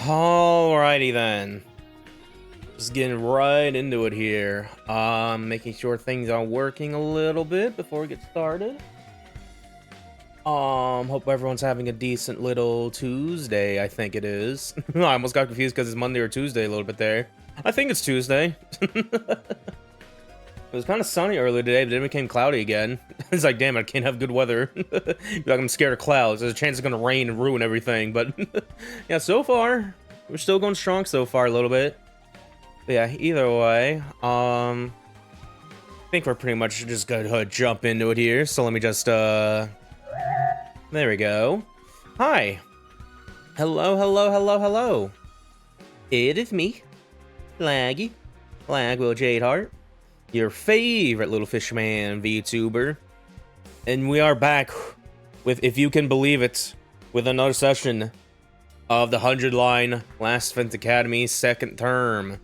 Alrighty then. Just getting right into it here. Making sure things are working a little bit before we get started. Hope everyone's having a decent little Tuesday, I think it is. I almost got confused because it's Monday or Tuesday a little bit there. I think it's Tuesday. It was kind of sunny earlier today, but then it became cloudy again. It's like, damn, I can't have good weather. Like, I'm scared of clouds. There's a chance it's gonna rain and ruin everything, but yeah, so far, we're still going strong so far a little bit. But yeah, either way, I think we're pretty much just gonna jump into it here. So let me just, there we go. Hi. Hello, hello, hello, hello. It is me, Laguo Hort, your favorite little fishman VTuber. And we are back with, if you can believe it, with another session of the 100-line Last Defense Academy second term.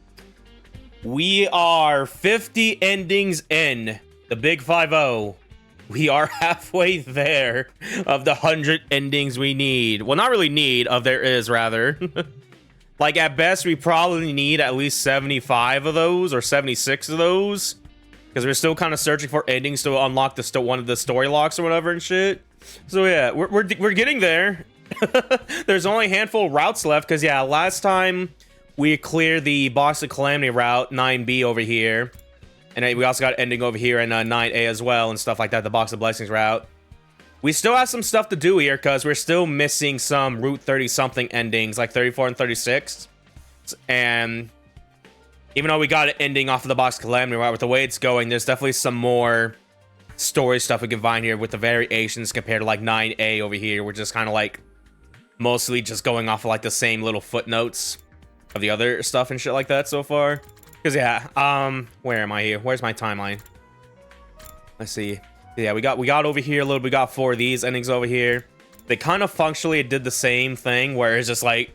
We are 50 endings in, the big 5-0. We are halfway there of the 100 endings we need. Well, not really need, of there is, rather. Like, at best, we probably need at least 75 of those, or 76 of those. Because we're still kind of searching for endings to unlock the one of the story locks or whatever and shit. So yeah, we're getting there. There's only a handful of routes left, because yeah, last time we cleared the Box of Calamity route, 9B over here. And we also got ending over here in 9A as well and stuff like that, the Box of Blessings route. We still have some stuff to do here, because we're still missing some Route 30-something endings, like 34 and 36. And even though we got an ending off of the Box of Calamity route, with the way it's going, there's definitely some more story stuff we can find here with the variations compared to like 9A over here. We're just kind of like mostly just going off of like the same little footnotes of the other stuff and shit like that so far. Because yeah, where am I here? Where's my timeline? Let's see. Yeah, we got over here a little. We got 4 of these endings over here. They kind of functionally did the same thing, where it's just like,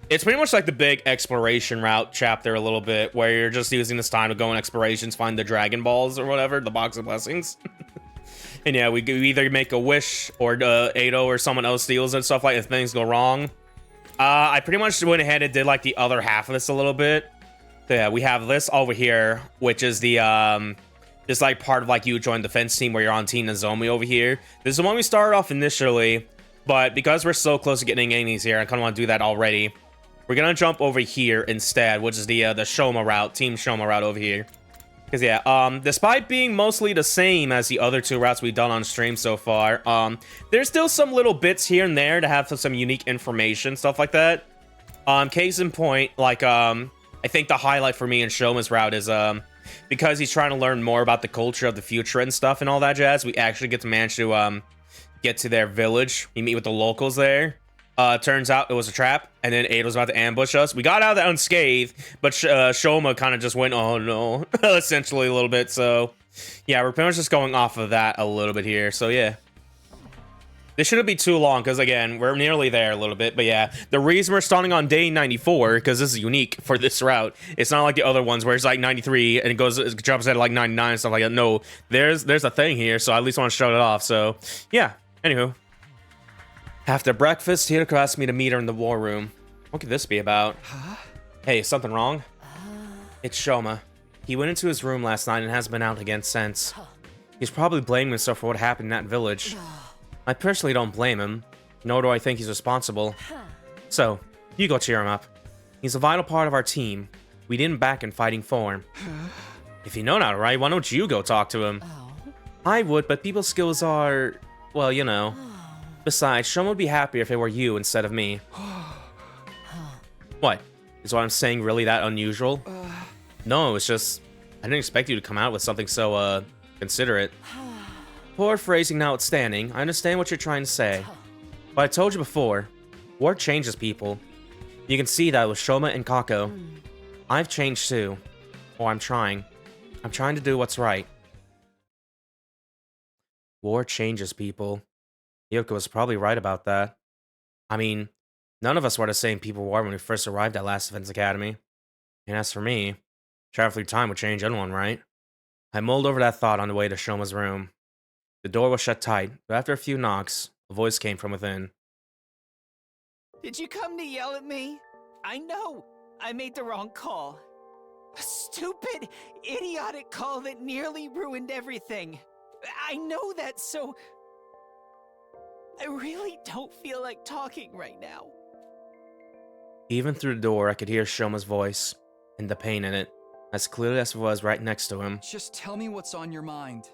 it's pretty much like the big exploration route chapter a little bit, where you're just using this time to go on explorations, find the Dragon Balls or whatever, the Box of Blessings. And yeah, we either make a wish or Ado or someone else steals and stuff like that if things go wrong. I pretty much went ahead and did like the other half of this a little bit. So yeah, we have this over here, which is the just like part of like you join the defense team where you're on Team Nozomi over here. This is the one we started off initially, but because we're so close to getting enemies here, I kind of want to do that already. We're gonna jump over here instead, which is the Shouma route, Team Shouma route over here. Because yeah, despite being mostly the same as the other 2 routes we've done on stream so far, there's still some little bits here and there to have some unique information, stuff like that. Case in point, like I think the highlight for me in Shouma's route is because he's trying to learn more about the culture of the future and stuff and all that jazz. We actually get to manage to get to their village. We meet with the locals there. Turns out it was a trap, and then Ada was about to ambush us. We got out of that unscathed, but Shouma kind of just went, oh no, essentially a little bit. So yeah, we're pretty much just going off of that a little bit here. So yeah, this shouldn't be too long, because again, we're nearly there a little bit. But yeah, the reason we're starting on day 94, because this is unique for this route. It's not like the other ones where it's like 93 and it jumps at like 99 and stuff like that. No, there's a thing here, so I at least want to show it off. So yeah, anywho. After breakfast, Hiroko asked me to meet her in the war room. What could this be about? Huh? Hey, is something wrong? It's Shouma. He went into his room last night and hasn't been out again since. He's probably blaming himself for what happened in that village. I personally don't blame him, nor do I think he's responsible. So, you go cheer him up. He's a vital part of our team. We need him back in fighting form. If you know that, right, why don't you go talk to him? I would, but people's skills are, well, you know. Besides, Shouma would be happier if it were you instead of me. What? Is what I'm saying really that unusual? No, it's just, I didn't expect you to come out with something so, considerate. Poor phrasing notwithstanding, I understand what you're trying to say. But I told you before, war changes people. You can see that with Shouma and Kako. I've changed too. Or I'm trying. I'm trying to do what's right. War changes people. Yoko was probably right about that. I mean, none of us were the same people we were when we first arrived at Last Defense Academy. And as for me, travel through time would change anyone, right? I mulled over that thought on the way to Shouma's room. The door was shut tight, but after a few knocks, a voice came from within. Did you come to yell at me? I know I made the wrong call. A stupid, idiotic call that nearly ruined everything. I know that, so I really don't feel like talking right now. Even through the door, I could hear Shouma's voice, and the pain in it, as clearly as it was right next to him. Just tell me what's on your mind.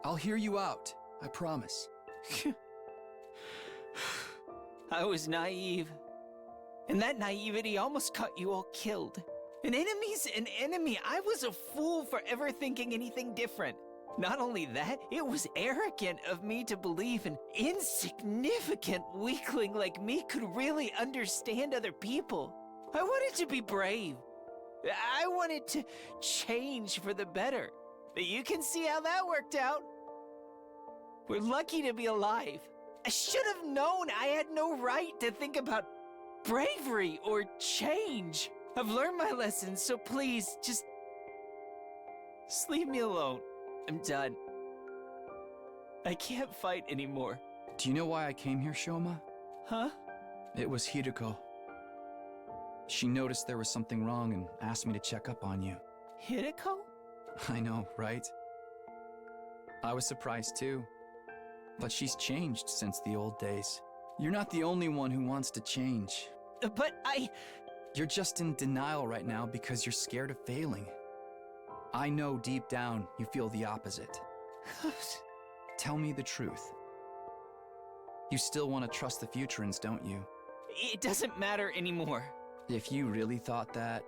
I'll hear you out, I promise. I was naive. And that naivety almost got you all killed. An enemy's an enemy. I was a fool for ever thinking anything different. Not only that, it was arrogant of me to believe an insignificant weakling like me could really understand other people. I wanted to be brave. I wanted to change for the better. But you can see how that worked out. We're lucky to be alive. I should have known I had no right to think about bravery or change. I've learned my lessons, so please, just leave me alone. I'm done. I can't fight anymore. Do you know why I came here, Shouma? Huh? It was Hideko. She noticed there was something wrong and asked me to check up on you. Hideko? I know, right? I was surprised too. But she's changed since the old days. You're not the only one who wants to change. But You're just in denial right now because you're scared of failing. I know deep down you feel the opposite. Tell me the truth. You still want to trust the Futurans, don't you? It doesn't matter anymore. If you really thought that,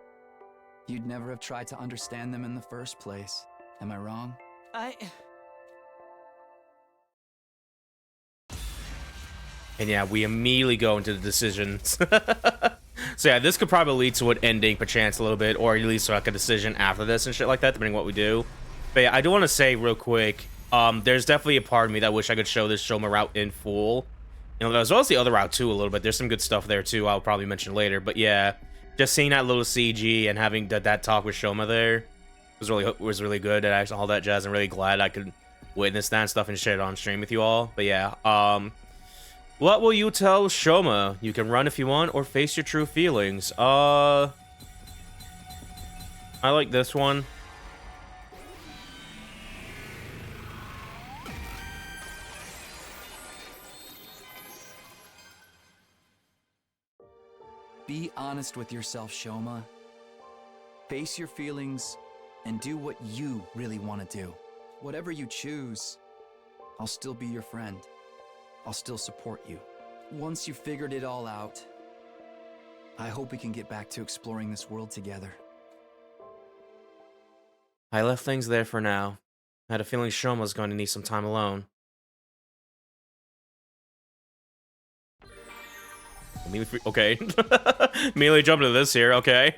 you'd never have tried to understand them in the first place. Am I wrong? And yeah, we immediately go into the decisions. So yeah, this could probably lead to an ending, perchance, a little bit, or at least like a decision after this and shit like that, depending on what we do. But yeah, I do want to say real quick, there's definitely a part of me that wish I could show this Shouma route in full. You know, as well as the other route too, a little bit. There's some good stuff there too, I'll probably mention later. But yeah, just seeing that little CG and having that talk with Shouma there was really good, and all that jazz. I'm really glad I could witness that and stuff and share it on stream with you all. But yeah, what will you tell Shouma? You can run if you want, or face your true feelings. I like this one. Be honest with yourself, Shouma. Face your feelings and do what you really want to do. Whatever you choose, I'll still be your friend. I'll still support you. Once you've figured it all out, I hope we can get back to exploring this world together. I left things there for now. I had a feeling Shouma's going to need some time alone. Okay. Immediately jump into this here, okay.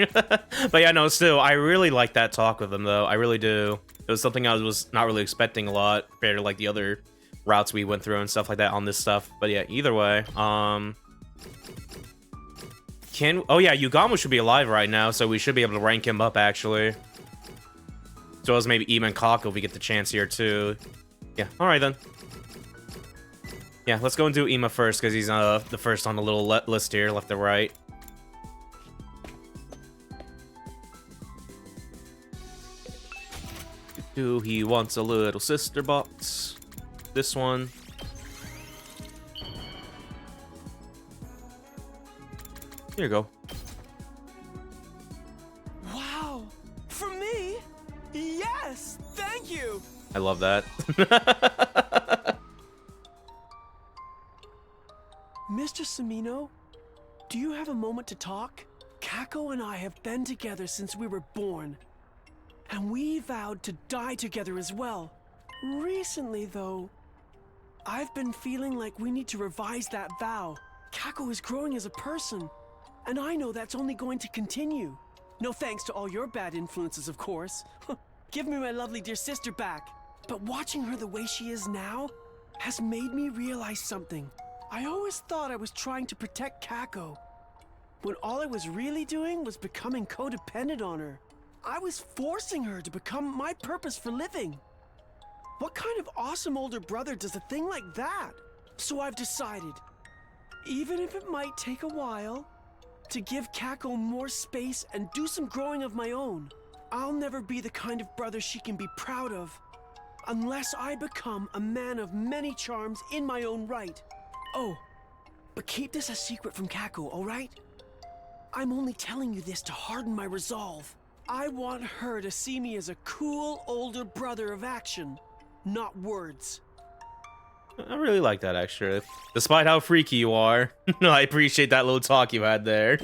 But yeah, no, still, I really like that talk with him, though. I really do. It was something I was not really expecting a lot, compared to, like, the other routes we went through and stuff like that on this stuff. But yeah, either way, oh yeah, Yugamo should be alive right now, so we should be able to rank him up, actually. So as maybe Ima and Kako if we get the chance here, too. Yeah, alright then. Yeah, let's go and do Ima first, because he's the first on the little list here, left to right. He wants a little sister box. This one. Here you go. Wow! For me? Yes! Thank you! I love that. Mr. Samino, do you have a moment to talk? Kako and I have been together since we were born. And we vowed to die together as well. Recently, though, I've been feeling like we need to revise that vow. Kako is growing as a person, and I know that's only going to continue. No thanks to all your bad influences, of course. Give me my lovely dear sister back. But watching her the way she is now has made me realize something. I always thought I was trying to protect Kako, when all I was really doing was becoming codependent on her. I was forcing her to become my purpose for living. What kind of awesome older brother does a thing like that? So I've decided, even if it might take a while, to give Kako more space and do some growing of my own. I'll never be the kind of brother she can be proud of unless I become a man of many charms in my own right. Oh, but keep this a secret from Kako, alright? I'm only telling you this to harden my resolve. I want her to see me as a cool older brother of action, not words. I really like that extra. Despite how freaky you are, I appreciate that little talk you had there.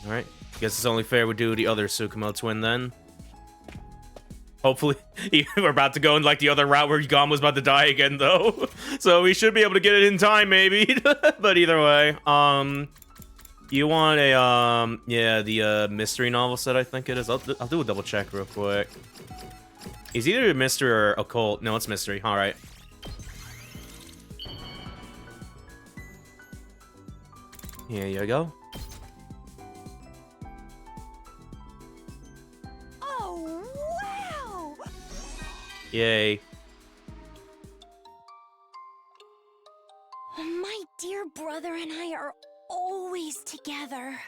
Alright, guess it's only fair we do the other Tsukumo twin then. Hopefully, we're about to go in like the other route where Gam was about to die again though. So we should be able to get it in time maybe. But either way, you want a, yeah, the mystery novel set I think it is. I'll do a double check real quick. It's either mystery or occult. No, it's mystery. Alright. Here you go. Oh, wow! Yay. My dear brother and I are always together.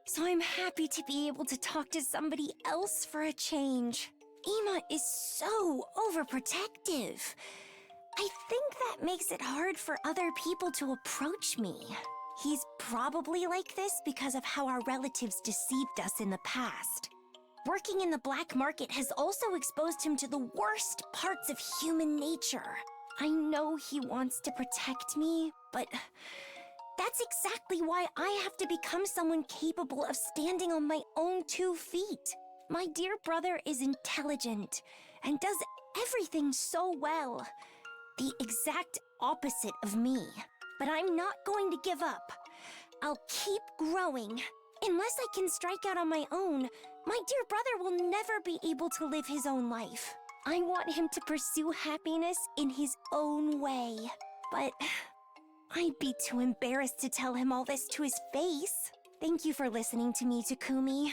So I'm happy to be able to talk to somebody else for a change. Ima is so overprotective. I think that makes it hard for other people to approach me. He's probably like this because of how our relatives deceived us in the past. Working in the black market has also exposed him to the worst parts of human nature. I know he wants to protect me, but that's exactly why I have to become someone capable of standing on my own 2 feet. My dear brother is intelligent and does everything so well. The exact opposite of me. But I'm not going to give up. I'll keep growing. Unless I can strike out on my own, my dear brother will never be able to live his own life. I want him to pursue happiness in his own way. But I'd be too embarrassed to tell him all this to his face. Thank you for listening to me, Takumi.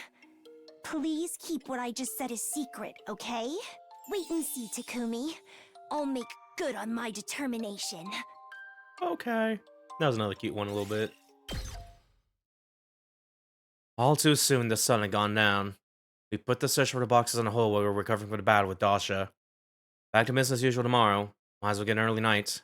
Please keep what I just said a secret, okay? Wait and see, Takumi. I'll make good on my determination. Okay. That was another cute one a little bit. All too soon, the sun had gone down. We put the search for the boxes on hold while we were recovering from the battle with Dasha. Back to business as usual tomorrow. Might as well get an early night.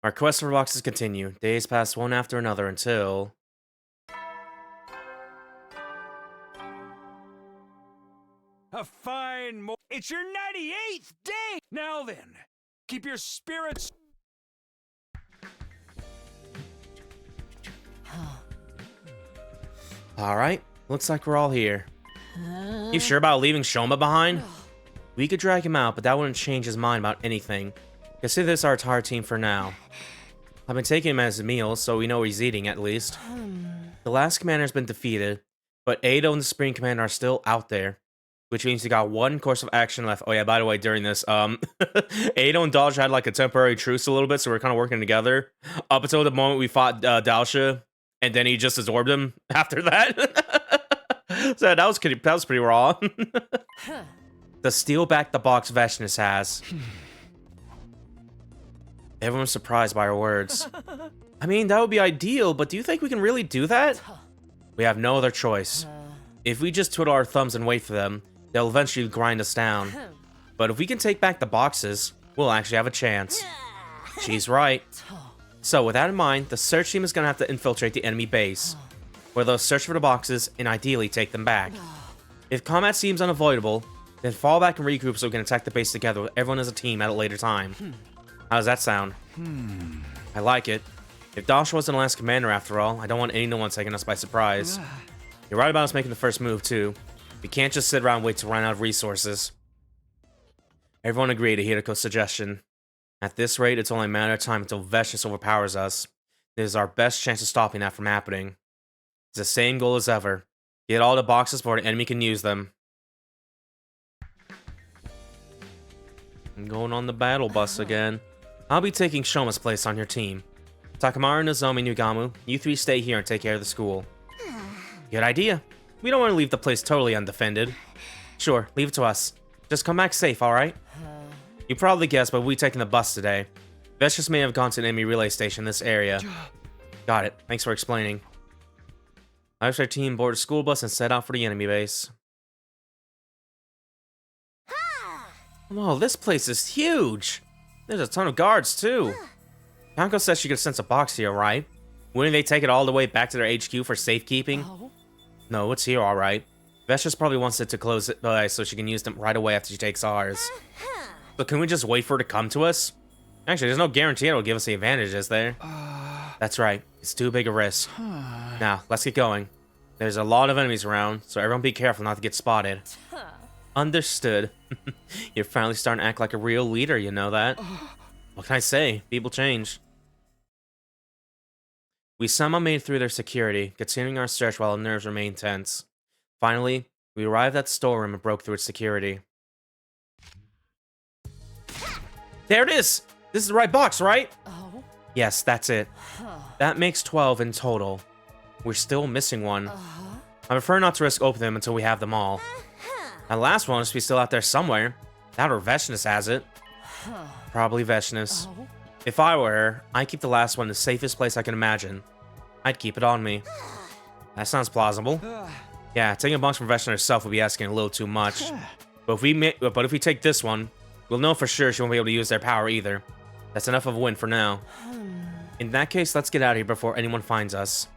Our quest for boxes continue. Days pass one after another until... A fine It's your 98th day! Now then, keep your spirits... Alright, looks like we're all here. You sure about leaving Shouma behind? We could drag him out, but that wouldn't change his mind about anything. Consider this our entire team for now. I've been taking him as a meal, so we know what he's eating at least. The last commander has been defeated, but Ado and the Supreme Commander are still out there. Which means he got one course of action left. Oh yeah, by the way, during this, Ado and Dalsha had like a temporary truce a little bit, so we're kind of working together. Up until the moment we fought Dalsha, and then he just absorbed him after that. So that was pretty raw. The steel back the box Veshness has. Everyone's surprised by our words. I mean, that would be ideal, but do you think we can really do that? We have no other choice. If we just twiddle our thumbs and wait for them, they'll eventually grind us down. But if we can take back the boxes, we'll actually have a chance. She's right. So with that in mind, the search team is going to have to infiltrate the enemy base, where they'll search for the boxes and ideally take them back. If combat seems unavoidable, then fall back and regroup so we can attack the base together with everyone as a team at a later time. How does that sound? I like it. If Dasha wasn't the last commander after all, I don't want anyone taking us by surprise. You're right about us making the first move too. We can't just sit around and wait to run out of resources. Everyone agreed to Hiriko's suggestion. At this rate, it's only a matter of time until Veshness overpowers us. This is our best chance of stopping that from happening. It's the same goal as ever. Get all the boxes before the enemy can use them. I'm going on the battle bus again. I'll be taking Shouma's place on your team. Takamaru, Nozomi, Nugamu, you three stay here and take care of the school. Good idea. We don't want to leave the place totally undefended. Sure, leave it to us. Just come back safe, alright? You probably guessed, but we'll be taking the bus today. Vestiges may have gone to an enemy relay station in this area. Got it. Thanks for explaining. I wish our team board a school bus and set out for the enemy base. Whoa, this place is huge! There's a ton of guards, too. Kanko says she could sense a box here, right? Wouldn't they take it all the way back to their HQ for safekeeping? No, it's here, alright. Vestiges probably wants it to close it so she can use them right away after she takes ours. So can we just wait for her to come to us? Actually, there's no guarantee it'll give us the advantage, is there? That's right. It's too big a risk. Now, let's get going. There's a lot of enemies around, so everyone be careful not to get spotted. Understood. You're finally starting to act like a real leader, you know that? What can I say? People change. We somehow made it through their security, continuing our search while our nerves remained tense. Finally, we arrived at the storeroom and broke through its security. There it is! This is the right box, right? Yes, that's it. That makes 12 in total. We're still missing one. I prefer not to risk opening them until we have them all. That last one must be still out there somewhere. That or Vestiges has it. Probably Vestiges. If I were her, I'd keep the last one in the safest place I can imagine. I'd keep it on me. That sounds plausible. Yeah, taking a box from Vestiges herself would be asking a little too much. But if we take this one, we'll know for sure she won't be able to use their power either. That's enough of a win for now. In that case, let's get out of here before anyone finds us.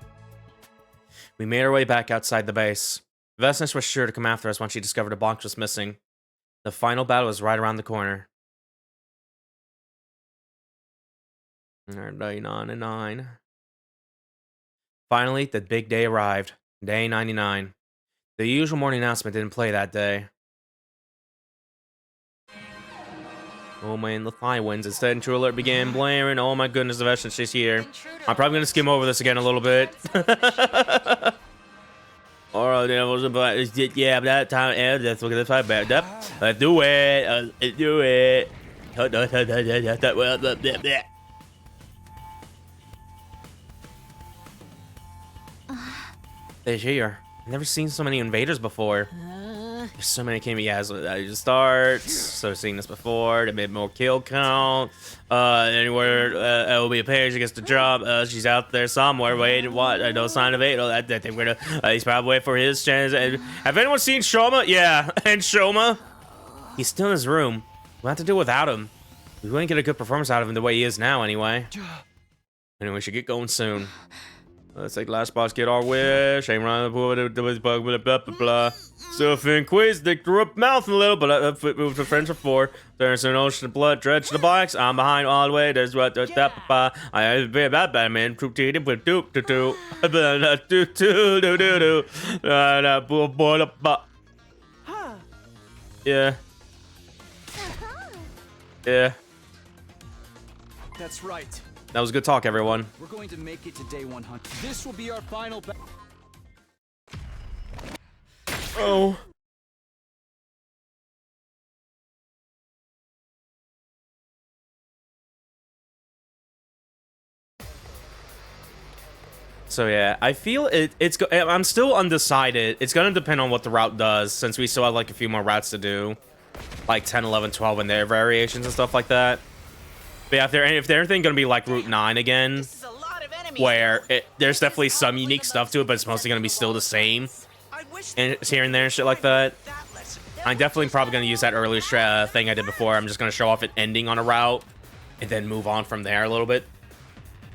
We made our way back outside the base. Vestiges was sure to come after us once she discovered a box was missing. The final battle was right around the corner. 99. Finally, the big day arrived. Day 99. The usual morning announcement didn't play that day. Oh man, the fly wins. Instead, Intruder Alert began blaring. Oh my goodness, the Vestiges, she's here. I'm probably gonna skim over this again a little bit. Alright, yeah, that time, let's look at the fight back up. Let's do it. Let's do it. They're here. I've never seen so many invaders before. There's so many came. Yeah, so I just start. So I've seen this before. A bit more kill count. Anywhere it will be a page that gets the job. She's out there somewhere. Wait, what? No sign of it. Oh, I think we're gonna. He's probably waiting for his chance. Have anyone seen Shouma? Yeah, and Shouma. He's still in his room. We'll have to do without him. We wouldn't get a good performance out of him the way he is now, anyway. Anyway, we should get going soon. Let's take last boss, get our wish. Aim around the bug, blah, blah, blah, blah. Sylphin quiz, they grew up mouth a little, but the friends are for. There's an ocean of blood, dredge the box. I'm behind all the way. There's what I have been about Batman. Yeah. Yeah. That's right. That was good talk, everyone. We're going to make it to day 100. This will be our final Oh. So yeah, I feel I'm still undecided. It's gonna depend on what the route does, since we still have like a few more routes to do. Like 10, 11, 12 and their variations and stuff like that. But yeah, if they're anything gonna be like Route 9 again, where there's definitely some unique stuff to it, but it's mostly gonna be still the same, and it's here and there and shit like that. I'm definitely probably gonna use that earlier thing I did before. I'm just gonna show off it ending on a route, and then move on from there a little bit.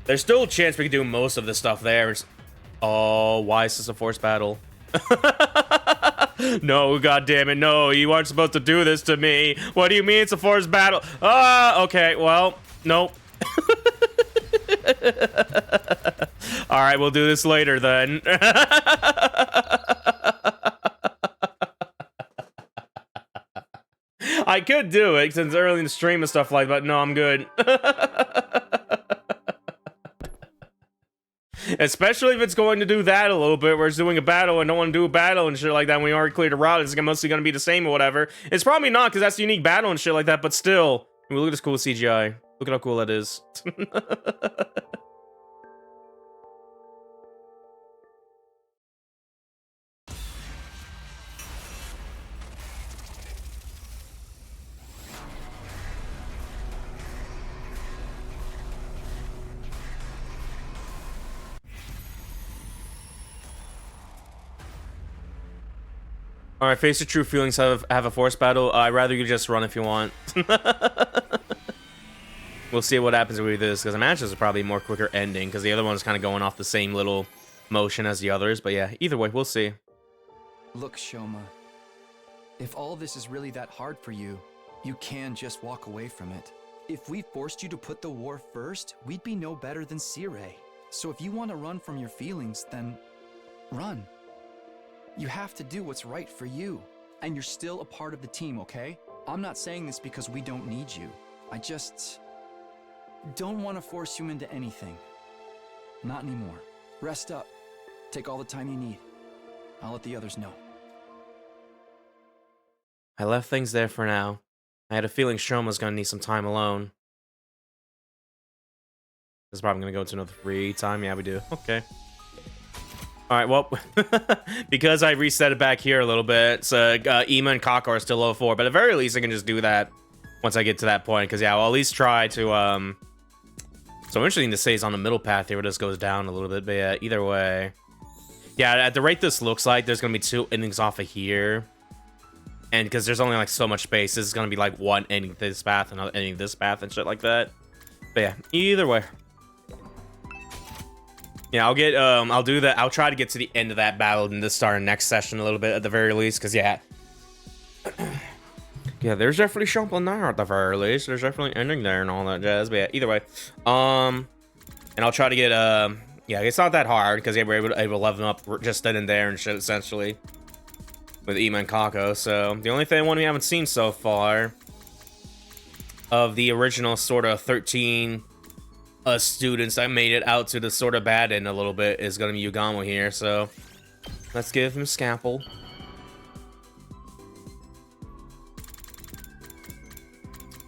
There's still a chance we could do most of the stuff there. Oh, why is this a forced battle? No, goddammit, no, you aren't supposed to do this to me. What do you mean it's a forced battle? Ah, okay, well, nope. Alright, we'll do this later then. I could do it since early in the stream and stuff like that, but no, I'm good. Especially if it's going to do that a little bit, where it's doing a battle and don't want to do a battle and shit like that when we already cleared a route. It's mostly going to be the same or whatever. It's probably not, because that's a unique battle and shit like that, but still. I mean, look at this cool CGI. Look at how cool that is. Alright, face your true feelings, have a force battle. I'd rather you just run if you want. We'll see what happens with this, because I imagine this is probably a more quicker ending, because the other one's kind of going off the same little motion as the others. But yeah, either way, we'll see. Look, Shouma. If all this is really that hard for you, you can just walk away from it. If we forced you to put the war first, we'd be no better than Sirei. So if you want to run from your feelings, then run. You have to do what's right for you. And you're still a part of the team, okay? I'm not saying this because we don't need you. I just don't want to force you into anything. Not anymore. Rest up. Take all the time you need. I'll let the others know. I left things there for now. I had a feeling Shouma's gonna need some time alone. This is probably gonna go to another free time. Yeah, we do. Okay. Alright, well, because I reset it back here a little bit, so Ima and Kako are still low 4, but at the very least I can just do that once I get to that point, because yeah, I'll at least try to, so interesting to say is on the middle path here where this goes down a little bit, but yeah, either way. Yeah, at the rate this looks like, there's gonna be 2 endings off of here. And because there's only like so much space, this is gonna be like one ending this path, another ending this path, and shit like that. But yeah, either way. Yeah, I'll get, I'll do that. I'll try to get to the end of that battle and this start next session a little bit at the very least, because yeah. Yeah, there's definitely something there at the very least. There's definitely ending there and all that jazz. But yeah, either way. And I'll try to get, yeah, it's not that hard, because yeah, we're able to level them up just then and there and shit, essentially. With Ima and Kako. So, the only one we haven't seen so far of the original sort of 13 students that made it out to the sort of bad end a little bit is going to be Yugamo here, so let's give him a scalpel.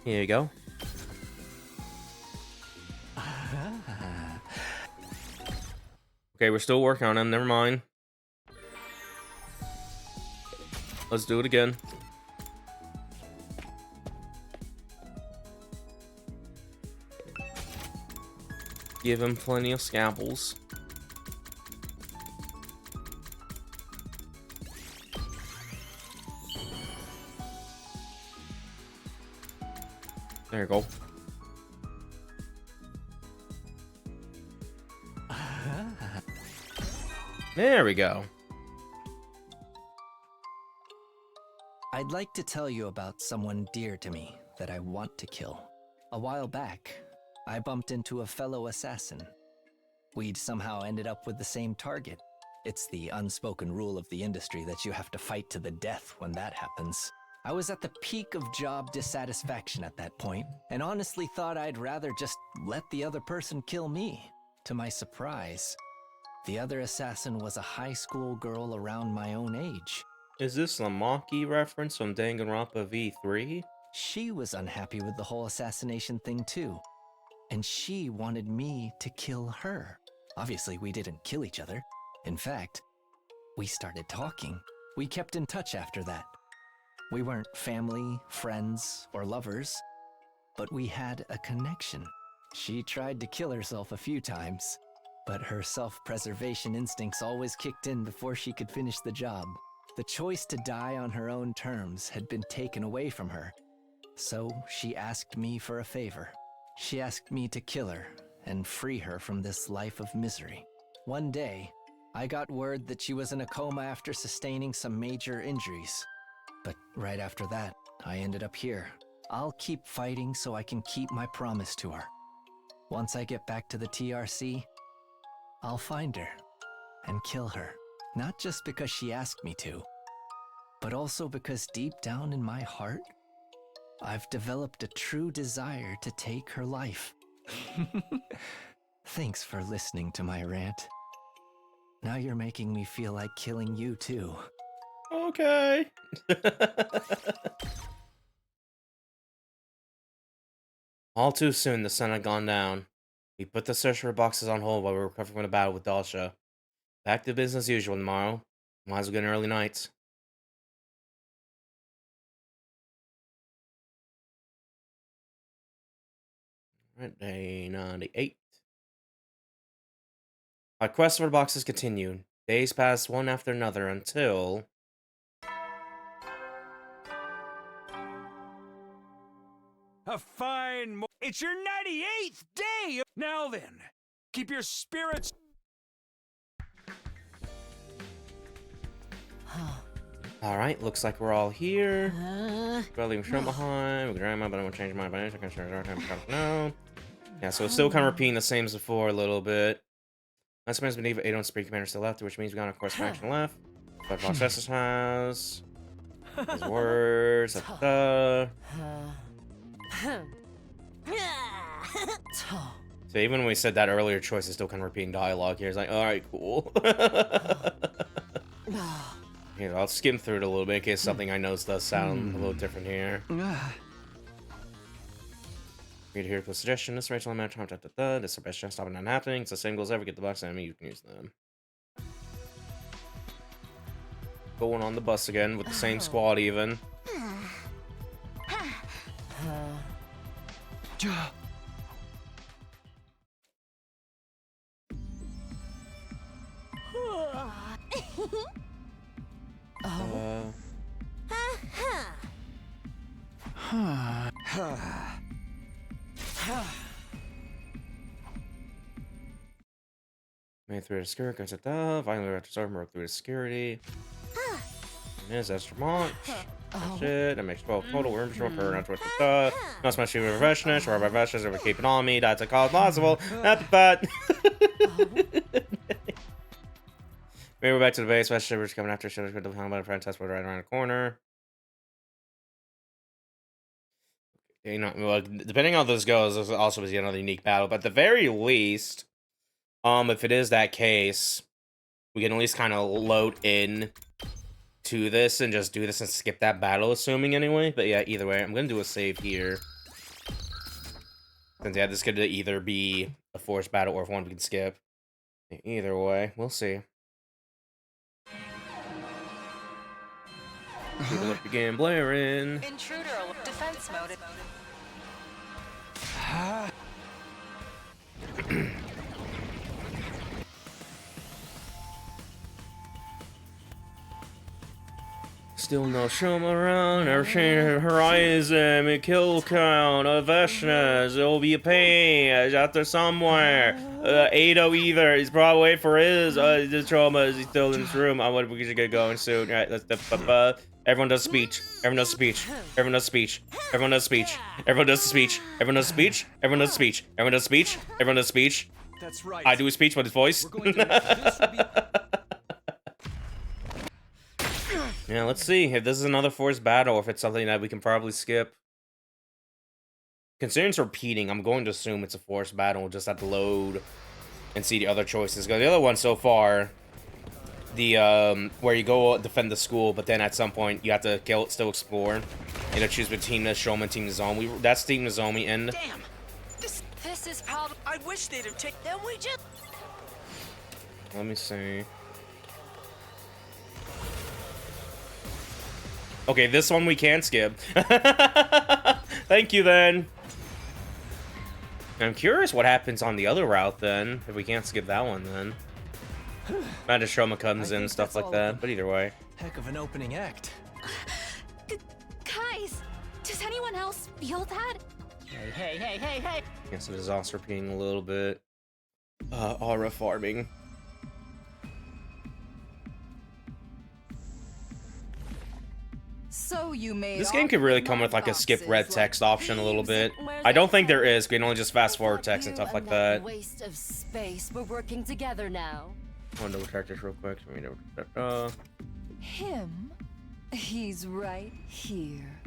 Here you go. Okay, we're still working on him, never mind. Let's do it again. Give him plenty of scalpels. There you go. There we go. I'd like to tell you about someone dear to me that I want to kill. A while back, I bumped into a fellow assassin. We'd somehow ended up with the same target. It's the unspoken rule of the industry that you have to fight to the death when that happens. I was at the peak of job dissatisfaction at that point, and honestly thought I'd rather just let the other person kill me. To my surprise, the other assassin was a high school girl around my own age. Is this a Maki reference from Danganronpa V3? She was unhappy with the whole assassination thing too. And she wanted me to kill her. Obviously, we didn't kill each other. In fact, we started talking. We kept in touch after that. We weren't family, friends, or lovers, but we had a connection. She tried to kill herself a few times, but her self-preservation instincts always kicked in before she could finish the job. The choice to die on her own terms had been taken away from her, so she asked me for a favor. She asked me to kill her and free her from this life of misery. One day, I got word that she was in a coma after sustaining some major injuries. But right after that, I ended up here. I'll keep fighting so I can keep my promise to her. Once I get back to the TRC, I'll find her and kill her. Not just because she asked me to, but also because deep down in my heart, I've developed a true desire to take her life. Thanks for listening to my rant. Now you're making me feel like killing you too. Okay. All too soon, the sun had gone down. We put the search for boxes on hold while we were recovering from the battle with Dalsha. Back to business as usual tomorrow. Might as well get an early night. Alright, day 98. Our quest for the boxes continued. Days passed one after another until... A fine It's your 98th day! Now then, keep your spirits... Alright, looks like we're all here. We'll leave Shouma behind. We'll grab my, but I won't change my mind. I can change our time. No. Yeah, so it's still kind of repeating the same as before a little bit. Last man's been Eva 8 on Speed Commander still left, which means we got a course faction left. But Processus has. His words. So even when we said that earlier choice is still kind of repeating dialogue here. It's like, alright, cool. Here, I'll skim through it a little bit in case something I notice does sound a little different here. Read here with suggestion. This racial amount of time. This is the best chance to stop it not happening. It's the same goals ever. Get the box enemy, you can use them. Going on the bus again with the same squad even. Made through the security, goes at the finally we have to start work through the security. And is extra launch. Shit, that makes 12 total. We're in per not with the not smash you with refreshness, or by refreshness, or we keep it on me. That's a cause possible. Not the butt. Maybe we're back to the base. West Shivers coming after Shivers with the hung by the front test board right around the corner. You know, well, depending on how this goes, this also is another unique battle. But at the very least, if it is that case, we can at least kind of load in to this and just do this and skip that battle, assuming anyway. But yeah, either way, I'm gonna do a save here. Since yeah, this could either be a forced battle or if one we can skip. Either way, we'll see. Let's begin blaring. Intruder defense mode. Still no Shouma around, never seen her horizon, a kill count, a Veshnas, it'll be a pain, out there somewhere. Ado either, he's probably waiting for his Shouma, is he still in this room? I wonder if we should get going soon. Alright, let's everyone does speech. Everyone does speech. Everyone does speech. Everyone does speech. Everyone does speech. Everyone does speech. Everyone does speech. Everyone does speech. Everyone does speech. That's right. I do a speech with his voice. Yeah, let's see if this is another forced battle or if it's something that we can probably skip. Considering it's repeating, I'm going to assume it's a forced battle. We'll just have to load and see the other choices. Because the other one so far, the where you go defend the school, but then at some point you have to kill it, still explore. You know, choose between Team Shouma and Team Nozomi. That's Team Nozomi and. Damn! This is probably. I wish they'd have taken. Then we just. Let me see. Okay, this one we can skip. Thank you, then. I'm curious what happens on the other route, then, if we can't skip that one, then. Imagine Shouma comes in and stuff like that, but either way. Heck of an opening act. Guys, does anyone else feel that? Hey. Yes, it is also repeating a little bit. Aura farming. So you made This game could really come with like a skip red text option a little bit. I don't think there is. We can only just fast forward text and stuff like that. Waste of space. We're working together now. I want to double check this real quick. Him? He's right here.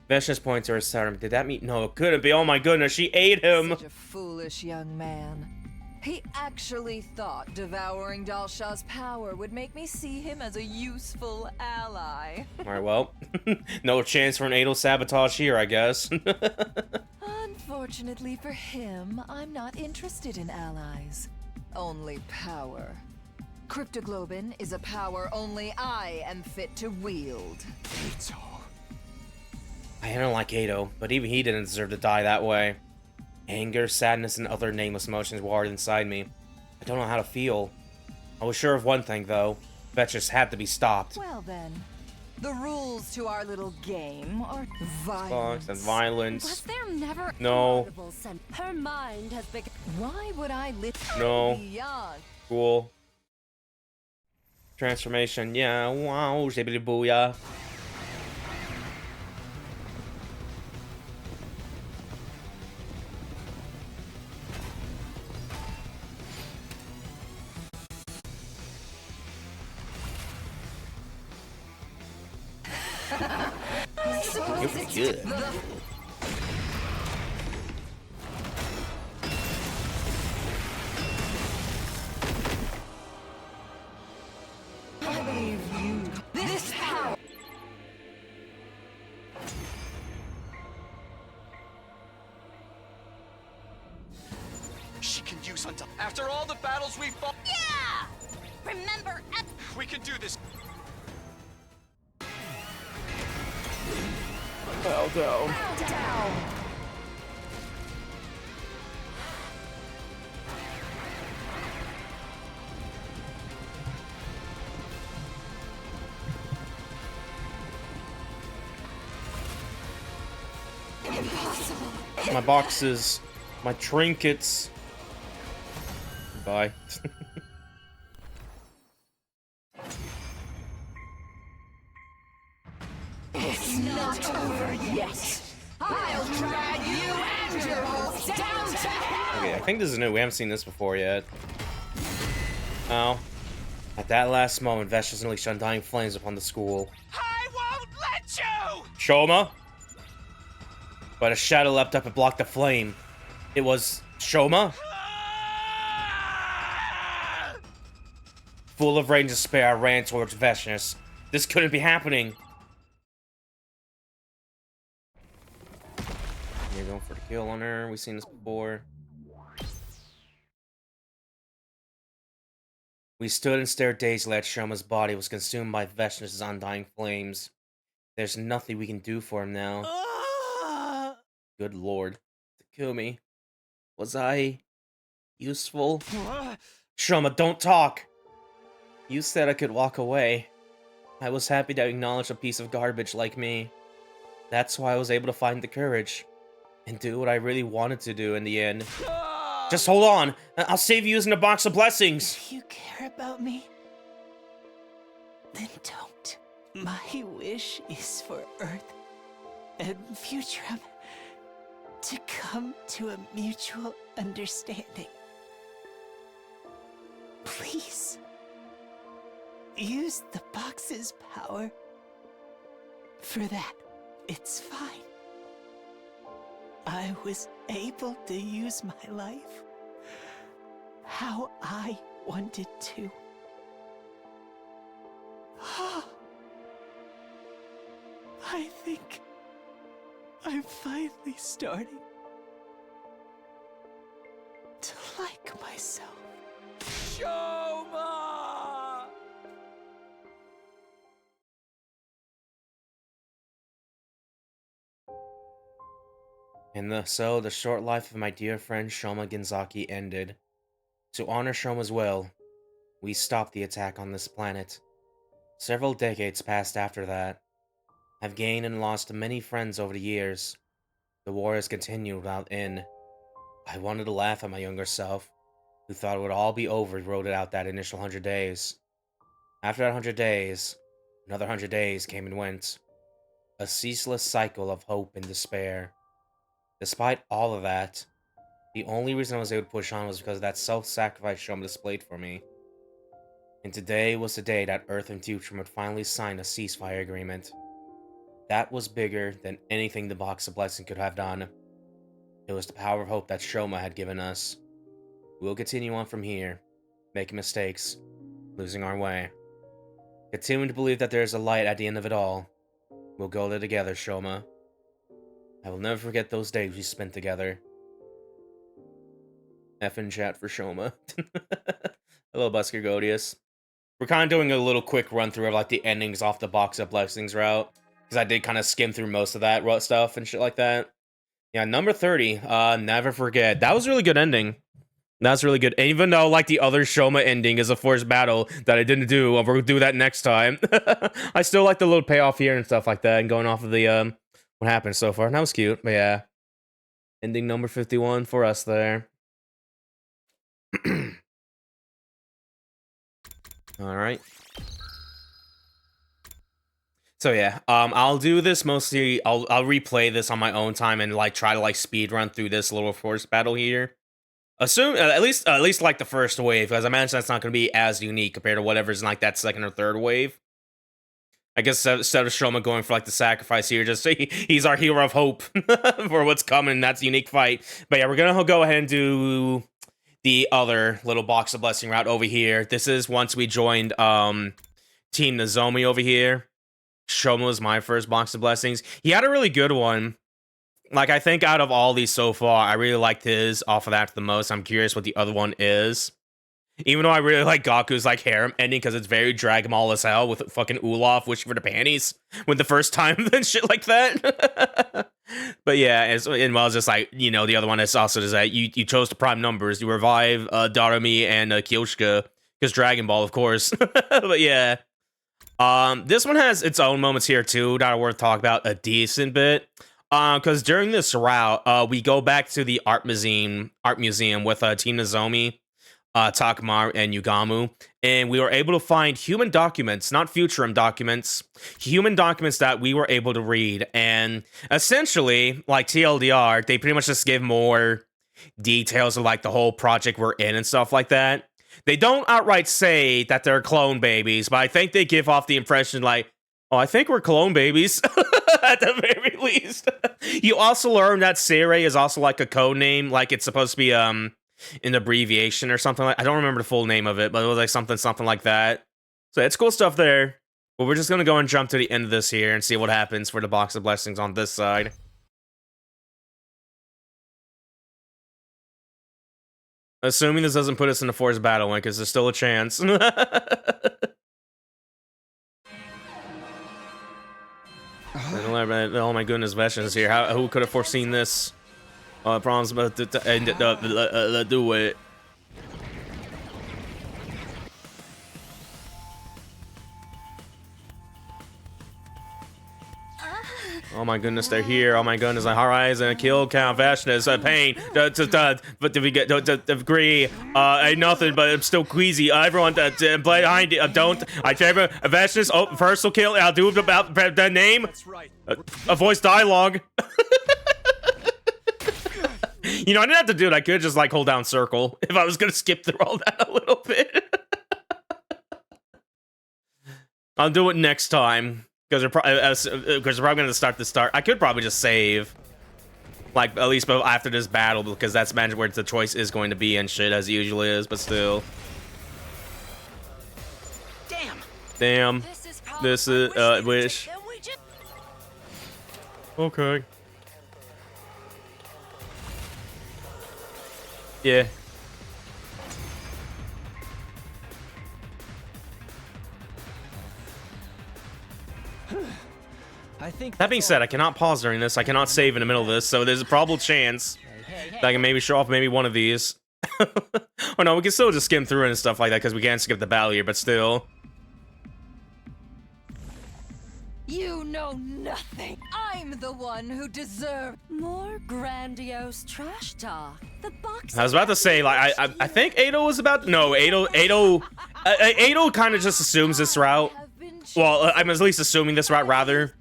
Veshna's pointer is Saturn. Did that mean? No, it couldn't be. Oh my goodness, she ate him. Such a foolish young man. He actually thought devouring Dalshah's power would make me see him as a useful ally. Alright, well, no chance for an Adel sabotage here, I guess. Unfortunately for him, I'm not interested in allies. Only power. Cryptoglobin is a power only I am fit to wield. I don't like Ado, but even he didn't deserve to die that way. Anger, sadness, and other nameless emotions warred inside me. I don't know how to feel. I was sure of one thing, though. Vetches had to be stopped. Well then, The rules to our little game are Box violence. and violence. Was there never No. audible sen- Her mind has become. Why would I No. beyond? Cool. Transformation. Yeah. Wow. Zibbity booyah. You're pretty good. I believe you. This power. She can use Undying. After all the battles we fought, Yeah! Remember, we can do this. Hell no. Down. My boxes, my trinkets. Bye. It's not over yet. I'll drag you and your host down to hell. Okay, I think this is new. We haven't seen this before yet. Oh. At that last moment, Vesh just unleashed undying flames upon the school. I won't let you! Shouma? But a shadow leapt up and blocked the flame. It was Shouma? Full of rage and despair, I ran towards Veshness. This couldn't be happening. You're going for the kill on her. We've seen this before. We stood and stared dazedly at Shoma's body was consumed by Veshness' undying flames. There's nothing we can do for him now. Good lord. Takumi. Was I useful? Shoma, don't talk! You said I could walk away. I was happy to acknowledge a piece of garbage like me. That's why I was able to find the courage and do what I really wanted to do in the end. Just hold on. I'll save you using a box of blessings. If you care about me, then don't. My wish is for Earth and Futurum to come to a mutual understanding. Please, use the box's power. For that, it's fine. I was able to use my life how I wanted to. I think I'm finally starting to like myself. Shouma! And so the short life of my dear friend Shouma Genzaki ended. To honor Shoma's will, we stopped the attack on this planet. Several decades passed after that. I've gained and lost many friends over the years. The war has continued without end. I wanted to laugh at my younger self, who thought it would all be over if we rode it out that initial 100 days. After that 100 days, another 100 days came and went. A ceaseless cycle of hope and despair. Despite all of that, the only reason I was able to push on was because of that self-sacrifice Shoma displayed for me. And today was the day that Earth and Future would finally sign a ceasefire agreement. That was bigger than anything the Box of Blessing could have done. It was the power of hope that Shouma had given us. We'll continue on from here, making mistakes, losing our way. Continuing to believe that there is a light at the end of it all. We'll go there together, Shouma. I will never forget those days we spent together. F in chat for Shouma. Hello, Busker Godius. We're kind of doing a little quick run through of like the endings off the Box of Blessings route. Because I did kind of skim through most of that stuff and shit like that. Yeah, number 30, Never Forget. That was a really good ending. That's really good. And even though, like, the other Shouma ending is a forced battle that I didn't do, we're gonna do that next time. I still like the little payoff here and stuff like that, and going off of the, what happened so far. That was cute, but yeah. Ending number 51 for us there. Alright. So yeah, I'll do this mostly, I'll replay this on my own time and, like, try to, like, speed run through this little forced battle here. Assume at least like the first wave, because I imagine that's not going to be as unique compared to whatever's in like that second or third wave. I guess instead of Shouma going for like the sacrifice here, just he's our hero of hope for what's coming. That's a unique fight. But yeah, we're gonna go ahead and do the other little box of blessing route over here. This is once we joined Team Nozomi over here. Shouma was my first box of blessings. He had a really good one. Like, I think out of all these so far, I really liked his off of that the most. I'm curious what the other one is. Even though I really like Gaku's, like, harem ending, because it's very Dragon Ball as hell, with fucking Olaf wishing for the panties when the first time and shit like that. But yeah, and well, it's just like, you know, the other one is also is that you chose the prime numbers. You revive Darumi and Kyoshika, because Dragon Ball, of course. But yeah. This one has its own moments here, too, that are worth talking about a decent bit. Because during this route, we go back to the art museum with Team Nozomi, Takamaru, and Yugamu, and we were able to find human documents, not Futurum documents, human documents that we were able to read, and essentially, like TLDR, they pretty much just give more details of like the whole project we're in and stuff like that. They don't outright say that they're clone babies, but I think they give off the impression like, oh, I think we're clone babies, at the very least. You also learn that Sirei is also like a code name, like it's supposed to be an abbreviation or something like. I don't remember the full name of it, but it was like something like that. So it's cool stuff there. But we're just gonna go and jump to the end of this here and see what happens for the box of blessings on this side. Assuming this doesn't put us in the forced battle, because there's still a chance. Oh my goodness, Veshn is here. Who could have foreseen this? Problems, but do it. Oh my goodness, they're here. Oh my goodness, like Horizon, kill count, Veshn is pain. But did we get agree? Ain't nothing, but I'm still queasy. Everyone play behind it. Don't. I favor Veshn is first will kill. I'll do about the name. That's right. A voice dialogue. You know, I didn't have to do it. I could just like hold down circle if I was gonna skip through all that a little bit. I'll do it next time. Because they're probably going to start. I could probably just save. Like, at least after this battle, because that's where the choice is going to be and shit, as it usually is, but still. Damn. This is, wish. Okay. Yeah. That being said, I cannot pause during this. I cannot save in the middle of this, so there's a probable chance that I can maybe show off maybe one of these. Oh no, we can still just skim through it and stuff like that because we can't skip the battle here, but still. You know nothing. I'm the one who deserves More grandiose trash talk. The box. I was about to say, like, I think Ado was about to, no, Ado kind of just assumes this route. Well, I'm at least assuming this route, rather.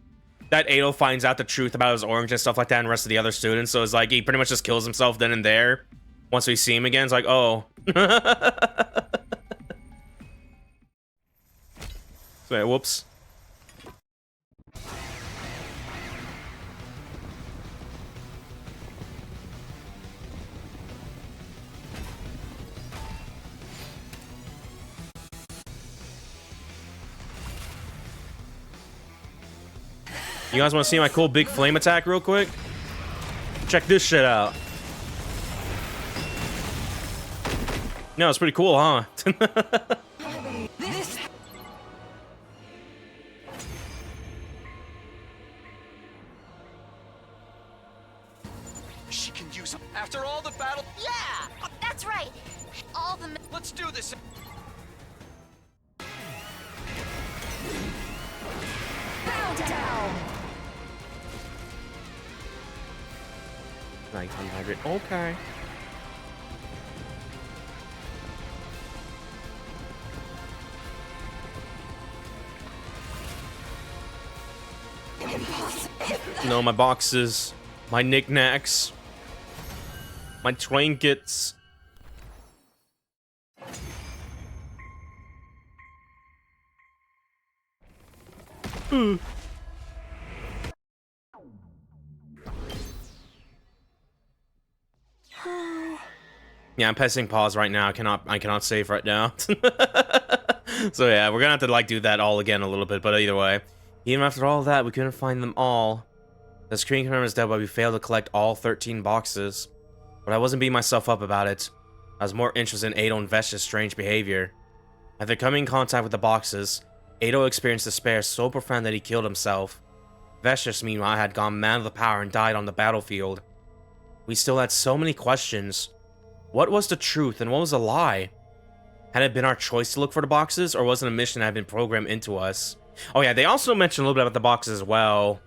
That Ado finds out the truth about his orange and stuff like that and the rest of the other students. So it's like, he pretty much just kills himself then and there. Once we see him again, it's like, oh. So, whoops. You guys want to see my cool big flame attack real quick? Check this shit out. No, it's pretty cool, huh? She can use them. After all the battle. Yeah! That's right. All the... Let's do this. Bow down! 900. Okay. No, my boxes, my knickknacks, my trinkets. Yeah, I'm pressing pause right now. I cannot save right now. So yeah, we're gonna have to like do that all again a little bit, but either way. Even after all that, we couldn't find them all. The screen confirms that we failed to collect all 13 boxes. But I wasn't beating myself up about it. I was more interested in Ado and Vesh's strange behavior. After coming in contact with the boxes, Ado experienced despair so profound that he killed himself. Vesh, meanwhile, had gone mad with the power and died on the battlefield. We still had so many questions. What was the truth and what was a lie? Had it been our choice to look for the boxes, or was it a mission that had been programmed into us? Oh yeah, they also mentioned a little bit about the boxes as well.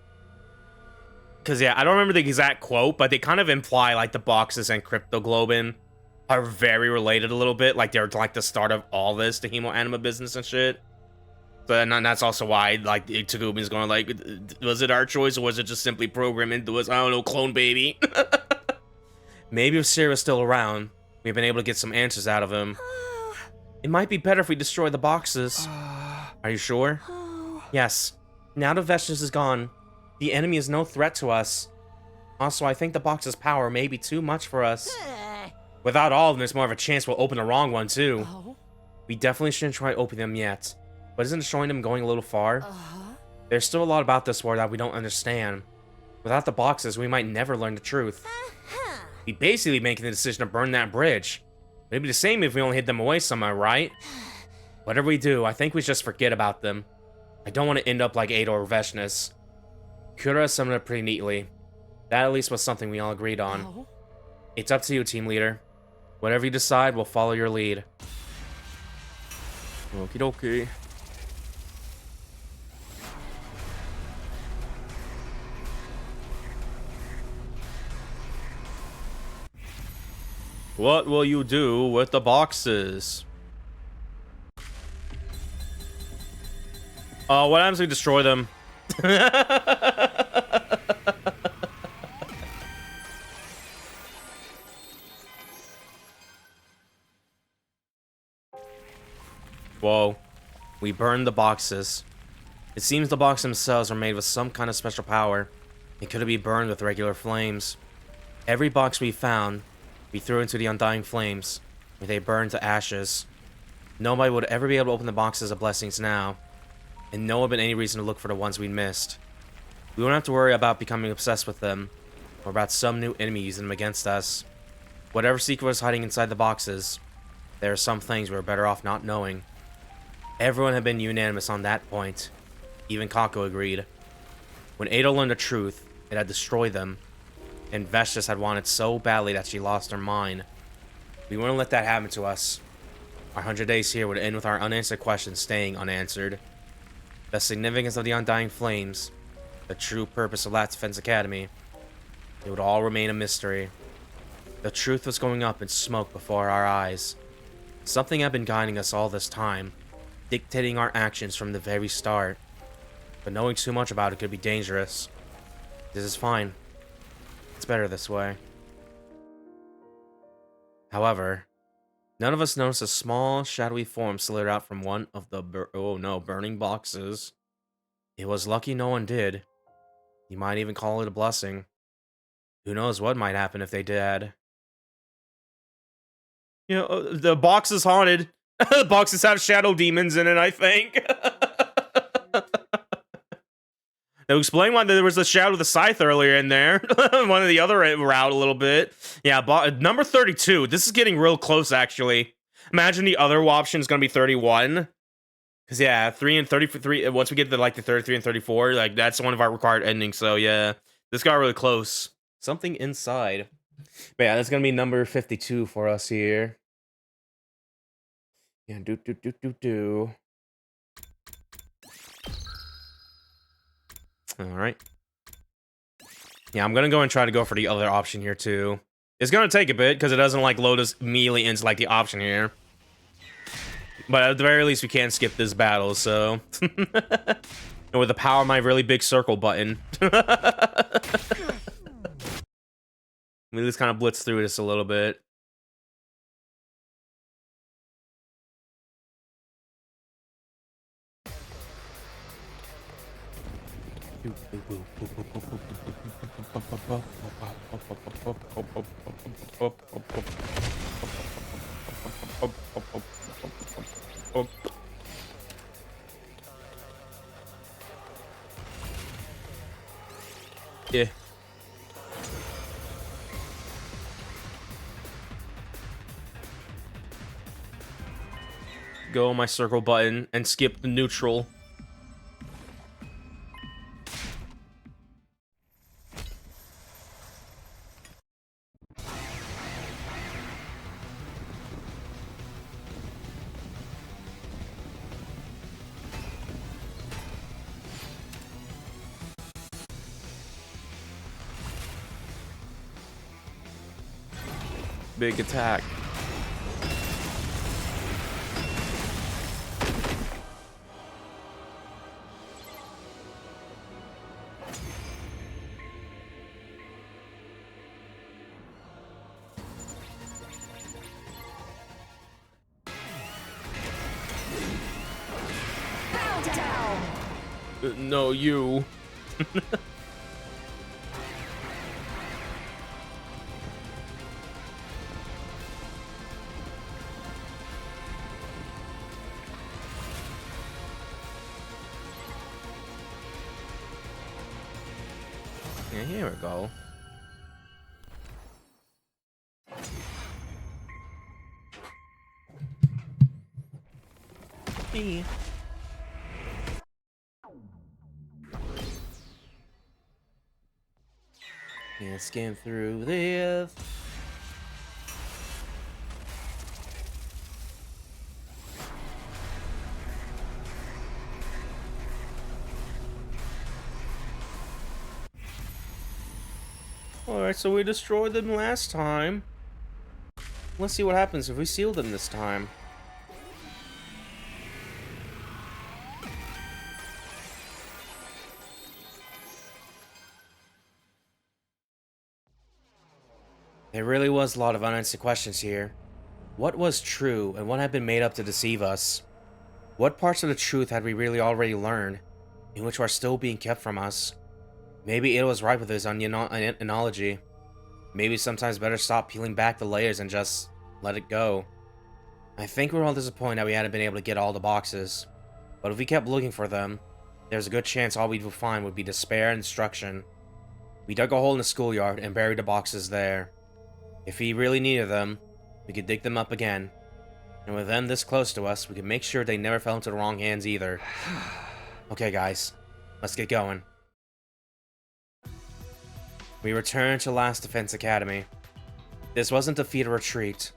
Because yeah, I don't remember the exact quote, but they kind of imply like the boxes and Cryptoglobin are very related a little bit. Like they're like the start of all this, the Hemo Anima business and shit. So, and that's also why like Tagubin's going like, was it our choice or was it just simply programmed into us? I don't know, clone baby. Maybe if Sirei was still around, we've been able to get some answers out of him. It might be better if we destroy the boxes. Are you sure? Yes. Now that Vesh's is gone, the enemy is no threat to us. Also, I think the box's power may be too much for us. Without all of them, there's more of a chance we'll open the wrong one, too. We definitely shouldn't try opening them yet. But isn't destroying them going a little far? There's still a lot about this war that we don't understand. Without the boxes, we might never learn the truth. We're basically making the decision to burn that bridge. It'd be the same if we only hid them away somewhere, right? Whatever we do, I think we just forget about them. I don't want to end up like Ado or Veshnis. Kura summed it up pretty neatly. That at least was something we all agreed on. It's up to you, team leader. Whatever you decide, we'll follow your lead. Okie dokie. What will you do with the boxes? What happens if we destroy them? Whoa. We burned the boxes. It seems the boxes themselves are made with some kind of special power. It could be burned with regular flames. Every box we found, we threw into the undying flames, where they burned to ashes. Nobody would ever be able to open the boxes of blessings now, and no one had been any reason to look for the ones we missed. We won't have to worry about becoming obsessed with them, or about some new enemy using them against us. Whatever secret was hiding inside the boxes, there are some things we were better off not knowing. Everyone had been unanimous on that point. Even Kako agreed. When Ada learned the truth, it had destroyed them, and Veshtis had wanted so badly that she lost her mind. We wouldn't let that happen to us. Our 100 days here would end with our unanswered questions staying unanswered. The significance of the Undying Flames, the true purpose of Last Defense Academy, it would all remain a mystery. The truth was going up in smoke before our eyes. Something had been guiding us all this time, dictating our actions from the very start. But knowing too much about it could be dangerous. This is fine. It's better this way. However, none of us noticed a small, shadowy form slither out from one of the burning boxes. It was lucky no one did. You might even call it a blessing. Who knows what might happen if they did. You know, the box is haunted. The boxes have shadow demons in it, I think. They'll explain why there was a Shadow of the Scythe earlier in there. One of the other route a little bit. Yeah, number 32. This is getting real close, actually. Imagine the other option is going to be 31. Because, yeah, 3 and 33. Once we get to, like, the 33 and 34, like, that's one of our required endings. So, yeah, this got really close. Something inside. But yeah, that's gonna be number 52 for us here. Yeah, do. All right. Yeah, I'm gonna go and try to go for the other option here too. It's gonna take a bit because it doesn't like load us immediately into like the option here. But at the very least, we can't skip this battle. So, and with the power of my really big circle button, we just kind of blitz through this a little bit. Yeah. Go on my circle button and skip the neutral. Big attack. No, you. Yeah, here we go. Yeah. Yeah, scan through this. Alright, so we destroyed them last time. Let's see what happens if we seal them this time. There really was a lot of unanswered questions here. What was true, and what had been made up to deceive us? What parts of the truth had we really already learned, in which are still being kept from us? Maybe it was right with his analogy. Maybe sometimes better stop peeling back the layers and just let it go. I think we're all disappointed that we hadn't been able to get all the boxes. But if we kept looking for them, there's a good chance all we would find would be despair and destruction. We dug a hole in the schoolyard and buried the boxes there. If we really needed them, we could dig them up again. And with them this close to us, we could make sure they never fell into the wrong hands either. Okay, guys. Let's get going. We returned to Last Defense Academy. This wasn't a defeat or retreat.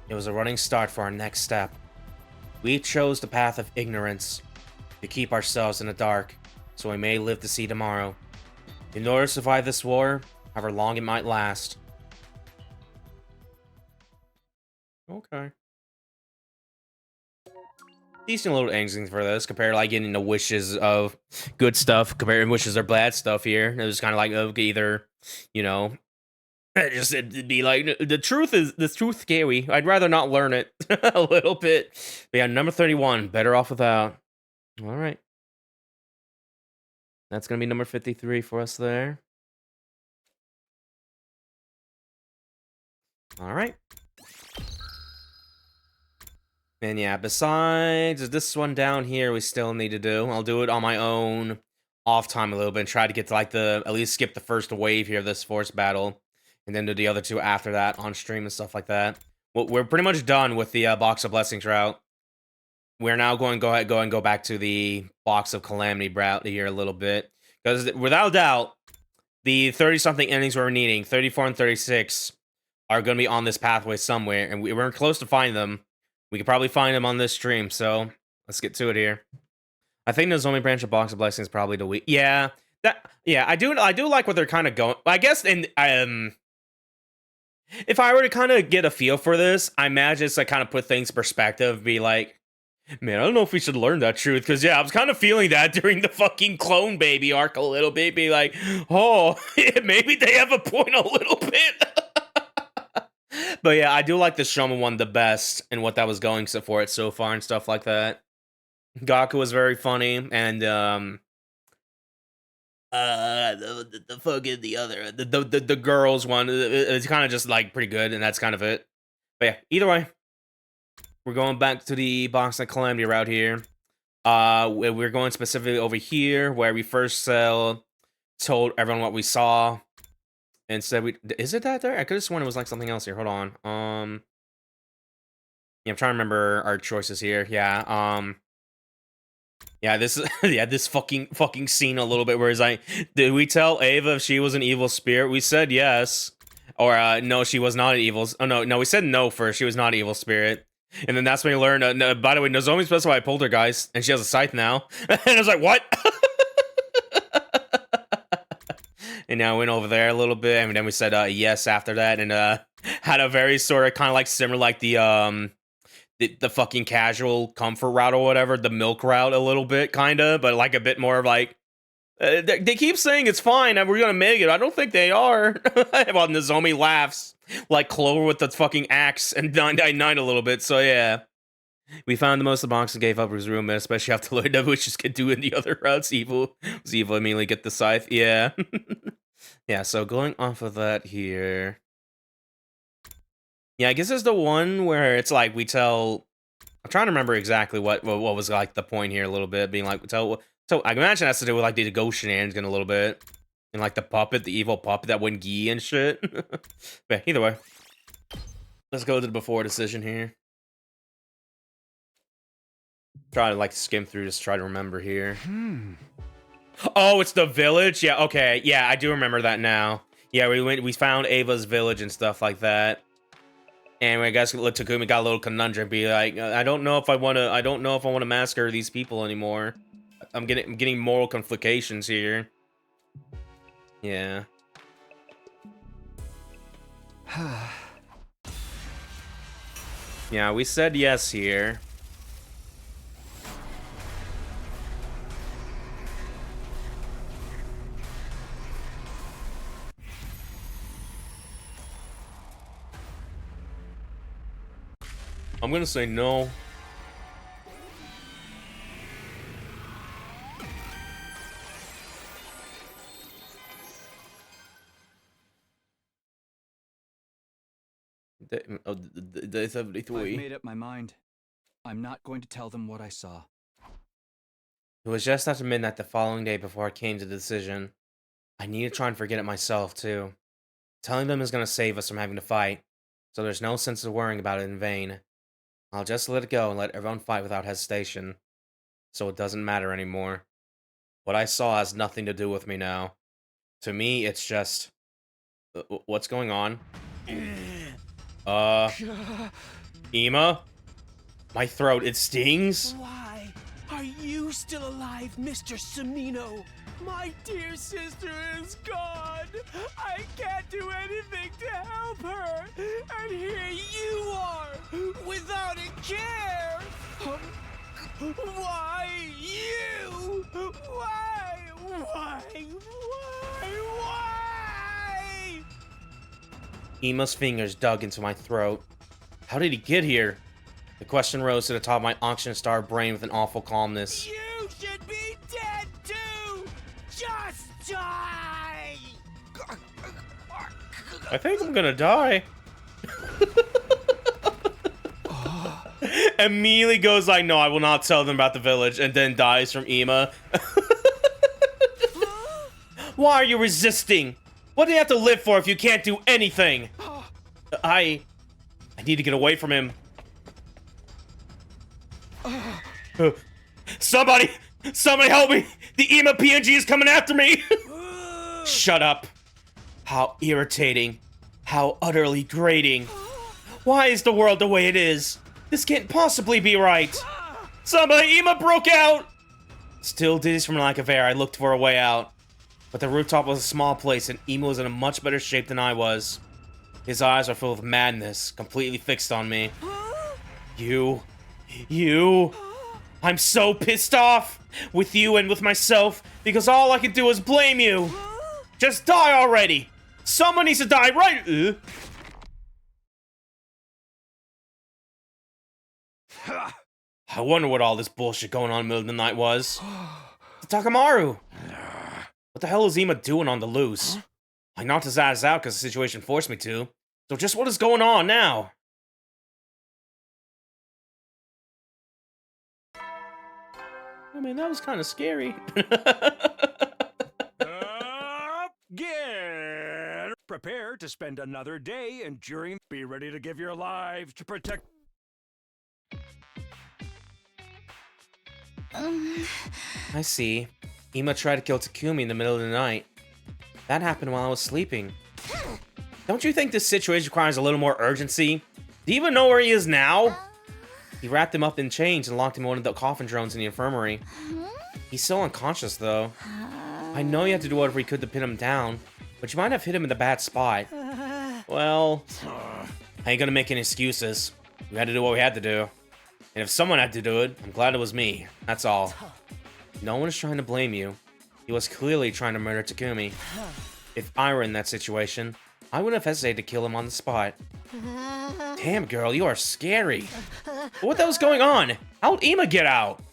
It was a running start for our next step. We chose the path of ignorance to keep ourselves in the dark, so we may live to see tomorrow. In order to survive this war, however long it might last. Okay. Decent little endings for this, compared to like getting the wishes of good stuff, compared to wishes of bad stuff here. It was kind of like either, you know, it'd be like the truth scary. I'd rather not learn it a little bit. But yeah, number 31, better off without. All right. That's gonna be number 53 for us there. All right. And yeah, besides this one down here, we still need to do. I'll do it on my own off time a little bit and try to get to like at least skip the first wave here of this force battle. And then do the other two after that on stream and stuff like that. Well, we're pretty much done with the Box of Blessings route. We're now going to go back to the Box of Calamity route here a little bit. Because without doubt, the 30-something endings we're needing, 34 and 36, are going to be on this pathway somewhere, and we're close to finding them. We could probably find them on this stream, so let's get to it here. I think the only branch of Box of Blessings probably the week. Yeah, I do like what they're kind of going. I guess if I were to kind of get a feel for this, I imagine it's like kind of put things in perspective, be like, man, I don't know if we should learn that truth, because yeah, I was kind of feeling that during the fucking clone baby arc a little bit, be like, oh, maybe they have a point a little bit. But yeah, I do like the Shouma one the best and what that was going for it so far and stuff like that. Gaku was very funny, and the fucking the girls one, it's kind of just like pretty good, and that's kind of it. But yeah, either way, we're going back to the Box of Calamity route here. We're going specifically over here where we first told everyone what we saw. And said is it that there? I could have sworn it was like something else here. Hold on. Yeah, I'm trying to remember our choices here. Yeah, yeah, this this fucking scene a little bit where it's like, did we tell Ava if she was an evil spirit? We said yes. Or no, she was not an evil. Oh no, we said no first. She was not an evil spirit. And then that's when we learned, no, by the way, Nozomi specified poltergeist, and she has a scythe now. And I was like, what? And now I went over there a little bit, and then we said yes after that, and had a very sort of kind of like similar, like the fucking casual comfort route or whatever, the milk route a little bit, kind of, but like a bit more of like, they keep saying it's fine and we're gonna make it. I don't think they are. Well, Nozomi laughs like Clover with the fucking axe and 999 a little bit. So yeah, we found the most of the box and gave up his room, especially after Lord Witches could do in the other routes. Evil immediately get the scythe. Yeah. Yeah, so going off of that here. Yeah, I guess it's the one where it's like we tell. I'm trying to remember exactly what was like the point here a little bit, being like so I imagine it has to do with like the ghost shenanigans a little bit. And like the puppet, the evil puppet that went gee and shit. But either way. Let's go to the before decision here. Try to like skim through, just try to remember here. Oh, it's the village? Yeah, okay. Yeah, I do remember that now. Yeah, we found Ava's village and stuff like that. And I guess Takumi got a little conundrum, be like, I don't know if I want to massacre these people anymore. I'm getting moral conflictations here. Yeah. Yeah, we said yes here. I'm gonna say no. The 73. I've made up my mind. I'm not going to tell them what I saw. It was just after midnight the following day before I came to the decision. I need to try and forget it myself, too. Telling them is gonna save us from having to fight, so there's no sense of worrying about it in vain. I'll just let it go and let everyone fight without hesitation. So it doesn't matter anymore. What I saw has nothing to do with me now. To me, it's just... what's going on? Ima? My throat, it stings? Why are you still alive, Mr. Sumino? My dear sister is gone. I can't do anything to help her. And here you are, without a care. Why you? Why? Ima's fingers dug into my throat. How did he get here? The question rose to the top of my auction star brain with an awful calmness. You should be dead too! Just die! I think I'm gonna die. Immediately goes like, no, I will not tell them about the village, and then dies from Ima. Why are you resisting? What do you have to live for if you can't do anything? I need to get away from him. Somebody help me! The Ima PNG is coming after me! Shut up. How irritating. How utterly grating. Why is the world the way it is? This can't possibly be right. Somebody, Ima broke out! Still dizzy from lack of air, I looked for a way out. But the rooftop was a small place and Ima was in a much better shape than I was. His eyes are full of madness, completely fixed on me. You... I'm so pissed off! With you and with myself, because all I can do is blame you! Just die already! Someone needs to die right— I wonder what all this bullshit going on in the middle of the night was. Takamaru! What the hell is Ima doing on the loose? I knocked his ass out because the situation forced me to. So just what is going on now? I mean, that was kind of scary. Get prepare to spend another day enduring. Be ready to give your lives to protect. I see. Ima tried to kill Takumi in the middle of the night. That happened while I was sleeping. Don't you think this situation requires a little more urgency? Do you even know where he is now? He wrapped him up in chains and locked him in one of the coffin drones in the infirmary. He's still unconscious, though. I know you have to do whatever you could to pin him down, but you might have hit him in the bad spot. Well, I ain't gonna make any excuses. We had to do what we had to do. And if someone had to do it, I'm glad it was me. That's all. No one is trying to blame you. He was clearly trying to murder Takumi. If I were in that situation, I wouldn't have hesitated to kill him on the spot. Damn, girl, you are scary. What the hell's going on? How'd Ima get out?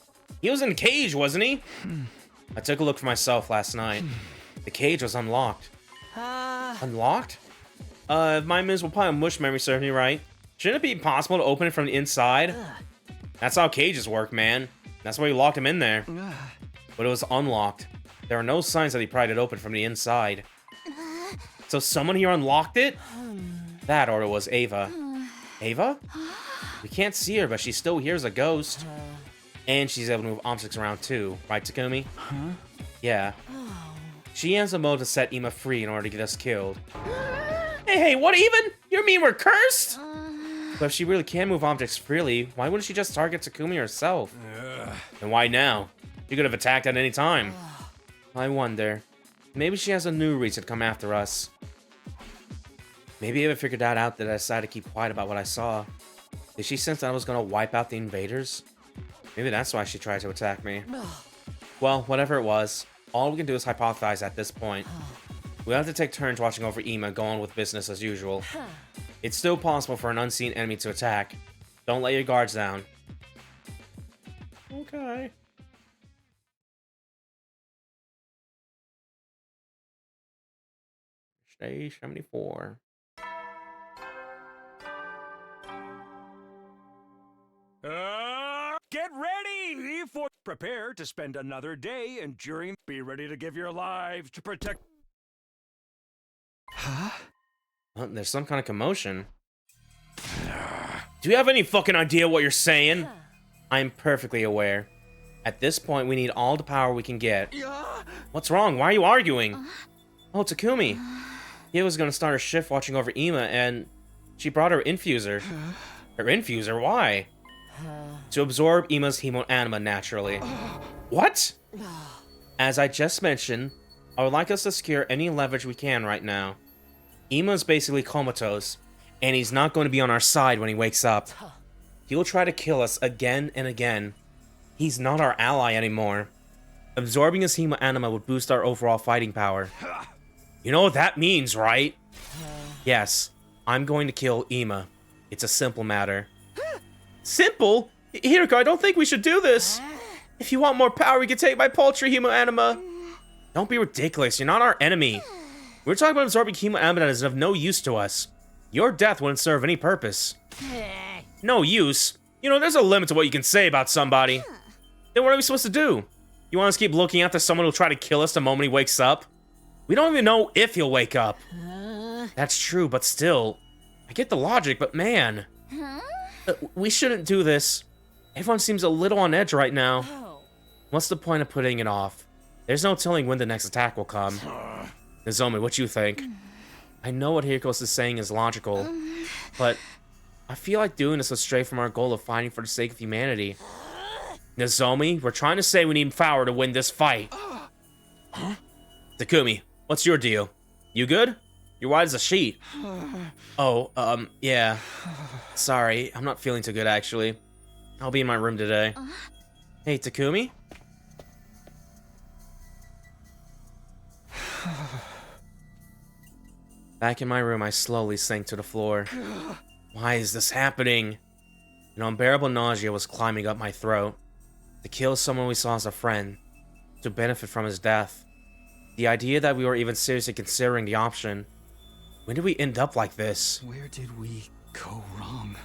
He was in a cage, wasn't he? I took a look for myself last night. The cage was unlocked. Unlocked? If my miserable pile of mush memory serves me right, shouldn't it be possible to open it from the inside? That's how cages work, man. That's why we locked him in there. But it was unlocked. There are no signs that he pried it open from the inside. So someone here unlocked it? That or it was Ava. Ava? We can't see her, but she still hears a ghost. And she's able to move objects around too. Right, Takumi? Yeah. She has a mode to set Ima free in order to get us killed. Hey, what even? You mean we're cursed? But if she really can move objects freely, why wouldn't she just target Takumi herself? And why now? She could have attacked at any time. I wonder. Maybe she has a new reason to come after us. Maybe Ava figured that out that I decided to keep quiet about what I saw. Did she sense that I was gonna wipe out the invaders? Maybe that's why she tried to attack me. Well, whatever it was, all we can do is hypothesize at this point. We'll have to take turns watching over Ima, go on with business as usual. It's still possible for an unseen enemy to attack. Don't let your guards down. Okay. Stage 74. Get ready for prepare to spend another day enduring. Be ready to give your lives to protect. Huh? Oh, there's some kind of commotion. Do you have any fucking idea what you're saying? I'm perfectly aware. At this point, we need all the power we can get. What's wrong? Why are you arguing? Oh, Takumi. He was gonna start her shift watching over Ima, and she brought her infuser. Her infuser? Why? To absorb Ima's hemoanima naturally. What? As I just mentioned, I would like us to secure any leverage we can right now. Ima's basically comatose, and he's not going to be on our side when he wakes up. He'll try to kill us again and again. He's not our ally anymore. Absorbing his hemoanima would boost our overall fighting power. You know what that means, right? Yes, I'm going to kill Ima. It's a simple matter. Simple? Hiriko, I don't think we should do this. If you want more power, we can take my paltry hemoanima. Don't be ridiculous, you're not our enemy. We're talking about absorbing hemoanima that is of no use to us. Your death wouldn't serve any purpose. No use? You know, there's a limit to what you can say about somebody. Then what are we supposed to do? You want us to keep looking after someone who'll try to kill us the moment he wakes up? We don't even know if he'll wake up. That's true, but still. I get the logic, but man. We shouldn't do this. Everyone seems a little on edge right now. What's the point of putting it off? There's no telling when the next attack will come. Nozomi, what you think? I know what Hirokos is saying is logical, but I feel like doing this would stray from our goal of fighting for the sake of humanity. Nozomi, we're trying to say we need power to win this fight. Huh? Takumi, what's your deal? You good? You're white as a sheet. Oh, yeah. Sorry, I'm not feeling too good, actually. I'll be in my room today. Hey, Takumi? Back in my room, I slowly sank to the floor. Why is this happening? An unbearable nausea was climbing up my throat. To kill someone we saw as a friend. To benefit from his death. The idea that we were even seriously considering the option. When did we end up like this? Where did we go wrong?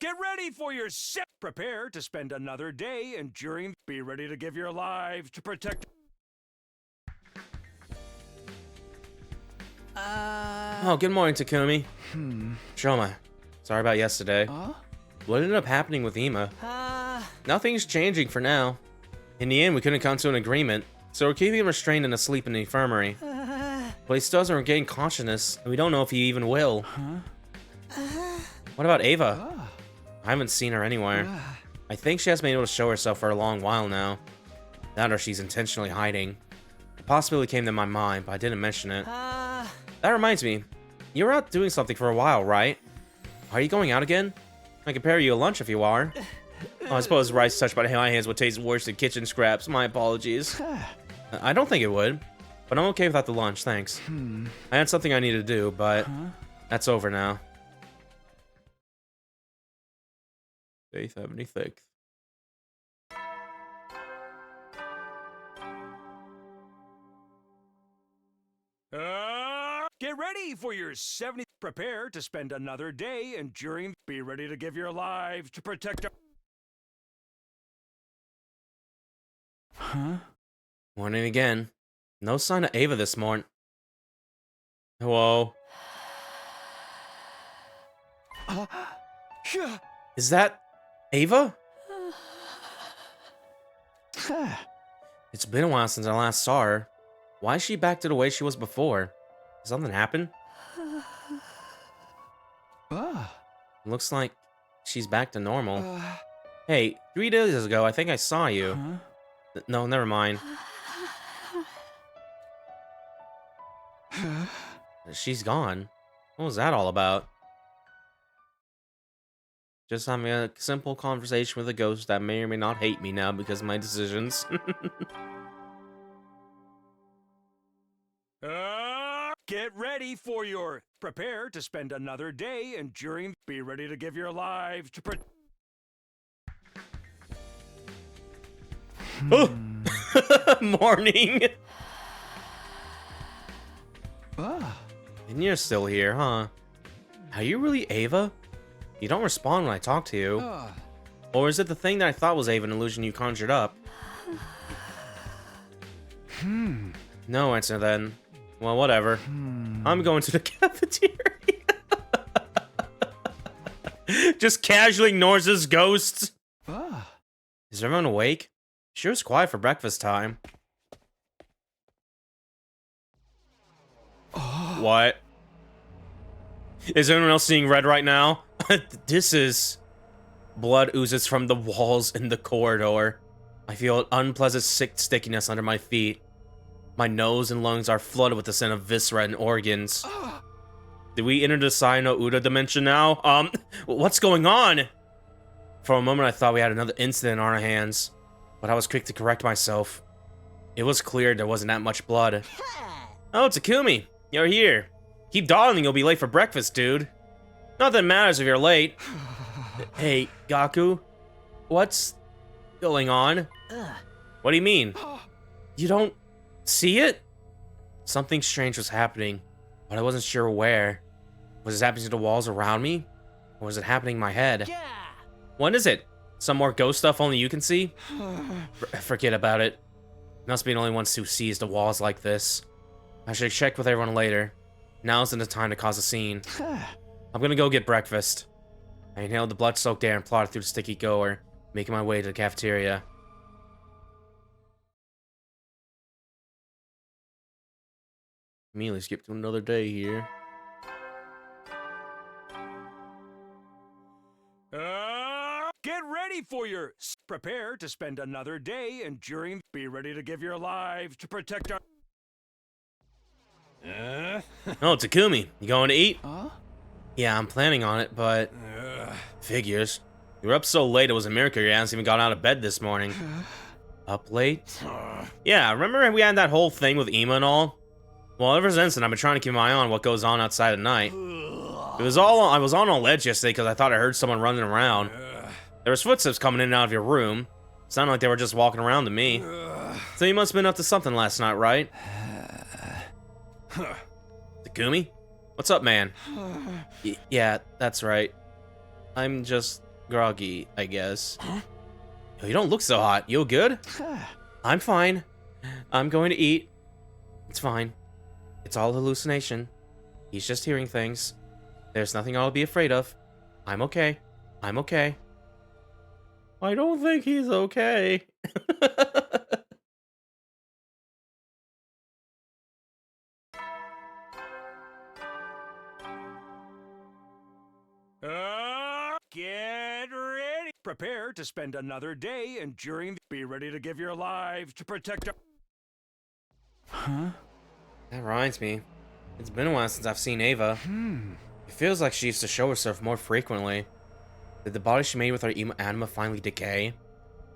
Get ready for your set. Prepare to spend another day enduring. Be ready to give your lives to protect. Oh, good morning, Takumi. Shouma, sorry about yesterday. What ended up happening with Ima? Nothing's changing for now. In the end, we couldn't come to an agreement, so we're keeping him restrained and asleep in the infirmary. But he still doesn't regain consciousness, and we don't know if he even will. What about Ava? I haven't seen her anywhere. I think she hasn't been able to show herself for a long while now. That or she's intentionally hiding. The possibility came to my mind, but I didn't mention it. That reminds me, you were out doing something for a while, right? Are you going out again? I can prepare you a lunch if you are. Oh, I suppose rice touched by my hands would taste worse than kitchen scraps. My apologies. I don't think it would, but I'm okay without the lunch, thanks. I had something I needed to do, but that's over now. Day 76. Get ready for your 70th. Prepare to spend another day enduring. Be ready to give your lives to protect. Morning again. No sign of Ava this morning. Hello. Is that Ava? It's been a while since I last saw her. Why is she back to the way she was before? Did something happen? Looks like she's back to normal. Hey, 3 days ago, I think I saw you. No, never mind. She's gone. What was that all about? Just having a simple conversation with a ghost that may or may not hate me now because of my decisions. Get ready for your. Prepare to spend another day enduring. Be ready to give your lives to protect. Morning. And you're still here, huh? Are you really Ava? You don't respond when I talk to you. Or is it the thing that I thought was Ava, an illusion you conjured up? No answer then. Well, whatever. I'm going to the cafeteria. Just casually ignores his ghosts. Is everyone awake? Sure is quiet for breakfast time. What? Is anyone else seeing red right now? This is... Blood oozes from the walls in the corridor. I feel an unpleasant sick stickiness under my feet. My nose and lungs are flooded with the scent of viscera and organs. Did we enter the Sai no Uda dimension now? What's going on? For a moment I thought we had another incident on our hands, but I was quick to correct myself. It was clear there wasn't that much blood. Oh, Takumi, you're here. Keep dawdling, you'll be late for breakfast, dude. Nothing matters if you're late. Hey, Gaku, what's going on? What do you mean? You don't see it? Something strange was happening, but I wasn't sure where. Was it happening to the walls around me? Or was it happening in my head? What is it? Some more ghost stuff only you can see? Forget about it. Must be the only ones who sees the walls like this. I should check with everyone later. Now isn't the time to cause a scene. I'm gonna go get breakfast. I inhaled the blood-soaked air and plodded through the sticky goer, making my way to the cafeteria. Immediately skipped to another day here. Get ready for your... Prepare to spend another day enduring... Be ready to give your lives to protect our... Oh, Takumi, you going to eat? Huh? Yeah, I'm planning on it, but... Figures. You were up so late, it was a miracle you hadn't even got out of bed this morning. Up late? Yeah, remember we had that whole thing with Ima and all? Well, ever since then, I've been trying to keep my eye on what goes on outside at night. I was on a ledge yesterday because I thought I heard someone running around. There was footsteps coming in and out of your room. Sounded like they were just walking around to me. So you must have been up to something last night, right? Takumi? What's up, man? Yeah, that's right. I'm just groggy, I guess. Yo, you don't look so hot. You good? I'm fine. I'm going to eat. It's fine. It's all hallucination. He's just hearing things. There's nothing I'll be afraid of. I'm okay. I'm okay. I don't think he's okay. Get ready. Prepare to spend another day enduring... Be ready to give your lives to protect our... Huh? That reminds me. It's been a while since I've seen Ava. It feels like she used to show herself more frequently. Did the body she made with her anima finally decay?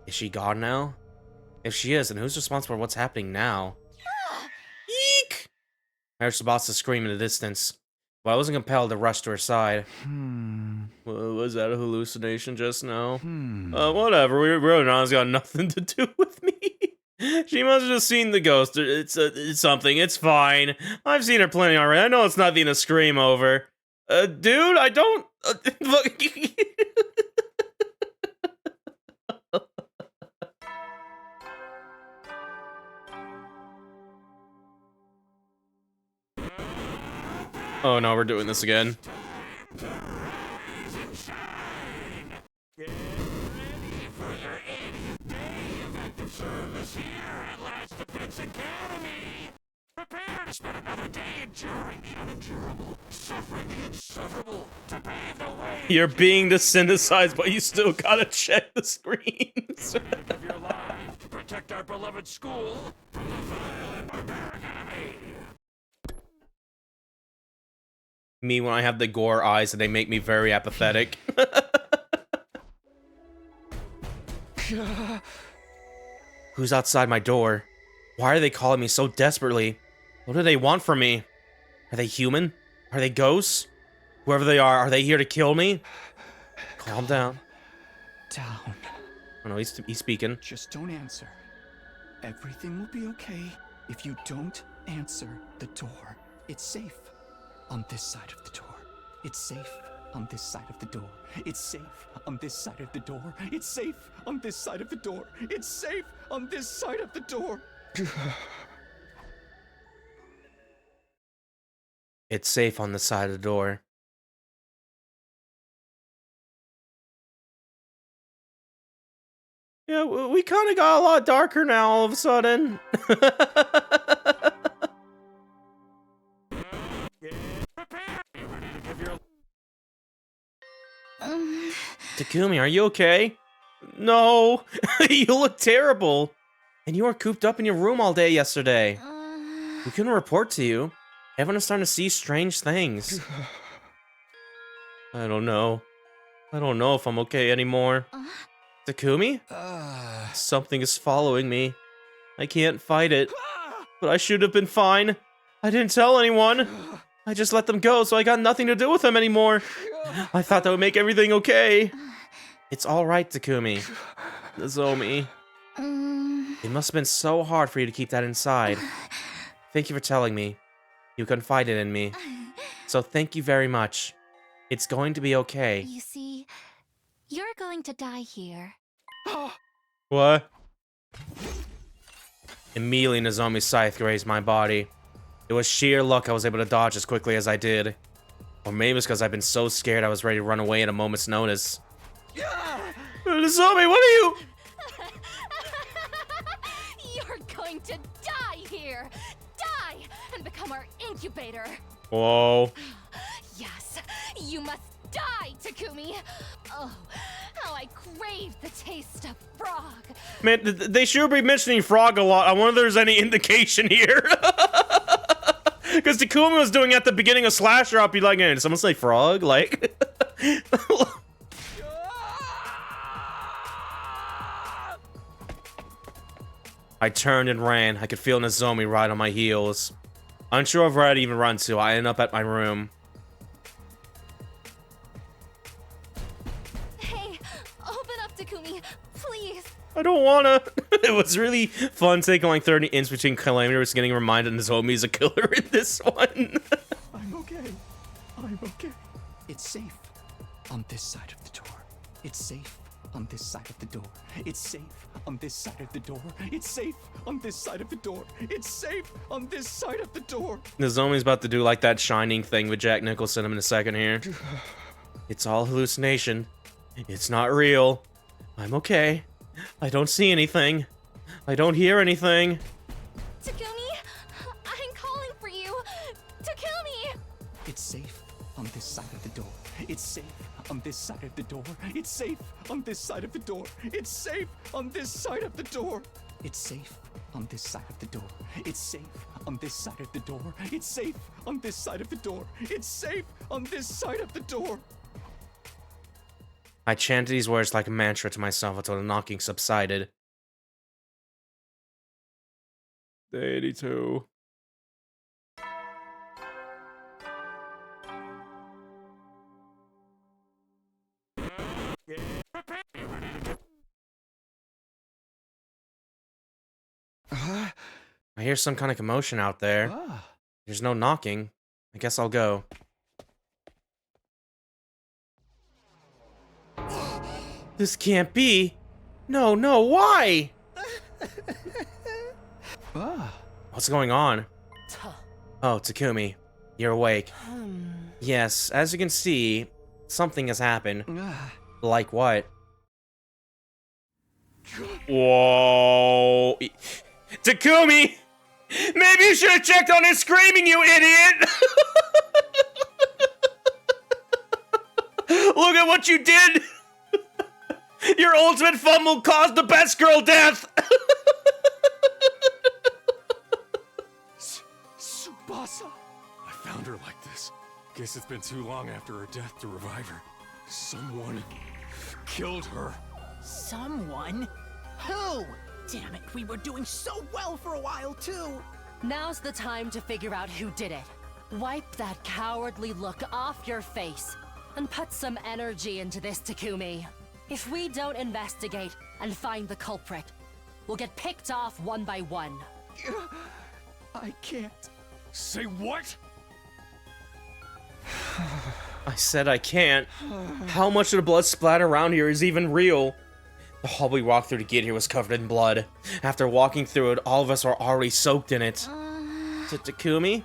Is she gone now? If she is, then who's responsible for what's happening now? Eek! I heard Tsubasa scream in the distance, but I wasn't compelled to rush to her side. Was that a hallucination just now? Whatever. Rodan's got nothing to do with me. She must have just seen the ghost. It's something. It's fine. I've seen her plenty already. I know it's nothing to scream over. Dude, I don't... look... Oh no, we're doing this again. Prepare to spend another day enduring the unendurable, suffering the insufferable, to pave the way. You're being desynthesized, but you still gotta check the screens. Give your life to protect our beloved school from the vile and barbaric enemy. Me when I have the gore eyes and they make me very apathetic. Who's outside my door? Why are they calling me so desperately? What do they want from me? Are they human? Are they ghosts? Whoever they are they here to kill me? Calm down. Down. Oh no, he's speaking. Just don't answer. Everything will be okay if you don't answer the door. It's safe on this side of the door. It's safe on this side of the door. It's safe on this side of the door. It's safe on this side of the door. It's safe on this side of the door. It's safe on the side of the door. Yeah, we kind of got a lot darker now all of a sudden. Takumi, are you okay? No, you look terrible. And you were cooped up in your room all day yesterday. We couldn't report to you. Everyone is starting to see strange things. I don't know. I don't know if I'm okay anymore. Takumi? Something is following me. I can't fight it. But I should have been fine. I didn't tell anyone. I just let them go, so I got nothing to do with them anymore. I thought that would make everything okay. It's alright, Takumi. Nozomi. It must have been so hard for you to keep that inside. Thank you for telling me. You confided in me. So thank you very much. It's going to be okay. You see, you're going to die here. What? Immediately, Nozomi's scythe grazed my body. It was sheer luck I was able to dodge as quickly as I did. Or maybe it's because I've been so scared I was ready to run away at a moment's notice. Zombie, what are you? You're going to die here! Die! And become our incubator! Whoa. Yes, you must die, Takumi! Oh, how I crave the taste of frog! Man, they should be mentioning frog a lot. I wonder if there's any indication here. Because Takumi was doing at the beginning of Slasher, I'll be like, hey, did someone say frog? Like... I turned and ran. I could feel Nozomi right on my heels. Unsure of where I'd even run to, I ended up at my room. Hey, open up, Takumi, please! I don't wanna. It was really fun taking like 30 inches between Calamity was getting reminded Nozomi's a killer in this one. I'm okay. I'm okay. It's safe on this side of the door. It's safe on this side of the door. It's safe on this side of the door. It's safe on this side of the door. It's safe on this side of the door. Nozomi's about to do like that Shining thing with Jack Nicholson in a second here. It's all hallucination. It's not real. I'm okay. I don't see anything. I don't hear anything. Takumi, I'm calling for you! Takumi! It's safe on this side of the door. It's safe on this side of the door. It's safe on this side of the door. It's safe on this side of the door. It's safe on this side of the door. It's safe on this side of the door. It's safe on this side of the door. It's safe on this side of the door. I chanted these words like a mantra to myself until the knocking subsided. Day 82. I hear some kind of commotion out there. There's no knocking. I guess I'll go. This can't be. No, why? What's going on? Oh, Takumi, you're awake. Yes, as you can see, something has happened. Like what? Whoa. Takumi! Maybe you should have checked on his screaming, you idiot! Look at what you did! Your ultimate fumble caused the best girl death! Tsubasa! I found her like this. Guess it's been too long after her death to revive her. Someone killed her. Someone? Who? Damn it, we were doing so well for a while, too! Now's the time to figure out who did it. Wipe that cowardly look off your face and put some energy into this, Takumi. If we don't investigate and find the culprit, we'll get picked off one by one. I can't. Say what? I said I can't. How much of the blood splatter around here is even real? The hall we walked through to get here was covered in blood. After walking through it, all of us were already soaked in it. Takumi?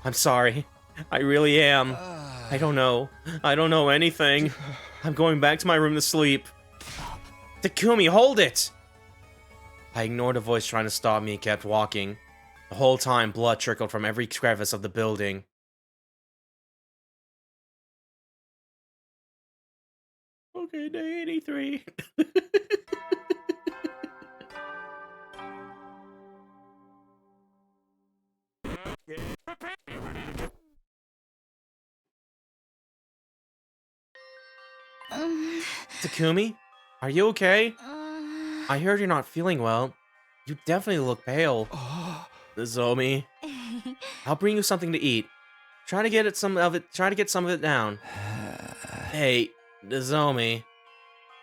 I'm sorry. I really am. I don't know. I don't know anything. I'm going back to my room to sleep. Takumi, hold it! I ignored a voice trying to stop me and kept walking. The whole time, blood trickled from every crevice of the building. Okay, day 83. Takumi? Are you okay? I heard you're not feeling well. You definitely look pale. Nozomi. I'll bring you something to eat. Try to get some of it down. Hey, Nozomi.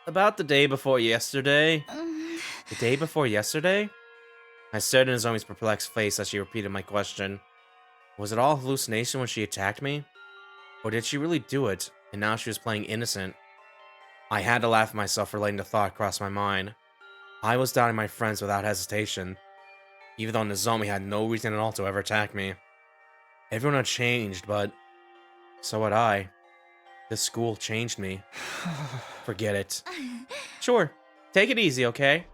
About the day before yesterday. The day before yesterday? I stared at Nozomi's perplexed face as she repeated my question. Was it all hallucination when she attacked me? Or did she really do it, and now she was playing innocent? I had to laugh at myself for letting the thought cross my mind. I was doubting my friends without hesitation, even though Nozomi had no reason at all to ever attack me. Everyone had changed, but So had I. This school changed me. Forget it. Sure, take it easy, okay?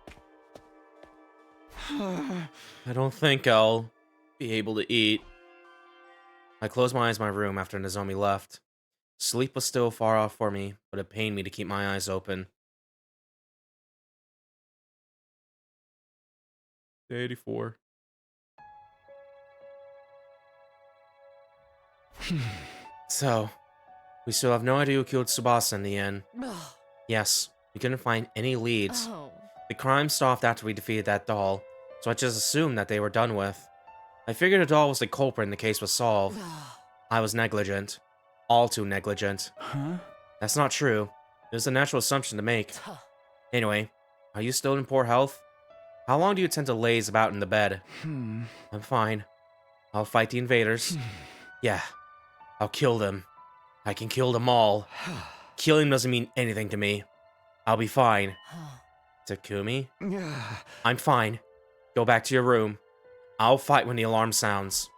I don't think I'll be able to eat. I closed my eyes in my room after Nozomi left. Sleep was still far off for me, but it pained me to keep my eyes open. Day 84. So, we still have no idea who killed Tsubasa in the end. Yes, we couldn't find any leads. Oh. The crime stopped after we defeated that doll, so I just assumed that they were done with. I figured the doll was the culprit and the case was solved. I was negligent. All too negligent. Huh? That's not true. It was a natural assumption to make. Anyway, are you still in poor health? How long do you tend to laze about in the bed? I'm fine. I'll fight the invaders. Yeah, I'll kill them. I can kill them all. Killing doesn't mean anything to me. I'll be fine. Takumi? I'm fine. Go back to your room. I'll fight when the alarm sounds.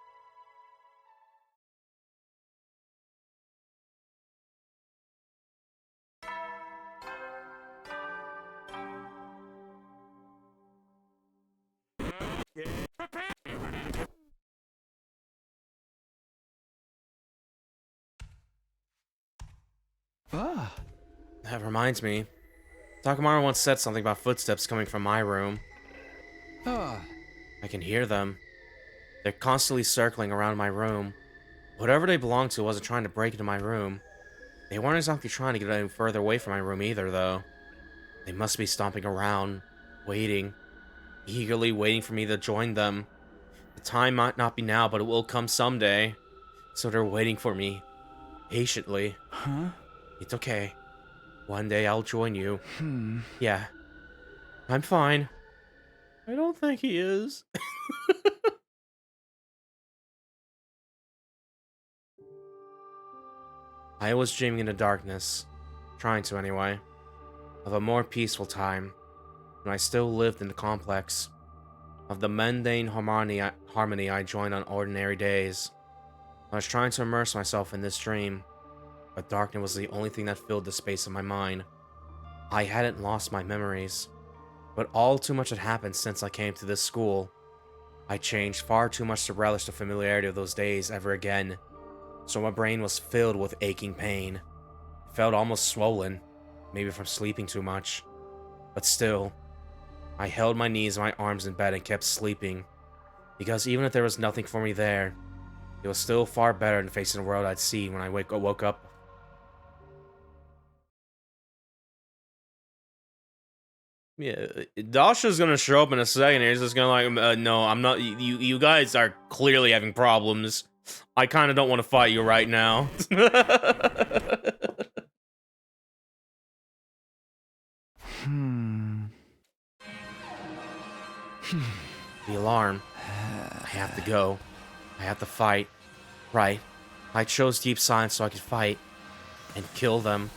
That reminds me. Takamaru once said something about footsteps coming from my room. I can hear them. They're constantly circling around my room. Whatever they belonged to wasn't trying to break into my room. They weren't exactly trying to get any further away from my room either, though. They must be stomping around, waiting, eagerly waiting for me to join them. The time might not be now, but it will come someday. So they're waiting for me, patiently. Huh? It's okay. One day I'll join you. Yeah. I'm fine. I don't think he is. I was dreaming in the darkness, trying to anyway, of a more peaceful time, when I still lived in the complex, of the mundane harmony I joined on ordinary days. I was trying to immerse myself in this dream, but darkness was the only thing that filled the space of my mind. I hadn't lost my memories, but all too much had happened since I came to this school. I changed far too much to relish the familiarity of those days ever again, so my brain was filled with aching pain. It felt almost swollen, maybe from sleeping too much. But still, I held my knees and my arms in bed and kept sleeping, because even if there was nothing for me there, it was still far better than facing the world I'd seen when I woke up. Yeah, Dasha's gonna show up in a second here. He's just gonna like, no, I'm not. You guys are clearly having problems. I kind of don't want to fight you right now. The alarm. I have to go. I have to fight. Right. I chose deep silence so I could fight and kill them.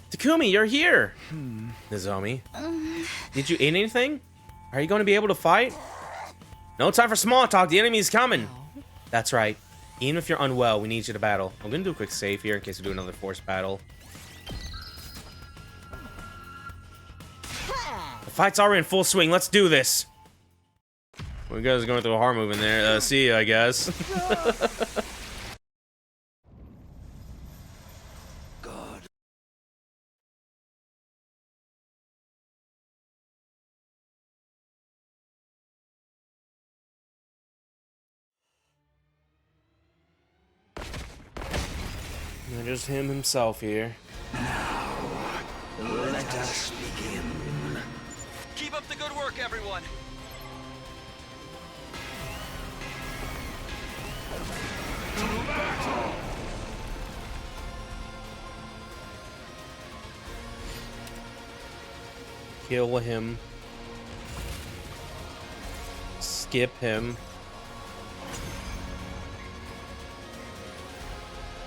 Takumi, you're here! Nozomi. Did you eat anything? Are you going to be able to fight? No time for small talk, the enemy's coming! That's right. Even if you're unwell, we need you to battle. I'm going to do a quick save here in case we do another forced battle. The fight's already in full swing, let's do this! Well, you guys are going through a hard move in there. See ya, I guess. Just him himself here. Now, let us begin. Keep up the good work, everyone. To battle! Kill him. Skip him.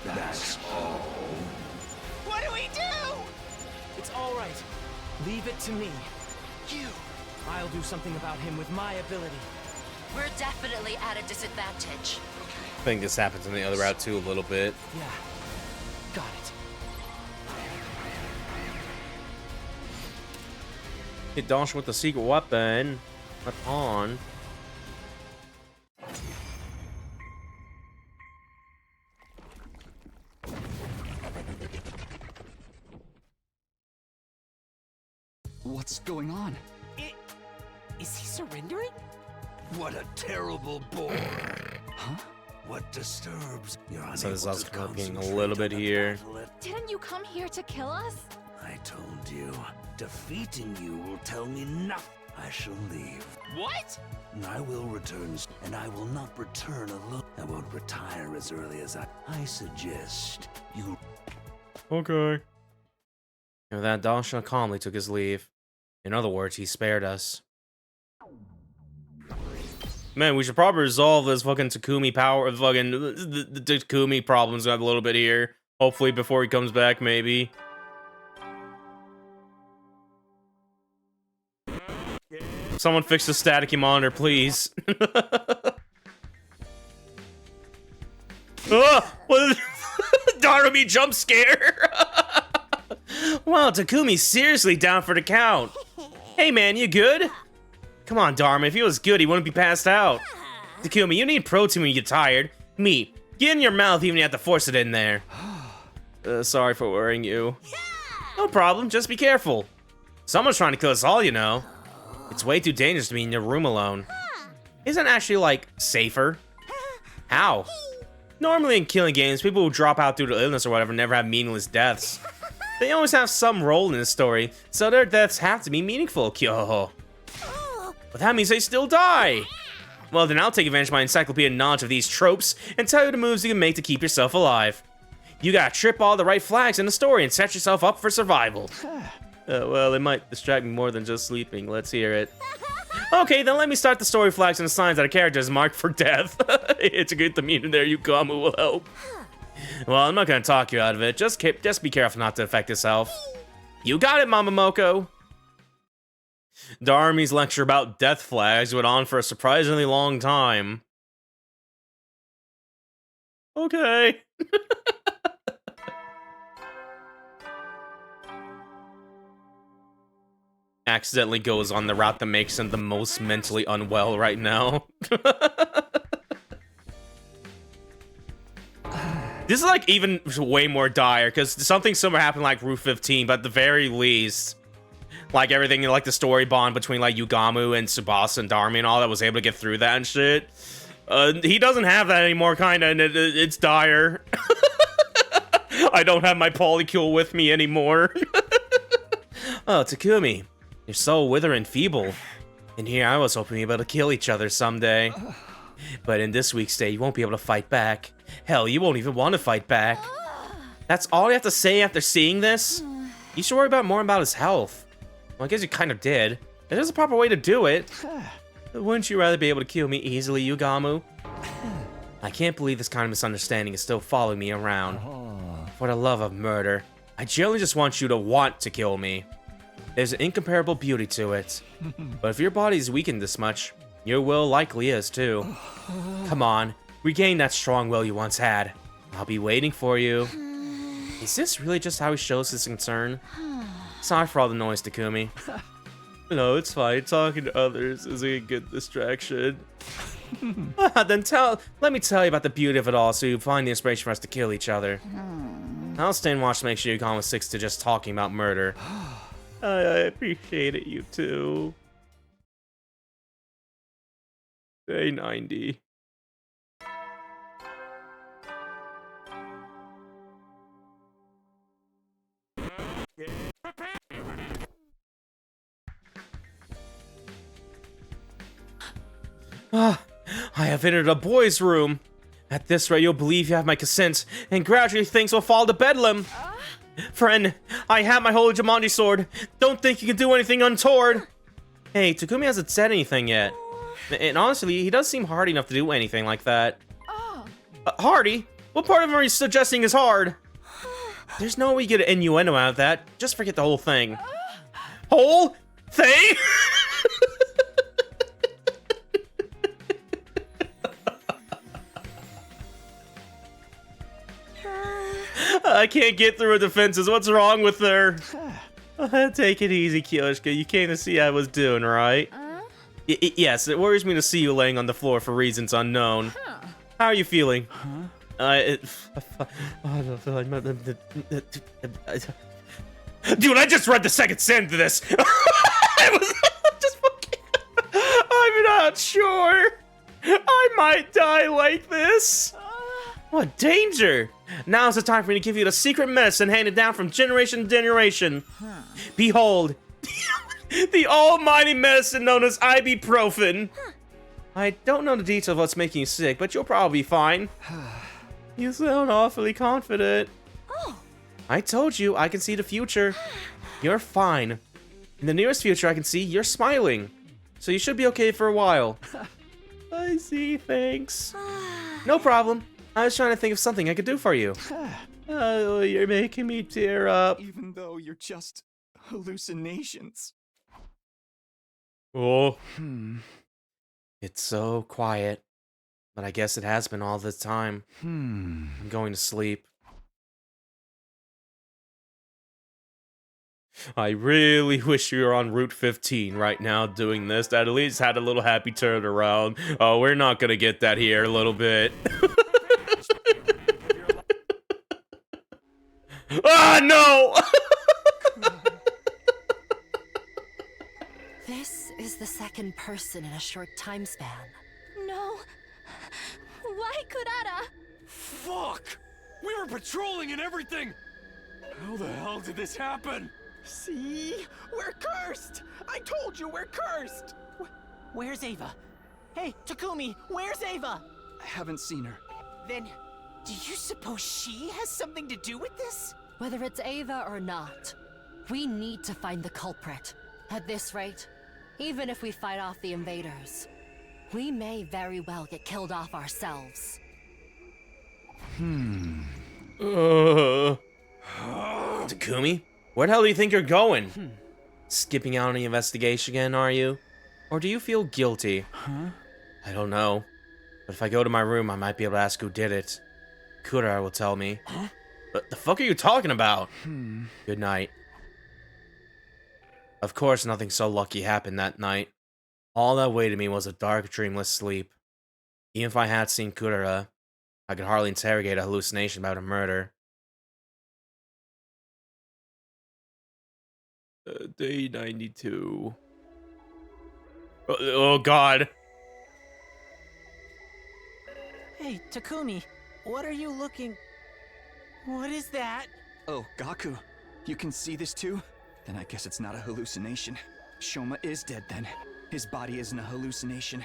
That's all. What do we do? It's all right. Leave it to me. You. I'll do something about him with my ability. We're definitely at a disadvantage. I think this happens in the other route too a little bit. Yeah. Got it. Hit Dash with the secret weapon. On. What's going on? Is he surrendering? What a terrible bore. Huh? What disturbs? You're So this is unable also to cooking a concentrate little bit on the here. battle. Didn't you come here to kill us? I told you, defeating you will tell me nothing. I shall leave. What? I will return, and I will not return alone. I won't retire as early as I suggest you. Okay. And with that, Dasha calmly took his leave. In other words, he spared us. Man, we should probably resolve this fucking Takumi power, fucking the Takumi problems we have a little bit here. Hopefully before he comes back, maybe. Someone fix the staticky monitor, please. Oh, what is Darumi jump scare? Wow, Takumi's seriously down for the count. Hey man, you good? Come on, Dharma, if he was good, he wouldn't be passed out. Takumi, you need protein when you get tired. Meat, get in your mouth even if you have to force it in there. Sorry for worrying you. No problem, just be careful. Someone's trying to kill us all, you know. It's way too dangerous to be in your room alone. Isn't it actually, like, safer? How? Normally in killing games, people who drop out due to illness or whatever never have meaningless deaths. They always have some role in the story, so their deaths have to be meaningful, Kyoho. But that means they still die! Well then I'll take advantage of my encyclopedic knowledge of these tropes and tell you the moves you can make to keep yourself alive. You gotta trip all the right flags in the story and set yourself up for survival. Well, it might distract me more than just sleeping. Let's hear it. Okay, then let me start the story flags and the signs that a character is marked for death. It's a good demeanor there, Yukamu will help. Well, I'm not gonna talk you out of it. Just be careful not to affect yourself. You got it, Mamamoko. Darumi's lecture about death flags went on for a surprisingly long time. Okay. Accidentally goes on the route that makes him the most mentally unwell right now. This is like even way more dire because something similar happened like Route 15, but at the very least, like everything, like the story bond between like Yugamu and Tsubasa and Darumi and all that was able to get through that and shit. He doesn't have that anymore, kinda, and it's dire. I don't have my polycule with me anymore. Oh, Takumi. You're so withered and feeble. And here I was hoping we'd be able to kill each other someday. But in this week's day, you won't be able to fight back. Hell, you won't even want to fight back. That's all you have to say after seeing this? You should worry more about his health. Well, I guess you kind of did. There's a proper way to do it. Wouldn't you rather be able to kill me easily, Yugamu? I can't believe this kind of misunderstanding is still following me around. For the love of murder, I generally just want you to want to kill me. There's an incomparable beauty to it. But if your body is weakened this much, your will likely is too. Come on, regain that strong will you once had. I'll be waiting for you. Is this really just how he shows his concern? Sorry for all the noise, Takumi. No, it's fine. Talking to others is a good distraction. Then let me tell you about the beauty of it all so you find the inspiration for us to kill each other. I'll stay and watch to make sure Yukama sticks to just talking about murder. I appreciate it, you too. Day 90. Ah, I have entered a boy's room. At this rate, you'll believe you have my consent, and gradually things will fall to bedlam. Friend, I have my holy Jumanji sword. Don't think you can do anything untoward. Hey, Takumi hasn't said anything yet. And honestly, he does seem hard enough to do anything like that. Hardy? What part of him are you suggesting is hard? There's no way you get an innuendo out of that. Just forget the whole thing. Whole thing? I can't get through her defenses. What's wrong with her? Take it easy, Kyoshika. You came to see how I was doing, right? Yes, it worries me to see you laying on the floor for reasons unknown. How are you feeling? Dude, I just read the second sentence of this. I was just fucking... I'm not sure. I might die like this. What danger! Now's the time for me to give you the secret medicine handed down from generation to generation. Behold, the almighty medicine known as ibuprofen. I don't know the details of what's making you sick, but you'll probably be fine. You sound awfully confident. I told you, I can see the future. You're fine. In the nearest future, I can see you're smiling. So you should be okay for a while. I see, thanks. No problem. I was trying to think of something I could do for you. Oh, you're making me tear up. Even though you're just hallucinations. Oh. It's so quiet. But I guess it has been all this time. I'm going to sleep. I really wish you were on Route 15 right now doing this. That at least had a little happy turnaround. Oh, we're not gonna get that here a little bit. Ah, no! This is the second person in a short time span. No. Why, Kurara? Fuck! We were patrolling and everything! How the hell did this happen? See? We're cursed! I told you we're cursed! Where's Ava? Hey, Takumi, where's Ava? I haven't seen her. Then, do you suppose she has something to do with this? Whether it's Ava or not, we need to find the culprit. At this rate, even if we fight off the invaders, we may very well get killed off ourselves. Takumi? Where the hell do you think you're going? Skipping out on the investigation again, are you? Or do you feel guilty? I don't know. But if I go to my room, I might be able to ask who did it. Kura will tell me. What the fuck are you talking about? Good night. Of course, nothing so lucky happened that night. All that waited me was a dark, dreamless sleep. Even if I had seen Kura, I could hardly interrogate a hallucination about a murder. Day 92. Oh god. Hey, Takumi, what are you looking... What is that? Oh, Gaku. You can see this too? Then I guess it's not a hallucination. Shouma is dead then. His body isn't a hallucination.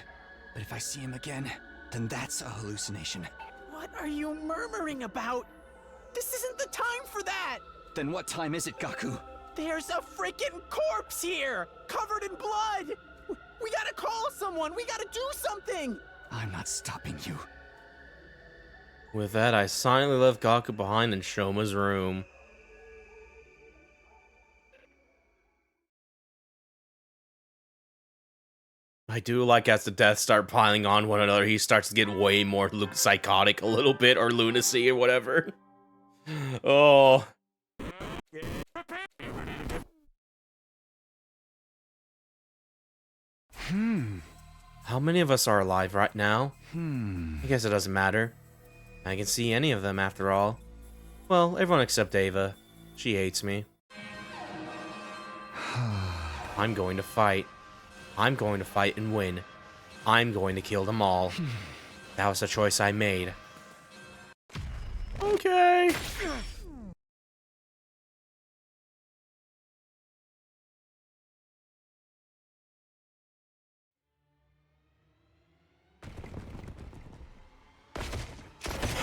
But if I see him again, then that's a hallucination. What are you murmuring about? This isn't the time for that! Then what time is it, Gaku? There's a freaking corpse here! Covered in blood! We gotta call someone! We gotta do something! I'm not stopping you. With that, I silently left Gaku behind in Shouma's room. I do like as the deaths start piling on one another, he starts to get way more psychotic a little bit, or lunacy or whatever. Oh. How many of us are alive right now? I guess it doesn't matter. I can see any of them after all. Well, everyone except Ava. She hates me. I'm going to fight. I'm going to fight and win. I'm going to kill them all. That was the choice I made. Okay.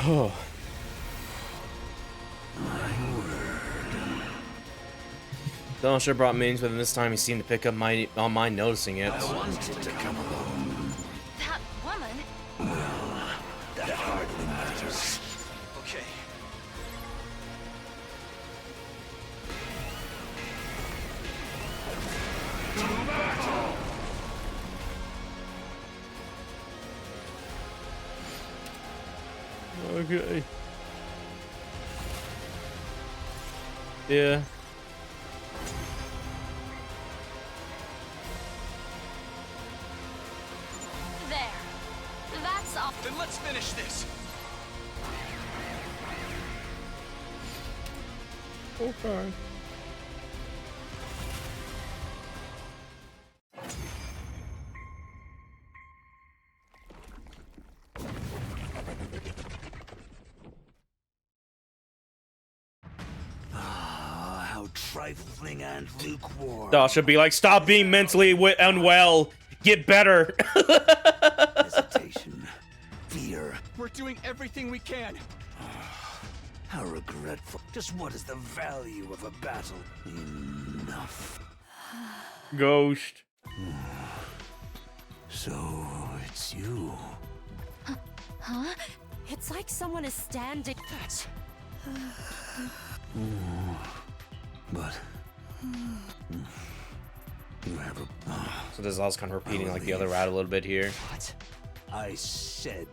Oh. Don sure brought meetings, but this time he seemed to pick up on my noticing it. I wanted to come alone. That woman? Well, that hardly matters. Okay. Okay. Yeah. There. That's all. Then let's finish this. Okay. Ah, how trifling and lukewarm. Dahl should be like, stop being mentally unwell. Get better. Hesitation, fear. We're doing everything we can. How regretful. Just what is the value of a battle? Enough. Ghost. So, it's you. Huh? It's like someone is standing. That's... But... You have a... So this is also kind of repeating like the other route a little bit here. What? I said,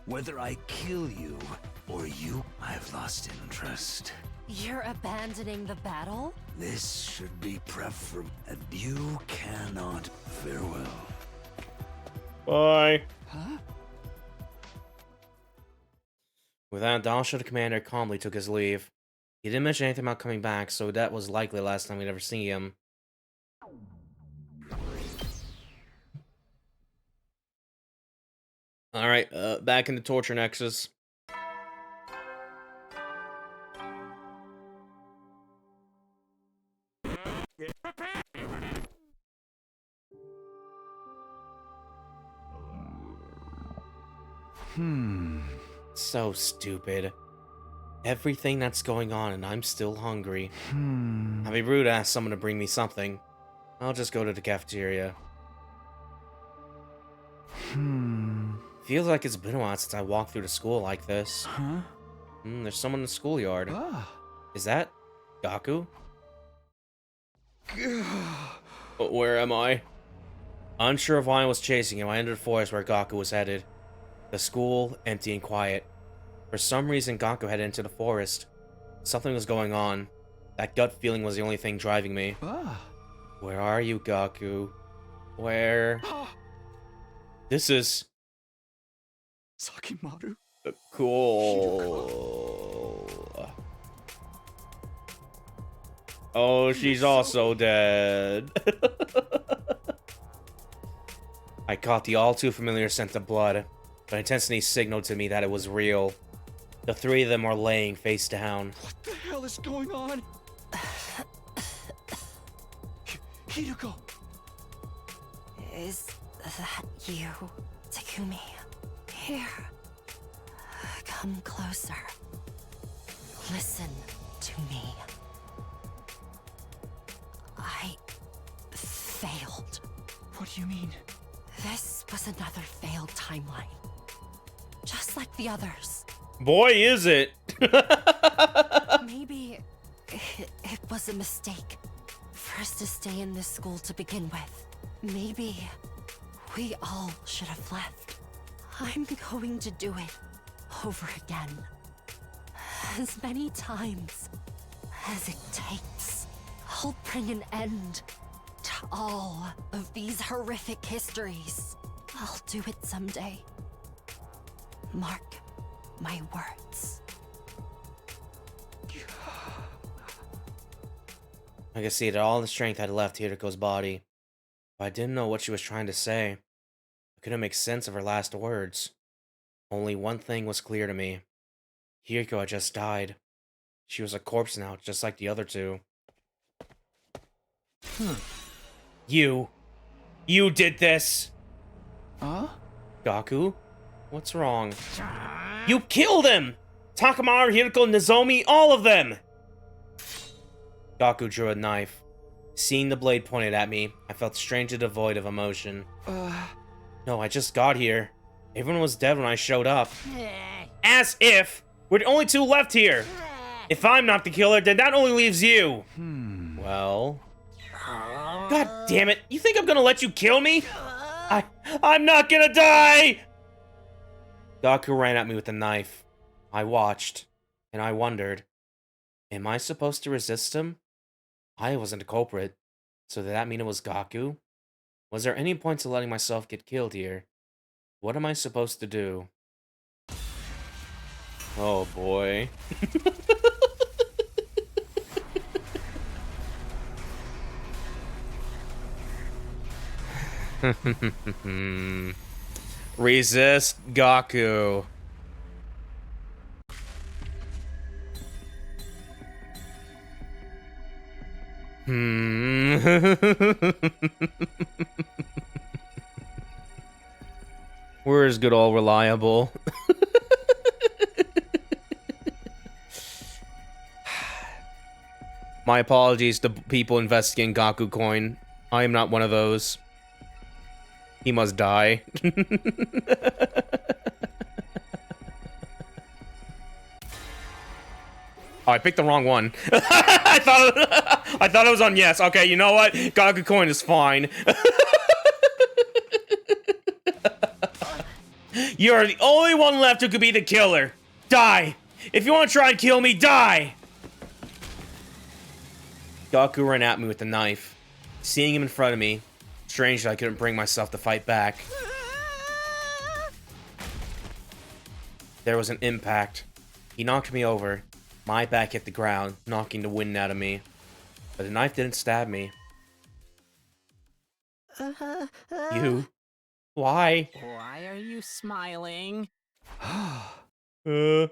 whether I kill you or you, I've lost interest. You're abandoning the battle? This should be preferable, and you cannot. Farewell. Bye. Huh? With that, Dahlsha, the commander, calmly took his leave. He didn't mention anything about coming back, so that was likely the last time we'd ever see him. Alright, back in the torture nexus. So stupid. Everything that's going on and I'm still hungry. I'd be rude to ask someone to bring me something. I'll just go to the cafeteria. Feels like it's been a while since I walked through the school like this. Huh? There's someone in the schoolyard. Ah. Is that Gaku? But where am I? Unsure of why I was chasing him, I entered the forest where Gaku was headed. The school, empty and quiet. For some reason, Gaku headed into the forest. Something was going on. That gut feeling was the only thing driving me. Ah. Where are you, Gaku? Where? This is... Sakimaru? cool. Oh, she's also dead. I caught the all too familiar scent of blood, but intensity signaled to me that it was real. The three of them were laying face down. What the hell is going on? Hiruko! Is that you, Takumi? Here. Come closer. Listen to me. I failed. What do you mean? This was another failed timeline. Just like the others. Boy, is it! Maybe it was a mistake for us to stay in this school to begin with. Maybe we all should have left. I'm going to do it over again. As many times as it takes. I'll bring an end to all of these horrific histories. I'll do it someday. Mark my words. I could see that all the strength had left Hiruko's body, but I didn't know what she was trying to say. I couldn't make sense of her last words. Only one thing was clear to me. Hiruko had just died. She was a corpse now, just like the other two. You did this! Huh? Gaku? What's wrong? You killed him! Takamaru, Hiruko, Nozomi, all of them! Gaku drew a knife. Seeing the blade pointed at me, I felt strangely devoid of emotion. No, I just got here. Everyone was dead when I showed up. As if! We're the only two left here! If I'm not the killer, then that only leaves you! Well... God damn it! You think I'm gonna let you kill me? I'm not gonna die! Gaku ran at me with a knife. I watched, and I wondered, Am I supposed to resist him? I wasn't a culprit. So did that mean it was Gaku? Was there any point to letting myself get killed here? What am I supposed to do? Oh boy. Resist Gaku. Where's good old reliable? My apologies to people investigating Gaku Coin. I am not one of those. He must die. Oh, I picked the wrong one. I thought it was on yes. Okay, you know what? Gaku Coin is fine. You're the only one left who could be the killer. Die! If you want to try and kill me, die! Gaku ran at me with the knife. Seeing him in front of me, strange that I couldn't bring myself to fight back. There was an impact. He knocked me over. My back hit the ground, knocking the wind out of me. But the knife didn't stab me. You? Why? Why are you smiling? You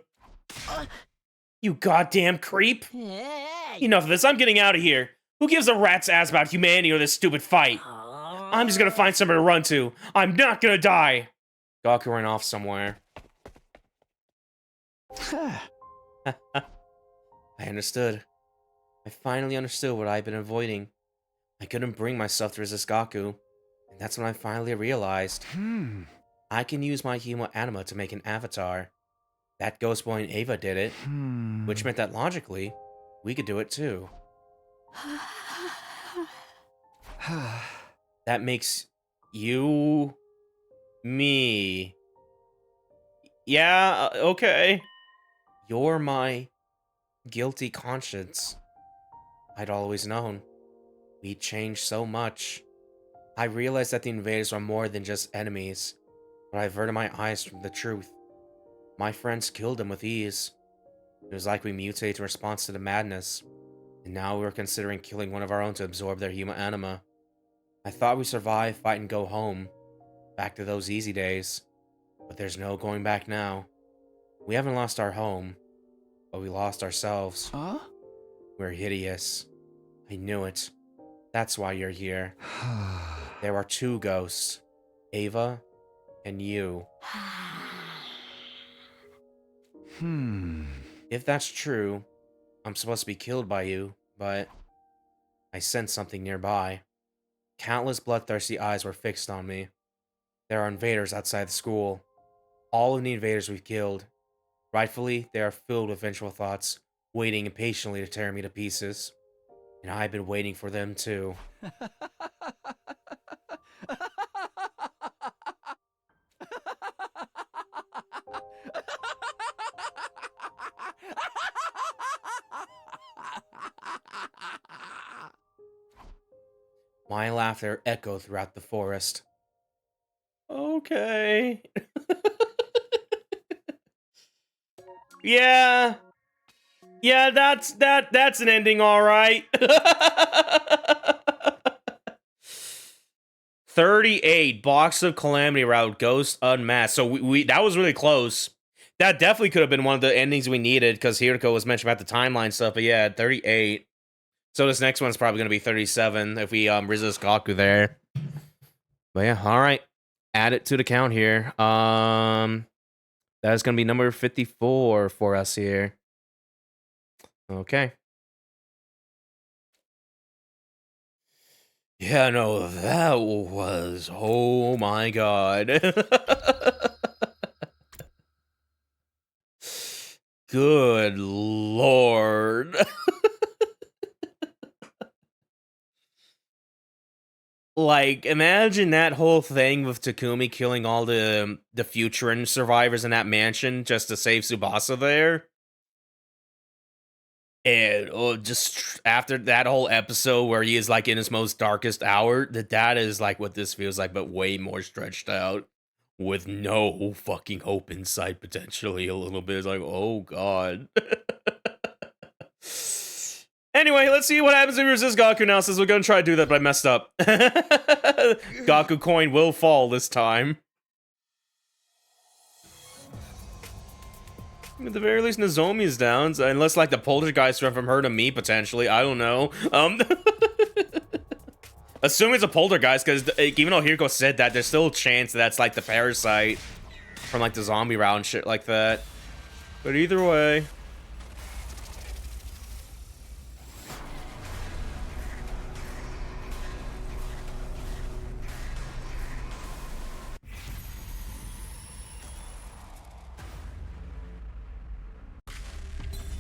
goddamn creep! Hey. Enough of this, I'm getting out of here. Who gives a rat's ass about humanity or this stupid fight? I'm just gonna find somewhere to run to. I'm not gonna die! Gaku ran off somewhere. I understood. I finally understood what I've been avoiding. I couldn't bring myself to resist Gaku, and that's when I finally realized. I can use my human anima to make an avatar. That ghost boy and Ava did it, which meant that logically, we could do it too. That makes you me. Yeah, okay. You're my guilty conscience. I'd always known. We changed so much. I realized that the invaders are more than just enemies, but I averted my eyes from the truth. My friends killed them with ease. It was like we mutated in response to the madness, and now we were considering killing one of our own to absorb their human anima. I thought we'd survive, fight, and go home. Back to those easy days. But there's no going back now. We haven't lost our home, but we lost ourselves. Huh? We're hideous. I knew it. That's why you're here. There are two ghosts. Ava and you. If that's true, I'm supposed to be killed by you, but I sensed something nearby. Countless bloodthirsty eyes were fixed on me. There are invaders outside the school. All of the invaders we've killed. Rightfully, they are filled with vengeful thoughts, waiting impatiently to tear me to pieces. And I've been waiting for them too. My laughter echoed throughout the forest. Okay. Yeah. Yeah, that's an ending, all right. 38 Box of Calamity Route Ghost Unmasked. So we that was really close. That definitely could have been one of the endings we needed because Hiriko was mentioned about the timeline stuff. But yeah, 38. So this next one's probably gonna be 37 if we resist Gaku there. But yeah, all right. Add it to the count here. That is gonna be number 54 for us here. Okay. Yeah, no, that was, oh my god. Good lord. Like, imagine that whole thing with Takumi killing all the Futurin survivors in that mansion just to save Tsubasa there. And just after that whole episode where he is like in his most darkest hour, that is like what this feels like, but way more stretched out with no fucking hope in sight, potentially a little bit. It's like, oh god. Anyway, let's see what happens if we resist Gaku now, since we're gonna try to do that, but I messed up. Gaku coin will fall this time. At the very least, Nozomi is down, so unless like the poltergeist went from her to me potentially. I don't know. Assuming it's a poltergeist, because even though Hiriko said that, there's still a chance that's like the parasite from like the zombie route and shit like that. But either way.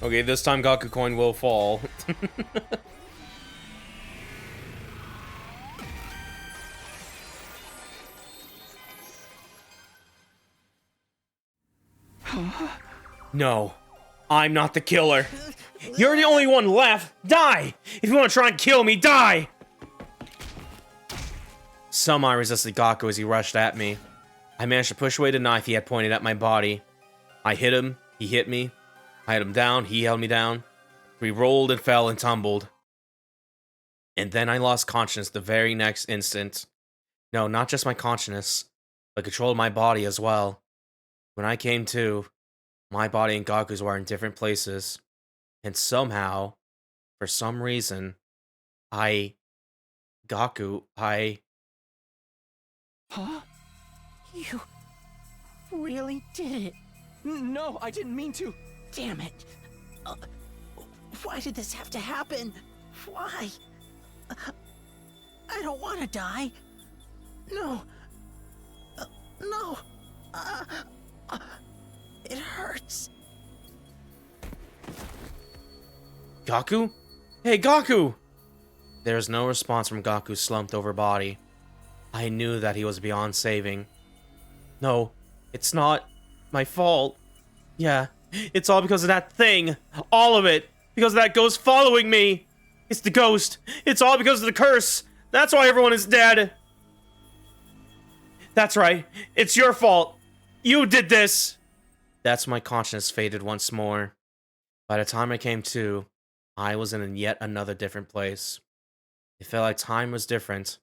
Okay, this time Gaku coin will fall. No, I'm not the killer. You're the only one left. Die! If you want to try and kill me, die! Somehow I resisted Gaku as he rushed at me. I managed to push away the knife he had pointed at my body. I hit him, he hit me. I held him down, he held me down. We rolled and fell and tumbled. And then I lost consciousness the very next instant. No, not just my consciousness, but control of my body as well. When I came to, my body and Gaku's were in different places. And somehow, for some reason, Gaku. Huh? You really did it. No, I didn't mean to. Damn it. Why did this have to happen? Why? I don't want to die. No. No. It hurts. Gaku? Hey, Gaku! There's no response from Gaku's slumped over body. I knew that he was beyond saving. No, it's not my fault. Yeah, it's all because of that thing. All of it. Because of that ghost following me. It's the ghost. It's all because of the curse. That's why everyone is dead. That's right. It's your fault. You did this. That's when my consciousness faded once more. By the time I came to, I was in yet another different place. It felt like time was different.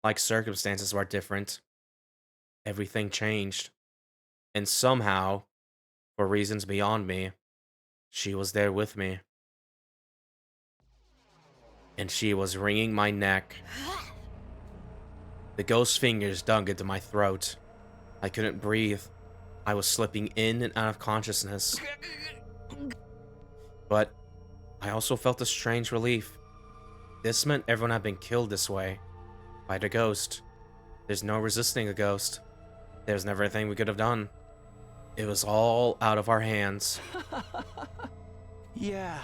Like circumstances were different. Everything changed. And somehow, for reasons beyond me, she was there with me. And she was wringing my neck. The ghost's fingers dug into my throat. I couldn't breathe. I was slipping in and out of consciousness. But I also felt a strange relief. This meant everyone had been killed this way. By the ghost. There's no resisting a ghost. There's never anything we could have done. It was all out of our hands. Yeah,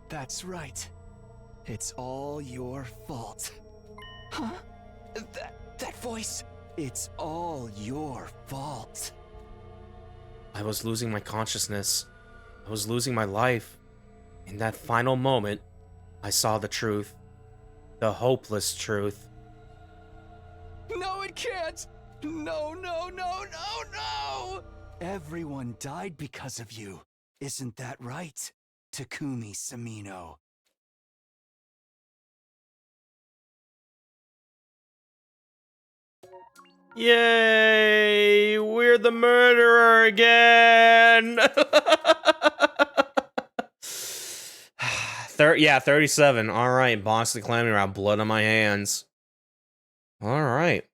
that's right. It's all your fault. Huh? That voice. It's all your fault. I was losing my consciousness. I was losing my life. In that final moment, I saw the truth. The hopeless truth. No, it can't! No, no, no, no, no! Everyone died because of you. Isn't that right, Takumi Samino? Yay! We're the murderer again! Yeah, 37. Alright, boss the Calamity around, blood on my hands. Alright.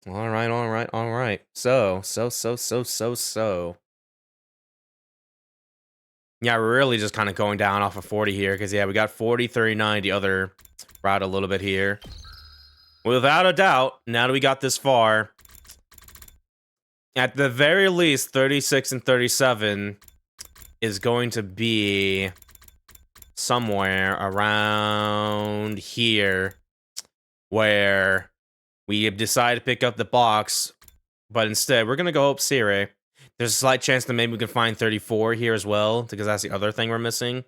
Alright. So. Yeah, we're really just kind of going down off of 40 here, because yeah, we got 40, 39, the other route a little bit here. Without a doubt, now that we got this far, at the very least, 36 and 37 is going to be somewhere around here, where we have decided to pick up the box, but instead we're going to go up Sirei. There's a slight chance that maybe we can find 34 here as well, because that's the other thing we're missing.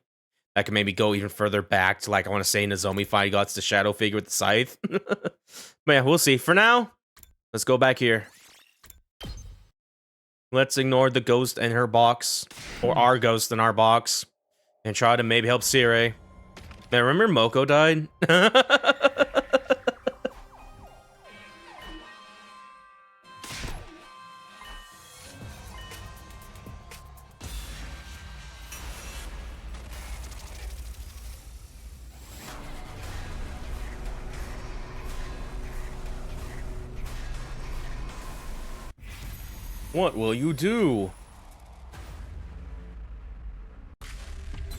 that can maybe go even further back to, like, I want to say Nozomi finally got the shadow figure with the scythe. But yeah, we'll see. For now, let's go back here. Let's ignore the ghost in her box, or our ghost in our box, and try to maybe help Sirei. Man, remember Moko died? What will you do?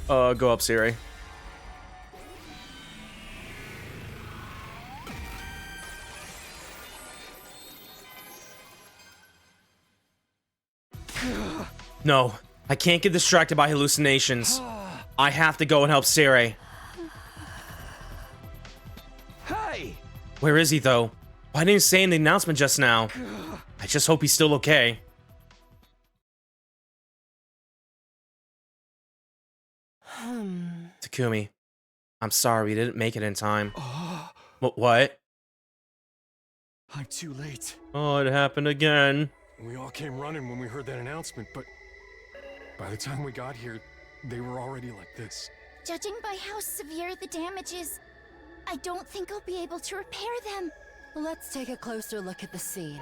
Go up, Sirei. No, I can't get distracted by hallucinations. I have to go and help Sirei. Hey! Where is he, though? Why didn't he say in the announcement just now? I just hope he's still okay. Takumi, I'm sorry we didn't make it in time. What? I'm too late. Oh, it happened again. We all came running when we heard that announcement, but by the time we got here, they were already like this. Judging by how severe the damage is, I don't think I'll be able to repair them. Let's take a closer look at the scene.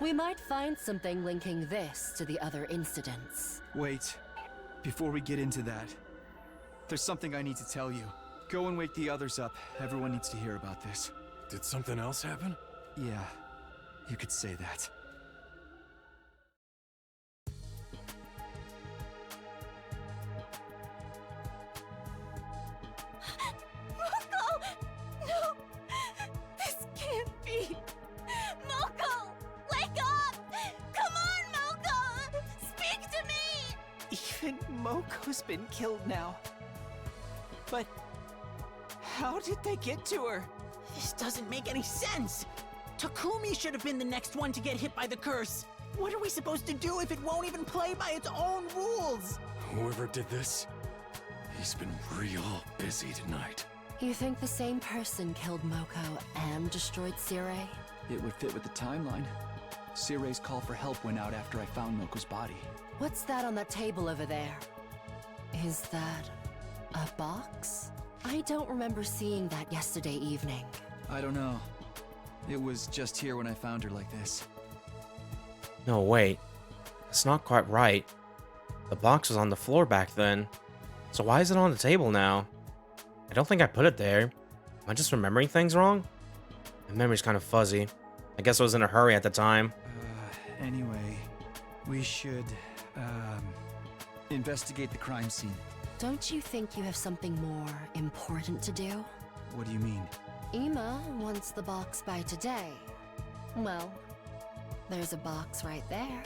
We might find something linking this to the other incidents. Wait. Before we get into that, there's something I need to tell you. Go and wake the others up. Everyone needs to hear about this. Did something else happen? Yeah, you could say that. Moko! No! This can't be! Moko! Wake up! Come on, Moko! Speak to me! Even Moko's been killed now. But how did they get to her? This doesn't make any sense. Takumi should have been the next one to get hit by the curse. What are we supposed to do if it won't even play by its own rules? Whoever did this, he's been real busy tonight. You think the same person killed Moko and destroyed Sirei? It would fit with the timeline. Sirei's call for help went out after I found Moko's body. What's that on that table over there? Is that a box? I don't remember seeing that yesterday evening. I don't know. It was just here when I found her like this. No, wait. That's not quite right. The box was on the floor back then. So why is it on the table now? I don't think I put it there. Am I just remembering things wrong? My memory's kind of fuzzy. I guess I was in a hurry at the time. Anyway, we should, investigate the crime scene. Don't you think you have something more important to do? What do you mean? Ima wants the box by today. Well, there's a box right there.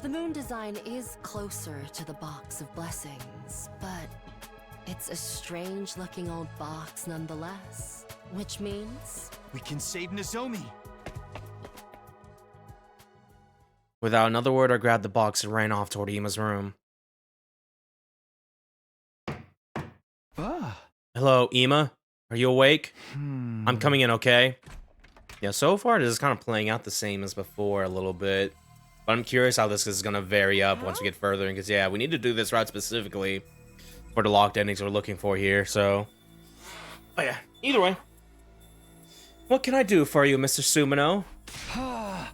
The moon design is closer to the box of blessings, but it's a strange-looking old box nonetheless. Which means... we can save Nozomi! Without another word, I grabbed the box and ran off toward Ima's room. Hello, Ima? Are you awake? I'm coming in, okay? Yeah, so far this is kind of playing out the same as before a little bit. But I'm curious how this is going to vary up once we get further. Because, yeah, we need to do this route specifically for the locked endings we're looking for here, so... Oh, yeah. Either way. What can I do for you, Mr. Sumino?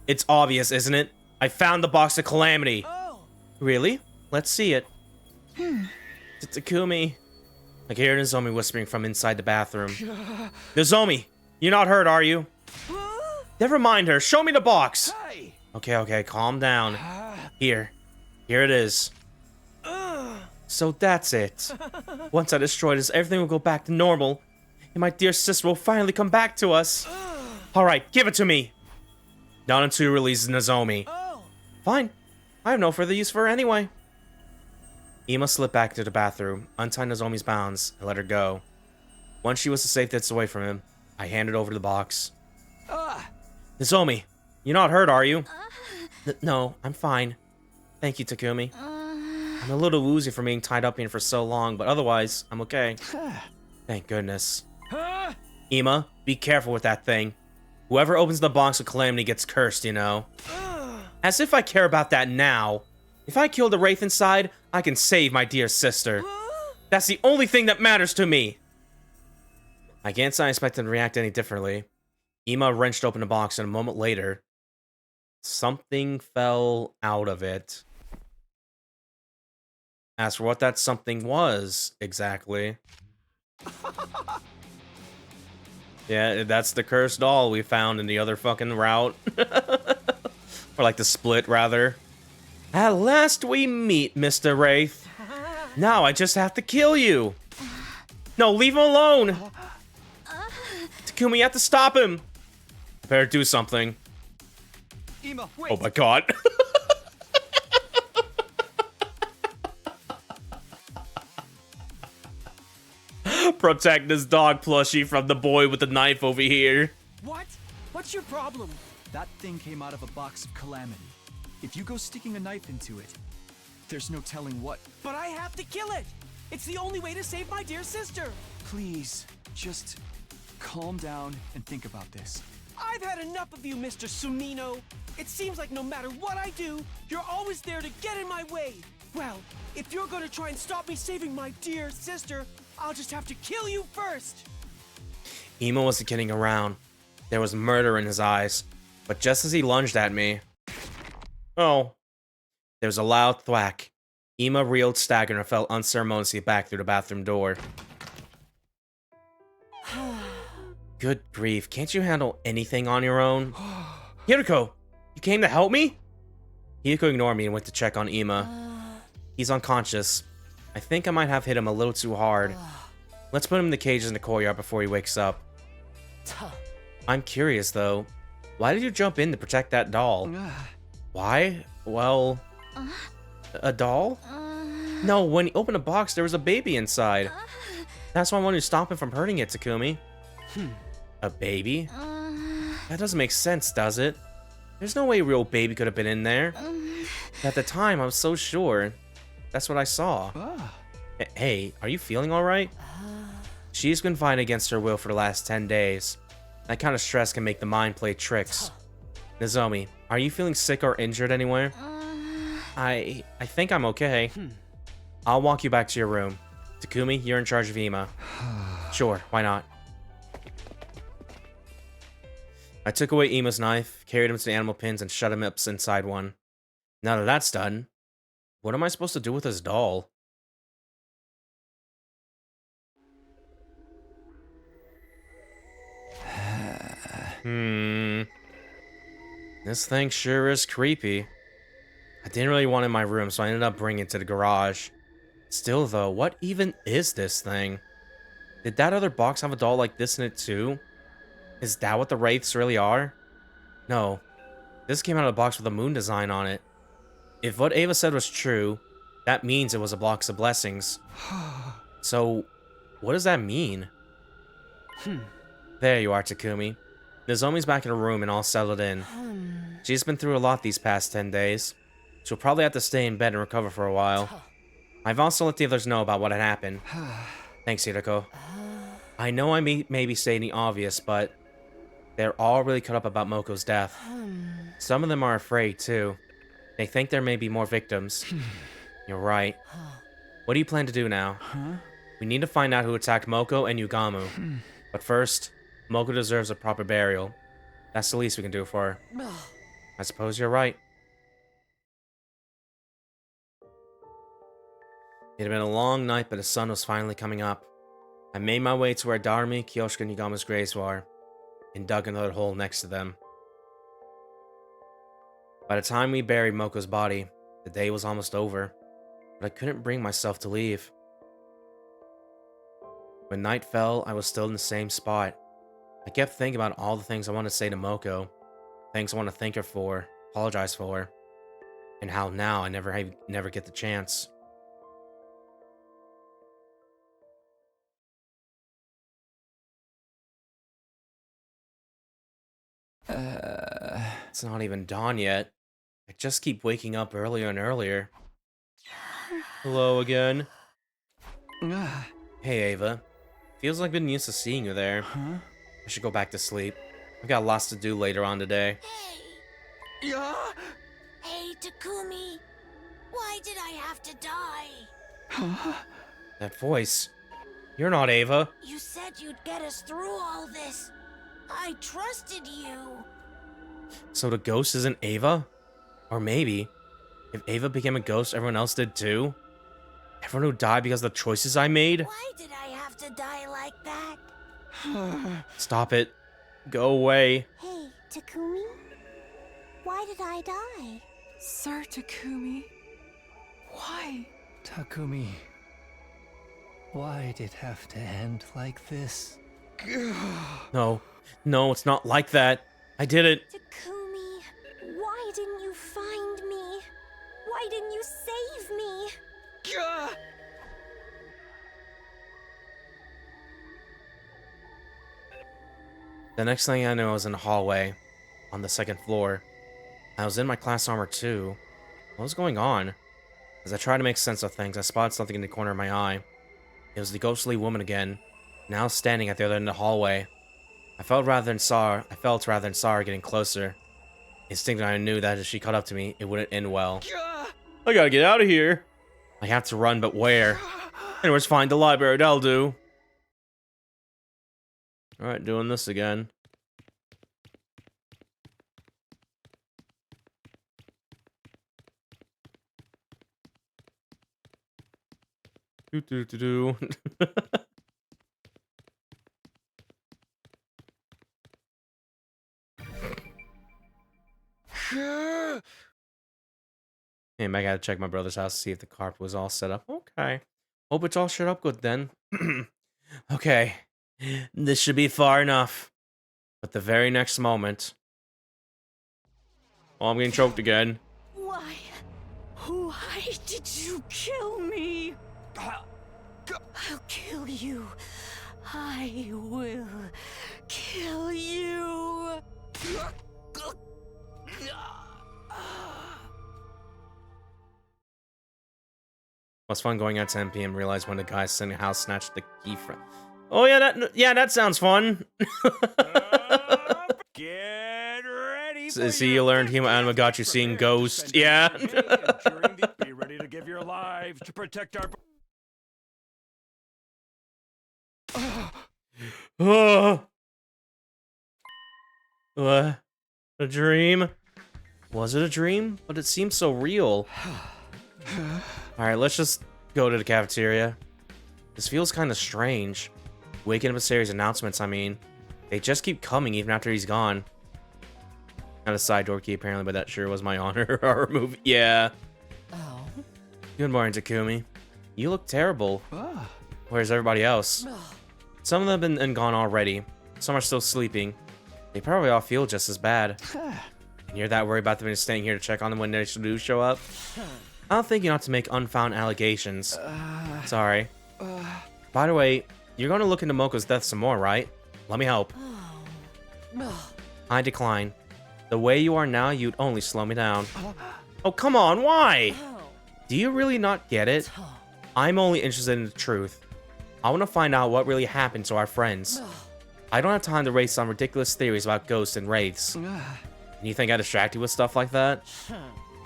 It's obvious, isn't it? I found the box of Calamity. Really? Let's see it. It's Takumi. I can hear Nozomi whispering from inside the bathroom. Nozomi, you're not hurt, are you? Never mind her. Show me the box. Okay, calm down. Here it is. So that's it. Once I destroy this, everything will go back to normal, and my dear sister will finally come back to us. All right, give it to me. Not until you release Nozomi. Fine. I have no further use for her anyway. Ima slipped back into the bathroom, untied Nozomi's bounds, and let her go. Once she was a safe distance away from him, I handed over the box. Nozomi, you're not hurt, are you? No, I'm fine. Thank you, Takumi. I'm a little woozy from being tied up in for so long, but otherwise, I'm okay. Thank goodness. Ima, be careful with that thing. Whoever opens the box with Calamity gets cursed, you know. As if I care about that now. If I kill the Wraith inside, I can save my dear sister. That's the only thing that matters to me. I can't say I expected to react any differently. Ima wrenched open the box, and a moment later, something fell out of it. As for what that something was, exactly. Yeah, that's the cursed doll we found in the other fucking route. Or like the split, rather. At last we meet, Mr. Wraith. Now I just have to kill you. No, leave him alone. Takumi, you have to stop him. Better do something. Ima, wait. Oh my god. Protect this dog plushie from the boy with the knife over here. What? What's your problem? That thing came out of a box of Calamity. If you go sticking a knife into it, there's no telling what. But I have to kill it! It's the only way to save my dear sister! Please, just calm down and think about this. I've had enough of you, Mr. Sumino. It seems like no matter what I do, you're always there to get in my way. Well, if you're gonna try and stop me saving my dear sister, I'll just have to kill you first! Emo wasn't kidding around. There was murder in his eyes. But just as he lunged at me... Oh. There was a loud thwack. Ema reeled, staggered, and fell unceremoniously back through the bathroom door. Good grief, can't you handle anything on your own? Hiriko, you came to help me? Hiriko ignored me and went to check on Ema. He's unconscious. I think I might have hit him a little too hard. Let's put him in the cages in the courtyard before he wakes up. I'm curious, though. Why did you jump in to protect that doll? Why? Well... A doll? No, when he opened a box, there was a baby inside. That's why I wanted to stop him from hurting it, Takumi. A baby? That doesn't make sense, does it? There's no way a real baby could have been in there. At the time, I was so sure. That's what I saw. Hey, are you feeling alright? She's been fighting against her will for the last 10 days. That kind of stress can make the mind play tricks. Nozomi, are you feeling sick or injured anywhere? I think I'm okay. I'll walk you back to your room. Takumi, you're in charge of Ema. Sure, why not? I took away Ema's knife, carried him to the animal pins, and shut him up inside one. Now that that's done, what am I supposed to do with this doll? This thing sure is creepy. I didn't really want it in my room, so I ended up bringing it to the garage. Still though, what even is this thing? Did that other box have a doll like this in it too? Is that what the Wraiths really are? No. This came out of a box with a moon design on it. If what Ava said was true, that means it was a box of blessings. So, what does that mean? There you are, Takumi. Nozomi's back in her room and all settled in. She's been through a lot these past 10 days. She'll probably have to stay in bed and recover for a while. I've also let the others know about what had happened. Thanks, Hiriko. I know I may be stating the obvious, but they're all really cut up about Moko's death. Some of them are afraid, too. They think there may be more victims. You're right. What do you plan to do now? We need to find out who attacked Moko and Yugamu. But first, Moko deserves a proper burial. That's the least we can do for her. I suppose you're right. It had been a long night, but the sun was finally coming up. I made my way to where Darumi, Kyoshika, and Yugama's graves were, and dug another hole next to them. By the time we buried Moko's body, the day was almost over, but I couldn't bring myself to leave. When night fell, I was still in the same spot. I kept thinking about all the things I wanted to say to Moko, things I want to thank her for, apologize for, and how now I never get the chance. It's not even dawn yet. I just keep waking up earlier and earlier. Hello again. Ah, Hey, Ava. Feels like I've been used to seeing you there. huh? I should go back to sleep. I've got lots to do later on today. Hey! Yeah? Hey, Takumi! Why did I have to die? Huh? That voice. You're not Ava. You said you'd get us through all this. I trusted you. So the ghost isn't Ava? Or maybe, if Ava became a ghost, everyone else did too? Everyone who died because of the choices I made? Why did I have to die like that? Stop it. Go away. Hey, Takumi? Why did I die? Sir Takumi, why? Takumi, why'd it have to end like this? No. No, it's not like that. I did it. Takumi, why didn't you find me? Why didn't you save me? Gah! The next thing I know, I was in the hallway on the second floor. I was in my class armor too. What was going on? As I tried to make sense of things, I spotted something in the corner of my eye. It was the ghostly woman again, now standing at the other end of the hallway. I felt rather than saw her getting closer. Instinctively, I knew that if she caught up to me, it wouldn't end well. Gah! I gotta get out of here. I have to run, but where? Anyways, find the library, that'll do. Alright, doing this again. Do do do do. Hey, I gotta check my brother's house to see if the carpet was all set up. Okay. Hope it's all set up good then. Okay. This should be far enough. But the very next moment... Oh, I'm getting choked again. Why? Why did you kill me? I'll kill you. I will kill you. Was fun going at 10 p.m. Realized when the guy sitting in the house snatched the key from. Oh yeah, that sounds fun. Get ready. See, you learned Human Anima got you seeing ghosts. Yeah. Be ready to give your lives to protect our. What? A dream? Was it a dream? But it seemed so real. Alright, let's just go to the cafeteria. This feels kind of strange. Waking up a series of announcements, I mean. They just keep coming even after he's gone. Not a side door key, apparently, but that sure was my honor horror movie. Yeah. Oh. Good morning, Takumi. You look terrible. Ah. Where's everybody else? Some of them have been gone already. Some are still sleeping. They probably all feel just as bad. And you're that worried about them just staying here to check on them when they do show up? I don't think you ought to make unfound allegations. Sorry. By the way, you're going to look into Moko's death some more, right? Let me help. I decline. The way you are now, you'd only slow me down. Oh, come on, why? Do you really not get it? I'm only interested in the truth. I want to find out what really happened to our friends. I don't have time to raise some ridiculous theories about ghosts and wraiths. And you think I distract you with stuff like that?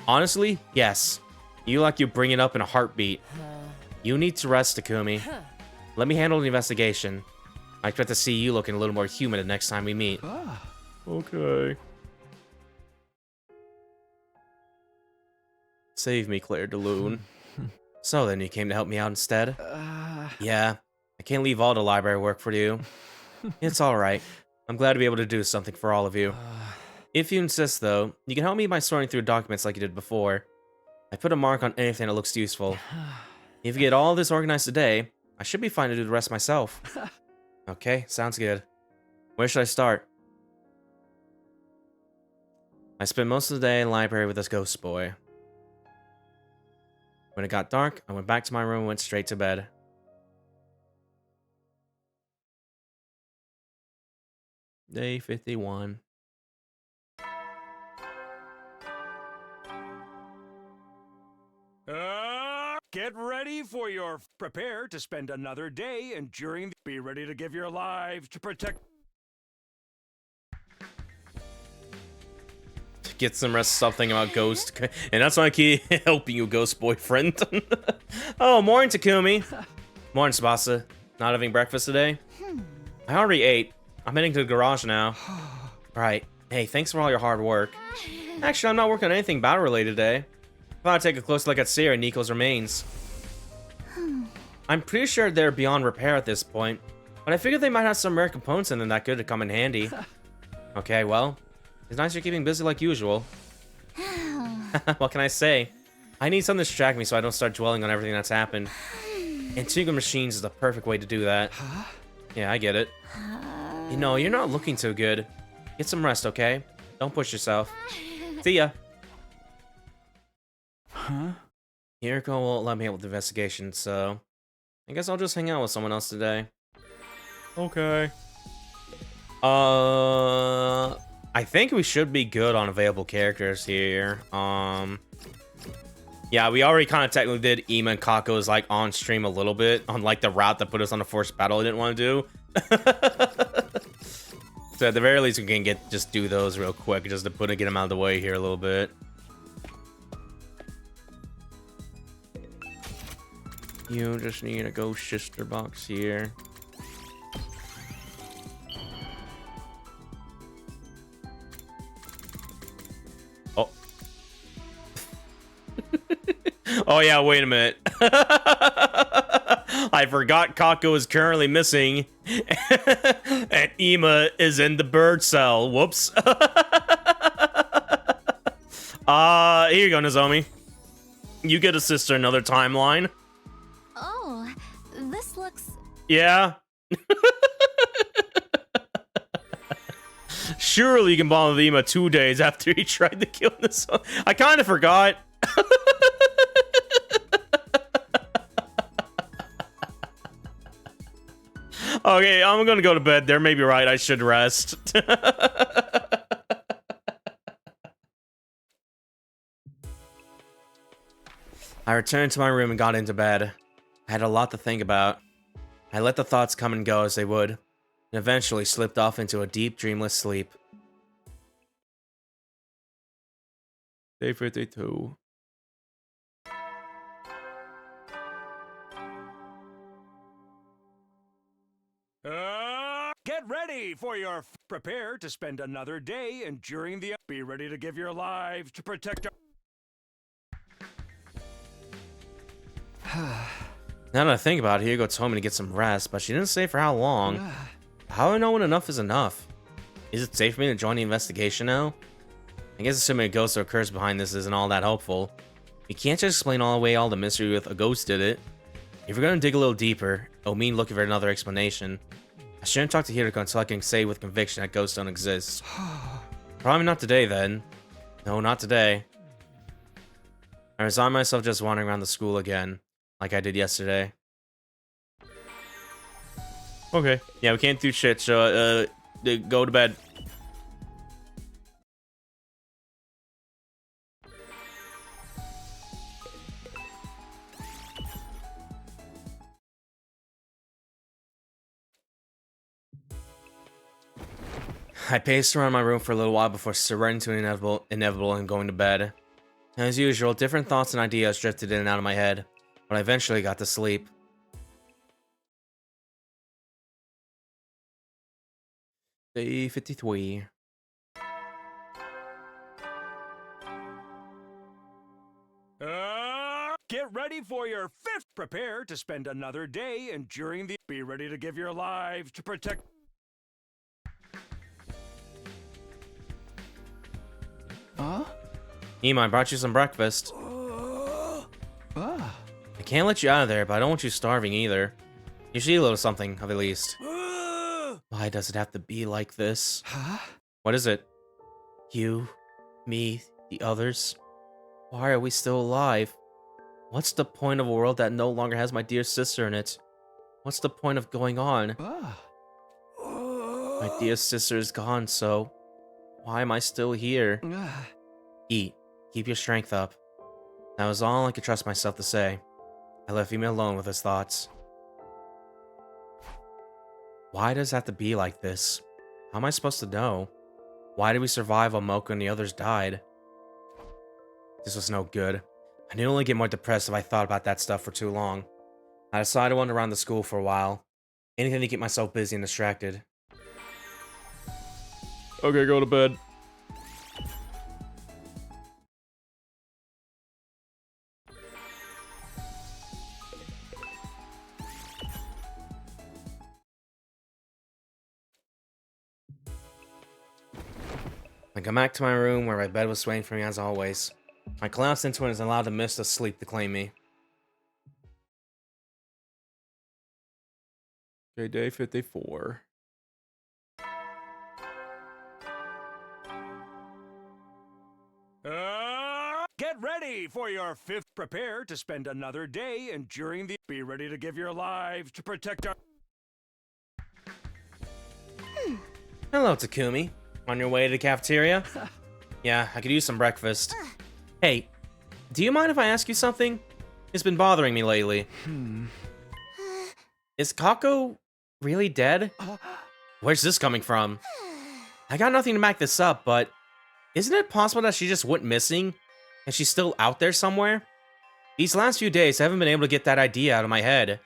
Honestly, yes. You bring it up in a heartbeat. You need to rest, Takumi. Let me handle the investigation. I expect to see you looking a little more human the next time we meet. Okay. Save me, Claire de Lune. So then you came to help me out instead? Yeah. I can't leave all the library work for you. It's alright. I'm glad to be able to do something for all of you. If you insist, though, you can help me by sorting through documents like you did before. I put a mark on anything that looks useful. If you get all this organized today, I should be fine to do the rest myself. Okay, sounds good. Where should I start? I spent most of the day in the library with this ghost boy. When it got dark, I went back to my room and went straight to bed. Day 51. Get ready for your... Prepare to spend another day enduring... Be ready to give your lives to protect... Get some rest, stop thinking about Ghost. And that's why I keep helping you, Ghost boyfriend. Oh, morning, Takumi. Morning, Tsubasa. Not having breakfast today? I already ate. I'm heading to the garage now. Right. Hey, thanks for all your hard work. Actually, I'm not working on anything battle-related today. Thought I'd take a close look at Sirei and Nico's remains. I'm pretty sure they're beyond repair at this point, but I figured they might have some rare components in them that could come in handy. Okay, well, it's nice you're keeping busy like usual. What can I say? I need something to distract me so I don't start dwelling on everything that's happened. And Tinker Machines is the perfect way to do that. Yeah, I get it. You know, you're not looking too good. Get some rest, okay? Don't push yourself. See ya. Huh? Hiriko won't let me help with the investigation, so I guess I'll just hang out with someone else today. Okay. I think we should be good on available characters here. Yeah, we already kind of technically did Ima and Kako's like on stream a little bit on like the route that put us on the forced battle I didn't want to do. So at the very least we can just do those real quick just to get them out of the way here a little bit. You just need a ghost sister box here. Oh. Oh yeah, wait a minute. I forgot Kako is currently missing. And Ima is in the bird cell. Whoops. Here you go, Nozomi. You get a sister another timeline. Oh, this looks... Yeah. Surely you can bond with Ima 2 days after he tried to kill this one. I kind of forgot. Okay, I'm gonna go to bed. There may be right. I should rest. I returned to my room and got into bed. I had a lot to think about. I let the thoughts come and go as they would, and eventually slipped off into a deep, dreamless sleep. Day 52. Get ready for your... Prepare to spend another day enduring the... Be ready to give your lives to protect... Now that I think about it, Hugo told me to get some rest, but she didn't say for how long. How do I know when enough is enough? Is it safe for me to join the investigation now? I guess assuming a ghost or a curse behind this isn't all that helpful. You can't just explain away all the mystery with a ghost did it. If we're gonna dig a little deeper, it'll mean looking for another explanation. I shouldn't talk to Hiriko until I can say with conviction that ghosts don't exist. Probably not today, then. No, not today. I resign myself just wandering around the school again, like I did yesterday. Okay. Yeah, we can't do shit, so, go to bed. I paced around my room for a little while before surrendering to inevitable and going to bed. As usual, different thoughts and ideas drifted in and out of my head, but I eventually got to sleep. Day 53. Get ready for your 5th. Prepare to spend another day enduring the... Be ready to give your lives to protect... Huh? Ima, I brought you some breakfast. I can't let you out of there, but I don't want you starving either. You should eat a little something, at least. Why does it have to be like this? Huh? What is it? You, me, the others? Why are we still alive? What's the point of a world that no longer has my dear sister in it? What's the point of going on? My dear sister is gone, so why am I still here? Eat. Keep your strength up. That was all I could trust myself to say. I left Ema alone with his thoughts. Why does it have to be like this? How am I supposed to know? Why did we survive while Mocha and the others died? This was no good. I knew I'd only get more depressed if I thought about that stuff for too long. I decided to wander around the school for a while. Anything to keep myself busy and distracted. Okay, go to bed. I come back to my room where my bed was waiting for me as always. I collapsed into it and allowed the mist of sleep to claim me. Okay, day 54. Get ready for your fifth. Prepare to spend another day enduring the. Be ready to give your lives to protect our. Hello, Takumi. On your way to the cafeteria? Yeah, I could use some breakfast. Hey, do you mind if I ask you something? It's been bothering me lately. Is Kako really dead? Where's this coming from? I got nothing to back this up, but isn't it possible that she just went missing and she's still out there somewhere? These last few days, I haven't been able to get that idea out of my head.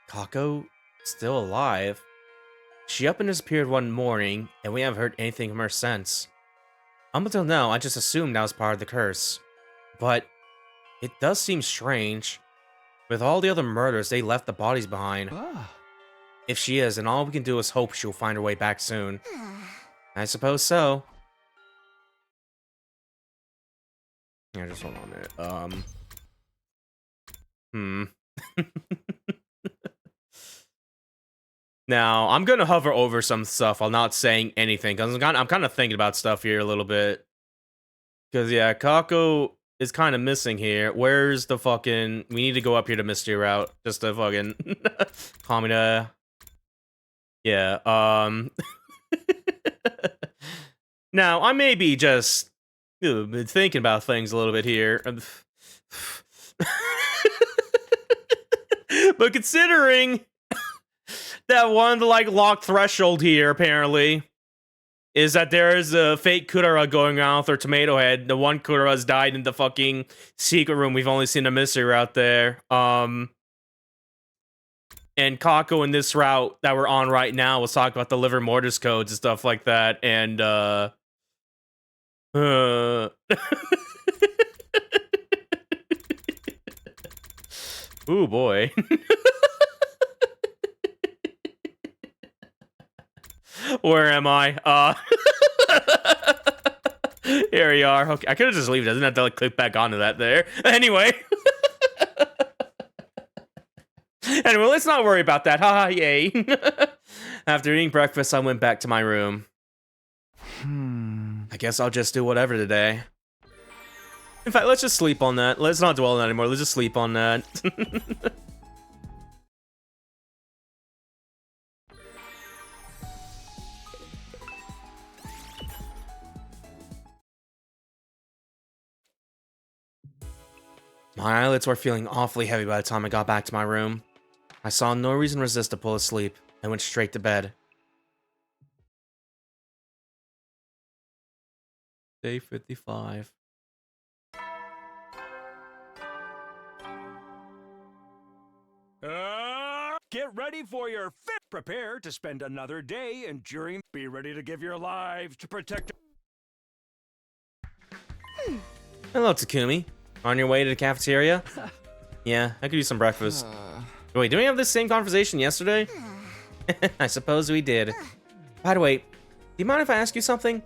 Kako still alive? She up and disappeared one morning, and we haven't heard anything from her since. Up until now, I just assumed that was part of the curse. But it does seem strange. With all the other murders, they left the bodies behind. If she is, then all we can do is hope she'll find her way back soon. I suppose so. Yeah, just hold on a minute. Now, I'm gonna hover over some stuff while not saying anything, because I'm kind of thinking about stuff here a little bit. Because, yeah, Kako is kind of missing here. Where's the fucking... We need to go up here to Mystery Route, just to fucking... Call me to... Yeah, Now, I may be just... thinking about things a little bit here. But considering... that one, like, locked threshold here, apparently, is that there is a fake Kudara going around with her tomato head. The one Kudara's died in the fucking secret room. We've only seen a mystery route there. And Kako in this route that we're on right now was talking about the liver mortis codes and stuff like that. And, ooh, boy. Where am I? Here we are. Okay, I could have just leave it. I didn't have to like click back onto that there. Anyway. Anyway, let's not worry about that. Haha, yay. After eating breakfast, I went back to my room. I guess I'll just do whatever today. In fact, let's just sleep on that. Let's not dwell on that anymore. Let's just sleep on that. My eyelids were feeling awfully heavy by the time I got back to my room. I saw no reason to resist a pull of sleep and went straight to bed. Day 55. Get ready for your fifth. Prepare to spend another day enduring. Be ready to give your lives to protect. Hello, Takumi. On your way to the cafeteria? Yeah, I could use some breakfast. Wait, did we have this same conversation yesterday? I suppose we did. By the way, do you mind if I ask you something?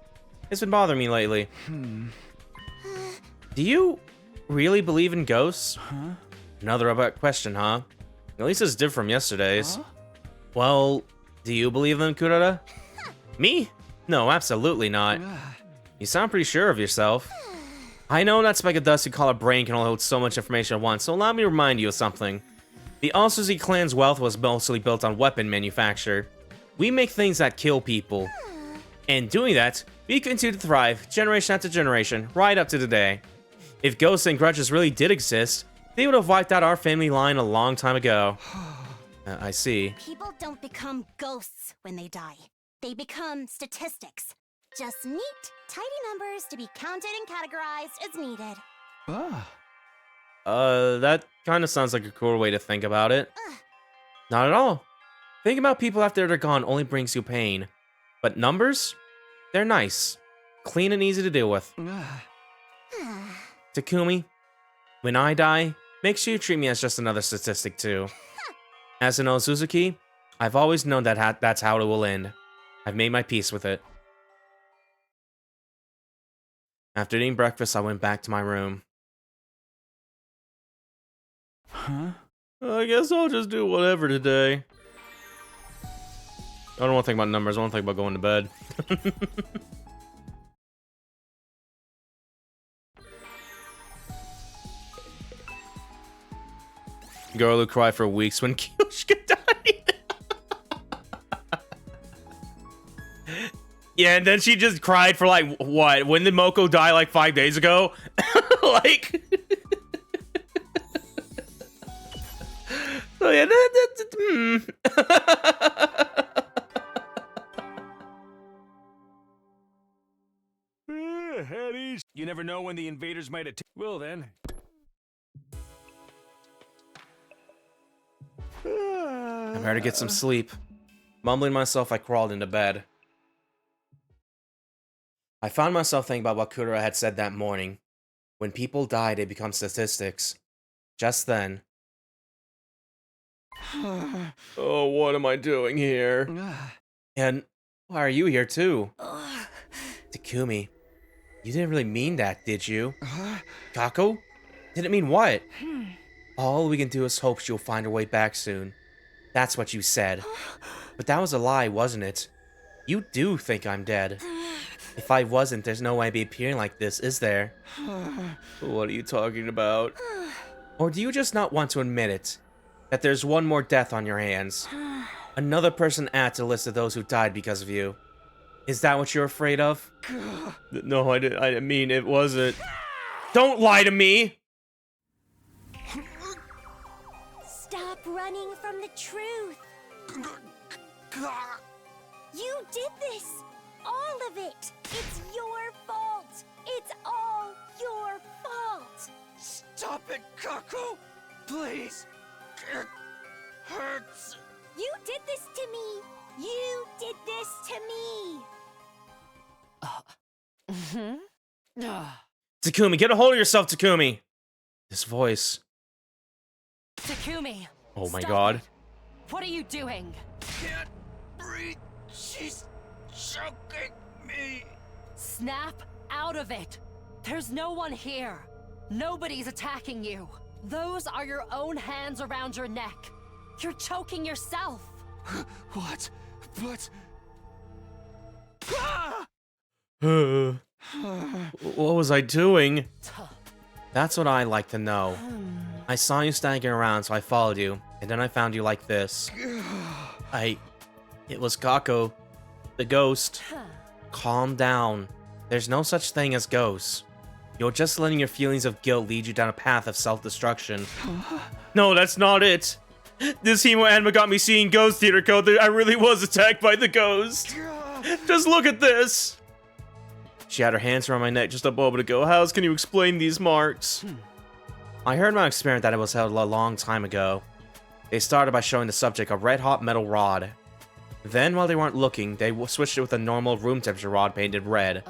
It's been bothering me lately. Do you really believe in ghosts? Another robot question, huh? At least it's different from yesterday's. Well, do you believe in Kurara? Me? No, absolutely not. You sound pretty sure of yourself. I know that speck of dust you call a brain can only hold so much information at once, so allow me to remind you of something. The Osuzi clan's wealth was mostly built on weapon manufacture. We make things that kill people. And doing that, we continue to thrive, generation after generation, right up to today. If ghosts and grudges really did exist, They would have wiped out our family line a long time ago. I see. People don't become ghosts when they die. They become statistics. Just neat, tidy numbers to be counted and categorized as needed. That kind of sounds like a cool way to think about it. Not at all. Thinking about people after they're gone only brings you pain. But numbers? They're nice. Clean and easy to deal with. Takumi, when I die, make sure you treat me as just another statistic too. As an Suzuki, I've always known that that's how it will end. I've made my peace with it. After eating breakfast, I went back to my room. Huh? I guess I'll just do whatever today. I don't want to think about numbers, I want to think about going to bed. Girl who cried for weeks when Kyoshika died. Yeah, and then she just cried for like, what? When did Moko die? Like 5 days ago? Like... So yeah, Headies. You never know when the invaders might attack. Well then. I better get some sleep. Mumbling myself, I crawled into bed. I found myself thinking about what Kudera had said that morning. When people die, they become statistics. Just then... Oh, what am I doing here? And why are you here too? Takumi, you didn't really mean that, did you? Kako? Didn't mean what? All we can do is hope she'll find her way back soon. That's what you said. But that was a lie, wasn't it? You do think I'm dead. If I wasn't, there's no way I'd be appearing like this, is there? What are you talking about? Or do you just not want to admit it? That there's one more death on your hands. Another person add to the list of those who died because of you. Is that what you're afraid of? No, I didn't mean it wasn't. Don't lie to me! Stop running from the truth. You did this! All of it! It's your fault! It's all your fault! Stop it, Kaku! Please! It hurts! You did this to me! You did this to me! Takumi, get a hold of yourself, Takumi! This voice. Takumi! Oh my stop god. it. What are you doing? Can't breathe! She's choking me! Snap out of it! There's no one here! Nobody's attacking you! Those are your own hands around your neck! You're choking yourself! What? But... What was I doing? That's what I like to know. I saw you staggering around, so I followed you, and then I found you like this. It was Kako, the ghost. Calm down. There's no such thing as ghosts. You're just letting your feelings of guilt lead you down a path of self-destruction. No, that's not it. This Hemo anime got me seeing ghosts, Theater Code. I really was attacked by the ghost. Just look at this. She had her hands around my neck just a moment ago. How else can you explain these marks? I heard my experiment that it was held a long time ago. They started by showing the subject a red-hot metal rod. Then, while they weren't looking, they switched it with a normal room-temperature rod painted red.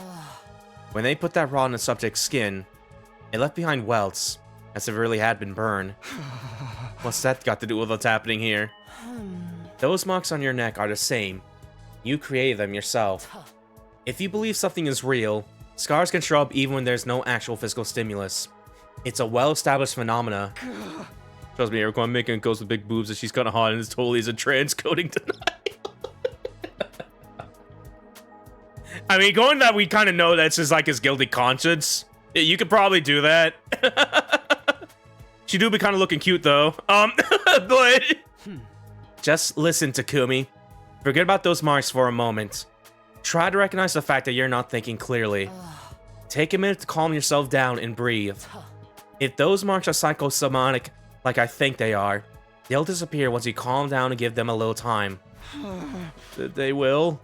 When they put that rod on the subject's skin, it left behind welts, as if it really had been burned. What's that got to do with what's happening here? Those marks on your neck are the same. You created them yourself. If you believe something is real, scars can show up even when there's no actual physical stimulus. It's a well-established phenomena. Trust me, everyone making a ghost with big boobs and she's kinda hot and it's totally is a transcoding tonight. I mean, going that we kind of know that's just like his guilty conscience. You could probably do that. She do be kind of looking cute though. But just listen, Takumi. Forget about those marks for a moment. Try to recognize the fact that you're not thinking clearly. Take a minute to calm yourself down and breathe. If those marks are psychosomatic, like I think they are, they'll disappear once you calm down and give them a little time. They will?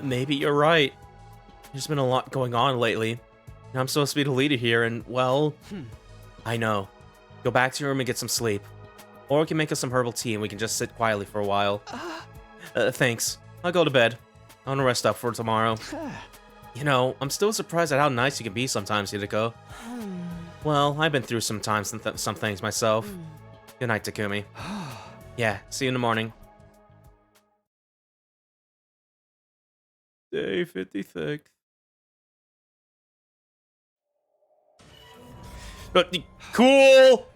Maybe you're right. There's been a lot going on lately. And I'm supposed to be the leader here, and, well... I know. Go back to your room and get some sleep. Or we can make us some herbal tea and we can just sit quietly for a while. Thanks. I'll go to bed. I want to rest up for tomorrow. You know, I'm still surprised at how nice you can be sometimes, Hideko. Well, I've been through some things myself. Good night, Takumi. Yeah, see you in the morning. Day 56. Cool!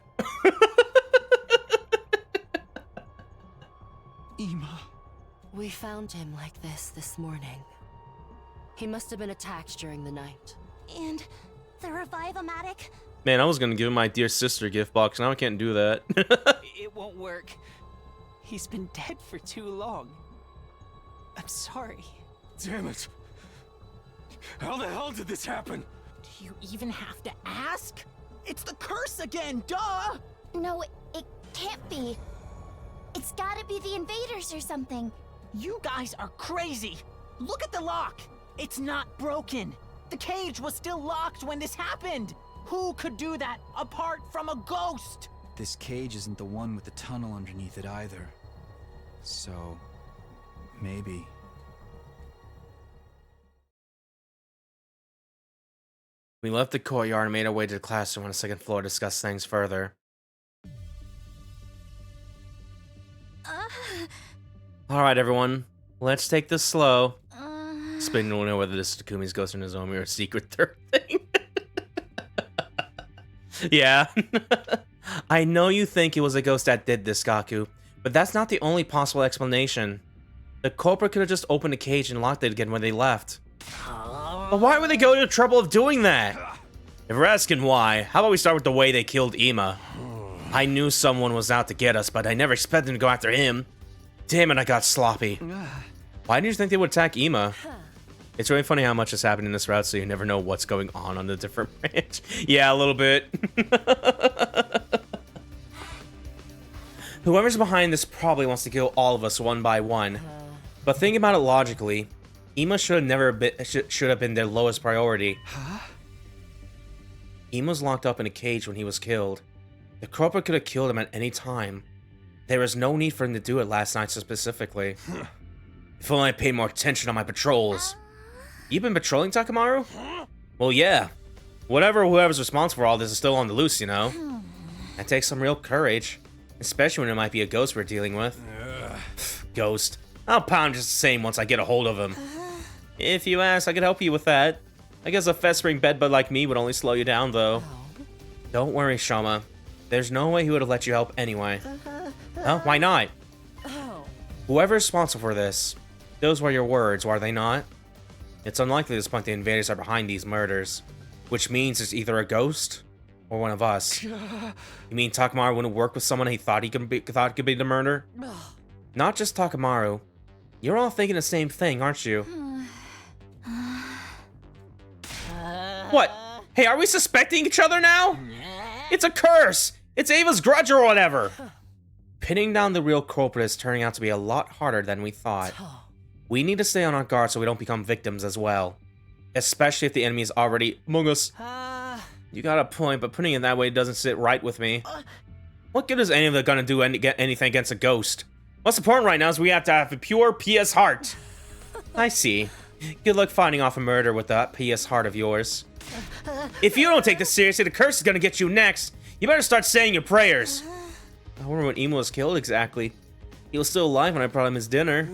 Ima. We found him like this morning. He must have been attacked during the night. And the Revive-O-Matic? Man, I was gonna give him my dear sister gift box, now I can't do that. It won't work. He's been dead for too long. I'm sorry. Damn it. How the hell did this happen? Do you even have to ask? It's the curse again, duh! No, it can't be. It's gotta be the invaders or something. You guys are crazy! Look at the lock! It's not broken! The cage was still locked when this happened! Who could do that apart from a ghost? This cage isn't the one with the tunnel underneath it either. So, maybe. We left the courtyard and made our way to the classroom on the second floor to discuss things further. Alright, everyone. Let's take this slow. Spinning to know whether this is Takumi's ghost or Nozomi or a secret third thing. Yeah. I know you think it was a ghost that did this, Gaku, but that's not the only possible explanation. The culprit could have just opened the cage and locked it again when they left. But why would they go to the trouble of doing that? If we're asking why, how about we start with the way they killed Ima? I knew someone was out to get us, but I never expected them to go after him. Damn it, I got sloppy. Why did you think they would attack Ima? It's really funny how much has happened in this route, so you never know what's going on the different branch. Yeah, a little bit. Whoever's behind this probably wants to kill all of us one by one. But thinking about it logically, Ima should have been their lowest priority. Ima's locked up in a cage when he was killed. The culprit could have killed him at any time. There was no need for him to do it last night so specifically. If only I paid more attention on my patrols. You've been patrolling, Takamaru? Well, yeah. Whoever's responsible for all this is still on the loose, you know? That takes some real courage. Especially when it might be a ghost we're dealing with. Ghost. I'll pound just the same once I get a hold of him. If you ask, I could help you with that. I guess a festering bedbug like me would only slow you down, though. Don't worry, Shouma. There's no way he would have let you help anyway. Huh? Why not? Whoever's responsible for this, those were your words, were they not? It's unlikely at this point the invaders are behind these murders. Which means it's either a ghost or one of us. You mean Takamaru wouldn't work with someone he thought could be the murderer? Not just Takamaru. You're all thinking the same thing, aren't you? What? Hey, are we suspecting each other now? It's a curse! It's Ava's grudge or whatever! Pinning down the real culprit is turning out to be a lot harder than we thought. We need to stay on our guard so we don't become victims as well. Especially if the enemy is already among us. You got a point, but putting it that way doesn't sit right with me. What good is any of them gonna do anything against a ghost? What's important right now is we have to have a pure PS heart. I see. Good luck fighting off a murder with that PS heart of yours. If you don't take this seriously, the curse is gonna get you next. You better start saying your prayers. I wonder when Emo was killed exactly. He was still alive when I brought him his dinner.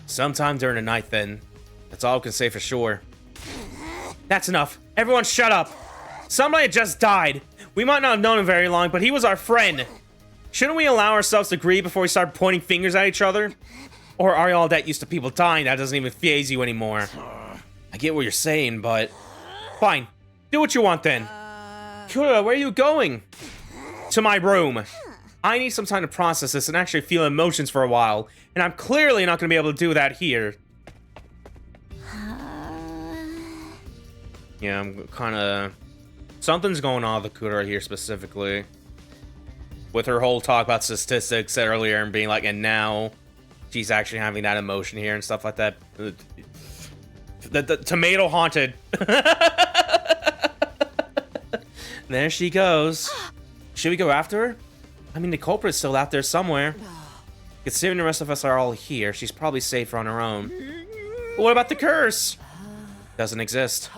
Sometime during the night then. That's all I can say for sure. That's enough. Everyone shut up. Somebody had just died. We might not have known him very long, but he was our friend. Shouldn't we allow ourselves to grieve before we start pointing fingers at each other? Or are you all that used to people dying that doesn't even faze you anymore? I get what you're saying, but... Fine. Do what you want then. Kura, where are you going? To my room. I need some time to process this and actually feel emotions for a while. And I'm clearly not going to be able to do that here. Yeah, I'm kind of Something's going on with Akura here specifically. With her whole talk about statistics earlier and being like, and now she's actually having that emotion here and stuff like that. The tomato haunted. There she goes. Should we go after her? I mean, the culprit's still out there somewhere. Considering the rest of us are all here, she's probably safer on her own. But what about the curse? Doesn't exist.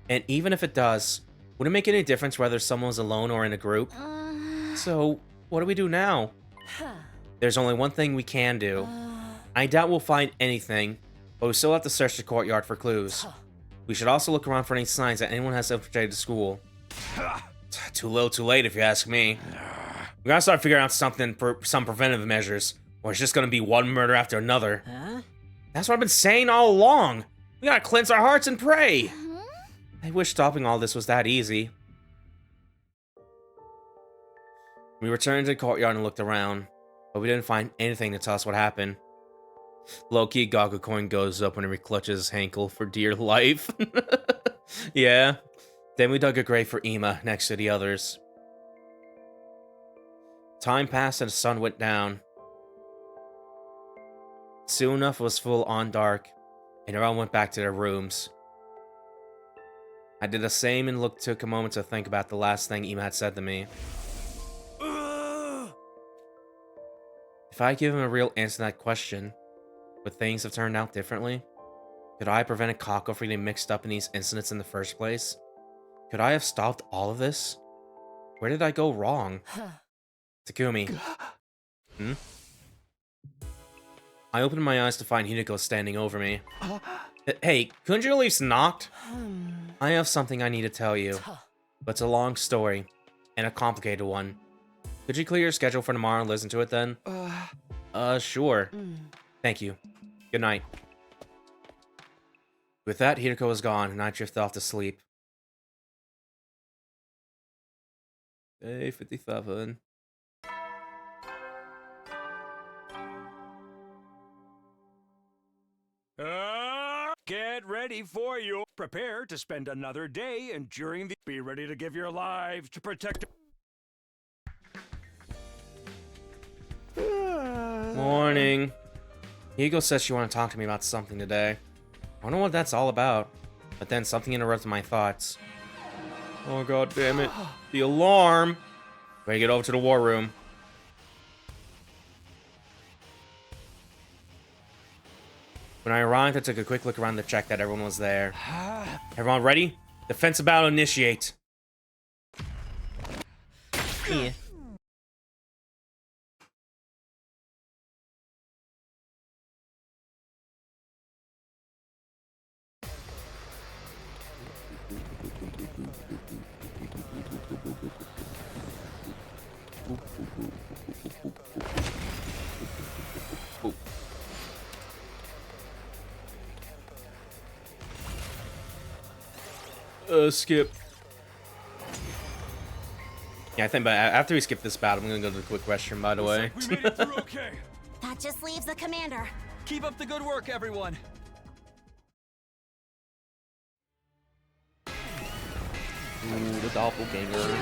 And even if it does, would it make any difference whether someone's alone or in a group? So, what do we do now? There's only one thing we can do. I doubt we'll find anything, but we still have to search the courtyard for clues. We should also look around for any signs that anyone has infiltrated the school. Too little, too late, if you ask me. We gotta start figuring out some preventive measures, or it's just gonna be one murder after another. That's what I've been saying all along. We gotta cleanse our hearts and pray. I wish stopping all this was that easy. We returned to the courtyard and looked around, but we didn't find anything to tell us what happened. Low-key, Gakucoin goes up when he clutches his ankle for dear life. Yeah. Then we dug a grave for Ima next to the others. Time passed and the sun went down. Soon enough, it was full on dark, and everyone went back to their rooms. I did the same and took a moment to think about the last thing Ima had said to me. If I give him a real answer to that question, would things have turned out differently? Could I have prevented Kako from getting mixed up in these incidents in the first place? Could I have stopped all of this? Where did I go wrong? Takumi. I opened my eyes to find Hinako standing over me. Hey, couldn't you at least knock? I have something I need to tell you, but it's a long story, and a complicated one. Could you clear your schedule for tomorrow and listen to it then? Sure. Thank you. Good night. With that, Hinako was gone, and I drifted off to sleep. Day 57. Get ready for you. Prepare to spend another day enduring the... Be ready to give your lives to protect... Morning. Hinako says she wanted to talk to me about something today. I don't know what that's all about, but then something interrupted my thoughts. Oh god damn it. The alarm! Ready to get over to the war room. When I arrived, I took a quick look around to check that everyone was there. Everyone ready? Defensive battle initiate. Yeah. Skip. Yeah, I think but after we skip this battle, I'm gonna go to the quick restroom, by the way. We made it through okay. That just leaves the commander. Keep up the good work, everyone. Ooh, the doppelganger.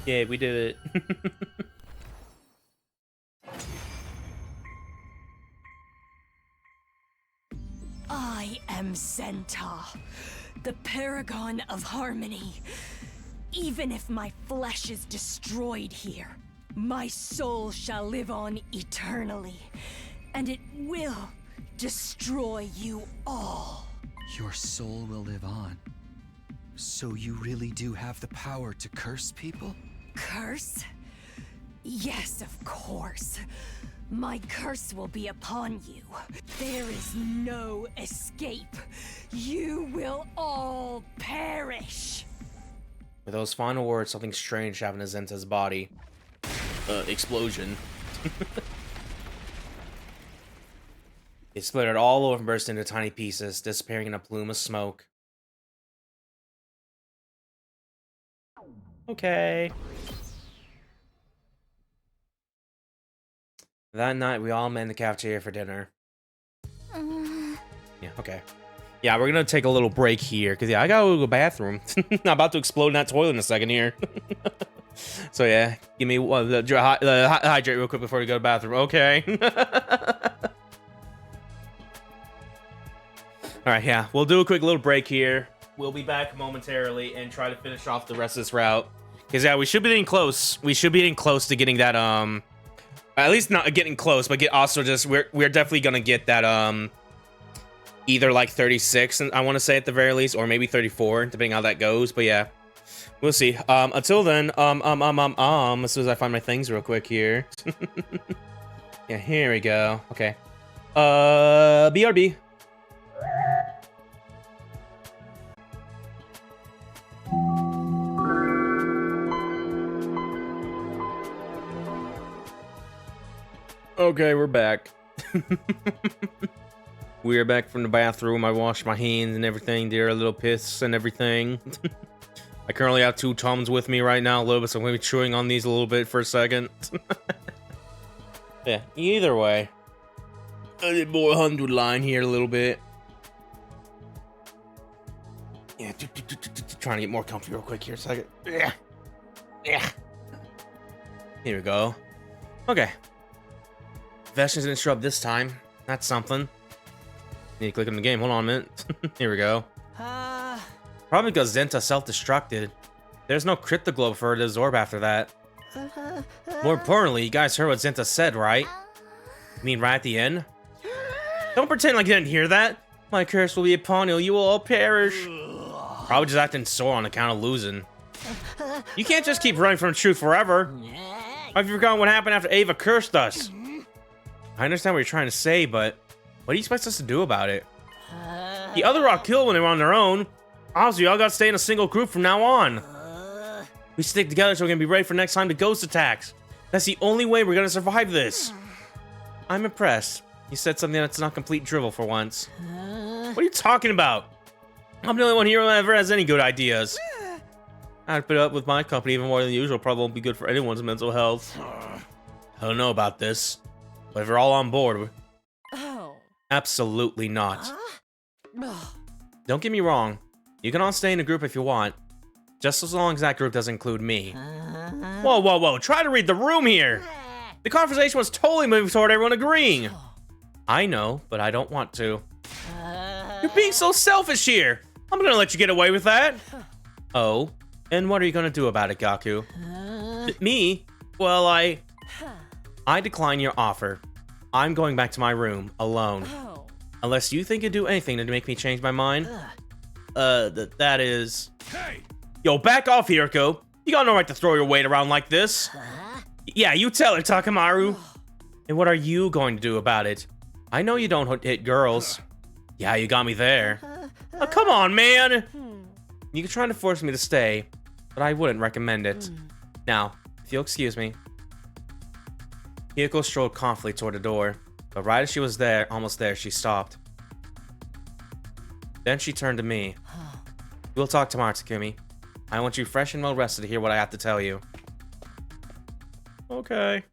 Yeah, we did it. I am Zenta, the paragon of harmony. Even if my flesh is destroyed here, my soul shall live on eternally, and it will destroy you all. Your soul will live on. So you really do have the power to curse people? Curse? Yes, of course. My curse will be upon you. There is no escape. You will all perish. With those final words, something strange happened to Zenta's body. Explosion. It splintered all over and burst into tiny pieces, disappearing in a plume of smoke. Okay. That night, we all met in the cafeteria for dinner. Yeah, okay. Yeah, we're gonna take a little break here, because, yeah, I gotta go to the bathroom. I'm about to explode in that toilet in a second here. So, yeah, give me one, hydrate real quick before we go to the bathroom. Okay. Alright, yeah, we'll do a quick little break here. We'll be back momentarily and try to finish off the rest of this route. Because, yeah, we should be getting close. We should be getting close to getting that, at least not getting close, but also just, we're definitely gonna get that, either like 36, I want to say at the very least, or maybe 34, depending how that goes. But yeah, we'll see. Until then, as soon as I find my things real quick here. Yeah, here we go. Okay. BRB. Okay, we're back. We are back from the bathroom. I washed my hands and everything. Did a little piss and everything. I currently have 2 Tums with me right now a little bit, so I'm going to be chewing on these a little bit for a second. Yeah, either way. A little more 100 line here a little bit. Yeah, trying to get more comfy real quick here a second. Yeah. Yeah. Here we go. Okay. Veshins didn't show up this time. That's something. Need to click on the game. Hold on a minute. Here we go. Probably because Zenta self-destructed. There's no Cryptoglobe for her to absorb after that. More importantly, you guys heard what Zenta said, right? You mean right at the end? Don't pretend like you didn't hear that. My curse will be upon you. You will all perish. Probably just acting sore on account of losing. You can't just keep running from the truth forever. Have you forgotten what happened after Ava cursed us? I understand what you're trying to say, but what do you expect us to do about it? The other rock killed when they were on their own. Obviously, y'all gotta stay in a single group from now on. We stick together so we can be ready for next time the ghost attacks. That's the only way we're gonna survive this. I'm impressed. You said something that's not complete drivel for once. What are you talking about? I'm the only one here who ever has any good ideas. I'd put up with my company even more than usual. Probably won't be good for anyone's mental health. I don't know about this, but if you're all on board, absolutely not. Don't get me wrong. You can all stay in a group if you want, just as long as that group doesn't include me. Whoa, whoa, whoa. Try to read the room here. The conversation was totally moving toward everyone agreeing. I know, but I don't want to. You're being so selfish here. I'm gonna let you get away with that. Oh, and what are you gonna do about it, Gaku? Me? Well, I decline your offer. I'm going back to my room, alone. Unless you think you'd do anything to make me change my mind. That is... Hey! Yo, back off, Hiroko. You got no right to throw your weight around like this. Yeah, you tell her, Takamaru. And what are you going to do about it? I know you don't hit girls. Yeah, you got me there. Oh, come on, man. You're trying to force me to stay, but I wouldn't recommend it. Now, if you'll excuse me. Hiroko strolled confidently toward the door, but right as she was almost there, she stopped. Then she turned to me. We'll talk tomorrow, Takumi. I want you fresh and well rested to hear what I have to tell you. Okay.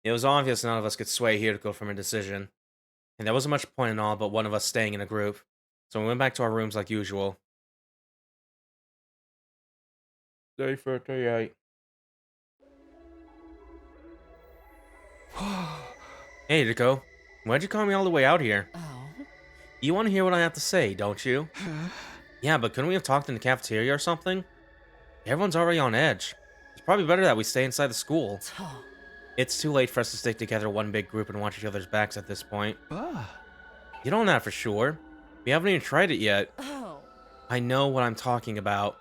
It was obvious none of us could sway Hiroko from a decision, and there wasn't much point in all but one of us staying in a group, so we went back to our rooms like usual. Day 38. Hey, Hiroko. Why'd you call me all the way out here? You want to hear what I have to say, don't you? Yeah, but couldn't we have talked in the cafeteria or something? Everyone's already on edge. It's probably better that we stay inside the school. It's too late for us to stick together one big group and watch each other's backs at this point. You don't know that for sure. We haven't even tried it yet. I know what I'm talking about.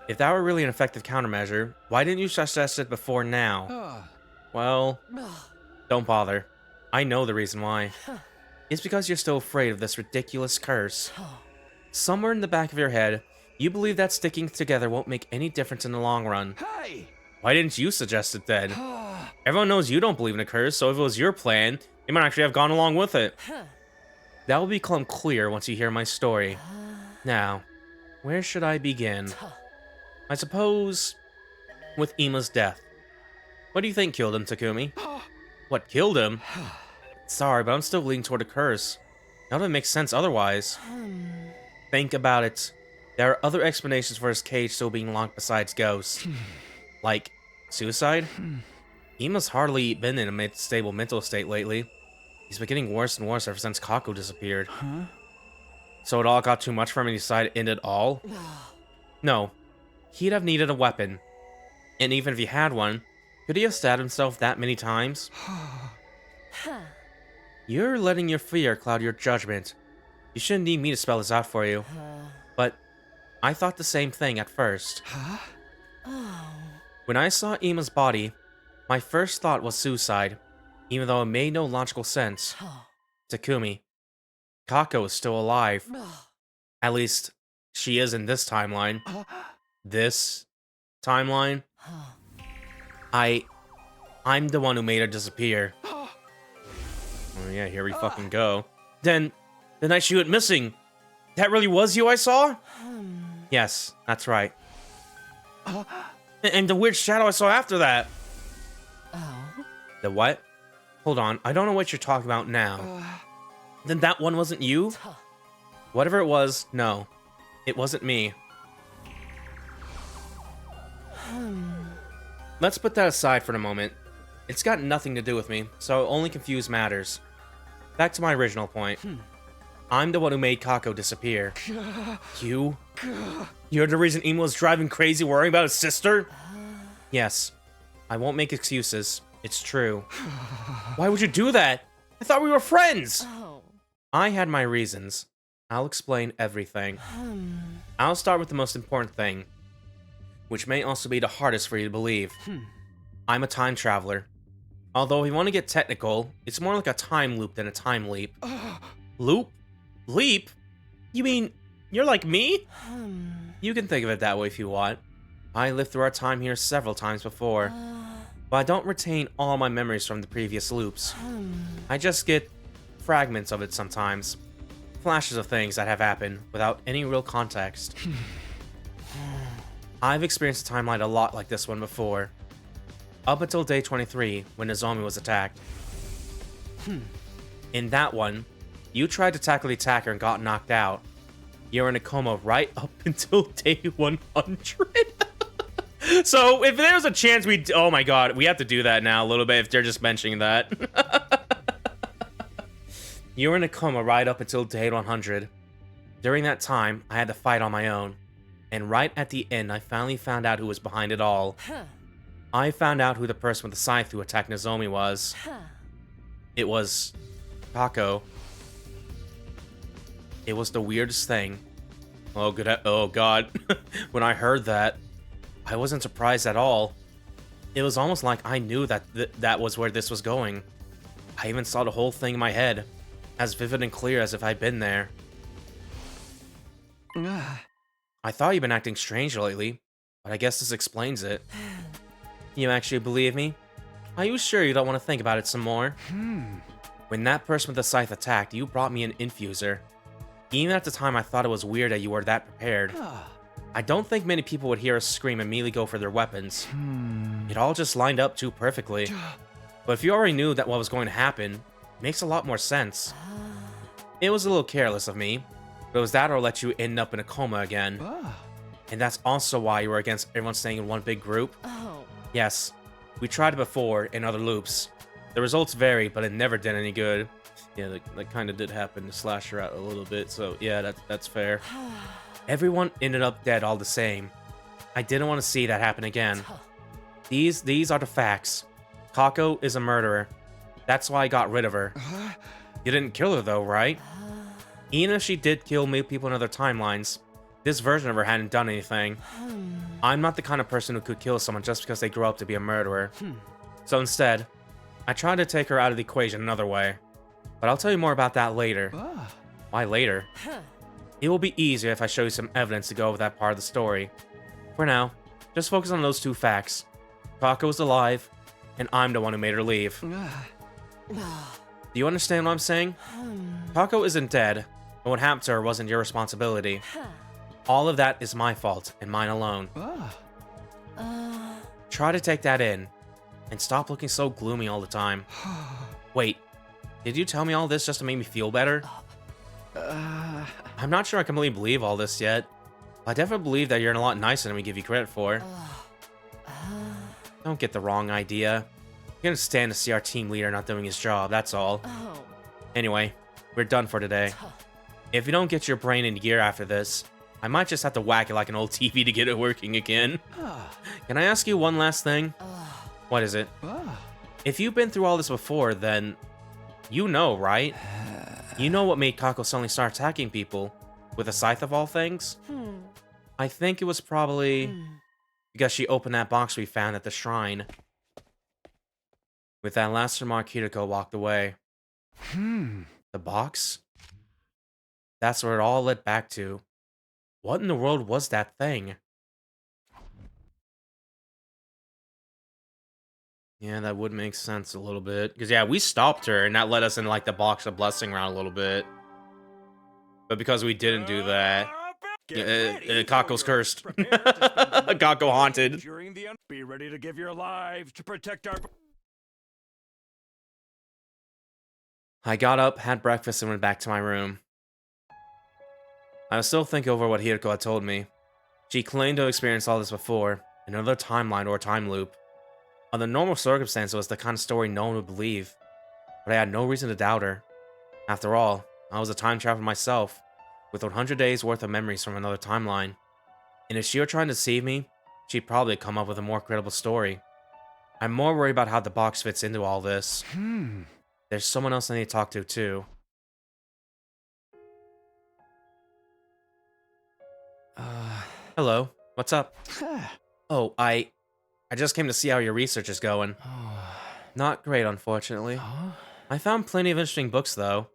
If that were really an effective countermeasure, why didn't you suggest it before now? Well, don't bother. I know the reason why. It's because you're still afraid of this ridiculous curse. Somewhere in the back of your head, you believe that sticking together won't make any difference in the long run. Hey! Why didn't you suggest it then? Everyone knows you don't believe in a curse, so if it was your plan, He might actually have gone along with it. That will become clear once you hear my story. Now, where should I begin? I suppose with Ima's death. What do you think killed him, Takumi? What killed him? Sorry, but I'm still leaning toward a curse. None of it makes sense otherwise. Think about it. There are other explanations for his cage still being locked besides ghosts. Like, suicide? Ima's hardly been in a stable mental state lately. He's been getting worse and worse ever since Kako disappeared. So it all got too much for him and he decided to end it all? No. He'd have needed a weapon. And even if he had one, could he have stabbed himself that many times? You're letting your fear cloud your judgment. You shouldn't need me to spell this out for you. But I thought the same thing at first. When I saw Ima's body, my first thought was suicide, even though it made no logical sense. Takumi, Kako is still alive. At least, she is in this timeline. This timeline? I'm the one who made her disappear. Oh yeah, here we fucking go. Then, the night she went missing, that really was you I saw? Yes, that's right. And the weird shadow I saw after that. The what? Hold on, I don't know what you're talking about now. Then that one wasn't you? Whatever it was, no. It wasn't me. Let's put that aside for the moment. It's got nothing to do with me, so only confuse matters. Back to my original point. I'm the one who made Kako disappear. You? You're the reason Imo was driving crazy worrying about his sister? Yes. I won't make excuses. It's true. Why would you do that? I thought we were friends! I had my reasons. I'll explain everything. I'll start with the most important thing, which may also be the hardest for you to believe. I'm a time traveler. Although if you want to get technical, it's more like a time loop than a time leap. Loop? Leap? You mean, you're like me? You can think of it that way if you want. I lived through our time here several times before, but I don't retain all my memories from the previous loops. I just get fragments of it sometimes. Flashes of things that have happened without any real context. I've experienced a timeline a lot like this one before. Up until day 23, when Nozomi was attacked. In that one, you tried to tackle the attacker and got knocked out. You're in a coma right up until day 100. So, if there's a chance oh my god, we have to do that now a little bit if they're just mentioning that. You were in a coma right up until day 100. During that time, I had to fight on my own. And right at the end, I finally found out who was behind it all. I found out who the person with the scythe who attacked Nozomi was. It was Kako. It was the weirdest thing. Oh, good. Oh, God. When I heard that, I wasn't surprised at all. It was almost like I knew that that was where this was going. I even saw the whole thing in my head, as vivid and clear as if I'd been there. I thought you'd been acting strange lately, but I guess this explains it. You actually believe me? Are you sure you don't want to think about it some more? When that person with the scythe attacked, you brought me an infuser. Even at the time, I thought it was weird that you were that prepared. I don't think many people would hear us scream and immediately go for their weapons. It all just lined up too perfectly. But if you already knew that what was going to happen, it makes a lot more sense. It was a little careless of me, but it was that or let you end up in a coma again. And that's also why you were against everyone staying in one big group. Yes, we tried it before in other loops. The results varied, but it never did any good. Yeah, that kind of did happen to Slasher out a little bit, so yeah, that's fair. Everyone ended up dead all the same. I didn't want to see that happen again. These are the facts. Kako is a murderer. That's why I got rid of her. You didn't kill her though, right? Even if she did kill people in other timelines, this version of her hadn't done anything. I'm not the kind of person who could kill someone just because they grew up to be a murderer. So instead, I tried to take her out of the equation another way. But I'll tell you more about that later. Why later? It will be easier if I show you some evidence to go with that part of the story. For now, just focus on those two facts. Kako is alive, and I'm the one who made her leave. Do you understand what I'm saying? Kako isn't dead, and what happened to her wasn't your responsibility. All of that is my fault, and mine alone. Try to take that in, and stop looking so gloomy all the time. Wait, did you tell me all this just to make me feel better? I'm not sure I completely believe all this yet. I definitely believe that you're a lot nicer than we give you credit for. Don't get the wrong idea. You can't stand to see our team leader not doing his job, that's all. Anyway, we're done for today. If you don't get your brain in gear after this, I might just have to whack it like an old TV to get it working again. Can I ask you one last thing? What is it? If you've been through all this before, then you know, right? You know what made Kako suddenly start attacking people with a scythe of all things? I think it was probably because she opened that box we found at the shrine. With that last remark, Hiriko walked away. The box? That's where it all led back to. What in the world was that thing? Yeah, that would make sense a little bit. Because, yeah, we stopped her, and that led us in, like, the box of blessing round a little bit. But because we didn't do that, Kako's cursed. Kako haunted. Be ready to give your lives to protect our... I got up, had breakfast, and went back to my room. I was still thinking over what Hiriko had told me. She claimed to have experienced all this before, in another timeline or time loop. Under normal circumstances, it was the kind of story no one would believe. But I had no reason to doubt her. After all, I was a time traveler myself, with 100 days worth of memories from another timeline. And if she were trying to deceive me, she'd probably come up with a more credible story. I'm more worried about how the box fits into all this. There's someone else I need to talk to, too. Hello. What's up? Oh, I just came to see how your research is going. Not great, unfortunately. I found plenty of interesting books, though.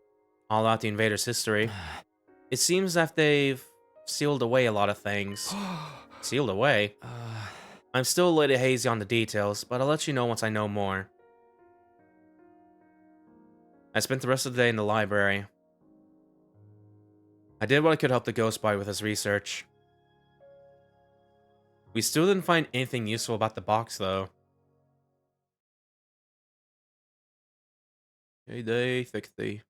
All about the invaders' history. It seems that they've sealed away a lot of things. Sealed away? I'm still a little hazy on the details, but I'll let you know once I know more. I spent the rest of the day in the library. I did what I could help the ghost boy with his research. We still didn't find anything useful about the box, though. Okay, day 60.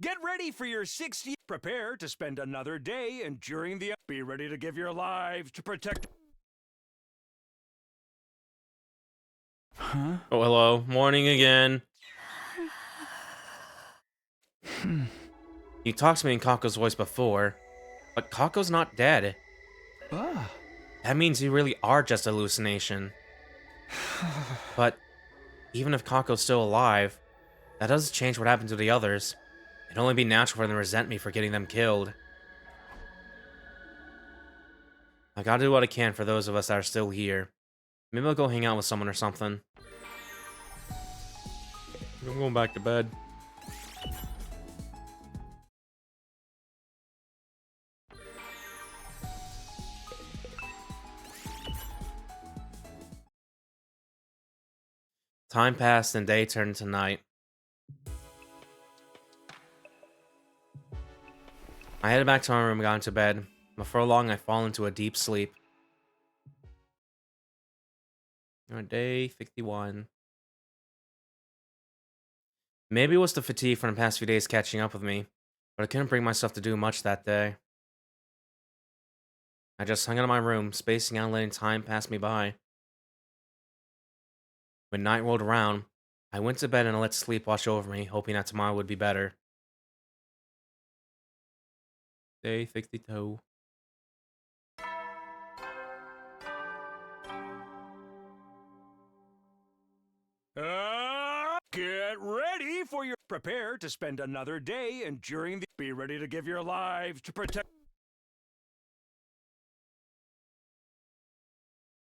Get ready for your 60th. Prepare to spend another day enduring the... Be ready to give your lives to protect... Oh, hello. Morning again. You talked to me in Kako's voice before, but Kako's not dead. That means you really are just a hallucination. But even if Kako's still alive, that doesn't change what happened to the others. It'd only be natural for them to resent me for getting them killed. I gotta do what I can for those of us that are still here. Maybe I'll go hang out with someone or something. I'm going back to bed. Time passed and day turned to night. I headed back to my room and got into bed. Before long, I fall into a deep sleep. Day 51. Maybe it was the fatigue from the past few days catching up with me, but I couldn't bring myself to do much that day. I just hung out in my room, spacing out and letting time pass me by. When night rolled around, I went to bed and let sleep wash over me, hoping that tomorrow would be better. Day 62. Get ready for your... Prepare to spend another day enduring the... Be ready to give your lives to protect...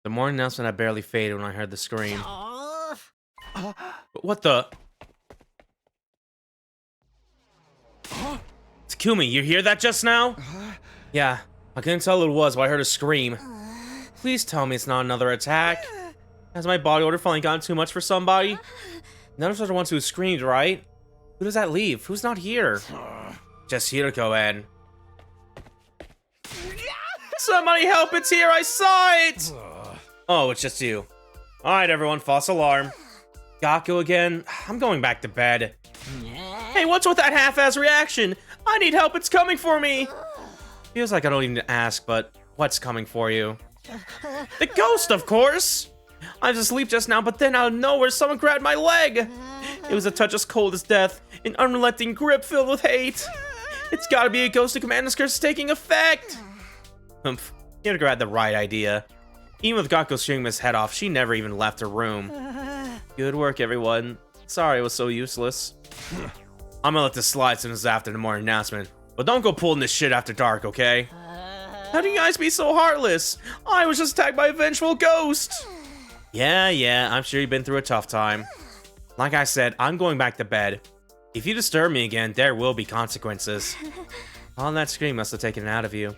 The morning announcement had barely faded when I heard the scream. What the? Takumi, you hear that just now? Yeah, I couldn't tell what it was, but I heard a scream. Please tell me it's not another attack. Has my body odor finally gotten too much for somebody? None of us are the ones who screamed, right? Who does that leave? Who's not here? Just Hiroko and... Somebody help, it's here, I saw it! Oh, it's just you. Alright everyone, false alarm. Gaku again? I'm going back to bed. Hey, what's with that half-ass reaction? I need help, it's coming for me! Feels like I don't even ask, but what's coming for you? The ghost, of course! I was asleep just now, but then out of nowhere, someone grabbed my leg! It was a touch as cold as death, an unrelenting grip filled with hate. It's gotta be a ghost of Commander's curse taking effect! Humph, Hiroko had the right idea. Even with Gaku shooting his head off, she never even left her room. Good work, everyone. Sorry it was so useless. I'm gonna let this slide soon as after the morning announcement. But don't go pulling this shit after dark, okay? How do you guys be so heartless? I was just attacked by a vengeful ghost! Yeah, I'm sure you've been through a tough time. Like I said, I'm going back to bed. If you disturb me again, there will be consequences. All that scream must have taken it out of you.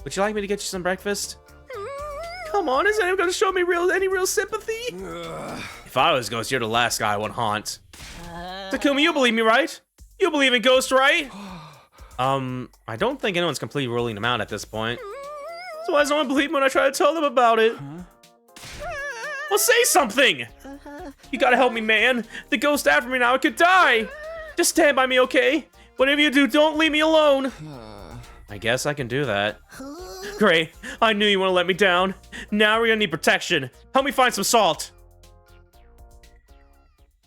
Would you like me to get you some breakfast? Come on, is anyone gonna show me any real sympathy? If I was ghost, you're the last guy I would haunt. Takumi, you believe me, right? You believe in ghosts, right? I don't think anyone's completely ruling them out at this point. So why does no one believe me when I try to tell them about it? Well, say something! You gotta help me, man. The ghost after me now, I could die. Just stand by me, okay? Whatever you do, don't leave me alone. I guess I can do that. Great, I knew you wouldn't let me down. Now we're gonna need protection. Help me find some salt.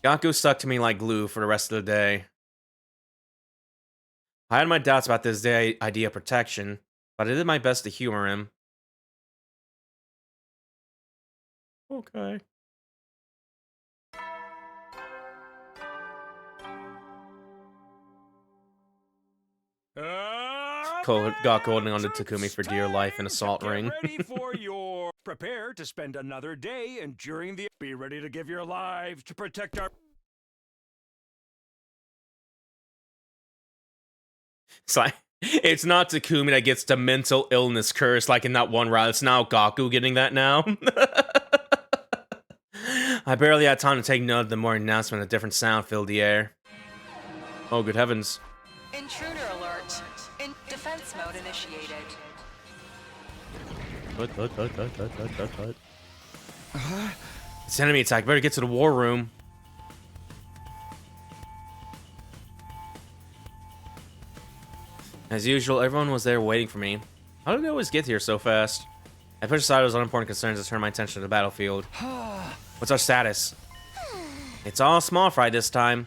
Gaku stuck to me like glue for the rest of the day. I had my doubts about this idea of protection, but I did my best to humor him. Okay. Gaku holding on to Takumi for dear life in a salt ring. Ready for your... Prepare to spend another day enduring the... Be ready to give your lives to protect our... It's like, it's not Takumi that gets the mental illness curse like in that one route. It's now Gaku getting that now. I barely had time to take note of the morning announcement. A different sound filled the air. Oh, good heavens. Intruder alert. In defense mode initiated. What? It's enemy attack. Better get to the war room. As usual, everyone was there waiting for me. How did they always get here so fast? I pushed aside those unimportant concerns and turned my attention to the battlefield. What's our status? It's all small fry this time.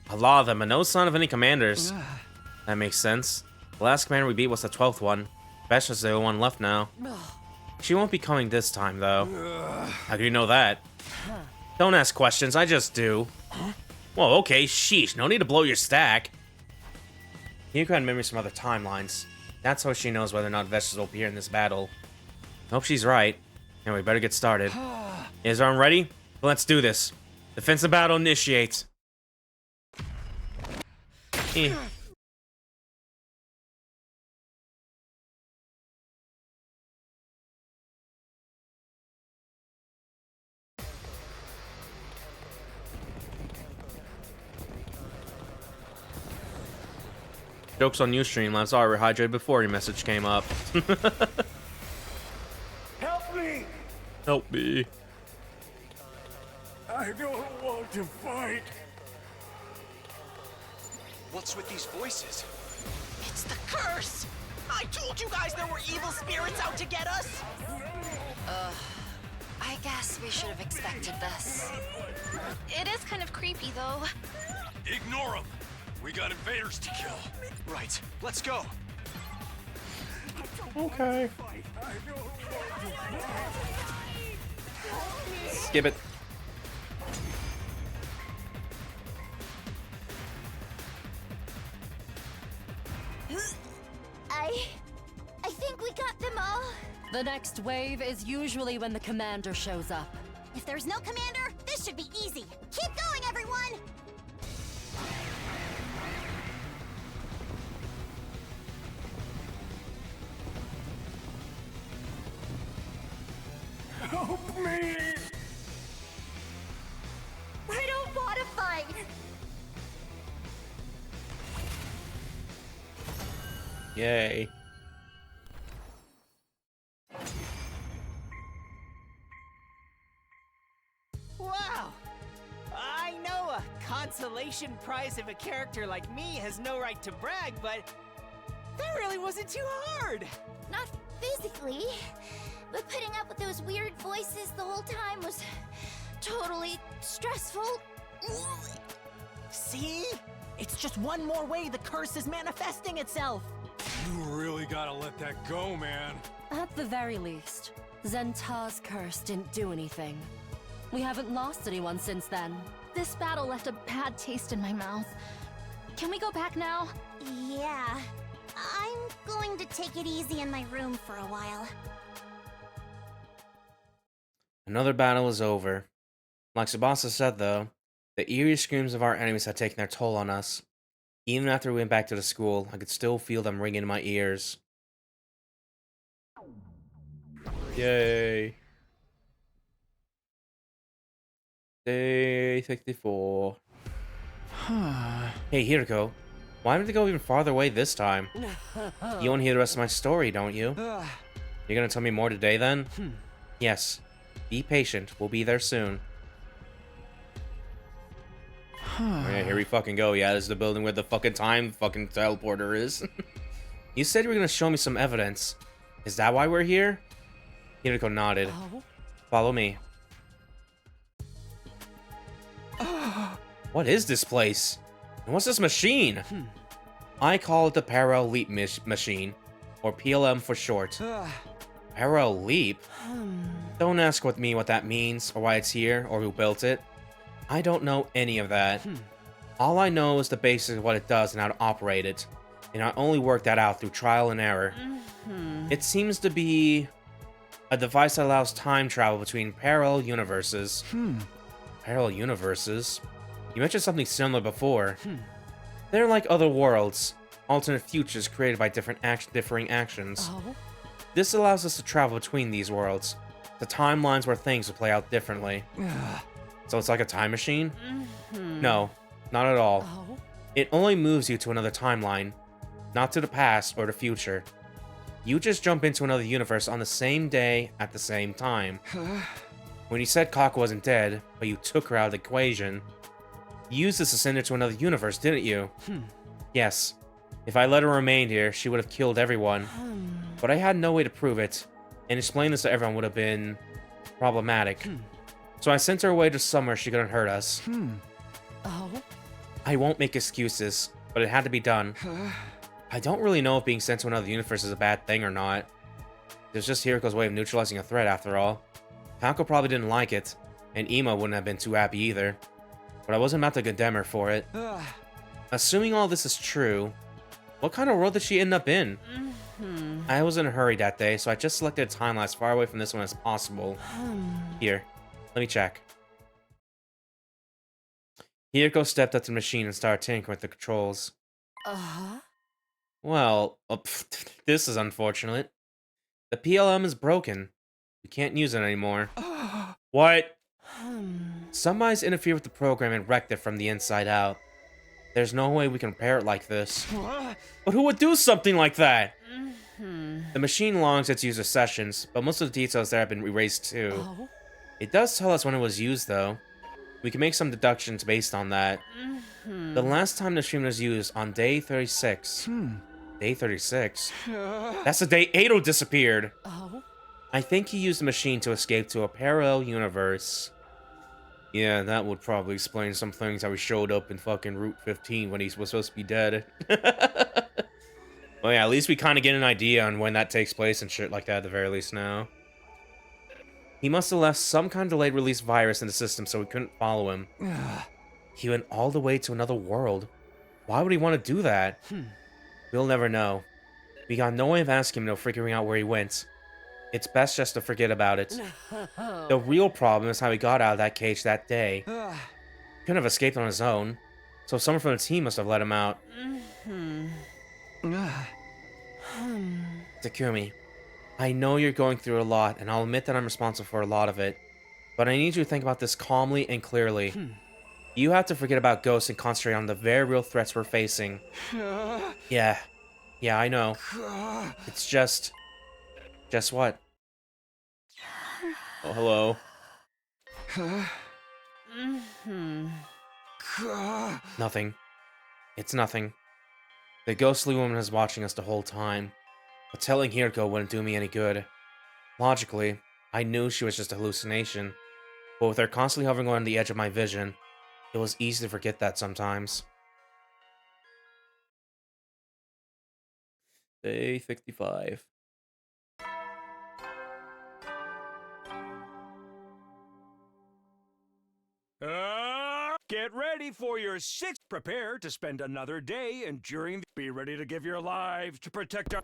A lot of them, but no sign of any commanders. That makes sense. The last commander we beat was the 12th one. Vesh's the only one left now. She won't be coming this time, though. How do you know that? Don't ask questions, I just do. Well, okay, sheesh, no need to blow your stack. Hiroko had memories from other timelines. That's how she knows whether or not Vesh will appear in this battle. Hope she's right. Anyway, better get started. Is everyone ready? Well, let's do this. Defensive battle initiates. Jokes on you, Streamlabs. I were hydrated before your message came up. Help me! Help me. I don't want to fight. What's with these voices? It's the curse! I told you guys there were evil spirits out to get us! I guess we should have expected this. It is kind of creepy, though. Ignore them. We got invaders to kill. Right, let's go. Okay. Skip it. I think we got them all. The next wave is usually when the commander shows up. If there's no commander, this should be easy. Keep going, everyone! me! I don't want to fight! Yay. Wow! I know a consolation prize of a character like me has no right to brag, but that really wasn't too hard! Not physically, but putting up with those weird voices the whole time was totally stressful. See? It's just one more way the curse is manifesting itself. You really gotta let that go, man. At the very least, Zentar's curse didn't do anything. We haven't lost anyone since then. This battle left a bad taste in my mouth. Can we go back now? Yeah. I'm going to take it easy in my room for a while. Another battle is over. Like Tsubasa said though, the eerie screams of our enemies had taken their toll on us. Even after we went back to the school, I could still feel them ringing in my ears. Yay. Day 64. Hey, Hiriko. Why did they go even farther away this time? You want to hear the rest of my story, don't you? You're gonna tell me more today, then? Yes. Be patient. We'll be there soon. Oh, yeah, here we fucking go. Yeah, this is the building where the fucking time fucking teleporter is. You said you were gonna show me some evidence. Is that why we're here? Hiriko nodded. Follow me. What is this place? And what's this machine? I call it the Parallel Leap Machine, or PLM for short. Parallel Leap? Don't ask me what that means, or why it's here, or who built it. I don't know any of that. All I know is the basics of what it does and how to operate it, and I only worked that out through trial and error. It seems to be a device that allows time travel between parallel universes. Parallel universes? You mentioned something similar before. They're like other worlds, alternate futures created by differing actions. This allows us to travel between these worlds, the timelines where things will play out differently. So it's like a time machine? No, not at all. It only moves you to another timeline, not to the past or the future. You just jump into another universe on the same day at the same time. When you said Kako wasn't dead, but you took her out of the equation, you used this to send her to another universe, didn't you? Yes. If I let her remain here, she would have killed everyone. But I had no way to prove it, and explaining this to everyone would have been problematic. So I sent her away to somewhere she couldn't hurt us. I won't make excuses, but it had to be done. I don't really know if being sent to another universe is a bad thing or not. It's just Hiriko's way of neutralizing a threat, after all. Kako probably didn't like it, and Ima wouldn't have been too happy either. But I wasn't about to condemn her for it. Assuming all this is true, what kind of world did she end up in? I was in a hurry that day, so I just selected a timeline as far away from this one as possible. Here, let me check. Hiriko stepped up to the machine and started tinkering with the controls. Well, this is unfortunate. The PLM is broken. We can't use it anymore. What? Somebody's interfered with the program and wrecked it from the inside out. There's no way we can repair it like this. But who would do something like that? The machine logs its user sessions, but most of the details there have been erased too. It does tell us when it was used, though. We can make some deductions based on that. The last time the machine was used on day 36. Day 36? That's the day Ado disappeared! I think he used the machine to escape to a parallel universe. Yeah, that would probably explain some things, how he showed up in fucking Route 15 when he was supposed to be dead. Well, yeah, at least we kind of get an idea on when that takes place and shit like that at the very least now. He must have left some kind of delayed release virus in the system so we couldn't follow him. He went all the way to another world. Why would he want to do that? We'll never know. We got no way of asking him, no figuring out where he went. It's best just to forget about it. The real problem is how he got out of that cage that day. He couldn't have escaped on his own, so someone from the team must have let him out. Takumi, I know you're going through a lot, and I'll admit that I'm responsible for a lot of it. But I need you to think about this calmly and clearly. You have to forget about ghosts and concentrate on the very real threats we're facing. Yeah, I know. It's just what? Oh, hello. Nothing. It's nothing. The ghostly woman is watching us the whole time, but telling Hirko wouldn't do me any good. Logically, I knew she was just a hallucination, but with her constantly hovering on the edge of my vision, it was easy to forget that sometimes. Day 65. Get ready for your 6th. Prepare to spend another day enduring. Be ready to give your lives to protect our.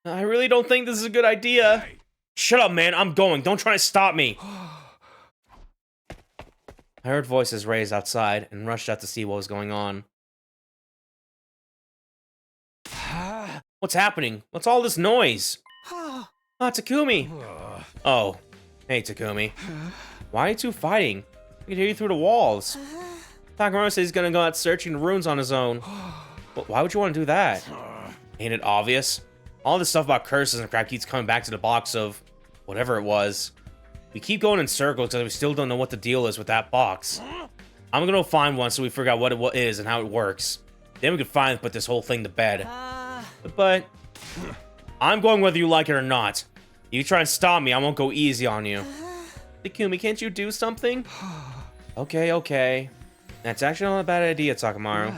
I really don't think this is a good idea. Hey. Shut up, man. I'm going. Don't try to stop me. I heard voices raised outside and rushed out to see what was going on. What's happening? What's all this noise? Ah, Takumi. Oh. Hey, Takumi. Why are you two fighting? I can hear you through the walls. Takamaru says he's gonna go out searching the ruins on his own. But why would you want to do that? Ain't it obvious? All this stuff about curses and crap keeps coming back to the box of whatever it was. We keep going in circles because we still don't know what the deal is with that box. I'm gonna go find one so we figure out what it is and how it works. Then we can finally put this whole thing to bed. But I'm going whether you like it or not. You try and stop me, I won't go easy on you. Takumi, can't you do something? Okay. That's actually not a bad idea, Takamaru.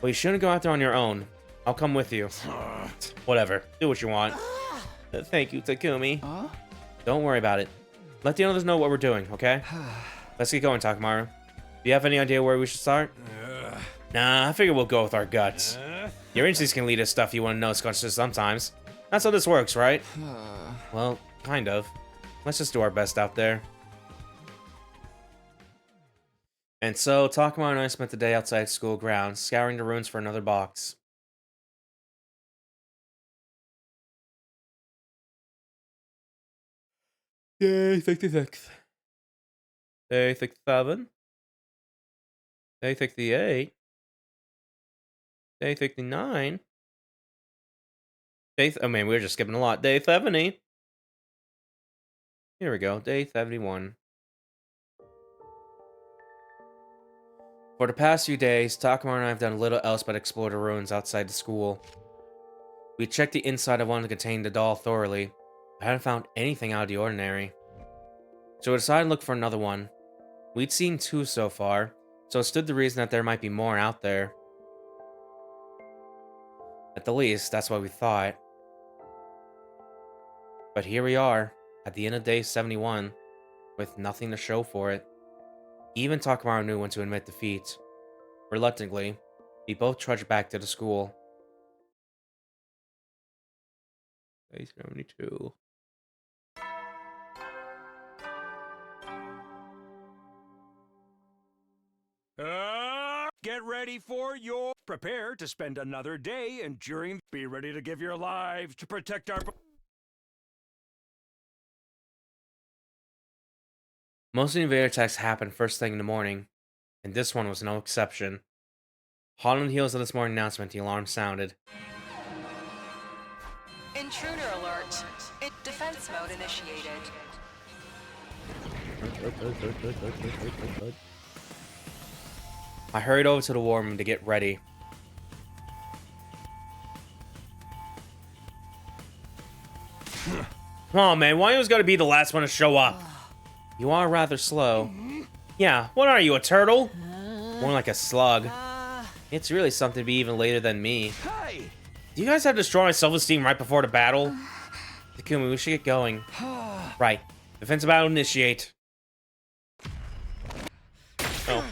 But you shouldn't go out there on your own. I'll come with you. Whatever. Do what you want. Thank you, Takumi. Don't worry about it. Let the others know what we're doing, okay? Let's get going, Takamaru. Do you have any idea where we should start? Nah, I figure we'll go with our guts. Your instincts can lead to stuff you want to know sometimes. That's how this works, right? Well, kind of. Let's just do our best out there. And so, Takamaru and I spent the day outside school grounds, scouring the ruins for another box. Day 66. Day 67. Day 68. Day 69. Oh man, we were just skipping a lot. Day 70. Here we go. Day 71. For the past few days, Takamaru and I have done little else but explore the ruins outside the school. We checked the inside of one that contained the doll thoroughly, but hadn't found anything out of the ordinary. So we decided to look for another one. We'd seen 2 so far, so it stood to reason that there might be more out there. At the least, that's what we thought. But here we are, at the end of day 71, with nothing to show for it. Even Takamaru knew when to admit defeat. Reluctantly, we both trudged back to the school. Day 72. Get ready for your. Prepare to spend another day enduring. Be ready to give your lives to protect our. Most of the invader attacks happen first thing in the morning, and this one was no exception. Hot on the heels of this morning announcement, the alarm sounded. Intruder alert. Defense mode initiated. I hurried over to the war room to get ready. Come on, man, why you always gotta be the last one to show up? You are rather slow. Yeah, what are you, a turtle? More like a slug. It's really something to be even later than me. Do you guys have to destroy my self-esteem right before the battle? Takumi, we should get going. Right. Defensive battle initiate. Oh.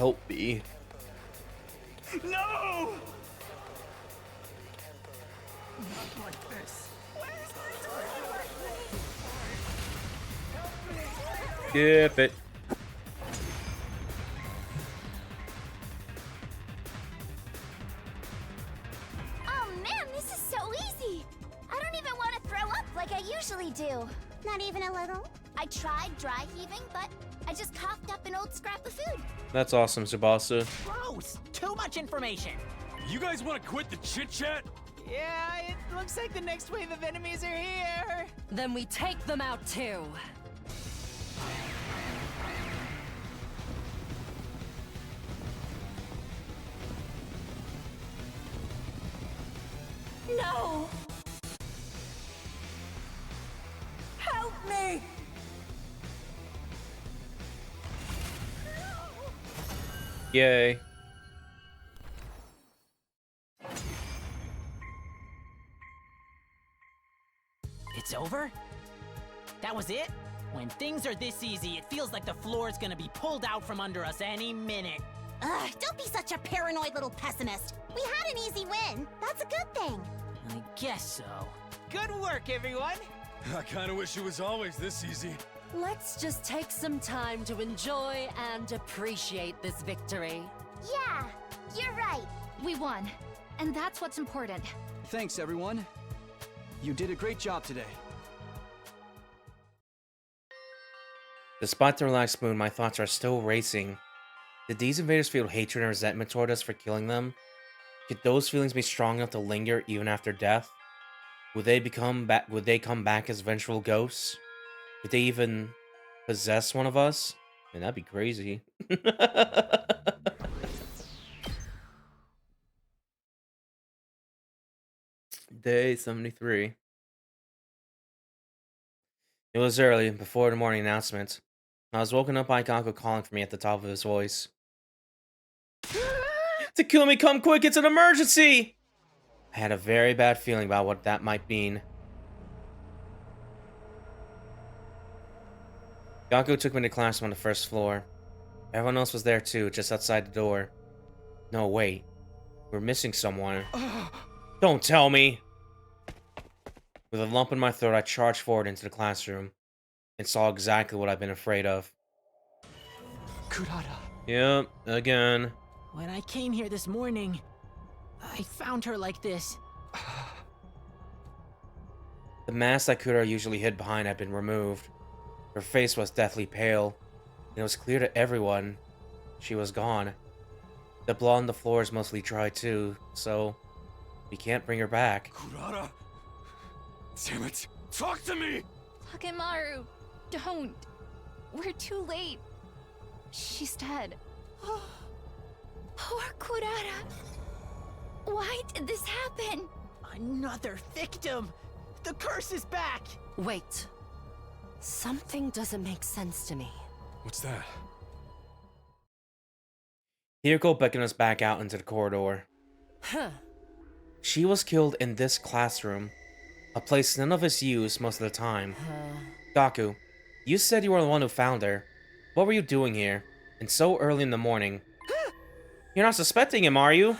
help me. No! Not like this. Skip it. Oh man, this is so easy. I don't even want to throw up like I usually do. Not even a little? I tried dry heaving, but I just coughed up an old scrap of food. That's awesome, Tsubasa. Gross! Too much information. You guys want to quit the chit-chat? Yeah, it looks like the next wave of enemies are here. Then we take them out too. No! Help me! Yay. It's over? That was it? When things are this easy, it feels like the floor is gonna be pulled out from under us any minute. Ugh, don't be such a paranoid little pessimist. We had an easy win. That's a good thing. I guess so. Good work, everyone. I kind of wish it was always this easy. Let's just take some time to enjoy and appreciate this victory. Yeah, you're right. We won. And that's what's important. Thanks, everyone. You did a great job today. Despite the relaxed mood, my thoughts are still racing. Did these invaders feel hatred and resentment toward us for killing them? Could those feelings be strong enough to linger even after death? Would they come back as vengeful ghosts? Could they even possess one of us? Man, that'd be crazy. Day 73. It was early, before the morning announcement. I was woken up by Kako calling for me at the top of his voice. Takumi, come quick, it's an emergency! I had a very bad feeling about what that might mean. Kako took me to classroom on the first floor. Everyone else was there too, just outside the door. No, wait. We're missing someone. Don't tell me! With a lump in my throat, I charged forward into the classroom and saw exactly what I've been afraid of. Kurata. Yep, again. When I came here this morning, I found her like this. The mask that Kurata usually hid behind had been removed. Her face was deathly pale, and it was clear to everyone she was gone. The blood on the floor is mostly dry too, so we can't bring her back. Kurata! Damn it! Talk to me! Takemaru, don't. We're too late. She's dead. Poor Kurata. Why did this happen? Another victim! The curse is back! Wait. Something doesn't make sense to me. What's that? Hiroko beckoned us back out into the corridor. Huh. She was killed in this classroom, a place none of us use most of the time. Gaku, you said you were the one who found her. What were you doing here? And so early in the morning? You're not suspecting him, are you?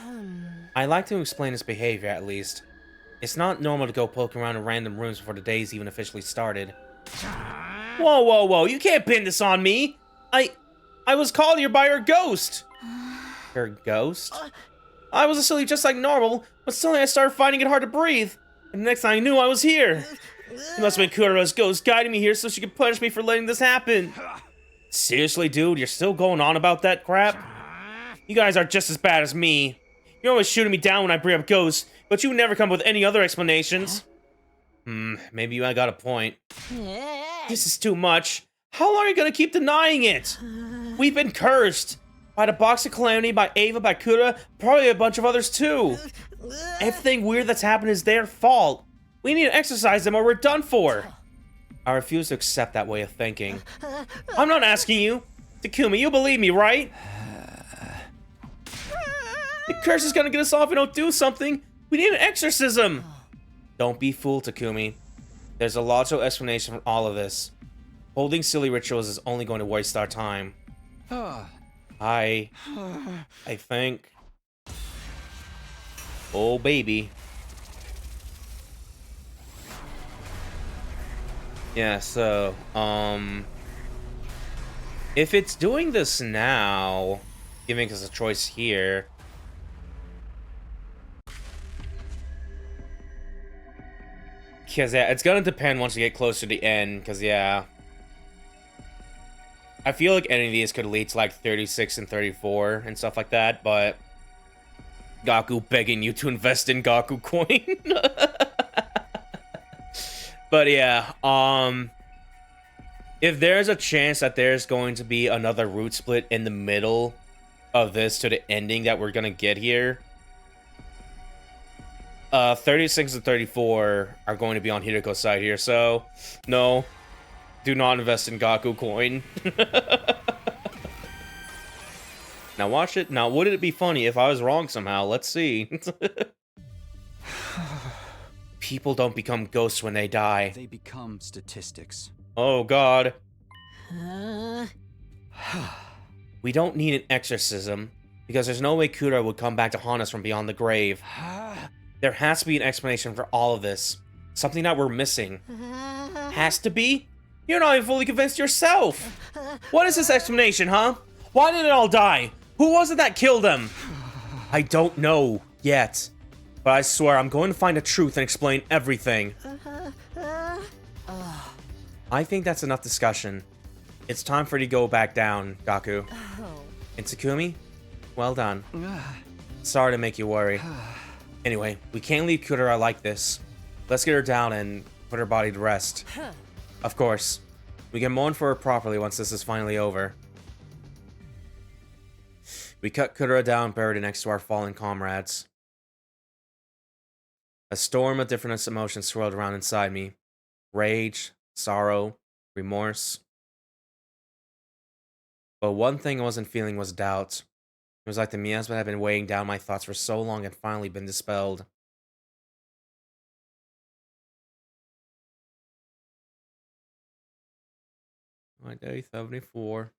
I like to explain his behavior, at least. It's not normal to go poking around in random rooms before the day's even officially started. Whoa, whoa, whoa, you can't pin this on me! I was called here by her ghost! Her ghost? I was asleep just like normal, but suddenly I started finding it hard to breathe. And the next thing I knew, I was here. It must have been Kurata's ghost guiding me here so she could punish me for letting this happen. Seriously, dude, you're still going on about that crap? You guys are just as bad as me. You're always shooting me down when I bring up ghosts, but you never come up with any other explanations. Maybe I got a point. This is too much. How long are you gonna keep denying it? We've been cursed. By the box of Calamity, by Ava, by Kura, probably a bunch of others too. Everything weird that's happened is their fault. We need to exorcise them or we're done for. I refuse to accept that way of thinking. I'm not asking you. Takumi, you believe me, right? The curse is gonna get us off if we don't do something. We need an exorcism. Don't be fooled, Takumi. There's a logical explanation for all of this. Holding silly rituals is only going to waste our time. I think. Oh, baby. Yeah, so, if it's doing this now, giving us a choice here. Because, yeah, it's gonna depend once we get closer to the end, because, yeah. I feel like any of these could lead to, like, 36 and 34 and stuff like that, but... Gaku begging you to invest in Gaku coin. But yeah, if there's a chance that there's going to be another route split in the middle of this to the ending that we're gonna get here, 36 and 34 are going to be on Hideko's side here, so no, do not invest in Gaku coin. Now watch it. Now, wouldn't it be funny if I was wrong somehow? Let's see. People don't become ghosts when they die. They become statistics. Oh, God. We don't need an exorcism, because there's no way Kura would come back to haunt us from beyond the grave. There has to be an explanation for all of this. Something that we're missing. Has to be? You're not even fully convinced yourself. What is this explanation, huh? Why did it all die? Who was it that killed them? I don't know yet. But I swear I'm going to find the truth and explain everything. I think that's enough discussion. It's time for you to go back down, Gaku. And Takumi? Well done. Sorry to make you worry. Anyway, we can't leave Kudera like this. Let's get her down and put her body to rest. Of course. We can mourn for her properly once this is finally over. We cut Kudera down and buried her next to our fallen comrades. A storm of different emotions swirled around inside me. Rage, sorrow, remorse. But one thing I wasn't feeling was doubt. It was like the miasma had been weighing down my thoughts for so long had finally been dispelled. My day 74.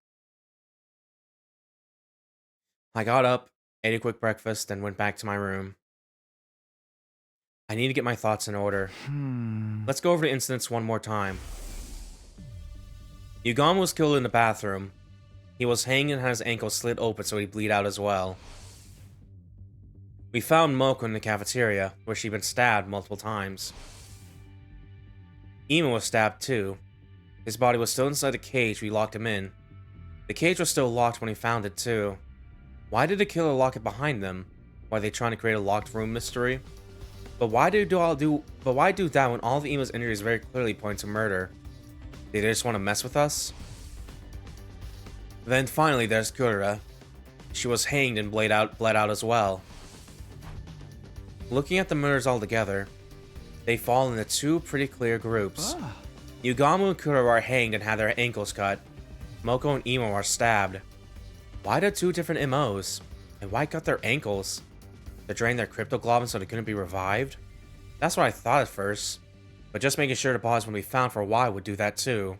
I got up, ate a quick breakfast, and went back to my room. I need to get my thoughts in order. Let's go over the incidents one more time. Yugama was killed in the bathroom. He was hanging and had his ankle slit open so he'd bleed out as well. We found Moko in the cafeteria, where she'd been stabbed multiple times. Ima was stabbed too. His body was still inside the cage we locked him in. The cage was still locked when we found it too. Why did the killer lock it behind them? Were they trying to create a locked room mystery? But why do that when all of Ima's injuries very clearly point to murder? Did they just want to mess with us? Then finally there's Kura. She was hanged and bled out as well. Looking at the murders all together, they fall into two pretty clear groups. Yugamu and Kura are hanged and had their ankles cut. Moko and Imo are stabbed. Why the two different MOs? And why cut their ankles? To drain their cryptoglobin so they couldn't be revived? That's what I thought at first. But just making sure the bodies when we found for why would do that too.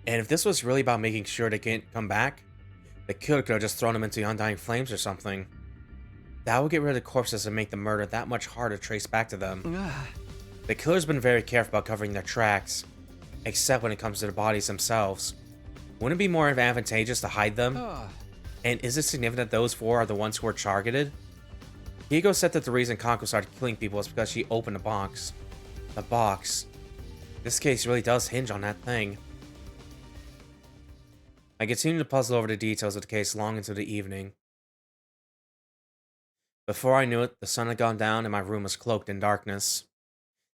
And if this was really about making sure they can't come back, the killer could have just thrown them into the undying flames or something. That would get rid of the corpses and make the murder that much harder to trace back to them. The killer's been very careful about covering their tracks, except when it comes to the bodies themselves. Wouldn't it be more advantageous to hide them? And is it significant that those four are the ones who were targeted? Higo said that the reason Kanko started killing people was because she opened a box. The box. This case really does hinge on that thing. I continued to puzzle over the details of the case long into the evening. Before I knew it, the sun had gone down and my room was cloaked in darkness.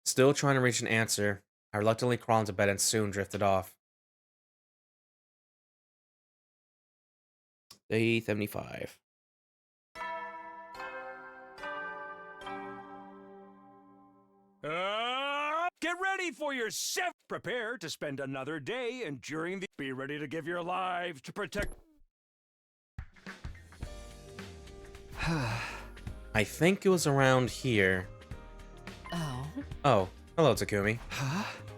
Still trying to reach an answer, I reluctantly crawled into bed and soon drifted off. Day 75. Get ready for your shift. Prepare to spend another day enduring the... Be ready to give your lives to protect... I think it was around here. Oh, hello Takumi.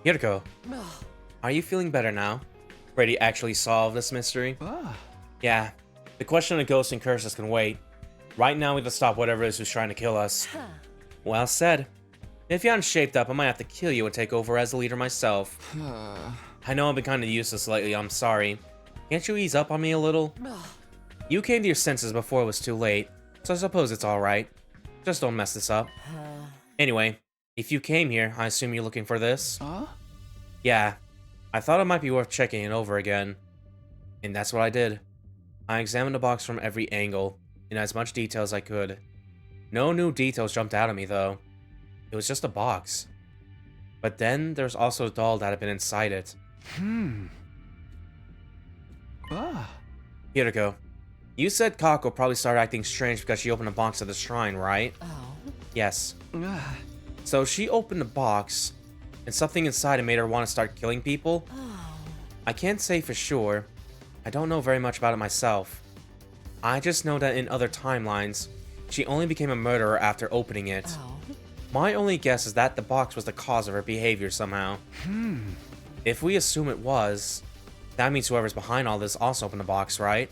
Hiriko. Are you feeling better now? Ready to actually solve this mystery? Yeah, The question of ghosts and curses can wait. Right now, we have to stop whatever it is who's trying to kill us. Well said. If you hadn't shaped up, I might have to kill you and take over as the leader myself. I know I've been kind of useless lately, I'm sorry. Can't you ease up on me a little? You came to your senses before it was too late, so I suppose it's alright. Just don't mess this up. Anyway, if you came here, I assume you're looking for this? Yeah, I thought it might be worth checking it over again. And that's what I did. I examined the box from every angle, in as much detail as I could. No new details jumped out at me, though. It was just a box. But then, there's also a doll that had been inside it. Hiriko, you said Kako probably started acting strange because she opened a box at the shrine, right? Yes. So she opened the box, and something inside it made her want to start killing people? I can't say for sure. I don't know very much about it myself. I just know that in other timelines, she only became a murderer after opening it. My only guess is that the box was the cause of her behavior somehow. If we assume it was, that means whoever's behind all this also opened the box, right?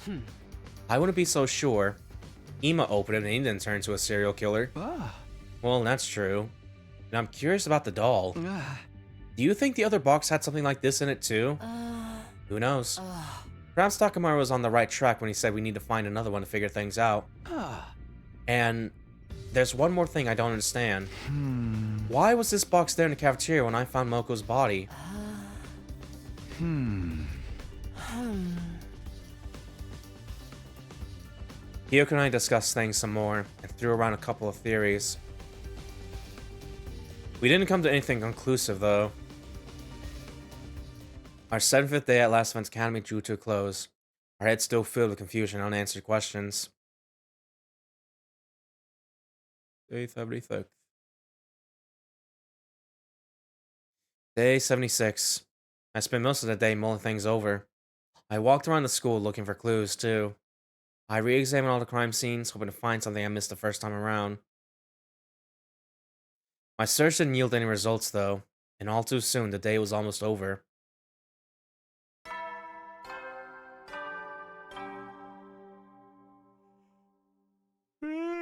I wouldn't be so sure. Ima opened it and he didn't turn into a serial killer. Well, that's true. And I'm curious about the doll. Do you think the other box had something like this in it too? Who knows? Perhaps Takamaru was on the right track when he said we need to find another one to figure things out. And there's one more thing I don't understand. Why was this box there in the cafeteria when I found Moko's body? Hiyoko and I discussed things some more and threw around a couple of theories. We didn't come to anything conclusive, though. Our 75th day at Last Event's Academy drew to a close. Our heads still filled with confusion and unanswered questions. Day 76. Day 76. I spent most of the day mulling things over. I walked around the school looking for clues, too. I re-examined all the crime scenes, hoping to find something I missed the first time around. My search didn't yield any results, though, and all too soon the day was almost over.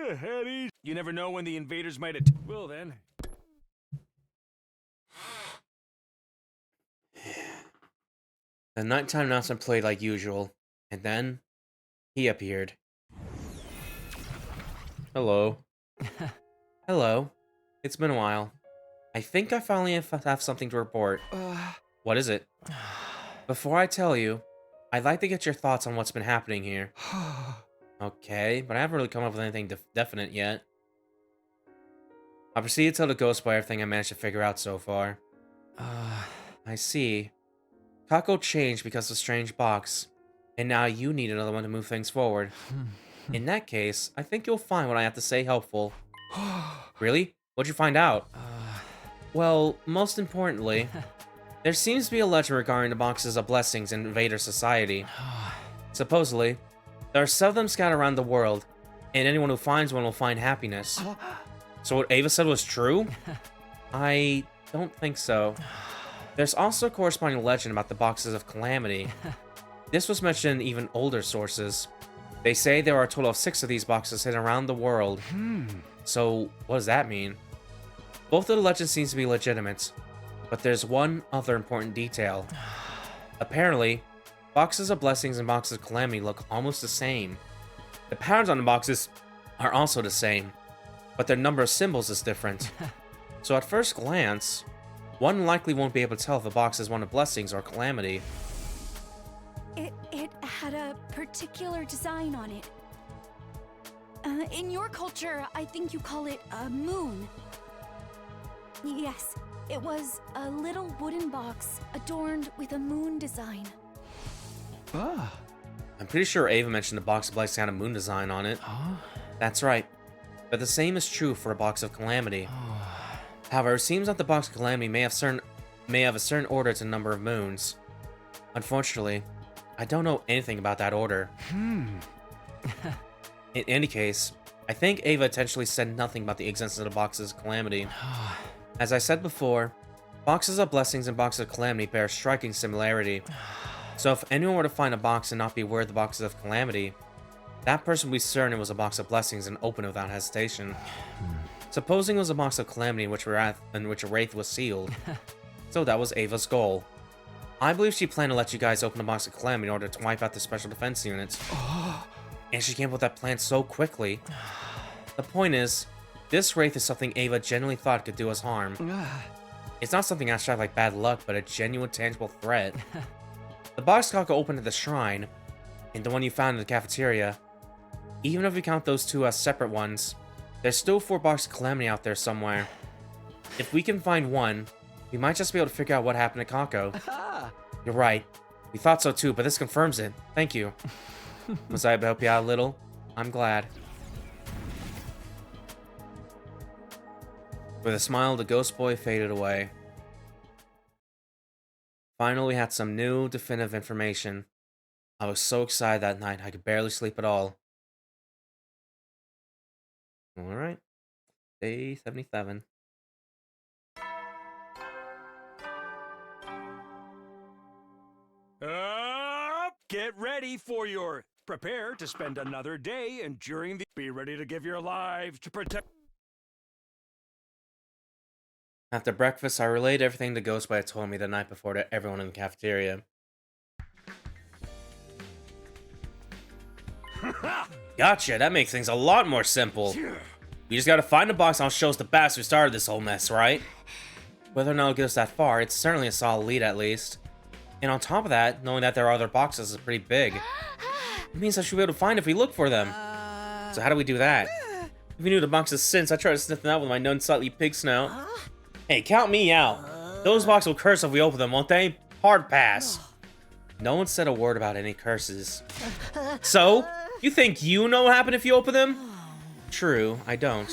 Eddie, you never know when the invaders might Well then. The nighttime announcement played like usual, and then he appeared. Hello. Hello. It's been a while. I think I finally have something to report. What is it? Before I tell you, I'd like to get your thoughts on what's been happening here. Okay, but I haven't really come up with anything definite yet. I proceeded to tell the ghost boy everything I managed to figure out so far. I see. Kako changed because of the strange box, and now you need another one to move things forward. In that case, I think you'll find what I have to say helpful. Really? What'd you find out? Well, most importantly, there seems to be a legend regarding the boxes of blessings in Invader Society. Supposedly, there are 7 of them scattered around the world, and anyone who finds one will find happiness. So what Ava said was true? I don't think so. There's also a corresponding legend about the boxes of Calamity. This was mentioned in even older sources. They say there are a total of 6 of these boxes hidden around the world. So what does that mean? Both of the legends seem to be legitimate, but there's one other important detail. Apparently, boxes of blessings and boxes of calamity look almost the same. The patterns on the boxes are also the same, but their number of symbols is different. So at first glance, one likely won't be able to tell if a box is one of blessings or calamity. It had a particular design on it. In your culture, I think you call it a moon. Yes, it was a little wooden box adorned with a moon design. I'm pretty sure Ava mentioned the box of blessings had a moon design on it. That's right. But the same is true for a box of calamity. However, it seems that the box of calamity may have a certain order to the number of moons. Unfortunately, I don't know anything about that order. In any case, I think Ava intentionally said nothing about the existence of the boxes of calamity. As I said before, boxes of blessings and boxes of calamity bear a striking similarity. So if anyone were to find a box and not be aware of the boxes of calamity, That person would be certain it was a box of blessings and opened it without hesitation. Supposing it was a box of Calamity in which a wraith was sealed. So that was Ava's goal. I believe she planned to let you guys open the box of Calamity in order to wipe out the special defense units. And she came up with that plan so quickly. The point is, this wraith is something Ava genuinely thought could do us harm. It's not something abstract like bad luck, but a genuine, tangible threat. The box got opened at the shrine, and the one you found in the cafeteria. Even if we count those two as separate ones, there's still 4 boxes of Calamity out there somewhere. If we can find one, we might just be able to figure out what happened to Kako. You're right. We thought so too, but this confirms it. Thank you. Was I able to help you out a little? I'm glad. With a smile, the ghost boy faded away. Finally, we had some new, definitive information. I was so excited that night, I could barely sleep at all. Alright. Day 77. Get ready for your... Prepare to spend another day enduring the... Be ready to give your lives to protect... After breakfast, I relayed everything the ghost boy had told me the night before to everyone in the cafeteria. Gotcha, that makes things a lot more simple. We just gotta find a box and I'll show us the bastard who started this whole mess, right? Whether or not it'll get us that far, it's certainly a solid lead at least. And on top of that, knowing that there are other boxes is pretty big. It means I should be able to find if we look for them. So how do we do that? If we knew the boxes since, I tried to sniff them out with my non-slightly pig snout. Hey, count me out. Those boxes will curse if we open them, won't they? Hard pass. No one said a word about any curses. So, you think you know what happened if you open them? True, I don't.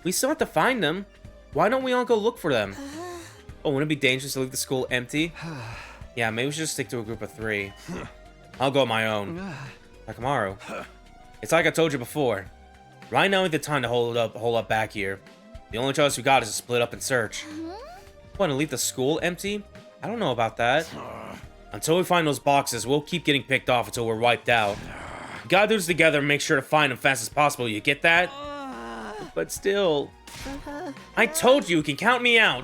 We still have to find them. Why don't we all go look for them? Oh, wouldn't it be dangerous to leave the school empty? Yeah, maybe we should just stick to a group of 3. I'll go on my own. Takamaru. It's like I told you before. Right now ain't the time to hold up back here. The only choice we got is to split up and search. What, and leave the school empty? I don't know about that. Until we find those boxes, we'll keep getting picked off until we're wiped out. We gotta do this together and make sure to find them fast as possible, you get that? But still... I told you can count me out!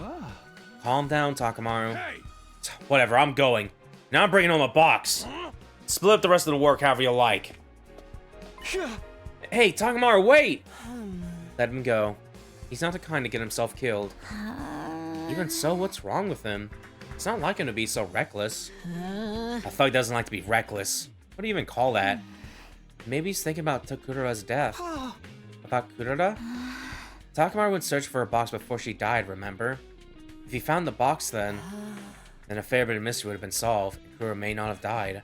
Calm down, Takamaru. Whatever, I'm going. Now I'm bringing home a box. Split up the rest of the work however you like. Hey, Takamaru, wait! Let him go. He's not the kind to get himself killed. Even so, what's wrong with him? It's not like him to be so reckless. A thug doesn't like to be reckless. What do you even call that? Maybe he's thinking about Takura's death. About Kurara? Takamaru would search for a box before she died, remember? If he found the box then a fair bit of mystery would have been solved, and Kurara may not have died.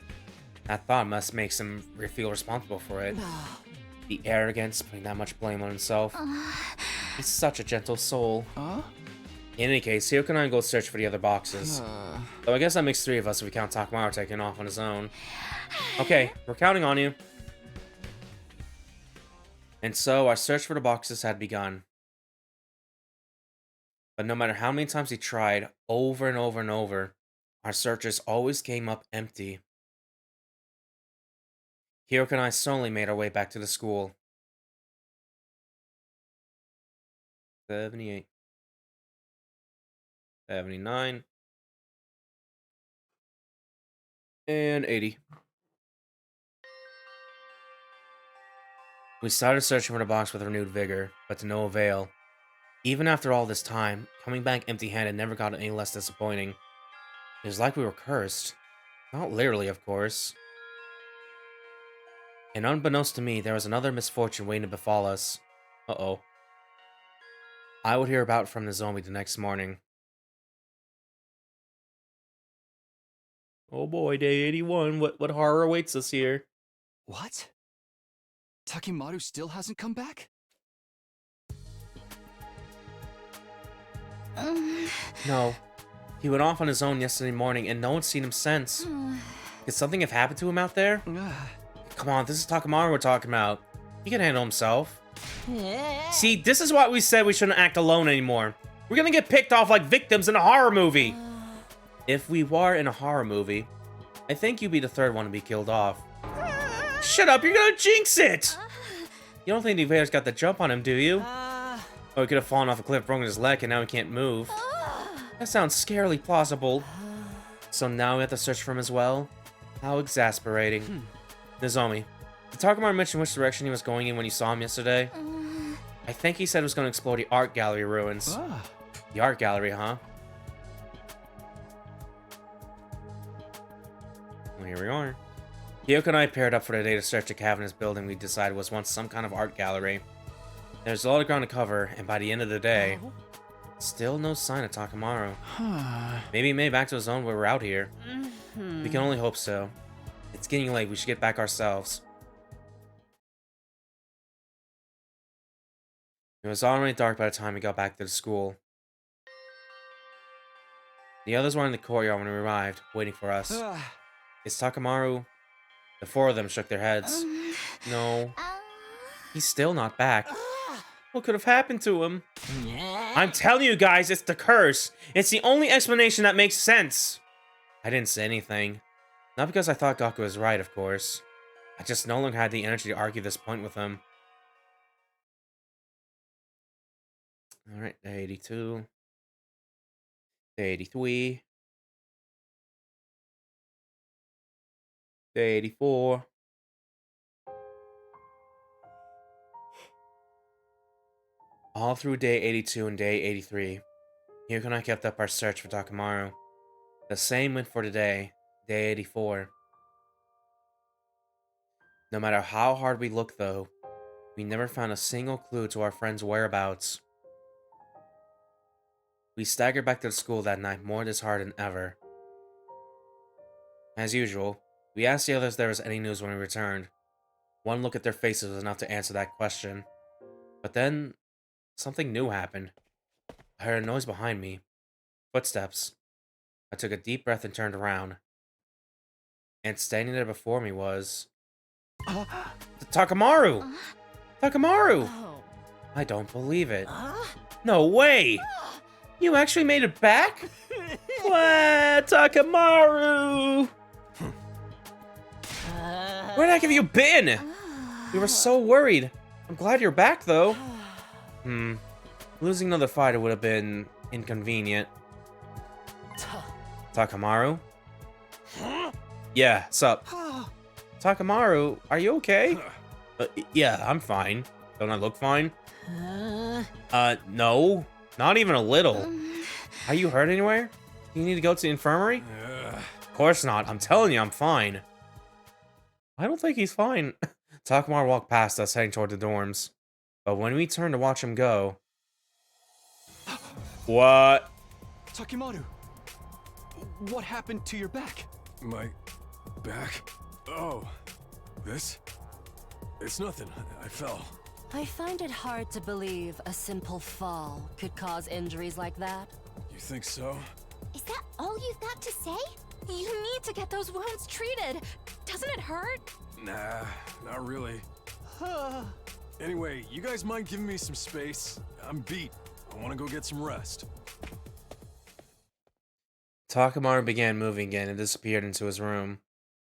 That thought must make him feel responsible for it. The arrogance, putting that much blame on himself. He's such a gentle soul. In any case, Hiro and I go search for the other boxes. So I guess that makes 3 of us if we count Takamaru taking off on his own. Okay, we're counting on you. And so our search for the boxes had begun. But no matter how many times he tried, over and over and over, our searches always came up empty. Hiro and I slowly made our way back to the school. 78. 79. And 80. We started searching for the box with renewed vigor, but to no avail. Even after all this time, coming back empty-handed never got any less disappointing. It was like we were cursed. Not literally, of course. And unbeknownst to me, there was another misfortune waiting to befall us. Uh-oh. I would hear about it from the zombie the next morning. Oh boy, day 81. What horror awaits us here? What? Takimaru still hasn't come back? No. He went off on his own yesterday morning, and no one's seen him since. Could something have happened to him out there? Come on, this is Takamaru we're talking about. He can handle himself. See, this is why we said we shouldn't act alone anymore. We're gonna get picked off like victims in a horror movie. If we were in a horror movie, I think you'd be the 3rd one to be killed off. Shut up, you're gonna jinx it! You don't think the invader's got the jump on him, do you? Oh, he could have fallen off a cliff, broken his leg, and now he can't move. That sounds scarily plausible. So now we have to search for him as well? How exasperating. Nozomi, did Takamaru mention which direction he was going in when you saw him yesterday? I think he said he was going to explore the art gallery ruins. The art gallery, huh? Well, here we are. Kyoko and I paired up for the day to search the cavernous building we decided was once some kind of art gallery. There's a lot of ground to cover, and by the end of the day, still no sign of Takamaru. Maybe he made it back to his own when we're out here. We can only hope so. It's getting late, we should get back ourselves. It was already dark by the time we got back to the school. The others were in the courtyard when we arrived, waiting for us. Is Takamaru? The four of them shook their heads. No. He's still not back. What could have happened to him? I'm telling you guys, it's the curse. It's the only explanation that makes sense. I didn't say anything. Not because I thought Gaku was right, of course. I just no longer had the energy to argue this point with him. Alright, day 82. Day 83. Day 84. All through day 82 and day 83, Kyoko and I kept up our search for Takamaru. The same went for today, day 84. No matter how hard we looked, though, we never found a single clue to our friend's whereabouts. We staggered back to the school that night more disheartened than ever. As usual, we asked the others if there was any news when we returned. One look at their faces was enough to answer that question. But then, something new happened. I heard a noise behind me. Footsteps. I took a deep breath and turned around. And standing there before me was... Takamaru! Takamaru! I don't believe it. No way! You actually made it back? What? Takamaru! Where the heck have you been? We were so worried. I'm glad you're back, though. Losing another fighter would have been inconvenient. Takamaru? Yeah, sup? Takamaru, are you okay? Yeah, I'm fine. Don't I look fine? No. Not even a little. Are you hurt anywhere? Do you need to go to the infirmary? Of course not. I'm telling you, I'm fine. I don't think he's fine. Takamaru walked past us, heading toward the dorms. But when we turned to watch him go... What? Takamaru, what happened to your back? My back? Oh, this? It's nothing. I fell. I find it hard to believe a simple fall could cause injuries like that. You think so? Is that all you've got to say? You need to get those wounds treated. Doesn't it hurt? Nah, not really. Anyway, you guys mind giving me some space? I'm beat. I want to go get some rest. Takamaru began moving again and disappeared into his room.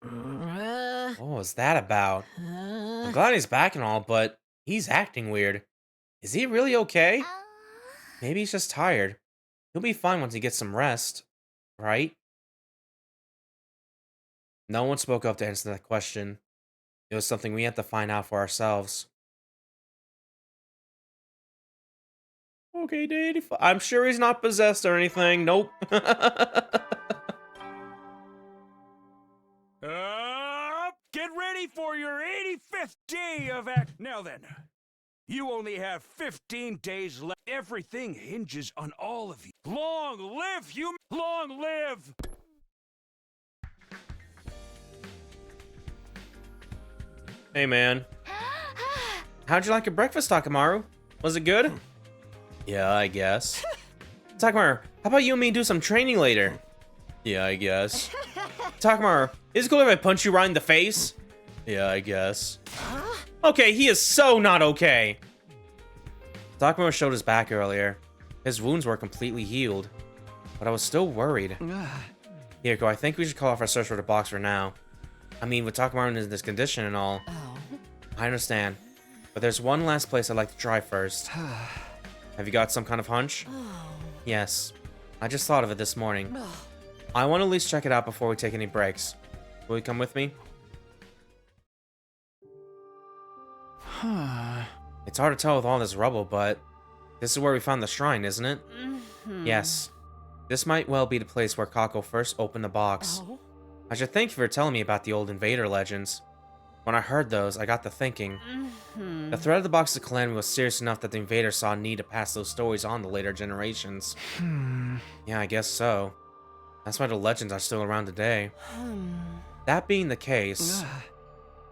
What was that about? I'm glad he's back and all, but he's acting weird. Is he really okay? Maybe he's just tired. He'll be fine once he gets some rest, right? No one spoke up to answer that question. It was something we had to find out for ourselves. Okay, day 85. I'm sure he's not possessed or anything. Nope. Get ready for your 85th day of act. Now then, you only have 15 days left. Everything hinges on all of you. Long live human. Long live. Hey, man. How'd you like your breakfast, Takamaru? Was it good? Yeah, I guess. Takamaru, how about you and me do some training later? Yeah, I guess. Takamaru, is it cool if I punch you right in the face? Yeah, I guess. Okay, he is so not okay. Takamaru showed his back earlier. His wounds were completely healed. But I was still worried. Hiriko, I think we should call off our search for the box for now. I mean, with Takamaru in this condition and all. Oh. I understand. But there's one last place I'd like to try first. Have you got some kind of hunch? Yes. I just thought of it this morning. I want to at least check it out before we take any breaks. Will you come with me? It's hard to tell with all this rubble, but this is where we found the shrine, isn't it? Yes. This might well be the place where Kako first opened the box. Oh. I should thank you for telling me about the old invader legends. When I heard those, I got to thinking. The threat of the Box of Calamity was serious enough that the invader saw a need to pass those stories on to later generations. Yeah, I guess so. That's why the legends are still around today. That being the case,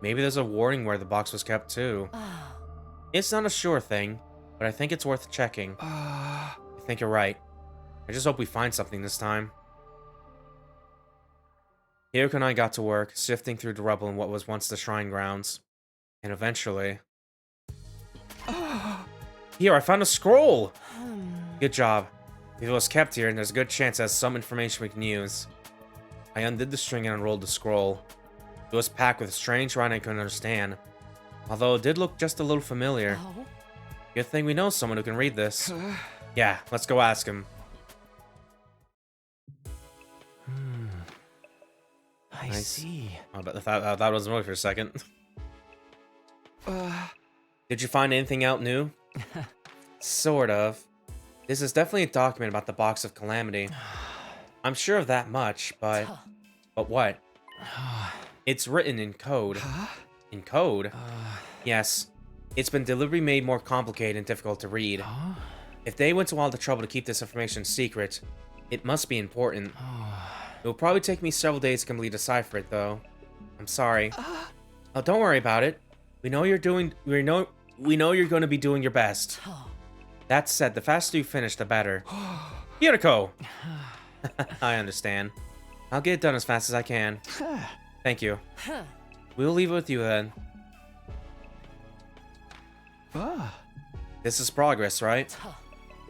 maybe there's a warning where the box was kept too. It's not a sure thing, but I think it's worth checking. I think you're right. I just hope we find something this time. Hiroko and I got to work, sifting through the rubble in what was once the shrine grounds. And eventually... Here, I found a scroll! Good job. If it was kept here, there's a good chance it has some information we can use. I undid the string and unrolled the scroll. It was packed with strange writing I couldn't understand. Although it did look just a little familiar. Good thing we know someone who can read this. Yeah, let's go ask him. I see. Oh, that was annoying for a second. Did you find anything out new? Sort of. This is definitely a document about the Box of Calamity. I'm sure of that much, but... But what? It's written in code. In code? Yes. It's been deliberately made more complicated and difficult to read. If they went to all the trouble to keep this information secret, it must be important. It will probably take me several days to completely decipher it, though. I'm sorry. Oh, don't worry about it. We know you're going to be doing your best. That said, the faster you finish, the better. Hiroko! I understand. I'll get it done as fast as I can. Thank you. We'll leave it with you then. This is progress, right?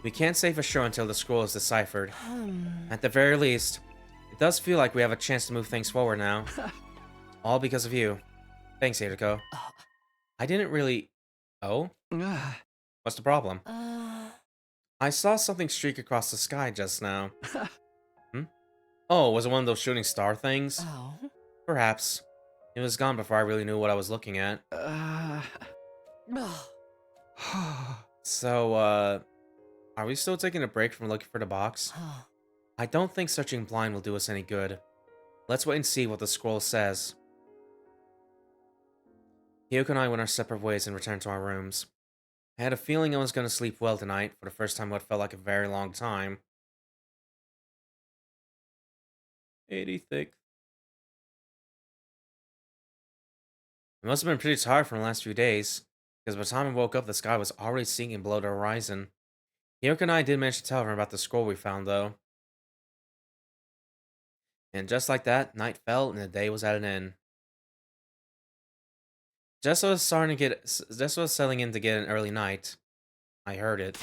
We can't say for sure until the scroll is deciphered. At the very least, it does feel like we have a chance to move things forward now. All because of you. Thanks, Hiroko. I didn't really... Oh? What's the problem? I saw something streak across the sky just now. Oh, was it one of those shooting star things? Perhaps. It was gone before I really knew what I was looking at. So, are we still taking a break from looking for the box? I don't think searching blind will do us any good. Let's wait and see what the scroll says. Hiroko and I went our separate ways and returned to our rooms. I had a feeling I was going to sleep well tonight for the first time in what felt like a very long time. 86. I must have been pretty tired from the last few days, because by the time I woke up, the sky was already sinking below the horizon. Hiroko and I did manage to tell her about the scroll we found, though. And just like that, night fell and the day was at an end. Just as I was settling in to get an early night, I heard it.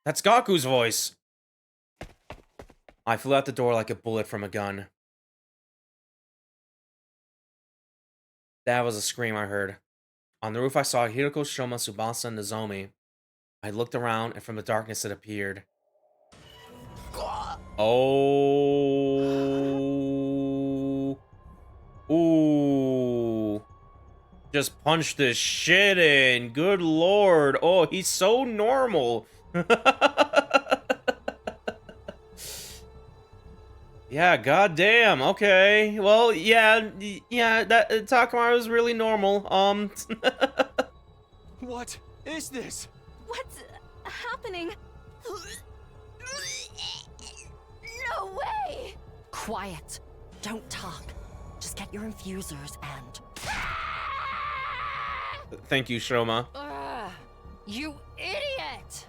That's Gaku's voice! I flew out the door like a bullet from a gun. That was a scream I heard. On the roof I saw Hiroko, Shouma, Tsubasa, and Nozomi. I looked around, and from the darkness it appeared. Oh. Ooh. Just punched this shit in. Good lord. Oh, he's so normal. Yeah, goddamn. Okay. Well, yeah, that Takamaru is really normal. What is this? What's happening? No way! Quiet. Don't talk. Just get your infusers and... Thank you, Shouma. You idiot!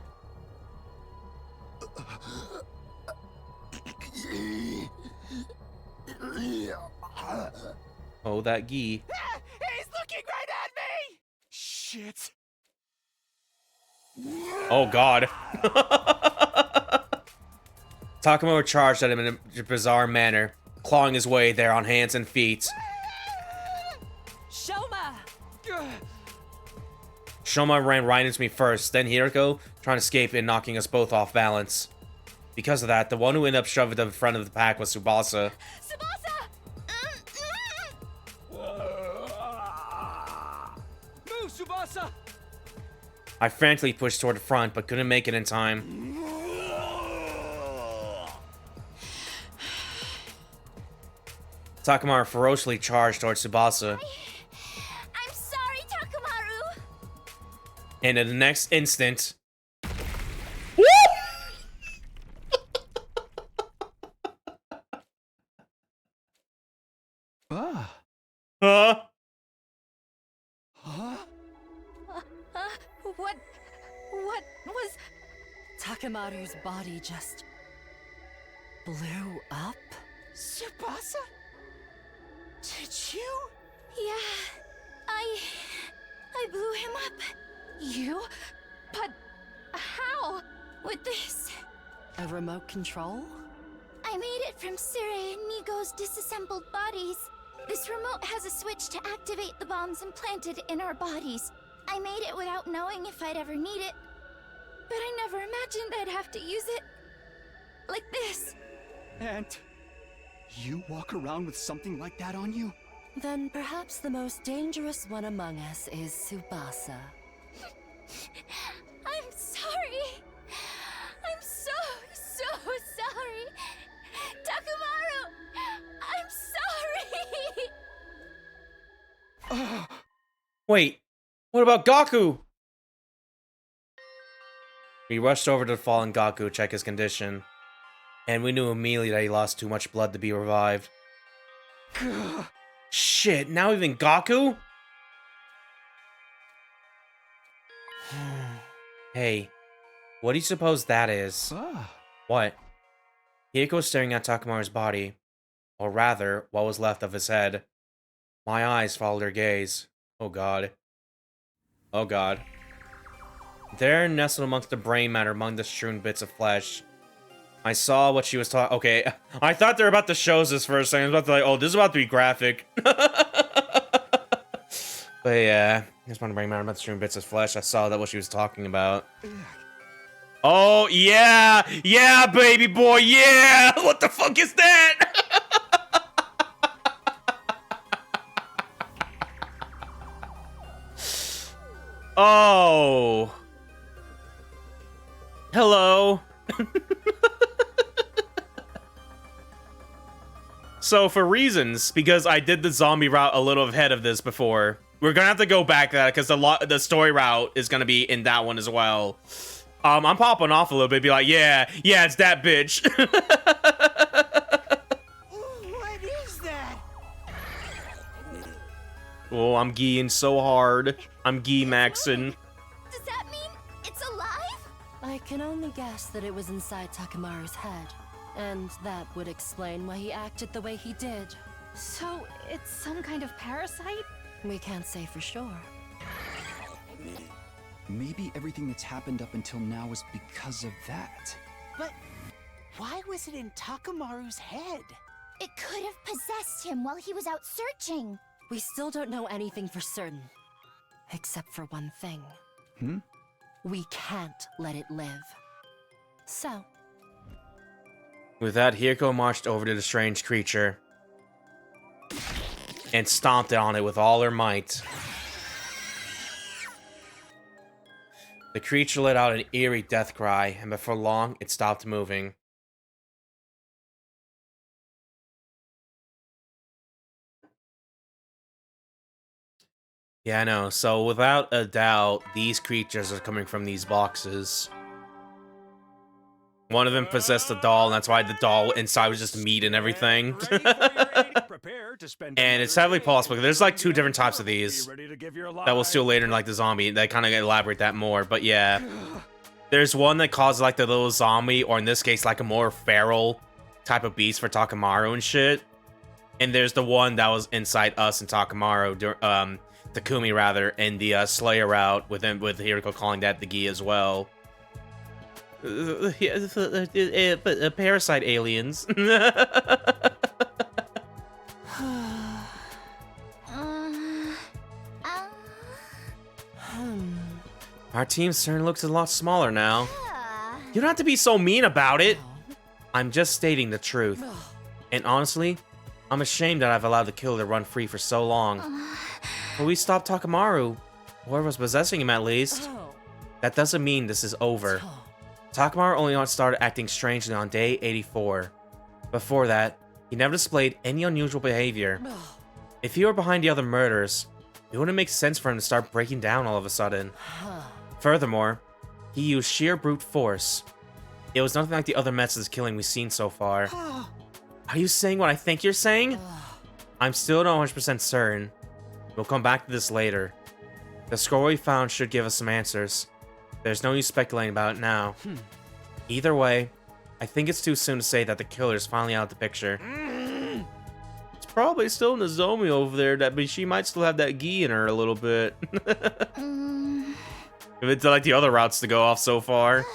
Oh, that gi. He's looking right at me! Shit. Oh, God. Takamaru charged at him in a bizarre manner, clawing his way there on hands and feet. Shouma! Shouma ran right into me first, then Hiriko trying to escape and knocking us both off balance. Because of that, the one who ended up shoving to the front of the pack was Tsubasa. Move, Tsubasa! I frantically pushed toward the front, but couldn't make it in time. Takamaru ferociously charged towards Tsubasa. I'm sorry, Takamaru! And in the next instant... Ah. Huh? Huh? What was... Takamaru's body just... blew up? Tsubasa? Did you? Yeah, I blew him up. You? But how? With this. A remote control? I made it from Sirei and Nigo's disassembled bodies. This remote has a switch to activate the bombs implanted in our bodies. I made it without knowing if I'd ever need it. But I never imagined I'd have to use it. Like this. And you walk around with something like that on you? Then perhaps the most dangerous one among us is Tsubasa. I'm sorry. I'm so sorry. Takamaru, I'm sorry. Wait, what about Gaku? We rushed over to the fallen Gaku to check his condition. And we knew immediately that he lost too much blood to be revived. Shit, now even Gaku? Hey, what do you suppose that is? What? Hiriko's staring at Takamaru's body. Or rather, what was left of his head. My eyes followed her gaze. Oh god. Oh god. There, nestled amongst the brain matter among the strewn bits of flesh. I saw what she was talking. Okay, I thought they were about to show us this for a second. I was about to like, oh, this is about to be graphic. But yeah, just want to bring out strewn bits of flesh. I saw that what she was talking about. Oh yeah, yeah, baby boy, yeah. What the fuck is that? Oh. Hello. So for reasons, because I did the zombie route a little ahead of this before, we're gonna have to go back to that because the story route is gonna be in that one as well. I'm popping off a little bit, be like, yeah, it's that bitch. What is that? Oh, I'm geeing so hard. I'm gee-maxing. Does that mean it's alive? I can only guess that it was inside Takamaru's head. And that would explain why he acted the way he did. So, it's some kind of parasite? We can't say for sure. Maybe everything that's happened up until now is because of that. But why was it in Takamaru's head? It could have possessed him while he was out searching. We still don't know anything for certain. Except for one thing. We can't let it live. So... With that, Hiriko marched over to the strange creature and stomped on it with all her might. The creature let out an eerie death cry, and before long, it stopped moving. Yeah, I know. So, without a doubt, these creatures are coming from these boxes. One of them possessed a doll, and that's why the doll inside was just meat and everything. And it's heavily possible. There's like 2 different types of these that we'll see later in like the zombie. They kind of elaborate that more, but yeah. There's one that causes like the little zombie, or in this case, like a more feral type of beast for Takamaru and shit. And there's the one that was inside us and Takamaru, Takumi rather, and the Slayer route with Hiriko calling that the Gi as well. Parasite aliens. team certainly looks a lot smaller now. You don't have to be so mean about it. I'm just stating the truth. And honestly, I'm ashamed that I've allowed the killer to run free for so long. But we stopped Takamaru. Whoever was possessing him, at least. That doesn't mean this is over. Takamaru only started acting strangely on day 84. Before that, he never displayed any unusual behavior. If he were behind the other murders, it wouldn't make sense for him to start breaking down all of a sudden. Furthermore, he used sheer brute force. It was nothing like the other methods of killing we've seen so far. Are you saying what I think you're saying? I'm still not 100% certain. We'll come back to this later. The scroll we found should give us some answers. There's no use speculating about it now. Either way, I think it's too soon to say that the killer is finally out of the picture. It's probably still Nozomi over there, but she might still have that gi in her a little bit. If it's like the other routes to go off so far.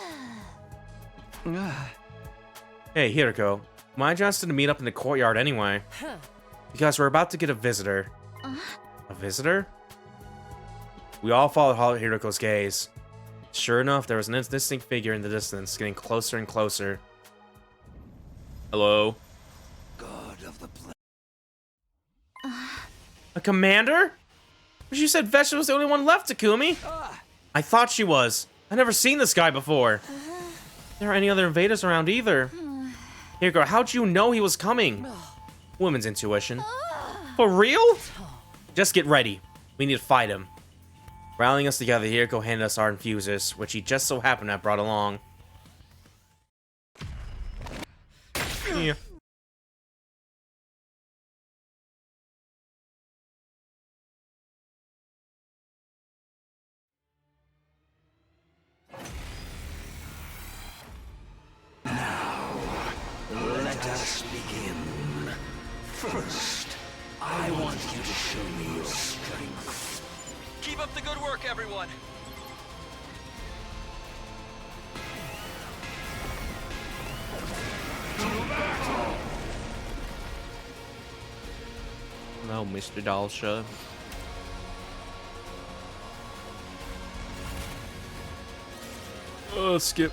Hey, Hiroko. Mind you asked to meet up in the courtyard anyway? Because we're about to get a visitor. A visitor? We all followed Hiroko's gaze. Sure enough, there was an indistinct figure in the distance, getting closer and closer. Hello? God of the A commander? But you said Vesha was the only one left, Takumi. I thought she was. I've never seen this guy before. There aren't any other invaders around either. Hiroko, how'd you know he was coming? Woman's intuition. For real? Just get ready. We need to fight him. Rallying us together, Hiroko handed us our infusers, which he just so happened to have brought along. Yeah. Let us begin. First, I want you to show me your strength. Keep up the good work, everyone. No, Mr. Dalsha. Oh, skip.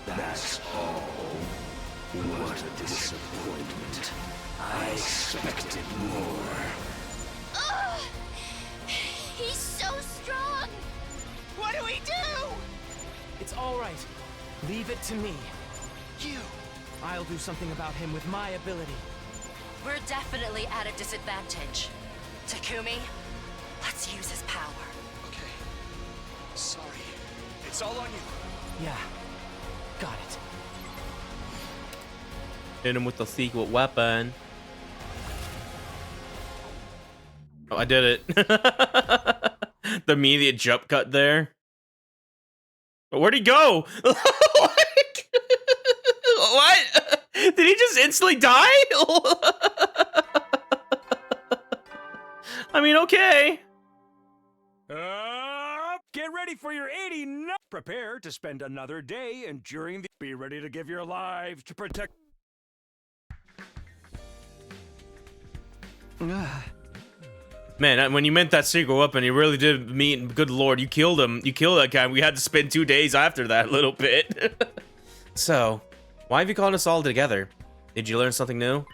That's all. What a disappointment. I expected more. He's so strong! What do we do? It's all right. Leave it to me. You. I'll do something about him with my ability. We're definitely at a disadvantage. Takumi, let's use his power. Okay. Sorry. It's all on you. Yeah. Got it. Hit him with the secret weapon. Oh, I did it. The immediate jump cut there. But where'd he go? What? Did he just instantly die? I mean, okay. Get ready for your 80. Prepare to spend another day enduring the. Be ready to give your lives to protect. Man, when you meant that secret weapon, you really did mean, good lord, you killed him. You killed that guy. We had to spend 2 days after that a little bit. So, why have you called us all together? Did you learn something new?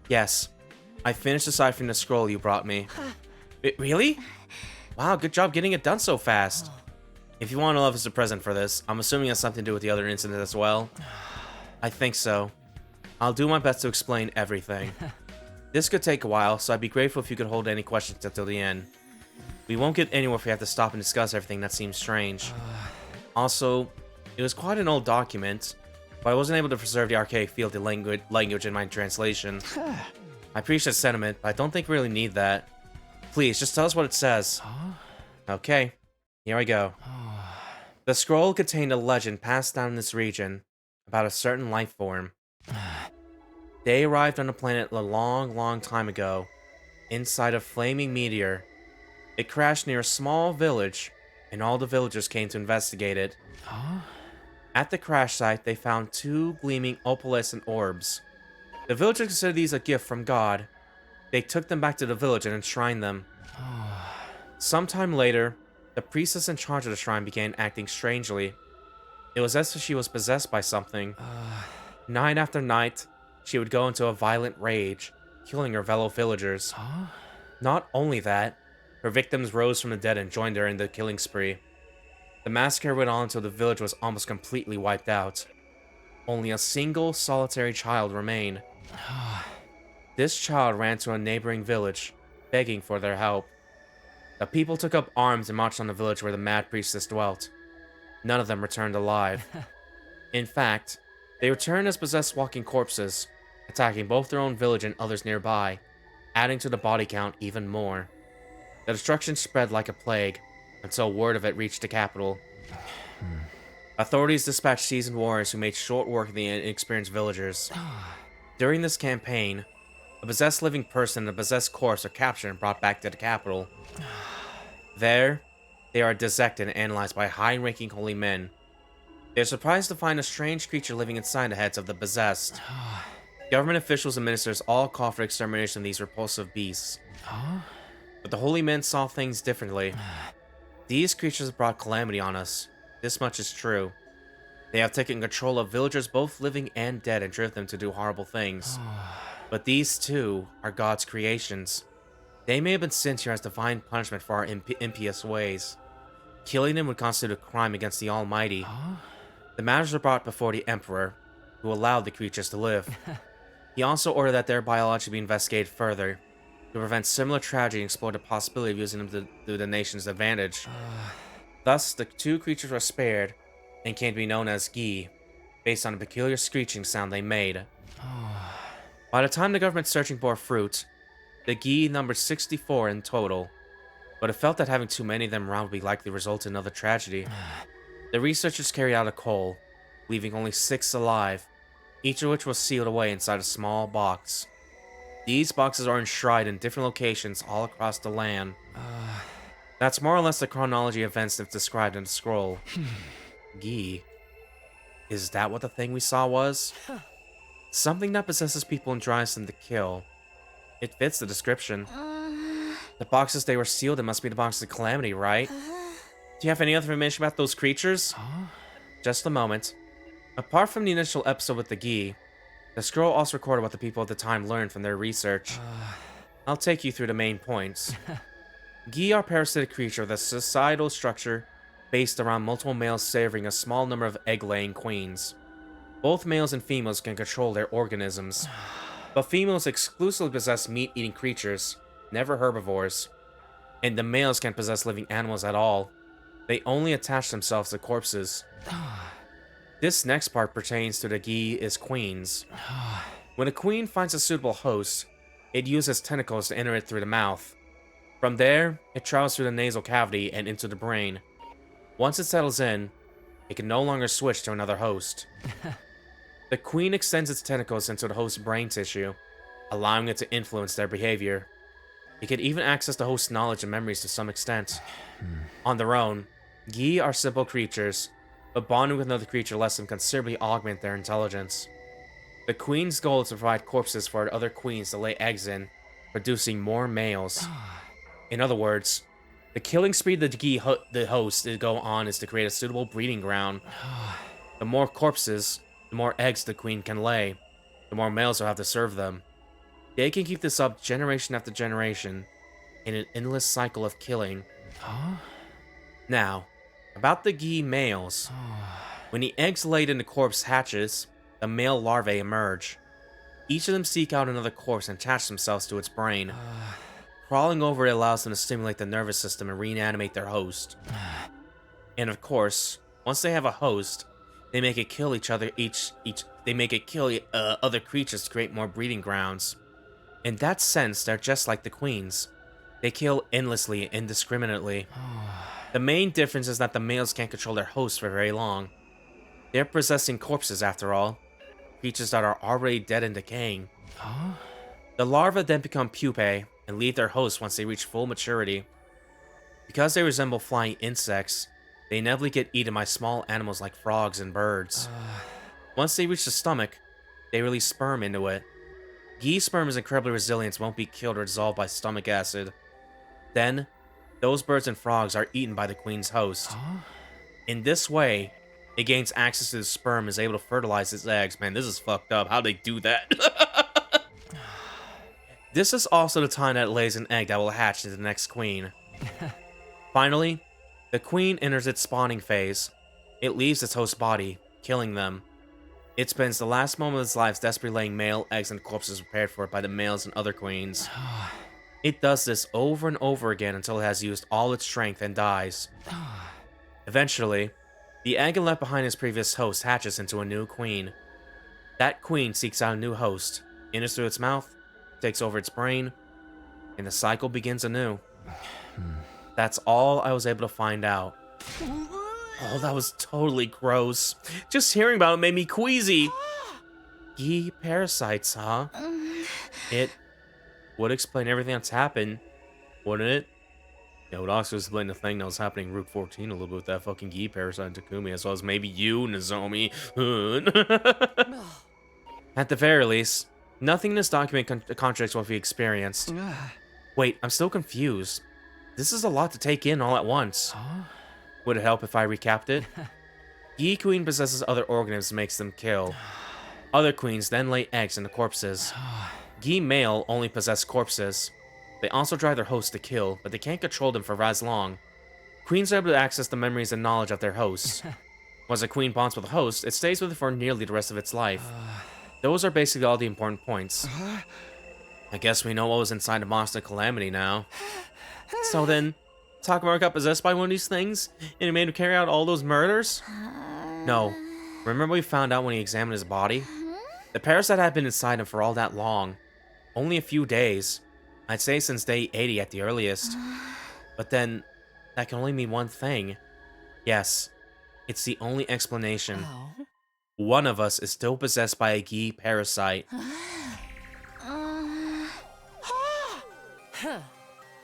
Yes. I finished deciphering the scroll you brought me. Really? Wow, good job getting it done so fast. If you want to love us a present for this, I'm assuming it has something to do with the other incident as well. I think so. I'll do my best to explain everything. This could take a while, so I'd be grateful if you could hold any questions until the end. We won't get anywhere if we have to stop and discuss everything that seems strange. Also, it was quite an old document, but I wasn't able to preserve the archaic field of language in my translation. I appreciate the sentiment, but I don't think we really need that. Please, just tell us what it says. Okay, here I go. The scroll contained a legend passed down in this region about a certain life form. They arrived on the planet a long, long time ago, inside a flaming meteor. It crashed near a small village, and all the villagers came to investigate it. At the crash site, they found 2 gleaming opalescent orbs. The villagers considered these a gift from God. They took them back to the village and enshrined them. Sometime later, the priestess in charge of the shrine began acting strangely. It was as if she was possessed by something. Night after night, she would go into a violent rage, killing her fellow villagers. Not only that, her victims rose from the dead and joined her in the killing spree. The massacre went on until the village was almost completely wiped out. Only a single solitary child remained. This child ran to a neighboring village, begging for their help. The people took up arms and marched on the village where the mad priestess dwelt. None of them returned alive. In fact, they returned as possessed walking corpses, attacking both their own village and others nearby, adding to the body count even more. The destruction spread like a plague, until word of it reached the capital. Authorities dispatched seasoned warriors who made short work of the inexperienced villagers. During this campaign, a possessed living person and a possessed corpse are captured and brought back to the capital. There, they are dissected and analyzed by high-ranking holy men. They are surprised to find a strange creature living inside the heads of the possessed. Government officials and ministers all call for extermination of these repulsive beasts. But the holy men saw things differently. These creatures brought calamity on us. This much is true. They have taken control of villagers both living and dead and driven them to do horrible things. But these too are God's creations. They may have been sent here as divine punishment for our impious ways. Killing them would constitute a crime against the Almighty. The matters were brought before the Emperor, who allowed the creatures to live. He also ordered that their biology be investigated further, to prevent similar tragedy and explore the possibility of using them to the nation's advantage. Thus, the two creatures were spared, and came to be known as Gi, based on the peculiar screeching sound they made. By the time the government searching bore fruit, the Gi numbered 64 in total, but it felt that having too many of them around would be likely to result in another tragedy. The researchers carried out a cull, leaving only 6 alive, each of which was sealed away inside a small box. These boxes are enshrined in different locations all across the land. That's more or less the chronology of events that's described in the scroll. Gi. Is that what the thing we saw was? Something that possesses people and drives them to kill. It fits the description. The boxes they were sealed in must be the boxes of Calamity, right? Do you have any other information about those creatures? Just a moment. Apart from the initial episode with the Gi, the scroll also recorded what the people at the time learned from their research. I'll take you through the main points. Gi are parasitic creatures with a societal structure based around multiple males savoring a small number of egg-laying queens. Both males and females can control their organisms, but females exclusively possess meat-eating creatures, never herbivores, and the males can't possess living animals at all. They only attach themselves to corpses. This next part pertains to the Gi's queens. When a queen finds a suitable host, it uses tentacles to enter it through the mouth. From there, it travels through the nasal cavity and into the brain. Once it settles in, it can no longer switch to another host. The queen extends its tentacles into the host's brain tissue, allowing it to influence their behavior. It can even access the host's knowledge and memories to some extent. On their own, Gi are simple creatures, but bonding with another creature lets them considerably augment their intelligence. The queen's goal is to provide corpses for other queens to lay eggs in, producing more males. In other words, the killing spree the Gi the host to go on is to create a suitable breeding ground. The more corpses, the more eggs the queen can lay, the more males will have to serve them. They can keep this up generation after generation, in an endless cycle of killing. Now, about the Gi males. When the eggs laid in the corpse hatches, the male larvae emerge. Each of them seek out another corpse and attach themselves to its brain. Crawling over it allows them to stimulate the nervous system and reanimate their host. And of course, once they have a host, they make it kill each other. They make it kill other creatures to create more breeding grounds. In that sense, they're just like the queens. They kill endlessly and indiscriminately. The main difference is that the males can't control their hosts for very long. They're possessing corpses after all, creatures that are already dead and decaying. The larvae then become pupae and leave their hosts once they reach full maturity. Because they resemble flying insects, they inevitably get eaten by small animals like frogs and birds. Once they reach the stomach, they release sperm into it, Gi sperm is incredibly resilient, won't be killed or dissolved by stomach acid. Then, those birds and frogs are eaten by the queen's host. Huh? In this way, it gains access to the sperm and is able to fertilize its eggs. Man, this is fucked up. How'd they do that? This is also the time that it lays an egg that will hatch into the next queen. Finally, the queen enters its spawning phase. It leaves its host body, killing them. It spends the last moment of its life desperately laying male eggs and corpses prepared for it by the males and other queens. It does this over and over again until it has used all its strength and dies. Eventually, the egg it left behind its previous host hatches into a new queen. That queen seeks out a new host, enters through its mouth, takes over its brain, and the cycle begins anew. That's all I was able to find out. Oh, that was totally gross. Just hearing about it made me queasy. Gi parasites, huh? It would explain everything that's happened, wouldn't it? Yeah, it would also explain the thing that was happening in Route 14 a little bit with that fucking Gi parasite in Takumi, as well as maybe you, Nozomi. At the very least, nothing in this document contradicts what we experienced. Wait, I'm still confused. This is a lot to take in all at once. Would it help if I recapped it? Gi queen possesses other organisms and makes them kill. Other queens then lay eggs in the corpses. Gi male only possess corpses. They also drive their hosts to kill, but they can't control them for as long. Queens are able to access the memories and knowledge of their hosts. Once a queen bonds with a host, it stays with it for nearly the rest of its life. Those are basically all the important points. I guess we know what was inside the monster Calamity now. So then, Takamaru got possessed by one of these things, and it made him carry out all those murders? No. Remember we found out when he examined his body? The parasite had been inside him for all that long. Only a few days. I'd say since day 80 at the earliest. But then, that can only mean one thing. Yes, it's the only explanation. One of us is still possessed by a Gi parasite.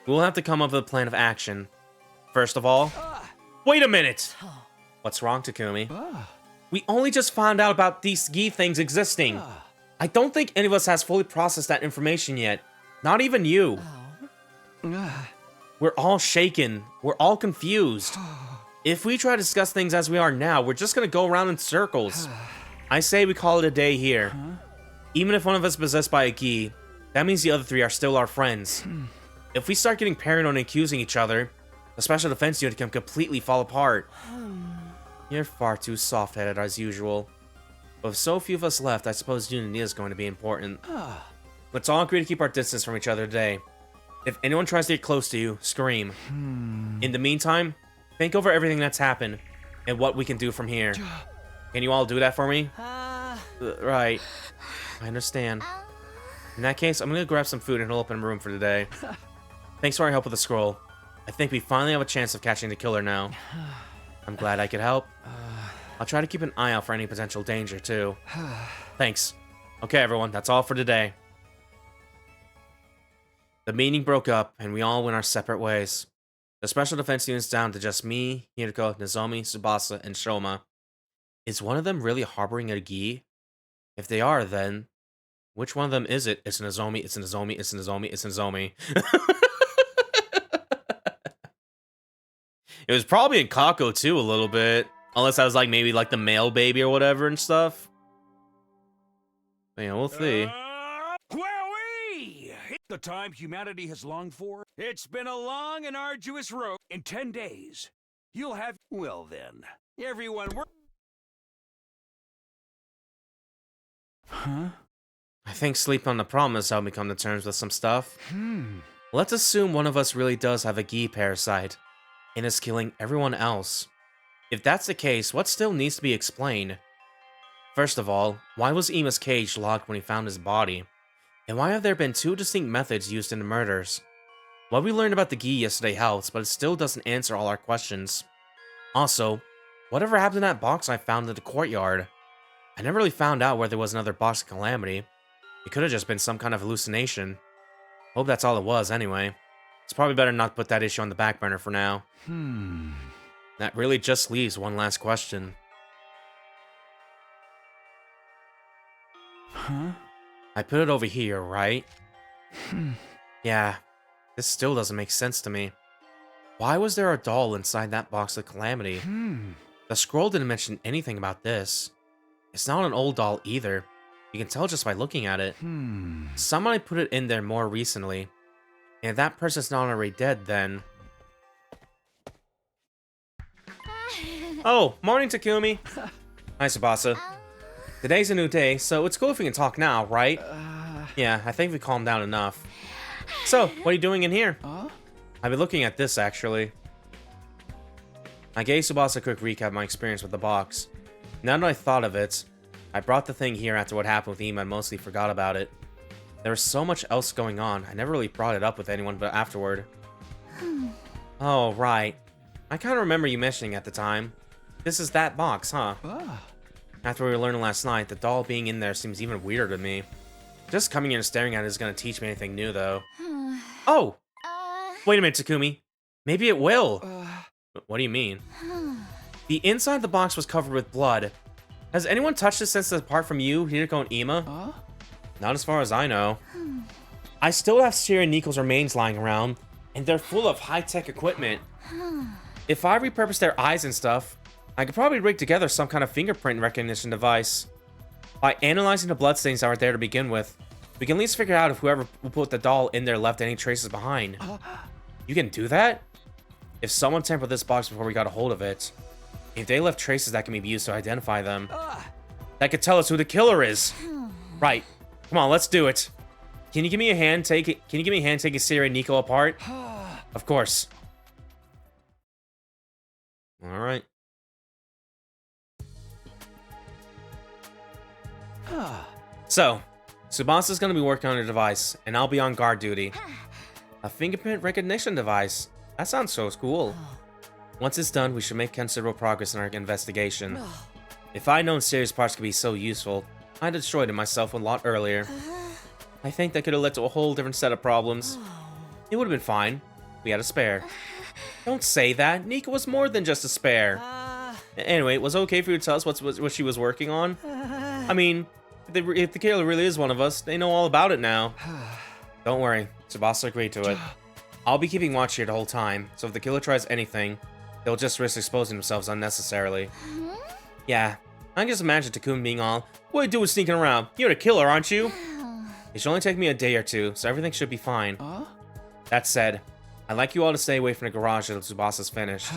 We'll have to come up with a plan of action. First of all, wait a minute! What's wrong, Takumi? We only just found out about these Gi things existing. I don't think any of us has fully processed that information yet. Not even you. We're all shaken. We're all confused. If we try to discuss things as we are now, we're just gonna go around in circles. I say we call it a day here. Even if one of us is possessed by a Gi, that means the other three are still our friends. If we start getting paranoid and accusing each other, the special defense unit can completely fall apart. You're far too soft-headed as usual. But with so few of us left, I suppose unity is going to be important. Let's all agree to keep our distance from each other today. If anyone tries to get close to you, scream. In the meantime, think over everything that's happened and what we can do from here. Can you all do that for me? Right. I understand. In that case, I'm gonna grab some food and open a room for today. Thanks for your help with the scroll. I think we finally have a chance of catching the killer now. I'm glad I could help. I'll try to keep an eye out for any potential danger, too. Thanks. Okay, everyone, that's all for today. The meeting broke up, and we all went our separate ways. The special defense unit's down to just me, Hiriko, Nozomi, Tsubasa, and Shouma. Is one of them really harboring a Gi? If they are, then which one of them is it? It's Nozomi, it's Nozomi, it's Nozomi, it's Nozomi. It was probably in Kako too, a little bit. Unless I was like maybe like the male baby or whatever and stuff. But yeah, we'll see. Wowee! The time humanity has longed for. It's been a long and arduous road. In 10 days, you'll have... Well then, everyone... I think sleep on the promise helped me come to terms with some stuff. Let's assume one of us really does have a Gi parasite and is killing everyone else. If that's the case, what still needs to be explained? First of all, why was Ima's cage locked when he found his body? And why have there been two distinct methods used in the murders? What we learned about the Gi yesterday helps, but it still doesn't answer all our questions. Also, whatever happened to that box I found in the courtyard? I never really found out where there was another box of Calamity. It could have just been some kind of hallucination. Hope that's all it was, anyway. It's probably better not to put that issue on the back burner for now. That really just leaves one last question. I I put it over here, right? Yeah, this still doesn't make sense to me. Why was there a doll inside that box of Calamity? The scroll didn't mention anything about this. It's not an old doll either. You can tell just by looking at it. Somebody put it in there more recently. And if that person's not already dead, then... Oh, morning, Takumi. Hi, Tsubasa. Today's a new day, so it's cool if we can talk now, right? Yeah, I think we calmed down enough. So, what are you doing in here? I've been looking at this, actually. I gave Tsubasa a quick recap of my experience with the box. Now that I thought of it, I brought the thing here after what happened with Ima and mostly forgot about it. There was so much else going on, I never really brought it up with anyone but afterward. Oh, right. I kind of remember you mentioning at the time. This is that box, huh? After we were learning last night, the doll being in there seems even weirder to me. Just coming in and staring at it is going to teach me anything new, though. Oh! Wait a minute, Takumi. Maybe it will. What do you mean? The inside of the box was covered with blood. Has anyone touched this since apart from you, Hiriko and Ima? Not as far as I know. I still have Sirei and Nico's remains lying around, and they're full of high-tech equipment. If I repurpose their eyes and stuff, I could probably rig together some kind of fingerprint recognition device. By analyzing the bloodstains that were there to begin with, we can at least figure out if whoever put the doll in there left any traces behind. You can do that? If someone tampered with this box before we got a hold of it, if they left traces that can be used to identify them, that could tell us who the killer is. Right. Come on, let's do it. Can you give me a hand taking Sirei and Nico apart? Of course. All right. So, Tsubasa's gonna be working on a device, and I'll be on guard duty. A fingerprint recognition device. That sounds so cool. Once it's done, we should make considerable progress in our investigation. If I'd known Sirei's parts could be so useful, I'd have destroyed it myself a lot earlier. I think that could have led to a whole different set of problems. It would have been fine. We had a spare. Don't say that. Nika was more than just a spare. Anyway, it was okay for you to tell us what she was working on? I mean, if the killer really is one of us, they know all about it now. Don't worry, Tsubasa agreed to it. I'll be keeping watch here the whole time, so if the killer tries anything, they'll just risk exposing themselves unnecessarily. Yeah, I can just imagine Takumi being all, "What are you doing sneaking around? You're the killer, aren't you?" It should only take me a day or two, so everything should be fine. That said, I'd like you all to stay away from the garage until Tsubasa's finished.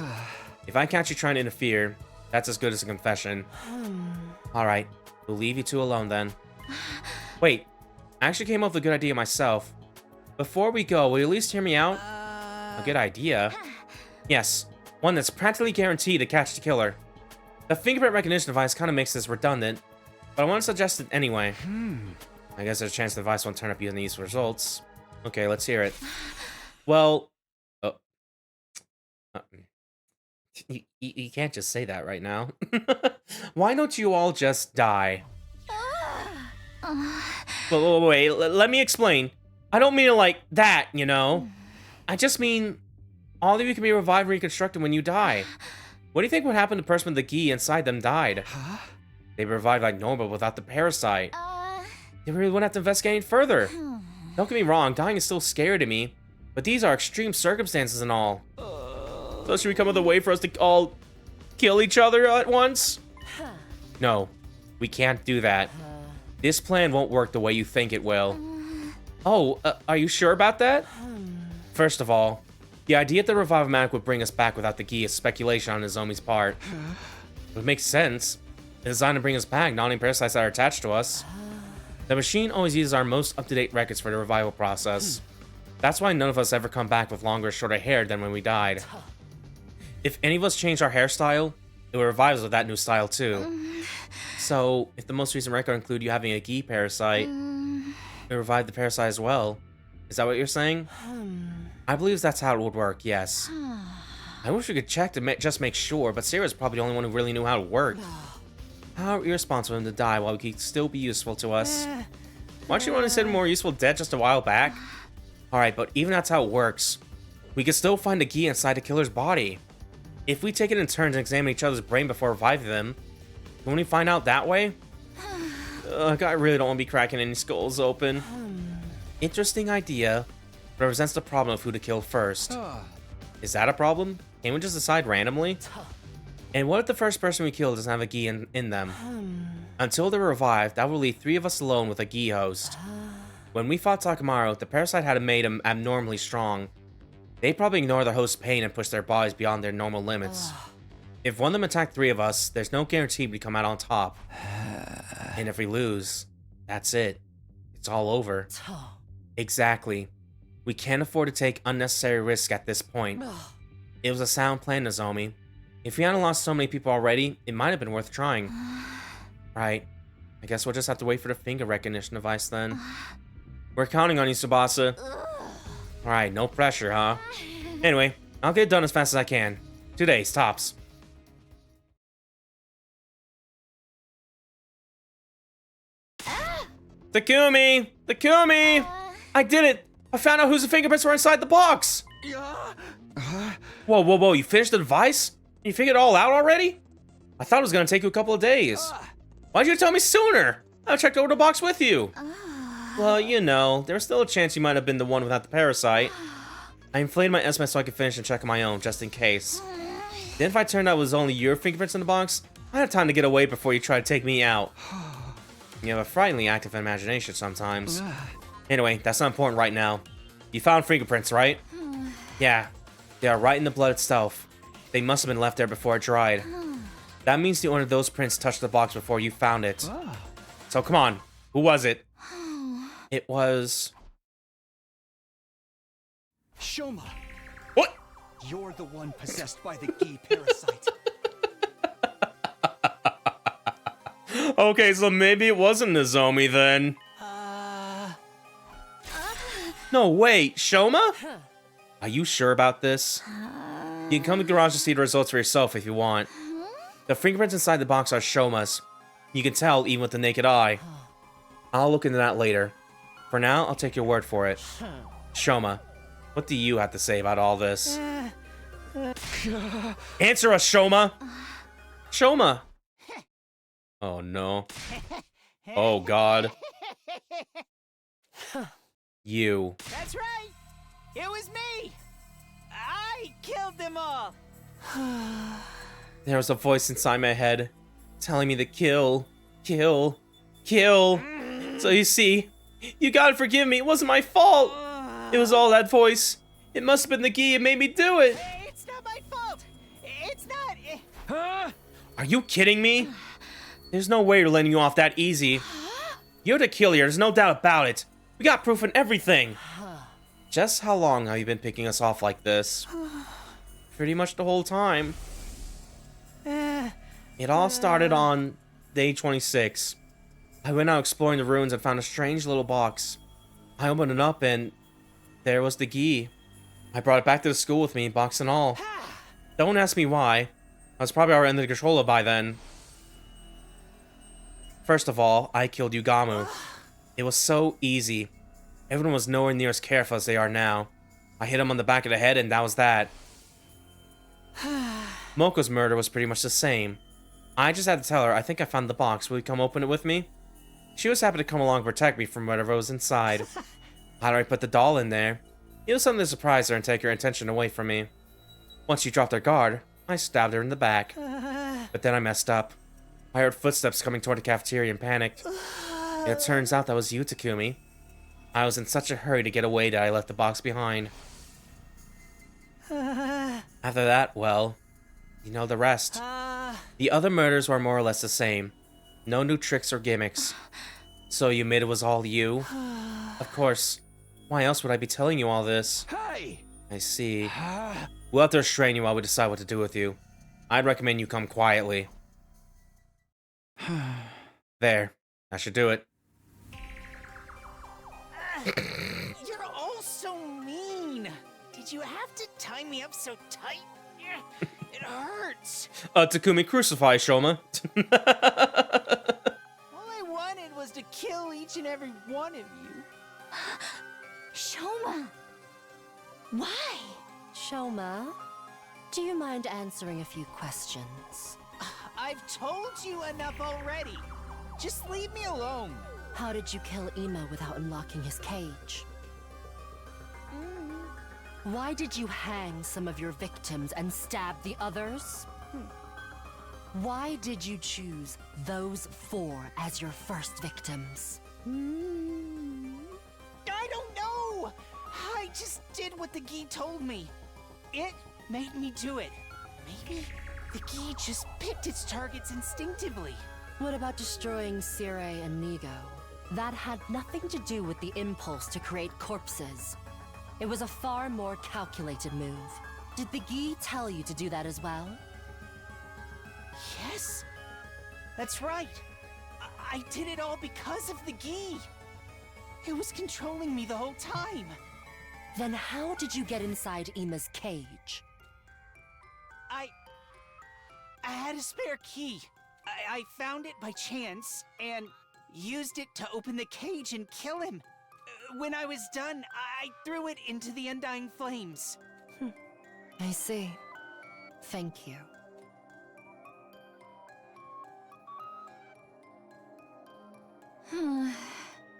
If I catch you trying to interfere, that's as good as a confession. Alright, we'll leave you two alone then. Wait, I actually came up with a good idea myself. Before we go, will you at least hear me out? A good idea? Yes, one that's practically guaranteed to catch the killer. The fingerprint recognition device kind of makes this redundant, but I want to suggest it anyway. I guess there's a chance the device won't turn up using these results. Okay, let's hear it. Well... You can't just say that right now. Why don't you all just die? Wait, let me explain. I don't mean it like that, you know? I just mean, all of you can be revived and reconstructed when you die. What do you think would happen to the person with the gi inside them died? They'd be revived like normal without the parasite. They really wouldn't have to investigate any further. Don't get me wrong, dying is still scary to me, but these are extreme circumstances and all. So should we come up with a way for us to all kill each other at once? No, we can't do that. This plan won't work the way you think it will. Oh, are you sure about that? First of all, the idea that the Revive-O-Matic would bring us back without the gi is speculation on Nozomi's part. It would make sense. It's designed to bring us back, not only parasites that are attached to us. The machine always uses our most up-to-date records for the revival process. That's why none of us ever come back with longer or shorter hair than when we died. If any of us change our hairstyle, it will revive us with that new style too. So, if the most recent record include you having a gi parasite, it revive the parasite as well. Is that what you're saying? I believe that's how it would work, yes. I wish we could check to just make sure, but Sarah's probably the only one who really knew how it worked. How irresponsible of him to die while he could still be useful to us. Why don't you want to consider more useful dead just a while back? Alright, but even that's how it works. We could still find the gi inside the killer's body. If we take it in turns and examine each other's brain before reviving them, can we find out that way? Ugh, I really don't want to be cracking any skulls open. Interesting idea. Represents the problem of who to kill first. Is that a problem? Can't we just decide randomly? And what if the first person we kill doesn't have a gi in them? Until they're revived, that will leave 3 of us alone with a gi host. When we fought Takamaru, the parasite had made him abnormally strong. They probably ignore the host's pain and push their bodies beyond their normal limits. If one of them attacked 3 of us, there's no guarantee we come out on top. And if we lose, that's it. It's all over. Exactly. We can't afford to take unnecessary risks at this point. It was a sound plan, Nozomi. If we hadn't lost so many people already, it might have been worth trying. Right. I guess we'll just have to wait for the finger recognition device then. We're counting on you, Tsubasa. Alright, no pressure, huh? Anyway, I'll get it done as fast as I can. 2 days, tops. Takumi! Takumi! I did it! I found out whose fingerprints were inside the box! Whoa, whoa, whoa, you finished the device? You figured it all out already? I thought it was gonna take you a couple of days. Why'd you tell me sooner? I checked over the box with you. Well, you know, there's still a chance you might have been the one without the parasite. I inflated my estimate so I could finish and check on my own, just in case. Then if I turned out it was only your fingerprints in the box, I had time to get away before you tried to take me out. You have a frighteningly active imagination sometimes. Anyway, that's not important right now. You found fingerprints, right? Yeah, they are right in the blood itself. They must have been left there before it dried. That means the owner of those prints touched the box before you found it. So come on, who was it? It was... Shouma! What? You're the one possessed by the Gi parasite. Okay, so maybe it wasn't Nozomi then. No, wait, Shouma? Are you sure about this? You can come to the garage to see the results for yourself if you want. The fingerprints inside the box are Shouma's. You can tell even with the naked eye. I'll look into that later. For now, I'll take your word for it. Shouma, what do you have to say about all this? Answer us, Shouma! Shouma! Oh no. Oh god. You. That's right! It was me! I killed them all! There was a voice inside my head telling me to kill, kill, kill. So you see, you gotta forgive me. It wasn't my fault. It was all that voice. It must have been the Gi. It made me do it. It's not my fault! It's not... Are you kidding me? There's no way you're letting you off that easy. You're the killer, there's no doubt about it. We got proof and everything. Just how long have you been picking us off like this? Pretty much the whole time. It all started on day 26. I went out exploring the ruins and found a strange little box. I opened it up and there was the Gi. I brought it back to the school with me, box and all. Don't ask me why. I was probably already under the controller by then. First of all, I killed Yugamu. It was so easy. Everyone was nowhere near as careful as they are now. I hit him on the back of the head and that was that. Moko's murder was pretty much the same. I just had to tell her, I think I found the box. Will you come open it with me? She was happy to come along and protect me from whatever was inside. How do I put the doll in there? It was something to surprise her and take her attention away from me. Once she dropped her guard, I stabbed her in the back. But then I messed up. I heard footsteps coming toward the cafeteria and panicked. It turns out that was you, Takumi. I was in such a hurry to get away that I left the box behind. After that, well, you know the rest. The other murders were more or less the same. No new tricks or gimmicks. So you admit it was all you? Of course. Why else would I be telling you all this? Hey! I see. We'll have to restrain you while we decide what to do with you. I'd recommend you come quietly. There. That should do it. You're all so mean! Did you have to tie me up so tight? It hurts! Takumi, crucify Shouma. All I wanted was to kill each and every one of you. Shouma! Why? Shouma, do you mind answering a few questions? I've told you enough already. Just leave me alone. How did you kill Ima without unlocking his cage? Why did you hang some of your victims and stab the others? Why did you choose those 4 as your first victims? I don't know. I just did what the Gi told me. It made me do it. Maybe the Gi just picked its targets instinctively. What about destroying Sirei and Nigo? That had nothing to do with the impulse to create corpses. It was a far more calculated move. Did the Gi tell you to do that as well? Yes, that's right. I did it all because of the Gi. It was controlling me the whole time. Then how did you get inside Ima's cage? I had a spare key. I found it by chance and used it to open the cage and kill him. When I was done, I threw it into the undying flames. I see. Thank you.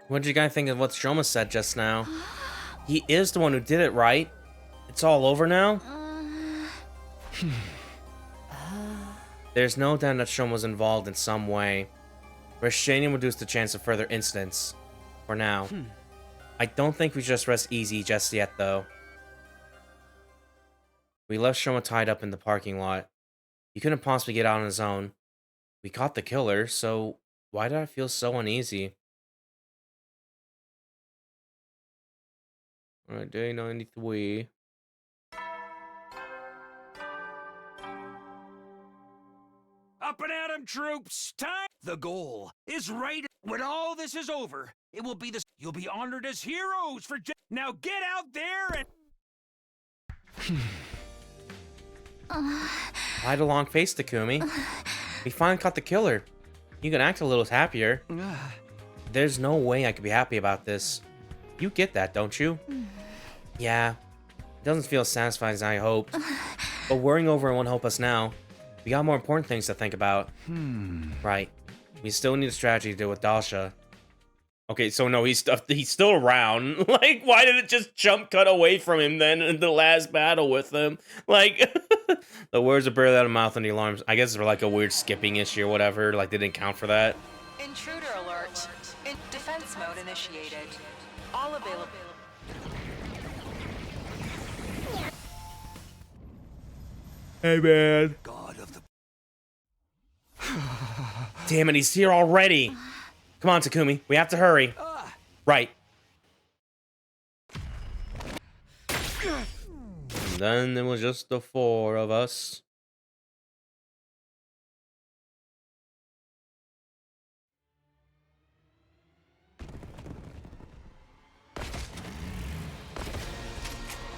What did you guys think of what Shouma said just now? He is the one who did it, right? It's all over now? There's no doubt that Shouma was involved in some way. Restraining reduced the chance of further incidents. For now. I don't think we just rest easy just yet, though. We left Shouma tied up in the parking lot. He couldn't possibly get out on his own. We caught the killer, so why did I feel so uneasy? Alright, day 93. Up and at 'em, troops! Time! The goal is right when all this is over. It will be you'll be honored as heroes for now get out there and Hide a long face, Takumi. We finally caught the killer. You can act a little happier. There's no way I could be happy about this. You get that, don't you? Yeah. It doesn't feel as satisfying as I hoped. But worrying over it won't help us now. We got more important things to think about. Right. We still need a strategy to deal with Dasha. Okay, so no, he's still around. Like, why did it just jump cut away from him then in the last battle with him? Like, the words are barely out of mouth and the alarms. I guess they're like a weird skipping issue or whatever. Like, they didn't count for that. Intruder alert. In defense mode initiated. All available. Hey, man. God of the... Damn it, he's here already. Come on, Takumi. We have to hurry. Right. And then it was just the 4 of us.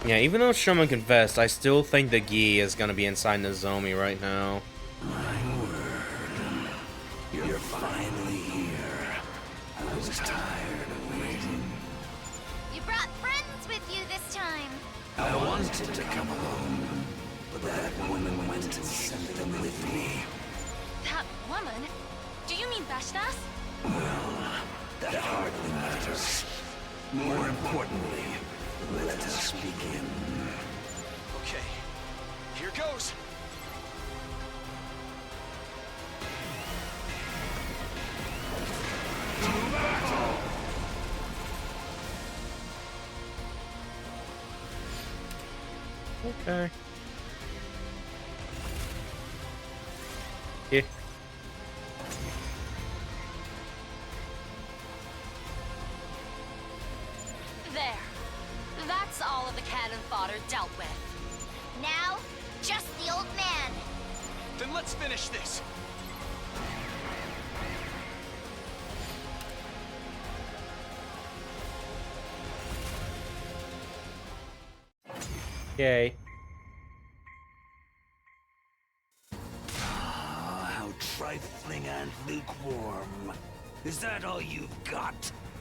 Yeah, even though Shouma confessed, I still think the Gi is gonna be inside Nozomi right now. My word. You're finally here. I was tired of waiting. You brought friends with you this time. I wanted to come alone, but that woman went and sent them with me. That woman? Do you mean Vashtas? Well, that hardly matters. More importantly, let us begin. Okay, here goes. To battle! Okay. Yeah. There. That's all of the cannon fodder dealt with. Now, just the old man. Then let's finish this. Yay. How trifling and lukewarm. Is that all you've got?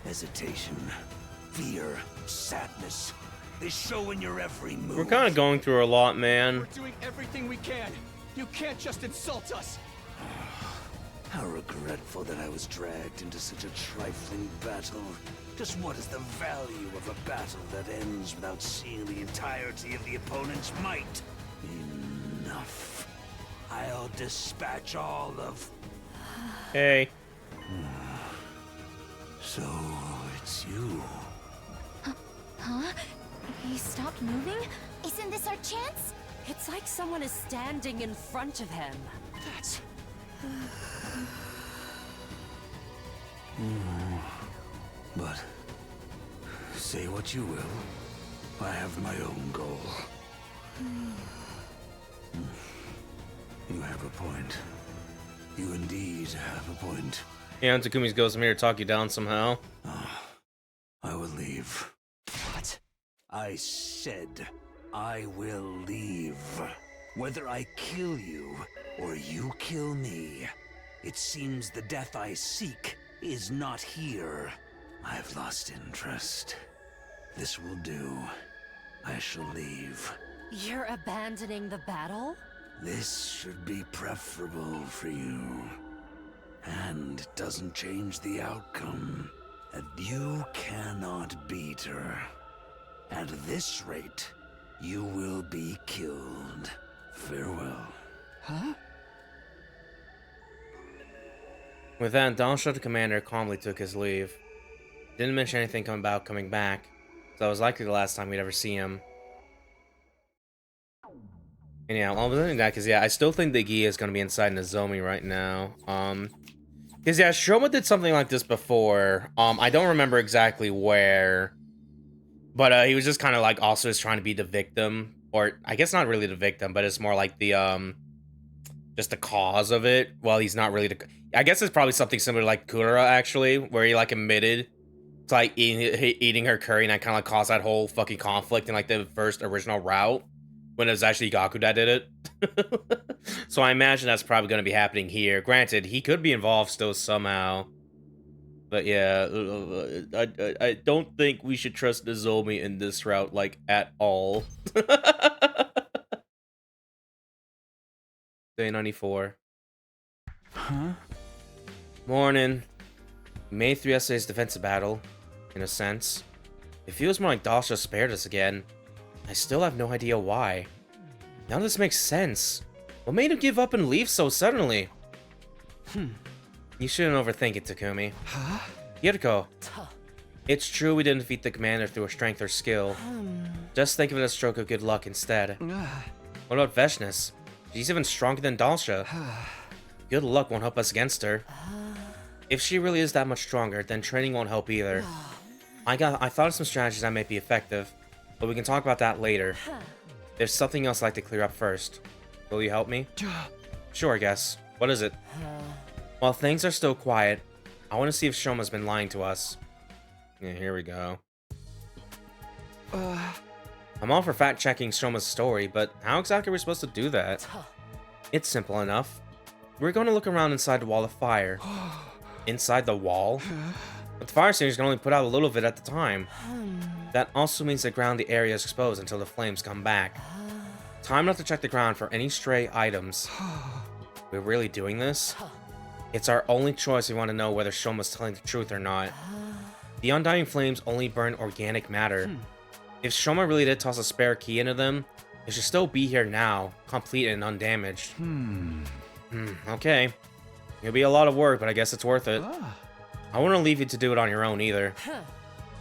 Hesitation, fear, sadness. They show in your every move. We're kind of going through a lot, man. We're doing everything we can. You can't just insult us. How regretful that I was dragged into such a trifling battle. Just what is the value of a battle that ends without seeing the entirety of the opponent's might? Enough. I'll dispatch all of... Hey. So, it's you. Huh? He stopped moving? Isn't this our chance? It's like someone is standing in front of him. That's... But, say what you will, I have my own goal. You have a point. You indeed have a point. Yeah, and Takumi's ghost, I'm here to talk you down somehow. I will leave. What? I said I will leave. Whether I kill you or you kill me, it seems the death I seek is not here. I've lost interest. This will do. I shall leave. You're abandoning the battle? This should be preferable for you. And it doesn't change the outcome. And you cannot beat her. At this rate, you will be killed. Farewell. Huh? With that, Dansha, the commander, calmly took his leave. Didn't mention anything about coming back, so it was likely the last time we'd ever see him. And yeah, well, other than that, because yeah, I still think the Gi is going to be inside Nozomi right now. Because yeah, Shouma did something like this before. I don't remember exactly where, but he was just kind of like also just trying to be the victim, or I guess not really the victim, but it's more like the just the cause of it. Well, he's not really the. I guess it's probably something similar to like Kura actually, where he like admitted to like eating her curry, and that kind of like caused that whole fucking conflict in like the first original route. When it was actually Gaku that did it. So I imagine that's probably going to be happening here. Granted, he could be involved still somehow. But yeah, I don't think we should trust Nozomi in this route, like, at all. Day 94. Huh? Morning. We made through yesterday's defensive battle, in a sense. It feels more like Dasha spared us again. I still have no idea why. None of this makes sense. What made him give up and leave so suddenly? You shouldn't overthink it, Takumi. Huh? Yuriko. It's true we didn't defeat the commander through her strength or skill. Just think of it as a stroke of good luck instead. What about Veshness? She's even stronger than Dalsha. Good luck won't help us against her. If she really is that much stronger, then training won't help either. I thought of some strategies that might be effective, but we can talk about that later. There's something else I'd like to clear up first. Will you help me? Sure, I guess. What is it? While things are still quiet, I want to see if Shouma's been lying to us. Yeah, here we go. I'm all for fact-checking Shouma's story, but how exactly are we supposed to do that? It's simple enough. We're going to look around inside the wall of fire. Inside the wall? But the fire extinguisher can only put out a little bit at the time. That also means the ground the area is exposed until the flames come back. Time enough to check the ground for any stray items. We're really doing this? It's our only choice if we want to know whether Shouma's telling the truth or not. The undying flames only burn organic matter. If Shouma really did toss a spare key into them, it should still be here now, complete and undamaged. Okay. It'll be a lot of work, but I guess it's worth it. I wouldn't leave you to do it on your own either.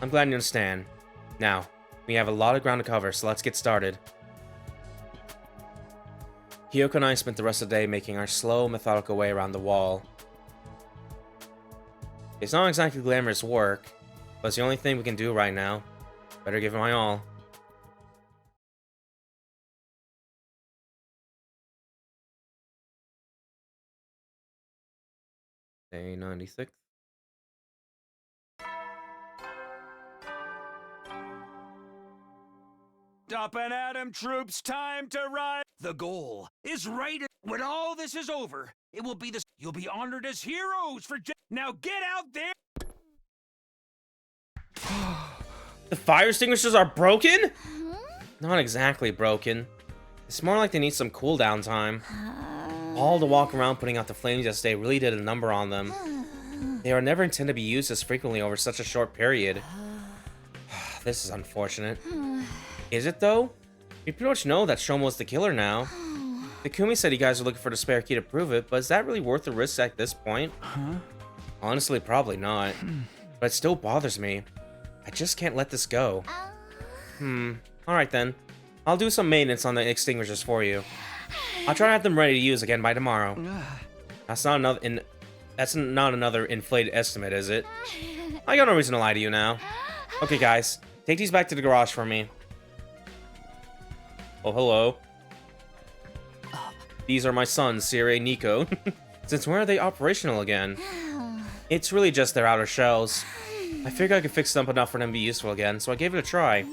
I'm glad you understand. Now, we have a lot of ground to cover, so let's get started. Hiyoko and I spent the rest of the day making our slow, methodical way around the wall. It's not exactly glamorous work, but it's the only thing we can do right now. Better give it my all. Day 96. Up and Adam troops, time to ride. The goal is right when all this is over. It will be you'll be honored as heroes for now. Get out there. The fire extinguishers are broken? Not exactly broken. It's more like they need some cooldown time. All the walk around putting out the flames yesterday really did a number on them. They are never intended to be used this frequently over such a short period. This is unfortunate. Is it though? We pretty much know that Shouma was the killer now. Takumi said you guys are looking for the spare key to prove it, but is that really worth the risk at this point? Honestly, probably not. But it still bothers me. I just can't let this go. Alright then. I'll do some maintenance on the extinguishers for you. I'll try to have them ready to use again by tomorrow. That's not another inflated estimate, is it? I got no reason to lie to you now. Okay, guys. Take these back to the garage for me. Oh, hello. These are my sons, Sirei and Nico. Since when are they operational again? It's really just their outer shells. I figured I could fix them up enough for them to be useful again, so I gave it a try.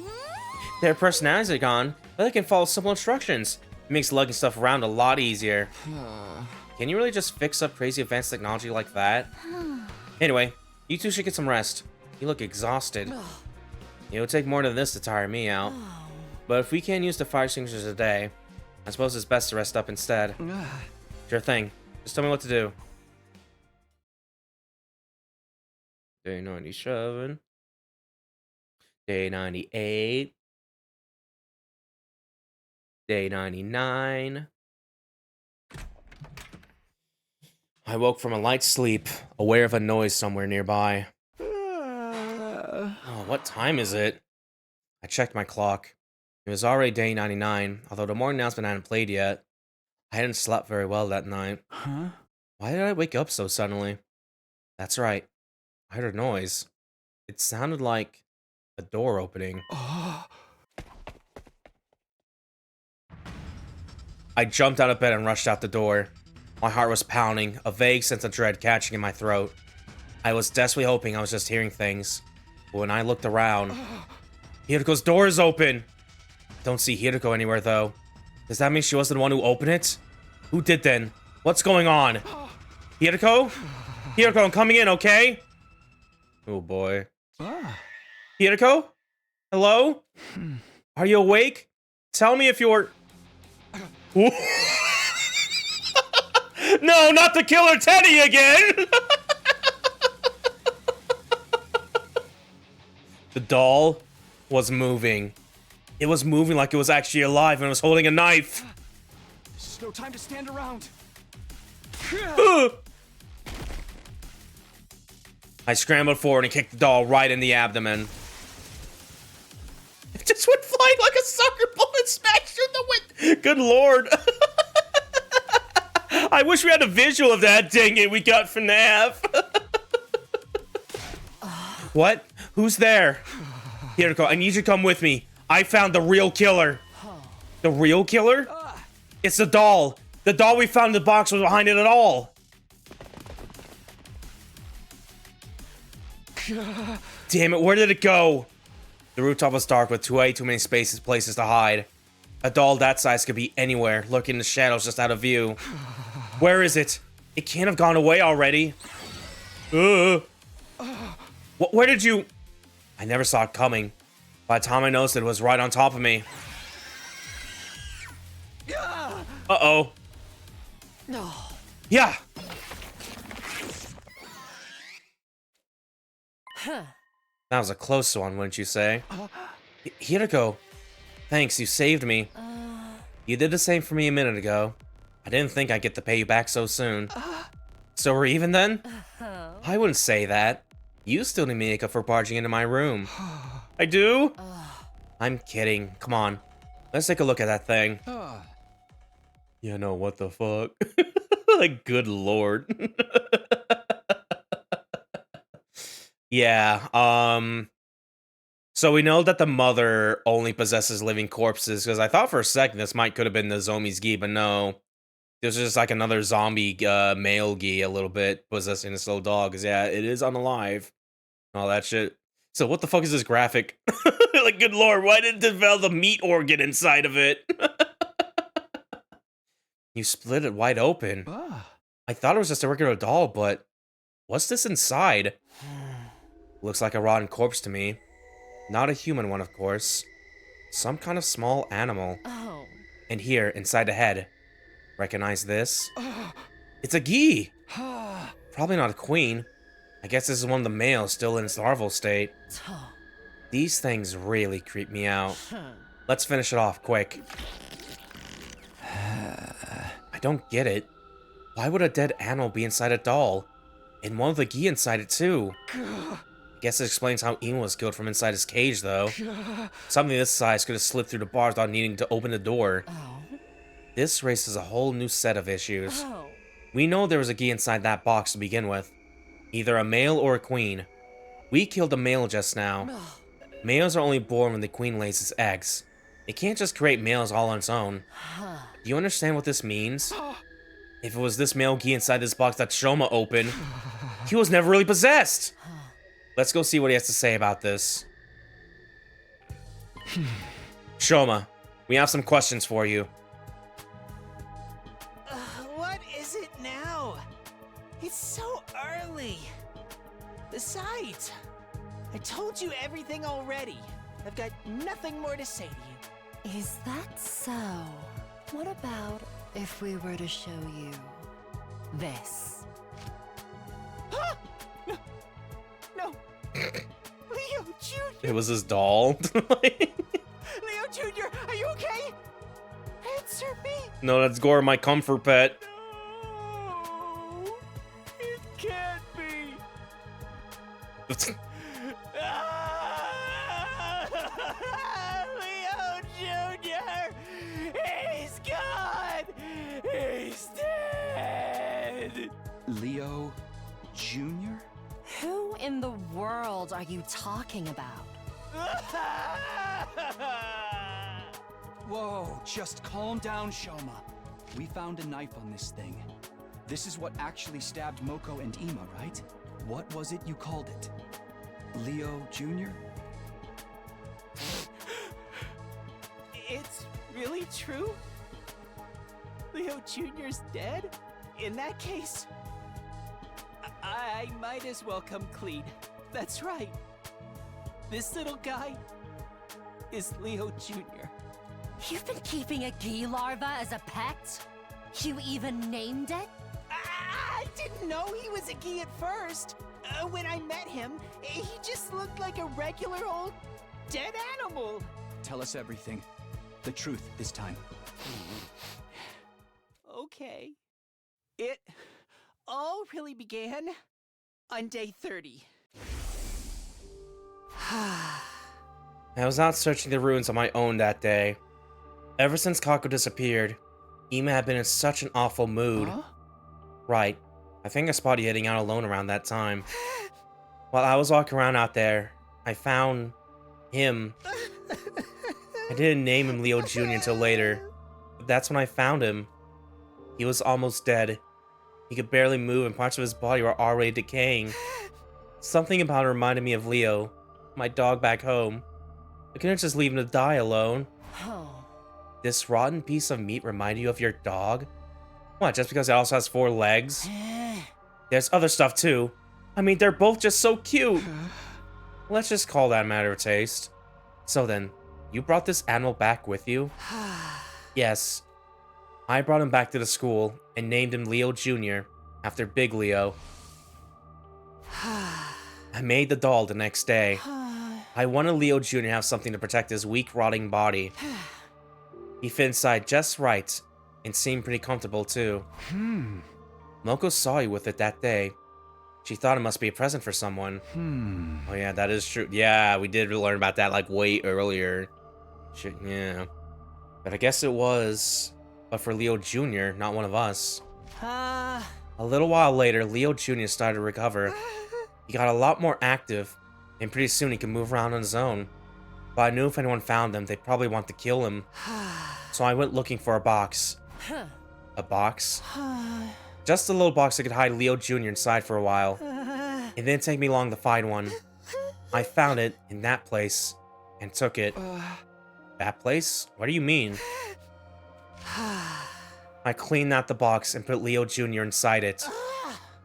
Their personalities are gone, but they can follow simple instructions. It makes lugging stuff around a lot easier. Can you really just fix up crazy advanced technology like that? Anyway, you two should get some rest. You look exhausted. It would take more than this to tire me out. But if we can't use the fire extinguishers today, I suppose it's best to rest up instead. Sure thing. Just tell me what to do. Day 97. Day 98. Day 99. I woke from a light sleep, aware of a noise somewhere nearby. Oh, what time is it? I checked my clock. It was already day 99, although the morning announcement hadn't played yet. I hadn't slept very well that night. Why did I wake up so suddenly? That's right. I heard a noise. It sounded like a door opening. I jumped out of bed and rushed out the door. My heart was pounding, a vague sense of dread catching in my throat. I was desperately hoping I was just hearing things. But when I looked around, Hiruko's door is open! Don't see Hiruko anywhere, though. Does that mean she wasn't the one who opened it? Who did then? What's going on? Hiruko? Hiruko, I'm coming in, okay? Oh, boy. Hiruko? Hello? Are you awake? Tell me if you're... No, not the killer Teddy again! The doll was moving. It was moving like it was actually alive and was holding a knife. There's no time to stand around. I scrambled forward and kicked the doll right in the abdomen. It just went flying like a soccer ball and smashed through the window. Good lord. I wish we had a visual of that, dang it, we got FNAF. What? Who's there? Hiruko, I need you to come with me. I found the real killer. The real killer? It's the doll. The doll we found in the box was behind it at all. Damn it, where did it go? The rooftop was dark with way too many places to hide. A doll that size could be anywhere, lurking in the shadows just out of view. Where is it? It can't have gone away already. Where did you... I never saw it coming. By the time I noticed it was right on top of me. Uh-oh. No. Yeah. That was a close one, wouldn't you say? Hiruko, thanks, you saved me. You did the same for me a minute ago. I didn't think I'd get to pay you back so soon. So we're even then? I wouldn't say that. You still need me for barging into my room. I do? I'm kidding. Come on. Let's take a look at that thing. Yeah, no, what the fuck? Like, good lord. Yeah, so we know that the mother only possesses living corpses, because I thought for a second this could have been the Zombie's Gi, but no. This is just like another zombie male Gi a little bit possessing this little dog, because yeah, it is unalive. All that shit. So what the fuck is this graphic? Like, good lord, why did it develop the meat organ inside of it? You split it wide open. I thought it was just a regular doll, but what's this inside? Looks like a rotten corpse to me. Not a human one, of course. Some kind of small animal. Oh. And here, inside the head. Recognize this? It's a gi! Probably not a queen. I guess this is one of the males still in its larval state. These things really creep me out. Let's finish it off quick. I don't get it. Why would a dead animal be inside a doll? And one with the gi inside it too. I guess it explains how Emo was killed from inside his cage though. Something this size could have slipped through the bars without needing to open the door. This raises a whole new set of issues. We know there was a gi inside that box to begin with. Either a male or a queen. We killed a male just now. Males are only born when the queen lays its eggs. It can't just create males all on its own. Do you understand what this means? If it was this male gi inside this box that Shouma opened, he was never really possessed! Let's go see what he has to say about this. Shouma, we have some questions for you. What is it now? It's so early. Besides, I told you everything already. I've got nothing more to say to you. Is that so? What about if we were to show you this? No. Leo Jr. It was his doll. Leo Jr., are you okay? Answer me. No, that's Gore, my comfort pet. No, it can't be. Leo Jr., he's gone. He's dead. Leo Jr.? Who in the world are you talking about? Whoa, just calm down, Shouma. We found a knife on this thing. This is what actually stabbed Moko and Ima, right? What was it you called it? Leo Jr.? It's really true? Leo Jr.'s dead? In that case, I might as well come clean. That's right. This little guy is Leo Jr. You've been keeping a gi larva as a pet? You even named it? I didn't know he was a gi at first. When I met him, he just looked like a regular old dead animal. Tell us everything. The truth this time. Okay. It all really began on day 30. I was out searching the ruins on my own that day. Ever since Kako disappeared, Ima had been in such an awful mood. Huh? Right. I think I spotted you heading out alone around that time. While I was walking around out there, I found him. I didn't name him Leo Jr. until later, but that's when I found him. He was almost dead. He could barely move and parts of his body were already decaying. Something about it reminded me of Leo, my dog back home. I couldn't just leave him to die alone. This rotten piece of meat reminded you of your dog? What, just because it also has 4 legs? There's other stuff too. I mean, they're both just so cute. Let's just call that a matter of taste. So then, you brought this animal back with you? Yes. I brought him back to the school and named him Leo Jr. after Big Leo. I made the doll the next day. I wanted Leo Jr. to have something to protect his weak, rotting body. He fit inside just right, and seemed pretty comfortable too. Moko saw you with it that day. She thought it must be a present for someone. Oh yeah, that is true. Yeah, we did learn about that like way earlier. Shit, yeah. But I guess it was, but for Leo Jr., not one of us. A little while later, Leo Jr. started to recover. He got a lot more active, and pretty soon he could move around on his own. But I knew if anyone found him, they'd probably want to kill him. So I went looking for a box. A box? Just a little box that could hide Leo Jr. inside for a while. It didn't take me long to find one. I found it in that place, and took it. That place? What do you mean? I cleaned out the box and put Leo Jr. inside it.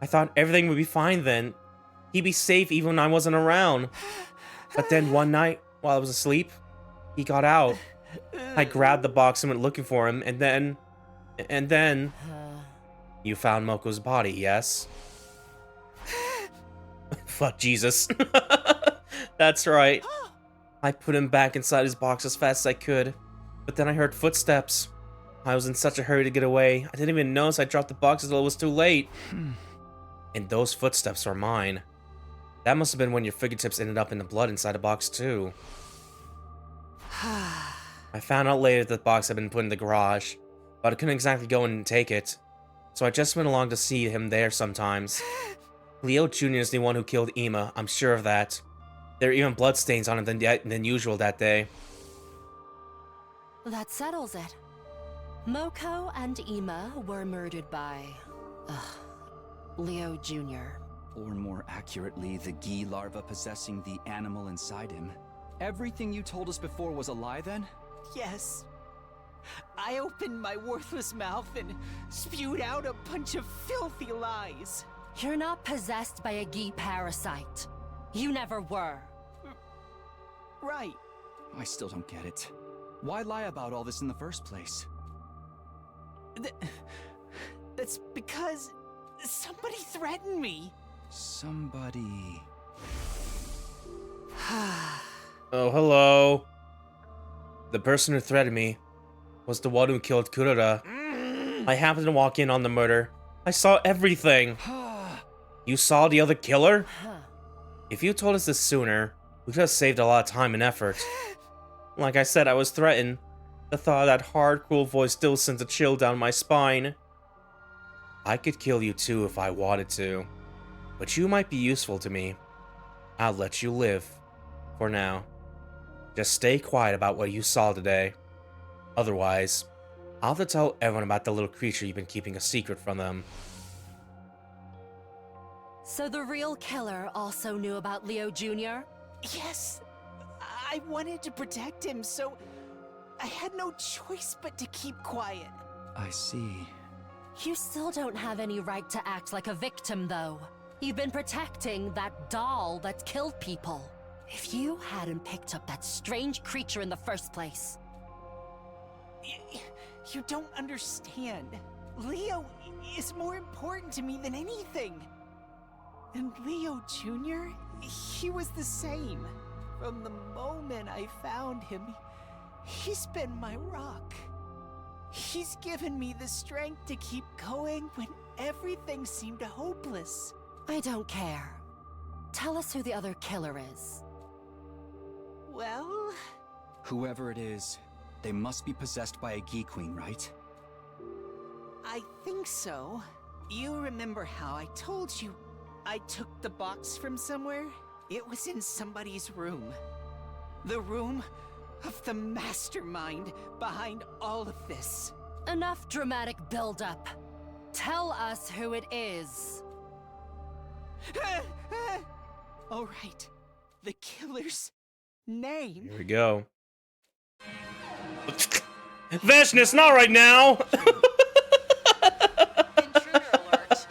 I thought everything would be fine then. He'd be safe even when I wasn't around. But then one night, while I was asleep, he got out. I grabbed the box and went looking for him, and then... You found Moko's body, yes? Fuck Jesus. That's right. I put him back inside his box as fast as I could, but then I heard footsteps. I was in such a hurry to get away, I didn't even notice I dropped the box until it was too late. And those footsteps were mine. That must have been when your fingertips ended up in the blood inside the box too. I found out later that the box had been put in the garage, but I couldn't exactly go in and take it. So I just went along to see him there sometimes. Leo Jr. is the one who killed Ima, I'm sure of that. There are even bloodstains on him than usual that day. That settles it. Moko and Ima were murdered by... Leo Jr. Or more accurately, the Gi larva possessing the animal inside him. Everything you told us before was a lie then? Yes. I opened my worthless mouth and spewed out a bunch of filthy lies. You're not possessed by a Gi parasite. You never were. Right. I still don't get it. Why lie about all this in the first place? That's because somebody threatened me. Somebody... Oh, hello. The person who threatened me was the one who killed Kuroda. I happened to walk in on the murder. I saw everything. You saw the other killer? If you told us this sooner, we could have saved a lot of time and effort. Like I said, I was threatened. The thought of that hard, cruel voice still sends a chill down my spine. I could kill you too if I wanted to, but you might be useful to me. I'll let you live. For now. Just stay quiet about what you saw today. Otherwise, I'll have to tell everyone about the little creature you've been keeping a secret from them. So the real killer also knew about Leo Jr.? Yes. I wanted to protect him, so I had no choice but to keep quiet. I see. You still don't have any right to act like a victim, though. You've been protecting that doll that killed people. If you hadn't picked up that strange creature in the first place... You don't understand. Leo is more important to me than anything. And Leo Jr., he was the same. From the moment I found him, he's been my rock. He's given me the strength to keep going when everything seemed hopeless. I don't care. Tell us who the other killer is. Well... Whoever it is, they must be possessed by a Gi Queen, right? I think so. You remember how I told you I took the box from somewhere? It was in somebody's room. The room of the mastermind behind all of this. Enough dramatic build-up. Tell us who it is. All right. The killer's name. Here we go. Veshness, not right now! Intruder alert.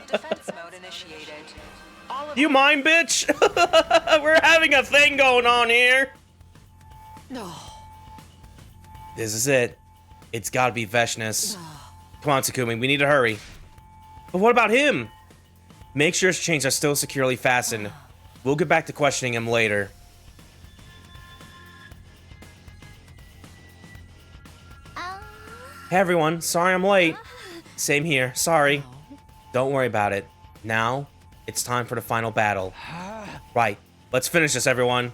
Defense mode initiated. You mind, bitch? We're having a thing going on here. No. This is it. It's gotta be Veshness. Come on, Takumi, we need to hurry. But what about him? Make sure his chains are still securely fastened. We'll get back to questioning him later. Hey everyone, sorry I'm late. Same here, sorry. Don't worry about it. Now, it's time for the final battle. Right, let's finish this, everyone.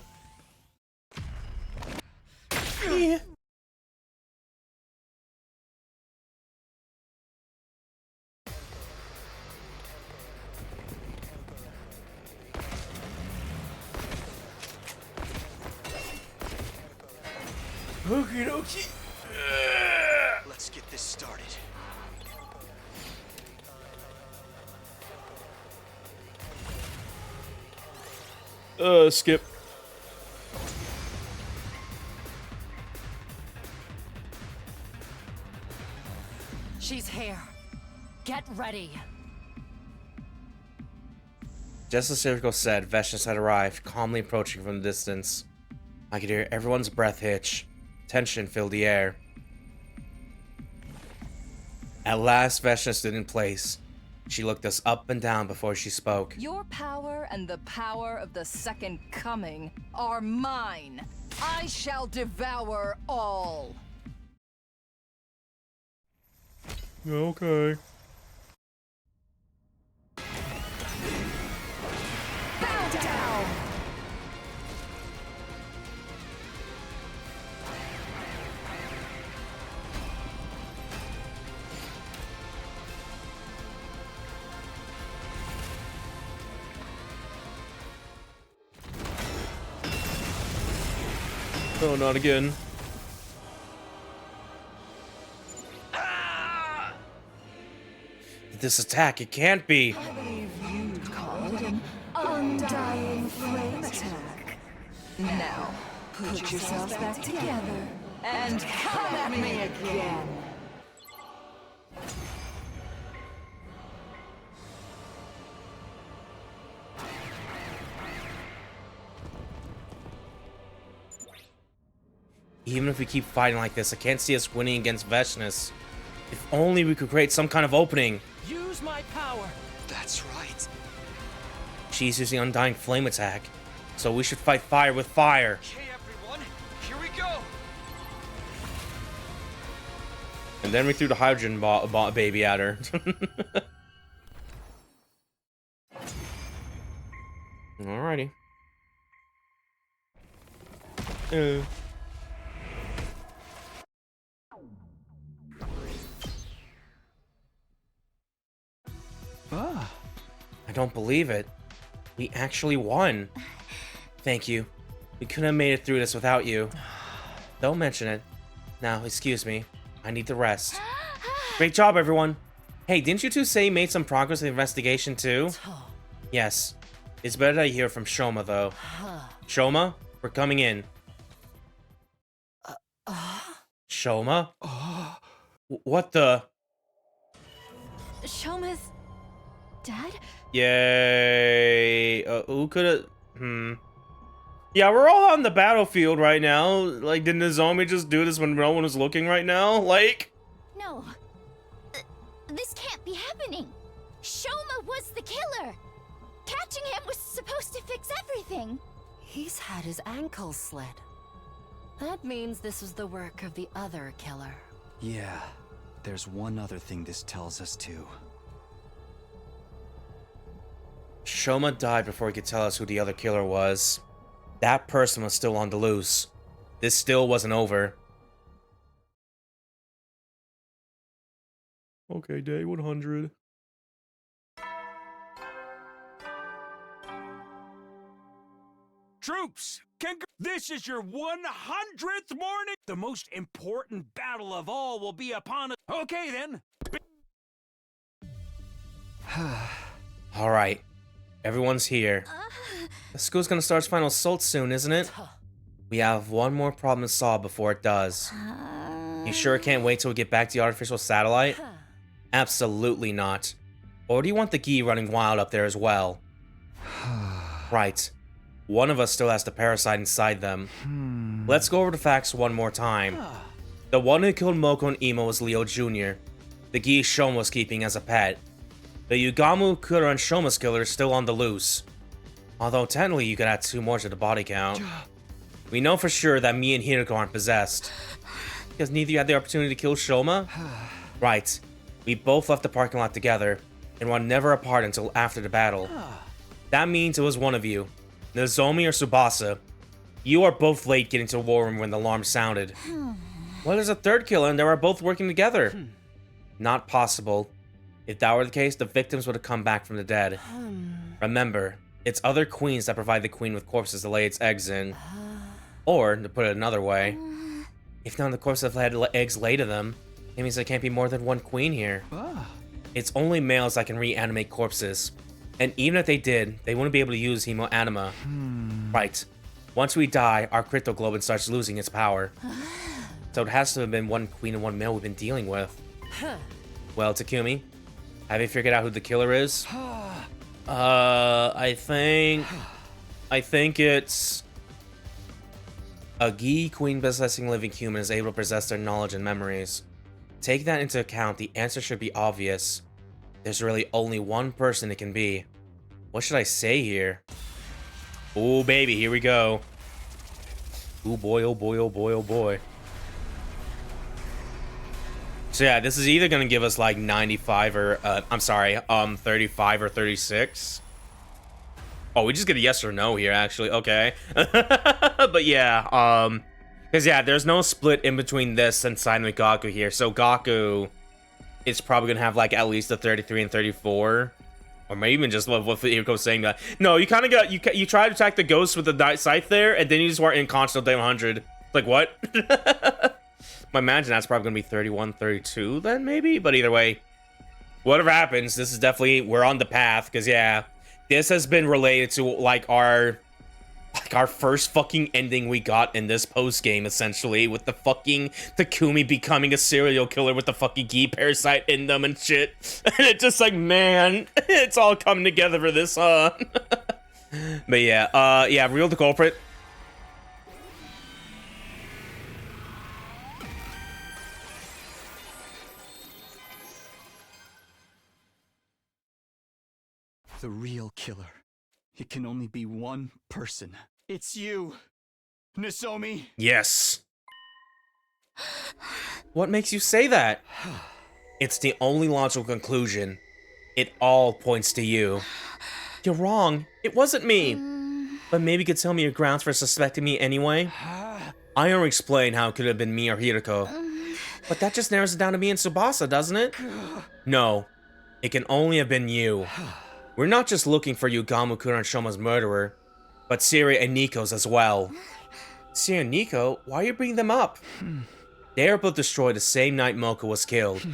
Okie dokie. Let's get this started. Skip. She's here. Get ready. Just as Circo said, Veshness had arrived, calmly approaching from the distance. I could hear everyone's breath hitch. Tension filled the air. At last, Veshna stood in place. She looked us up and down before she spoke. Your power and the power of the Second Coming are mine. I shall devour all. Okay. Bow down! Oh, not again. This attack, it can't be. I believe you'd call it an undying flame attack. Now, put yourselves back together and come at me again. Even if we keep fighting like this, I can't see us winning against Veshnas. If only we could create some kind of opening. Use my power. That's right. She's using Undying Flame attack, so we should fight fire with fire. Okay, everyone, here we go. And then we threw the hydrogen baby at her. Alrighty. I don't believe it. We actually won. Thank you. We couldn't have made it through this without you. Don't mention it. Now, excuse me. I need to rest. Great job, everyone. Hey, didn't you two say you made some progress in the investigation too? Yes. It's better that you hear from Shouma, though. Shouma, we're coming in. Shouma? What the? Shouma's dead? Yay. Who could've... Yeah, we're all on the battlefield right now. Like, didn't the zombie just do this when no one was looking right now? Like... No. This can't be happening. Shouma was the killer. Catching him was supposed to fix everything. He's had his ankle slit. That means this was the work of the other killer. Yeah, there's one other thing this tells us too. Shouma died before he could tell us who the other killer was. That person was still on the loose. This still wasn't over. Okay, day 100. Troops, this is your 100th morning! The most important battle of all will be upon us. Okay, then. Alright. Everyone's here. The school's gonna start its final assault soon, isn't it? We have one more problem to solve before it does. You sure can't wait till we get back to the artificial satellite? Absolutely not. Or do you want the Gi running wild up there as well? Right. One of us still has the parasite inside them. Let's go over the facts one more time. The one who killed Moko and Imo was Leo Jr. The Gi Shouma was keeping as a pet. The Yugamu, Kura, and Shouma's killer is still on the loose. Although technically you could add 2 more to the body count. We know for sure that me and Hiroko aren't possessed. Because neither of you had the opportunity to kill Shouma? Right. We both left the parking lot together, and were never apart until after the battle. That means it was one of you. Nozomi or Tsubasa. You are both late getting to the war room when the alarm sounded. Well, there's a third killer and they were both working together. Not possible. If that were the case, the victims would have come back from the dead. Remember, it's other queens that provide the queen with corpses to lay its eggs in. Or, to put it another way, if none of the corpses have had eggs laid to them, it means there can't be more than one queen here. It's only males that can reanimate corpses. And even if they did, they wouldn't be able to use hemoanima. Right. Once we die, our cryptoglobin starts losing its power. So it has to have been one queen and one male we've been dealing with. Well, Takumi, have you figured out who the killer is? I think it's... A Gi queen possessing living human is able to possess their knowledge and memories. Taking that into account, the answer should be obvious. There's really only one person it can be. What should I say here? Oh, baby, here we go. Oh, boy, oh, boy, oh, boy, oh, boy. So, yeah, this is either going to give us, like, 95 or, 35 or 36. Oh, we just get a yes or no here, actually. Okay. But, yeah, because, yeah, there's no split in between this and siding with Gaku here. So, Gaku is probably going to have, like, at least a 33 and 34. Or maybe even just what Iriko's saying that. No, you kind of got, you try to attack the ghost with the scythe there, and then you just weren't in constant day 100. Like, what? I imagine that's probably going to be 31, 32 then, maybe? But either way, whatever happens, this is definitely, we're on the path, because, yeah, this has been related to, like, our first fucking ending we got in this post-game, essentially, with the fucking Takumi becoming a serial killer with the fucking Gi parasite in them and shit. And it's just like, man, it's all coming together for this, huh? But yeah, yeah, real the culprit. The real killer. It can only be one person. It's you, Nozomi. Yes. What makes you say that? It's the only logical conclusion. It all points to you. You're wrong. It wasn't me. But maybe you could tell me your grounds for suspecting me anyway? I already explained how it could have been me or Hiriko. But that just narrows it down to me and Tsubasa, doesn't it? No. It can only have been you. We're not just looking for Yugamu-kun and Shouma's murderer, but Sirei and Nico's as well. Sirei and Nico? Why are you bringing them up? They were both destroyed the same night Mocha was killed.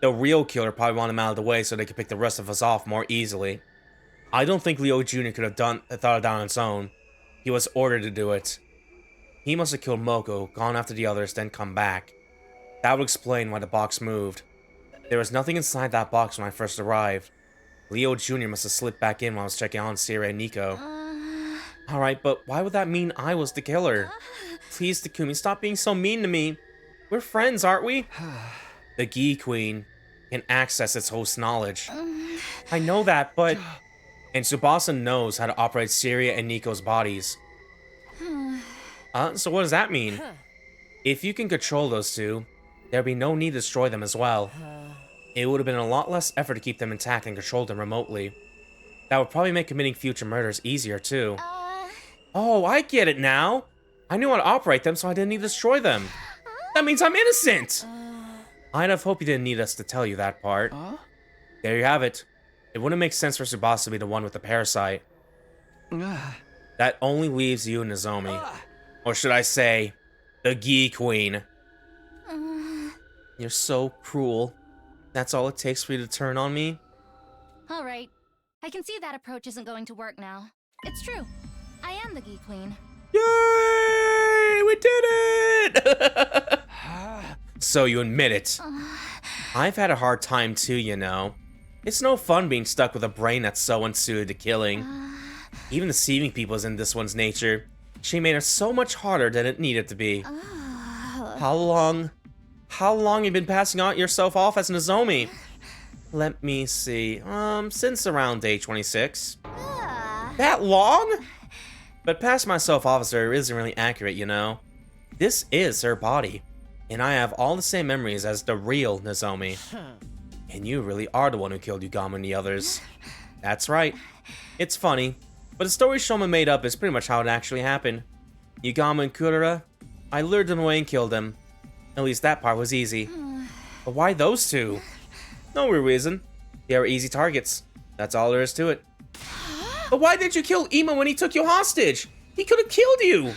The real killer probably wanted them out of the way so they could pick the rest of us off more easily. I don't think Leo Jr. could have thought it out on its own. He was ordered to do it. He must have killed Moko, gone after the others, then come back. That would explain why the box moved. There was nothing inside that box when I first arrived. Leo Jr. must have slipped back in while I was checking on Sirei and Nico. Alright, but why would that mean I was the killer? Please, Takumi, stop being so mean to me. We're friends, aren't we? The Gi Queen can access its host's knowledge. I know that, but... And Tsubasa knows how to operate Sirei and Nico's bodies. So what does that mean? If you can control those two, there'd be no need to destroy them as well. It would have been a lot less effort to keep them intact and control them remotely. That would probably make committing future murders easier, too. Oh, I get it now. I knew how to operate them, so I didn't need to destroy them. That means I'm innocent! I'd have hoped you didn't need us to tell you that part. There you have it. It wouldn't make sense for Tsubasa to be the one with the parasite. That only leaves you and Nozomi. Or should I say, the Gi Queen. You're so cruel. That's all it takes for you to turn on me? Alright. I can see that approach isn't going to work now. It's true. I am the Gi Queen. Yay! We did it! So you admit it. I've had a hard time too, you know. It's no fun being stuck with a brain that's so unsuited to killing. Even deceiving people is in this one's nature. She made it so much harder than it needed to be. How long you been passing out yourself off as Nozomi? Let me see. Since around day 26. That long? But passing myself off as her isn't really accurate, you know. This is her body. And I have all the same memories as the real Nozomi. And you really are the one who killed Yugamu and the others. That's right. It's funny, but the story Shouma made up is pretty much how it actually happened. Yugamu and Kurara, I lured them away and killed them. At least that part was easy. But why those two? No real reason. They were easy targets. That's all there is to it. But why didn't you kill Ima when he took you hostage? He could have killed you!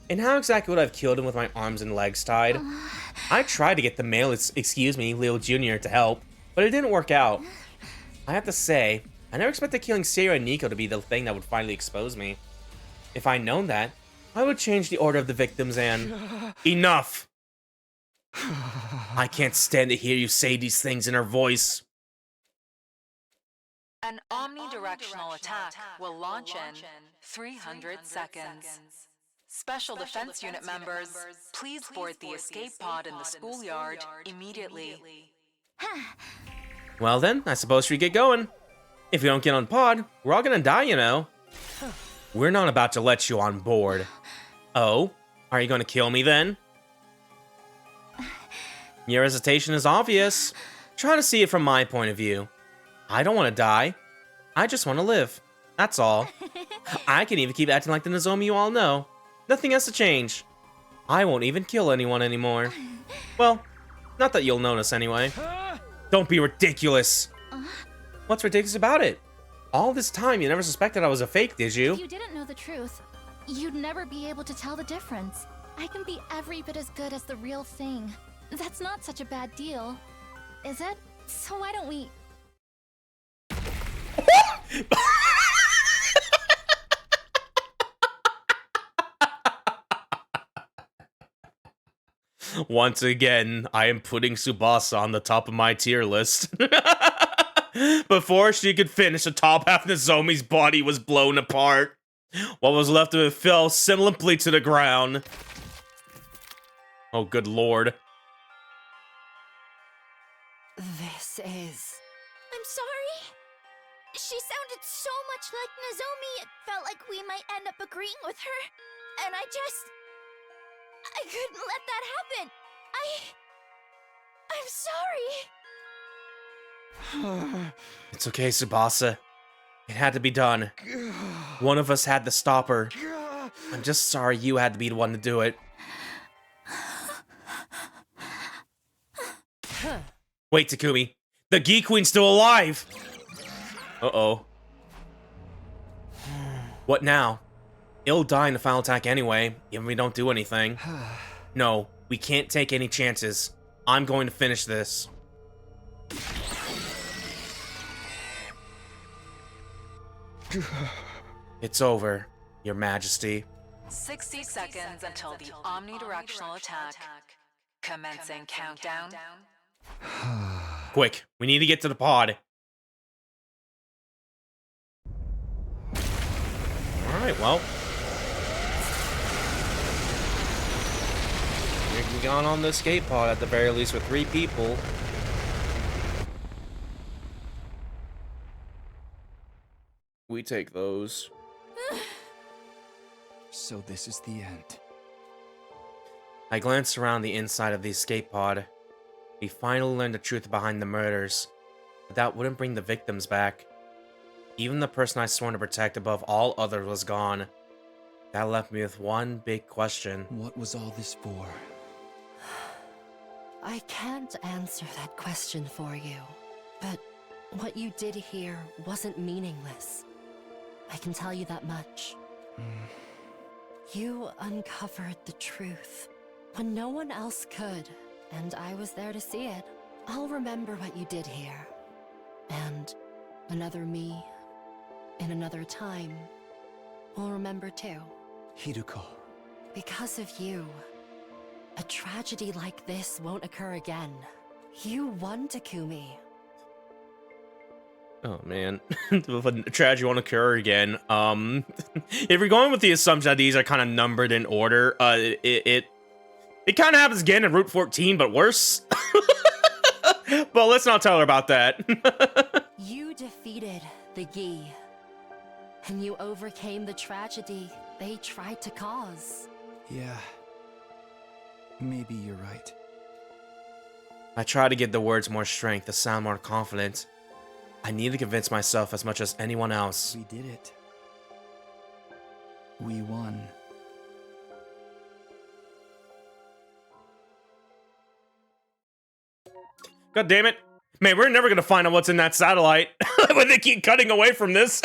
And how exactly would I have killed him with my arms and legs tied? I tried to get the male, Leo Jr. to help, but it didn't work out. I have to say, I never expected killing Sirei and Nico to be the thing that would finally expose me. If I'd known that, I would change the order of the victims and... Enough! I can't stand to hear you say these things in her voice. An omnidirectional attack will launch in 300 seconds. Special Defense Unit members, please board the escape pod in the schoolyard immediately. Well then, I suppose we get going. If we don't get on pod, we're all gonna die, you know. We're not about to let you on board. Oh? Are you gonna kill me then? Your hesitation is obvious. Try to see it from my point of view. I don't want to die. I just want to live. That's all. I can even keep acting like the Nozomi you all know. Nothing has to change. I won't even kill anyone anymore. Well, not that you'll notice anyway. Don't be ridiculous. What's ridiculous about it? All this time you never suspected I was a fake, did you? If you didn't know the truth, you'd never be able to tell the difference. I can be every bit as good as the real thing. That's not such a bad deal, is it? So why don't we... Once again, I am putting Tsubasa on the top of my tier list. Before she could finish, the top half of Nozomi's body was blown apart. What was left of it fell limply to the ground. Oh, good lord. This is... I'm sorry. She sounded so much like Nozomi, it felt like we might end up agreeing with her. And I couldn't let that happen. I'm sorry. It's okay, Tsubasa. It had to be done. One of us had to stop her. I'm just sorry you had to be the one to do it. Wait, Takumi. The Geek Queen's still alive! Uh-oh. What now? It'll die in the final attack anyway, even if we don't do anything. No, we can't take any chances. I'm going to finish this. It's over, Your Majesty. 60 seconds until the omnidirectional attack. Commencing countdown. Quick, we need to get to the pod. Alright, well. We got on the escape pod at the very least with 3 people. We take those. So this is the end. I glanced around the inside of the escape pod. We finally learned the truth behind the murders, but that wouldn't bring the victims back. Even the person I sworn to protect above all others was gone. That left me with one big question. What was all this for? I can't answer that question for you, but what you did here wasn't meaningless. I can tell you that much. You uncovered the truth when no one else could, and I was there to see it. I'll remember what you did here, and another me, in another time, will remember too. Hiruko. Because of you, a tragedy like this won't occur again. You won, Takumi. Oh man, if a tragedy won't occur again. If you're going with the assumption that these are kind of numbered in order, it kind of happens again in Route 14, but worse. But let's not tell her about that. You defeated the Gi, and you overcame the tragedy they tried to cause. Yeah. Maybe you're right. I try to give the words more strength, to sound more confident. I need to convince myself as much as anyone else. We did it. We won. God damn it. Man, we're never gonna find out what's in that satellite when they keep cutting away from this.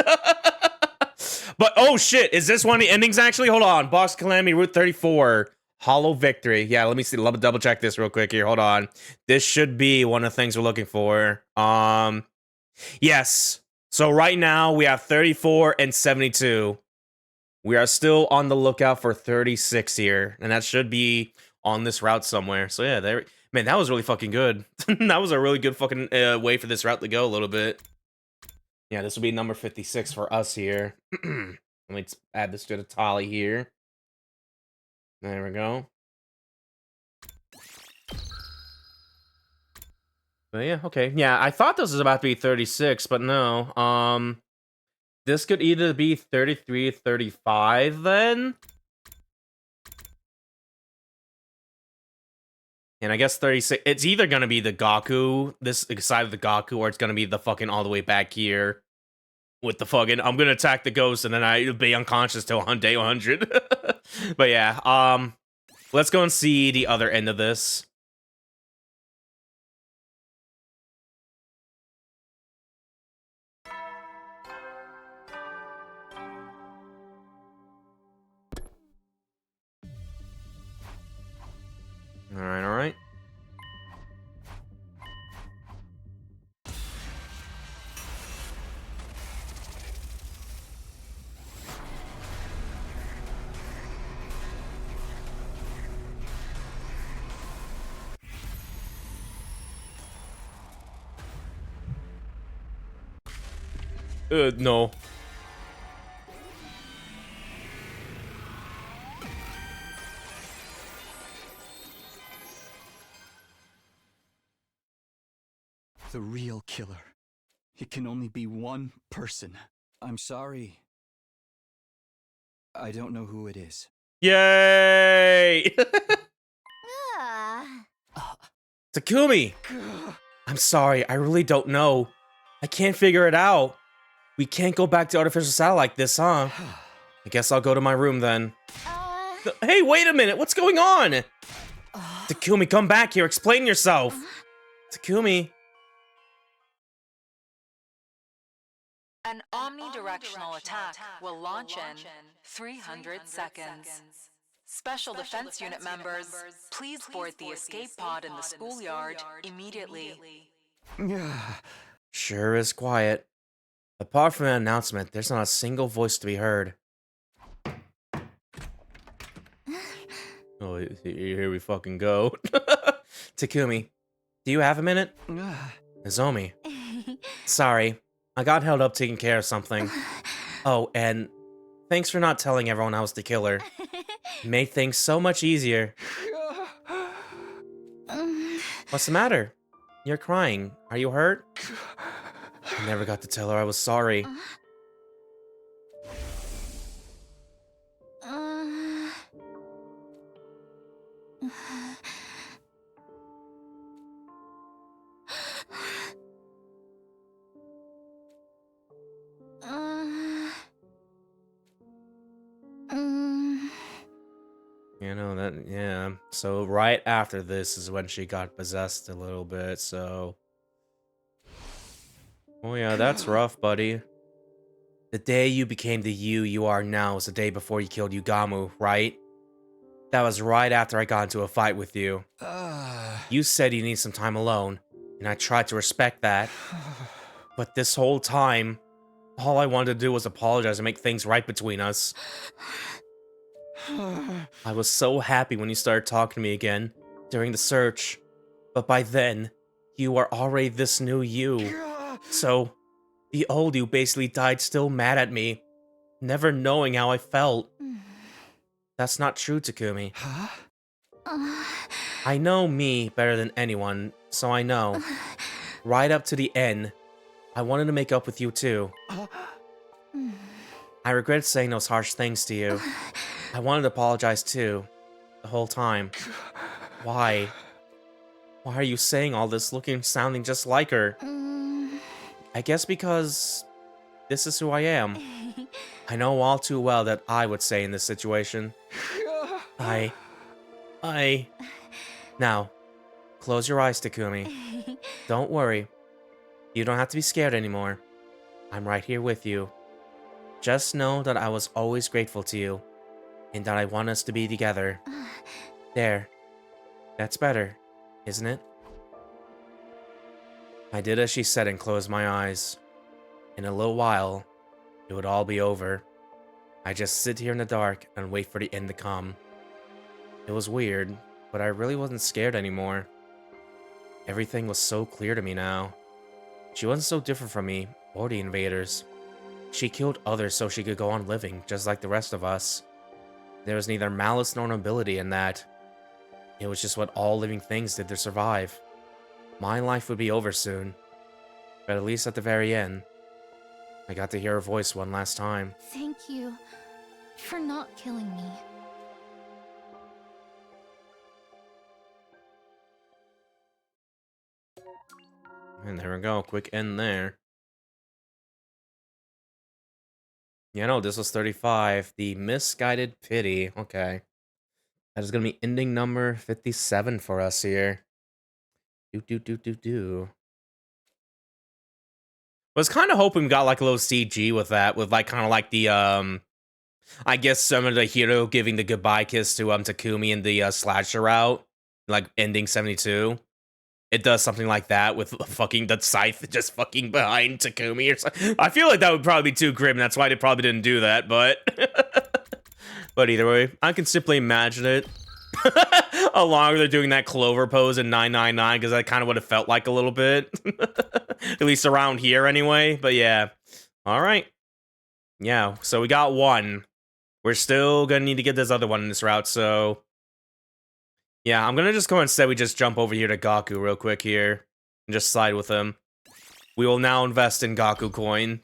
But, oh shit, is this one of the endings actually? Hold on. Boss Calamity, Route 34. Hollow Victory. Yeah, let me see. Let me double check this real quick here. Hold on. This should be one of the things we're looking for. Yes. So right now we have 34 and 72. We are still on the lookout for 36 here, and that should be on this route somewhere. So yeah, there. Man, that was really fucking good. That was a really good fucking way for this route to go a little bit. Yeah, this will be number 56 for us here. Let me add this to the tally here. There we go. But yeah, okay. Yeah, I thought this was about to be 36, but no. This could either be 33, 35 then. And I guess 36, it's either gonna be the Gaku, this side of the Gaku, or it's gonna be the fucking all the way back here. With the fucking, I'm gonna attack the ghost and then I'll be unconscious till on day 100. But yeah, let's go and see the other end of this. Alright, alright. No. The real killer. It can only be one person. I'm sorry. I don't know who it is. Yay! Ah. Takumi! I'm sorry, I really don't know. I can't figure it out. We can't go back to artificial satellite like this, huh? I guess I'll go to my room then. Hey, wait a minute, what's going on? Takumi, come back here, explain yourself. Takumi. An omnidirectional attack will launch in 300 seconds. Special Defense Unit members, please board the escape pod in the schoolyard immediately. Sure is quiet. Apart from an announcement, there's not a single voice to be heard. Oh, here we fucking go. Takumi, do you have a minute? Nozomi. Sorry, I got held up taking care of something. Oh, and thanks for not telling everyone I was the killer. It made things so much easier. What's the matter? You're crying. Are you hurt? I never got to tell her I was sorry. You know, that, yeah. So right after this is when she got possessed a little bit, so... Oh yeah, that's rough, buddy. The day you became the you are now was the day before you killed Yugamu, right? That was right after I got into a fight with you. You said you need some time alone, and I tried to respect that. But this whole time, all I wanted to do was apologize and make things right between us. I was so happy when you started talking to me again during the search, but by then, you were already this new you. So, the old you basically died still mad at me, never knowing how I felt. That's not true, Takumi. I know me better than anyone, so I know. Right up to the end, I wanted to make up with you too. I regret saying those harsh things to you. I wanted to apologize too, the whole time. Why? Why are you saying all this sounding just like her? I guess because this is who I am. I know all too well that I would say in this situation. Now, close your eyes, Takumi. Don't worry. You don't have to be scared anymore. I'm right here with you. Just know that I was always grateful to you, and that I want us to be together. There. That's better, isn't it? I did as she said and closed my eyes. In a little while, it would all be over. I just sit here in the dark and wait for the end to come. It was weird, but I really wasn't scared anymore. Everything was so clear to me now. She wasn't so different from me, or the invaders. She killed others so she could go on living, just like the rest of us. There was neither malice nor nobility in that. It was just what all living things did to survive. My life would be over soon. But at least at the very end, I got to hear her voice one last time. Thank you for not killing me. And there we go. Quick end there. Yeah, no, this was 35. The Misguided Pity. Okay. That is going to be ending number 57 for us here. Do. Was kind of hoping we got like a little CG with that, with like kind of like the I guess some of the hero giving the goodbye kiss to Takumi in the slasher route, like ending 72. It does something like that with fucking the scythe just fucking behind Takumi or something. I feel like that would probably be too grim. That's why they probably didn't do that, but but either way, I can simply imagine it. Along with they're doing that clover pose in 999, because that kind of what it felt like a little bit. At least around here anyway. But yeah. Alright. Yeah, so we got one. We're still gonna need to get this other one in this route, so yeah, I'm gonna just go instead we just jump over here to Gaku real quick here. And just side with him. We will now invest in Gaku coin.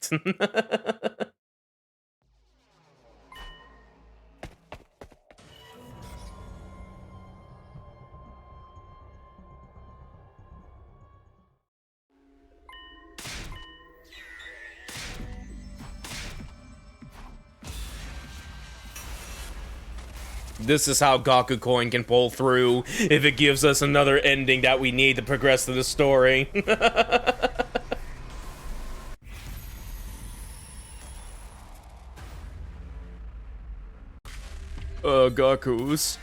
This is how Gaku Coin can pull through if it gives us another ending that we need to progress through the story. Gaku's.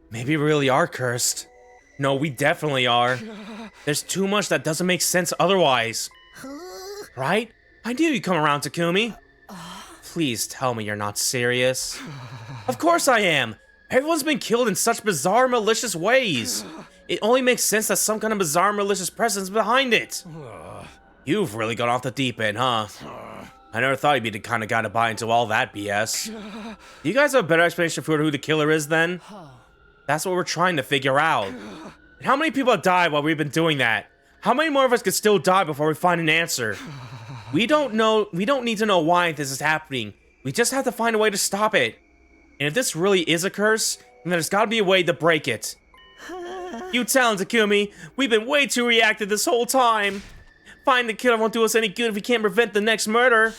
Maybe we really are cursed. No, we definitely are. There's too much that doesn't make sense otherwise. Right? I knew you'd come around, Takumi. Please tell me you're not serious. Of course I am. Everyone's been killed in such bizarre, malicious ways. It only makes sense that some kind of bizarre, malicious presence is behind it. You've really gone off the deep end, huh? I never thought you'd be the kind of guy to buy into all that BS. Do you guys have a better explanation for who the killer is then? That's what we're trying to figure out. And how many people have died while we've been doing that? How many more of us could still die before we find an answer? We don't know. We don't need to know why this is happening. We just have to find a way to stop it. And if this really is a curse, then there's got to be a way to break it. You tell him, Takumi. We've been way too reactive this whole time. Finding the killer won't do us any good if we can't prevent the next murder.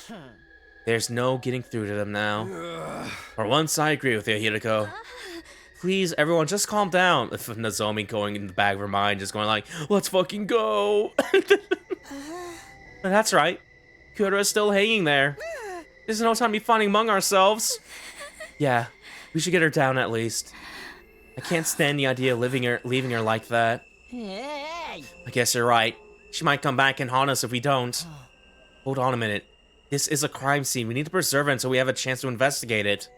There's no getting through to them now. For once, I agree with you, Hiriko. Please, everyone, just calm down. Nozomi going in the back of her mind, just going like, let's fucking go. That's right. Kyora's still hanging there. There's no time to be fighting among ourselves. Yeah, we should get her down at least. I can't stand the idea of leaving her like that. I guess you're right. She might come back and haunt us if we don't. Hold on a minute. This is a crime scene. We need to preserve it until we have a chance to investigate it.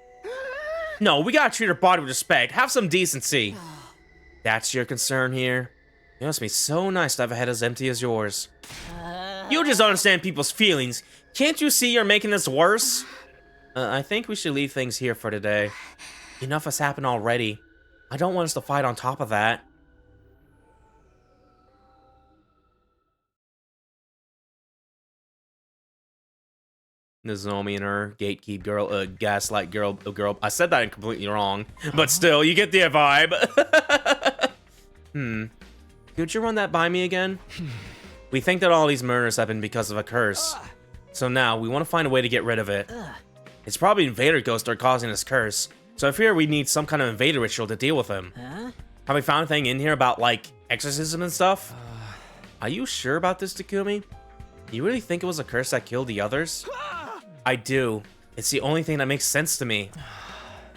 No, we gotta treat her body with respect. Have some decency. That's your concern here? It must be so nice to have a head as empty as yours. You just don't understand people's feelings. Can't you see you're making this worse? I think we should leave things here for today. Enough has happened already. I don't want us to fight on top of that. Nozomi and her gatekeep girl, gaslight girl. I said that completely wrong, but still, you get the vibe. Could you run that by me again? We think that all these murders happened because of a curse. So now, we want to find a way to get rid of it. It's probably invader ghosts that are causing this curse. So I fear we need some kind of invader ritual to deal with him. Have we found anything in here about, like, exorcism and stuff? Are you sure about this, Takumi? You really think it was a curse that killed the others? I do. It's the only thing that makes sense to me.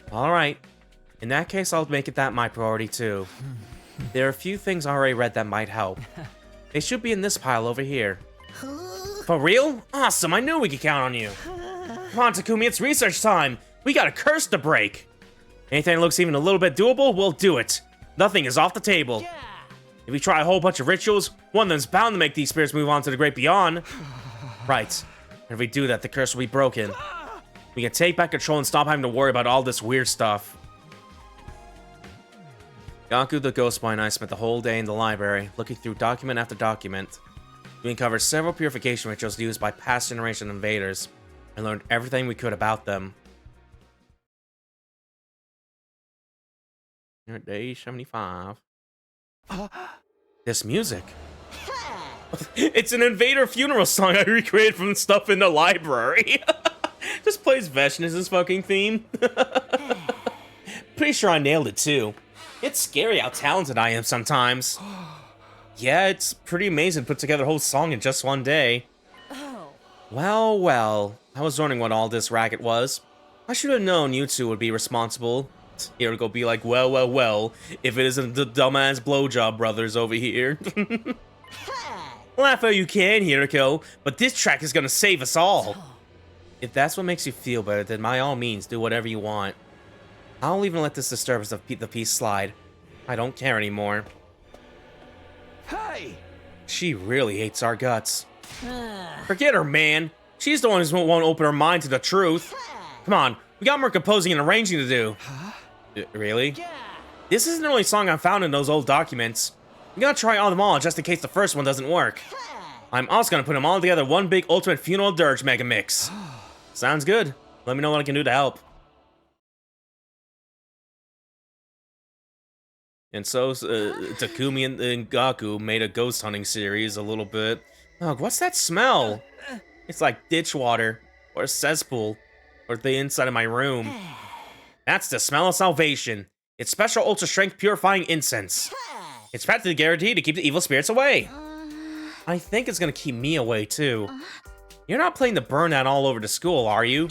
Alright. In that case, I'll make it that my priority too. There are a few things I already read that might help. They should be in this pile over here. For real? Awesome, I knew we could count on you. Come on, Takumi, it's research time. We got a curse to break. Anything that looks even a little bit doable, we'll do it. Nothing is off the table. If we try a whole bunch of rituals, one of them's bound to make these spirits move on to the great beyond. Right. And if we do that, the curse will be broken. We can take back control and stop having to worry about all this weird stuff. Gaku the Ghost Boy and I spent the whole day in the library, looking through document after document. We uncovered several purification rituals used by past generation invaders, and learned everything we could about them. You're at day 75. This music. It's an invader funeral song I recreated from stuff in the library. Just plays Veshna's fucking theme. Pretty sure I nailed it too. It's scary how talented I am sometimes. Yeah, it's pretty amazing to put together a whole song in just one day. Well, well. I was wondering what all this racket was. I should have known you two would be responsible. Here to go be like, well, well, well, if it isn't the dumbass blowjob brothers over here. Laugh how you can, Hiriko, but this track is gonna save us all. If that's what makes you feel better, then by all means, do whatever you want. I'll even let this disturbance of the piece slide. I don't care anymore. Hey! She really hates our guts. Forget her, man. She's the one who won't open her mind to the truth. Come on, we got more composing and arranging to do. Really? This isn't the only song I found in those old documents. We gotta try all them all just in case the first one doesn't work. I'm also gonna put them all together one big ultimate funeral dirge mega mix. Sounds good. Let me know what I can do to help. And so, Takumi and Gaku made a ghost hunting series a little bit. Oh, what's that smell? It's like ditch water, or a cesspool, or the inside of my room. That's the smell of salvation. It's special ultra strength purifying incense. It's practically guaranteed to keep the evil spirits away. I think it's gonna keep me away too. You're not planning to burn that all over the school, are you?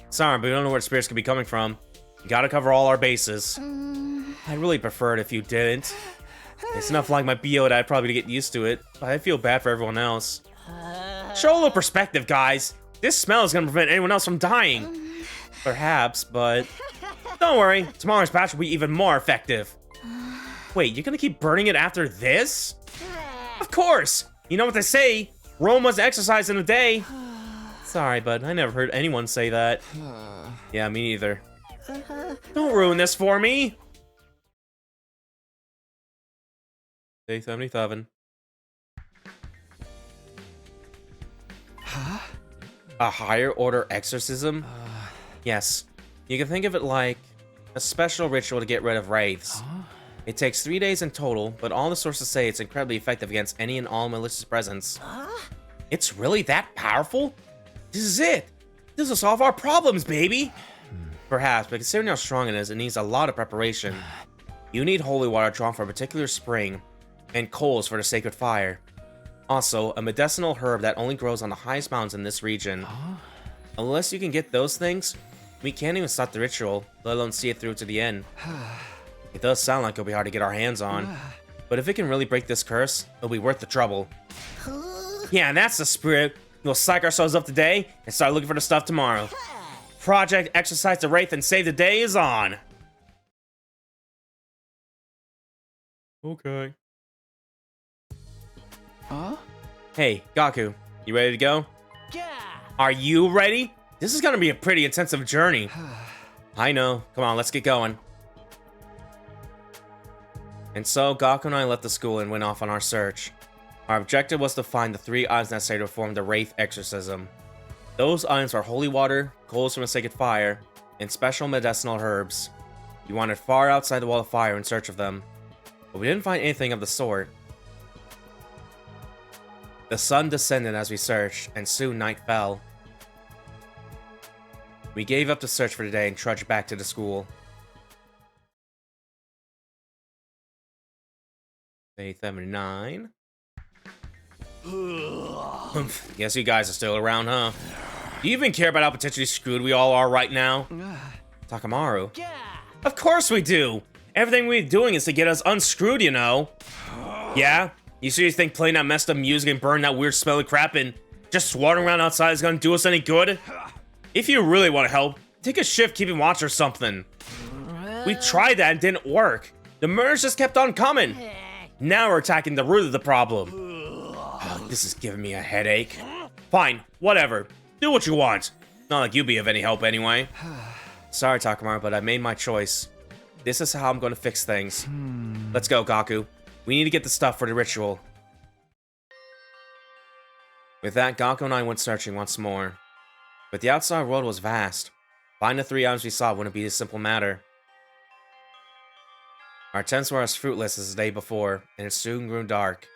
Sorry, but we don't know where the spirits could be coming from. You gotta cover all our bases. I'd really prefer it if you didn't. It's enough like my BO that I'd probably get used to it, but I feel bad for everyone else. Show a little perspective, guys. This smell is gonna prevent anyone else from dying. Perhaps, but don't worry. Tomorrow's batch will be even more effective. Wait, you're gonna keep burning it after this? Of course! You know what they say, Rome was exercised in a day. Sorry, but I never heard anyone say that. Yeah, me neither. Don't ruin this for me! Day 77. Huh? A higher order exorcism? Yes. You can think of it like a special ritual to get rid of wraiths. It takes 3 days in total, but all the sources say it's incredibly effective against any and all malicious presence. It's really that powerful? This is it! This will solve our problems, baby! Perhaps, but considering how strong it is, it needs a lot of preparation. You need holy water drawn from a particular spring, and coals for the sacred fire. Also, a medicinal herb that only grows on the highest mountains in this region. Unless you can get those things, we can't even start the ritual, let alone see it through to the end. It does sound like it'll be hard to get our hands on, but if it can really break this curse, it'll be worth the trouble. Yeah, and that's the spirit. We'll psych ourselves up today and start looking for the stuff tomorrow. Project Exercise the Wraith and Save the Day is on. Okay. Huh? Hey, Gaku, you ready to go? Yeah. Are you ready? This is gonna be a pretty intensive journey. I know. Come on, let's get going. And so, Gaku and I left the school and went off on our search. Our objective was to find the 3 items necessary to perform the Wraith exorcism. Those items are holy water, coals from a sacred fire, and special medicinal herbs. We wandered far outside the wall of fire in search of them, but we didn't find anything of the sort. The sun descended as we searched, and soon night fell. We gave up the search for the day and trudged back to the school. Day 79. Guess you guys are still around, huh? Do you even care about how potentially screwed we all are right now? Takamaru. Of course we do! Everything we're doing is to get us unscrewed, you know. Yeah? You seriously think playing that messed up music and burning that weird smelly crap and just swattering around outside is gonna do us any good? If you really want to help, take a shift keeping watch or something. We tried that and it didn't work. The murders just kept on coming. Now we're attacking the root of the problem. Oh, this is giving me a headache. Fine, whatever. Do what you want. Not like you'd be of any help anyway. Sorry, Takamaru, but I made my choice. This is how I'm going to fix things. Let's go, Gaku. We need to get the stuff for the ritual. With that, Gaku and I went searching once more. But the outside world was vast. Finding the 3 items we saw wouldn't be a simple matter. Our attempts were as fruitless as the day before, and it soon grew dark.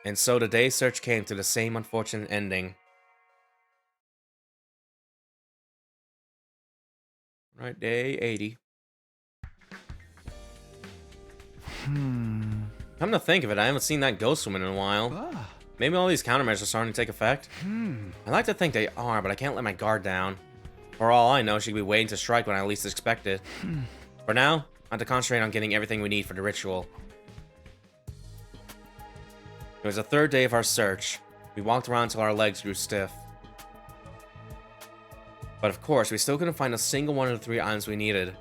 And so the day's search came to the same unfortunate ending. Right, day 80. Come to think of it, I haven't seen that ghost woman in a while. Maybe all these countermeasures are starting to take effect. I like to think they are, but I can't let my guard down. For all I know, she could be waiting to strike when I least expect it. For now, I have to concentrate on getting everything we need for the ritual. It was the 3rd day of our search. We walked around until our legs grew stiff. But of course, we still couldn't find a single one of the 3 items we needed.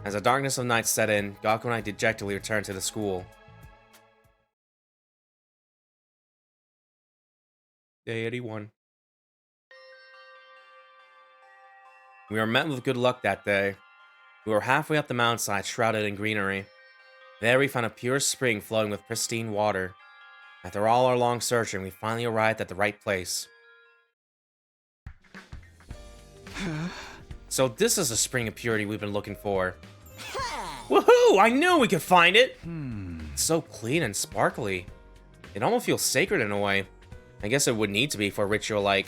As the darkness of night set in, Gaku and I dejectedly returned to the school. Day 81. We were met with good luck that day. We were halfway up the mountainside, shrouded in greenery. There we found a pure spring flowing with pristine water. After all our long searching, we finally arrived at the right place. So this is the spring of purity we've been looking for. Woohoo! I knew we could find it! It's so clean and sparkly. It almost feels sacred in a way. I guess it would need to be for a ritual like...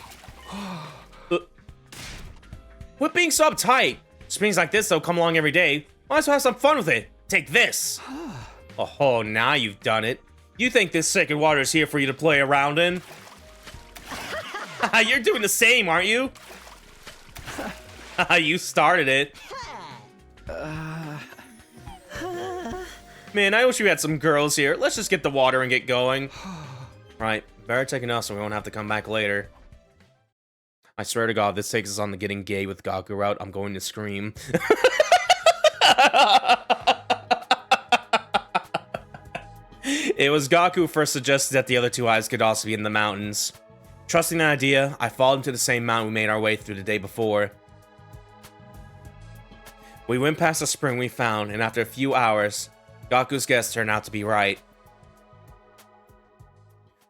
Quit being so uptight! Springs like this, though, come along every day. Might as well have some fun with it. Take this! Oh, now you've done it. You think this sacred water is here for you to play around in? You're doing the same, aren't you? You started it. Man, I wish we had some girls here. Let's just get the water and get going. Right, better take enough so we won't have to come back later. I swear to God, this takes us on the getting gay with Gaku route. I'm going to scream. It was Gaku who first suggested that the other 2 eyes could also be in the mountains. Trusting that idea, I followed him to the same mountain we made our way through the day before. We went past the spring we found, and after a few hours, Gaku's guess turned out to be right.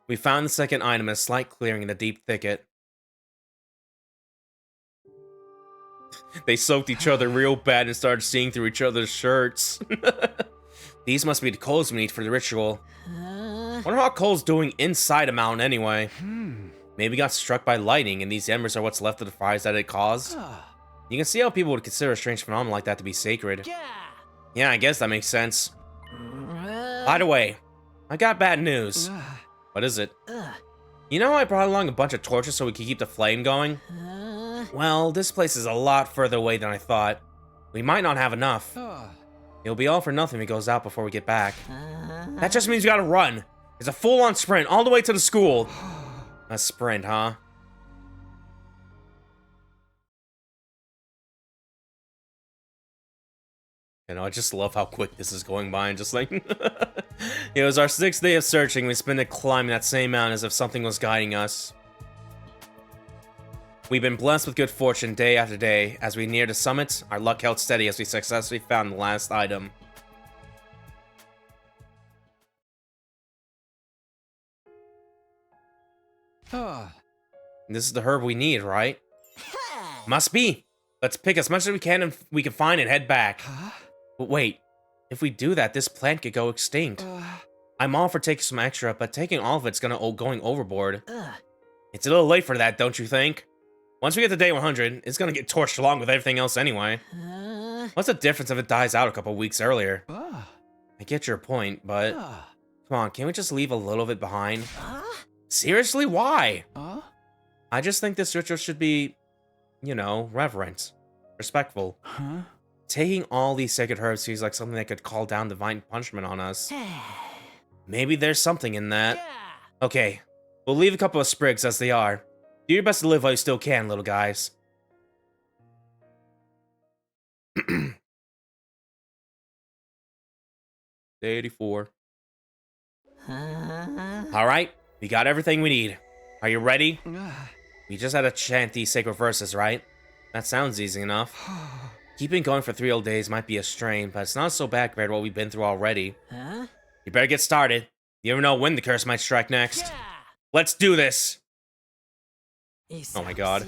We found the second item in a slight clearing in a deep thicket. They soaked each other real bad and started seeing through each other's shirts. These must be the coals we need for the ritual. Wonder how Cole's doing inside a mountain anyway. Maybe got struck by lightning and these embers are what's left of the fires that it caused. You can see how people would consider a strange phenomenon like that to be sacred. Yeah, I guess that makes sense. By the way, I got bad news. What is it? You know I brought along a bunch of torches so we could keep the flame going? Well, this place is a lot further away than I thought. We might not have enough. It'll be all for nothing if it goes out before we get back. That just means we gotta run. It's a full-on sprint all the way to the school. A sprint, huh? You know, I just love how quick this is going by and just like... It was our 6th day of searching. We spent it climbing that same mountain as if something was guiding us. We've been blessed with good fortune day after day. As we neared the summit, our luck held steady as we successfully found the last item. This is the herb we need, right? Must be. Let's pick as much as we can and we can find and head back. But wait, if we do that, this plant could go extinct. I'm all for taking some extra, but taking all of it's going overboard. It's a little late for that, don't you think? Once we get to day 100, it's gonna get torched along with everything else anyway. What's the difference if it dies out a couple weeks earlier? I get your point, but... Come on, can't we just leave a little of it behind? Seriously, why? I just think this ritual should be, you know, reverent. Respectful. Taking all these sacred herbs seems like something that could call down divine punishment on us. Maybe there's something in that. Okay, we'll leave a couple of sprigs as they are. Do your best to live while you still can, little guys. Day 84. All right, we got everything we need. Are you ready? We just had to chant these sacred verses, right? That sounds easy enough. Keeping going for 3 whole days might be a strain, but it's not so bad compared to what we've been through already. Huh? You better get started. You never know when the curse might strike next. Let's do this! Oh my god.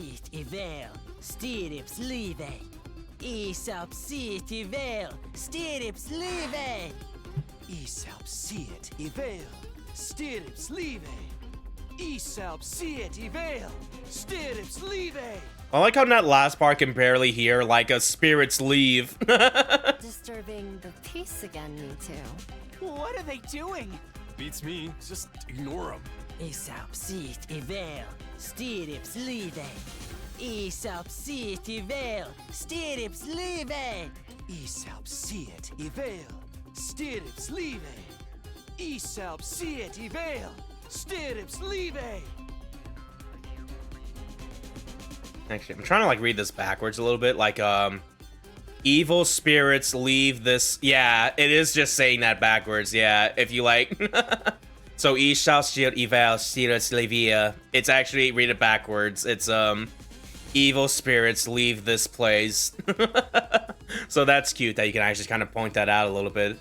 I like how in that last part can barely hear like a spirit's leave. Disturbing the peace again, me too. What are they doing? Beats me. Just ignore them. Actually, I'm trying to like read this backwards a little bit. Like, evil spirits leave this. Yeah, it is just saying that backwards. Yeah, if you like. So, shall shield evil spirits leave. It's actually, read it backwards. It's, evil spirits leave this place. So that's cute that you can actually kind of point that out a little bit.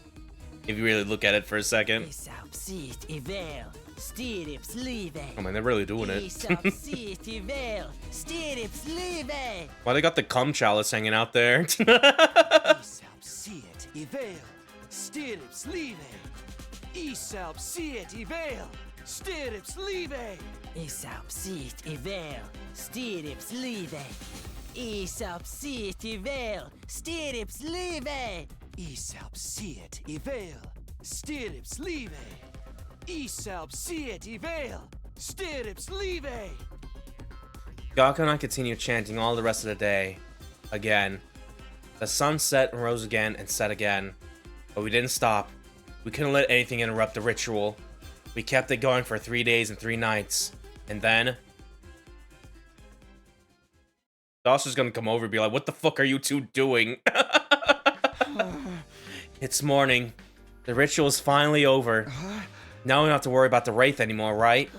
If you really look at it for a second. Oh man, they're really doing it. Why they got the cum chalice hanging out there? Gaku and I continued chanting all the rest of the day. Again. The sun set and rose again and set again. But we didn't stop. We couldn't let anything interrupt the ritual. We kept it going for 3 days and 3 nights. And then... Dasha's gonna come over and be like, what the fuck are you two doing? It's morning. The ritual is finally over. Now we don't have to worry about the Wraith anymore, right?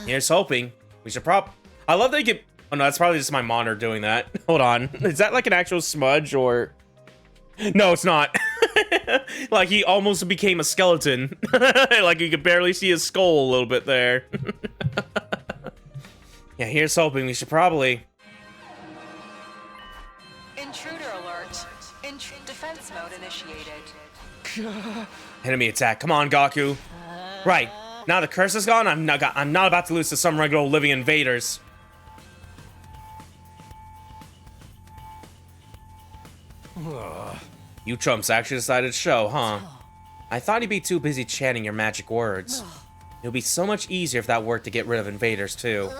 Here's hoping. We should I love that you get... Oh no, that's probably just my monitor doing that. Hold on. Is that like an actual smudge or... No, it's not. Like he almost became a skeleton. Like you could barely see his skull a little bit there. Yeah, here's hoping. We should probably... Intruder alert. Defense mode initiated. Enemy attack. Come on, Gaku. Right. Now the curse is gone, I'm not about to lose to some regular living invaders. You chumps actually decided to show, huh? I thought you'd be too busy chanting your magic words. It would be so much easier if that worked to get rid of invaders, too.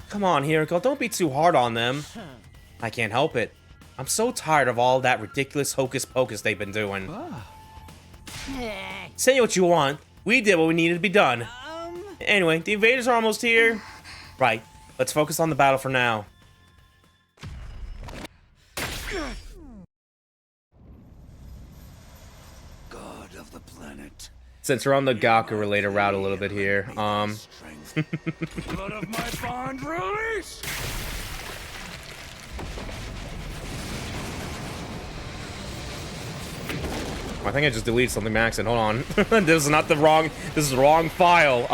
Come on, Hiriko, don't be too hard on them. I can't help it. I'm so tired of all that ridiculous hocus pocus they've been doing. Say what you want. We did what we needed to be done. Anyway, the invaders are almost here. Right, let's focus on the battle for now. God of the planet. Since we're on the Gaku-related route a little bit here, Blood of my bond release! I think I just deleted something by accident. Hold on. This is not the wrong... This is the wrong file.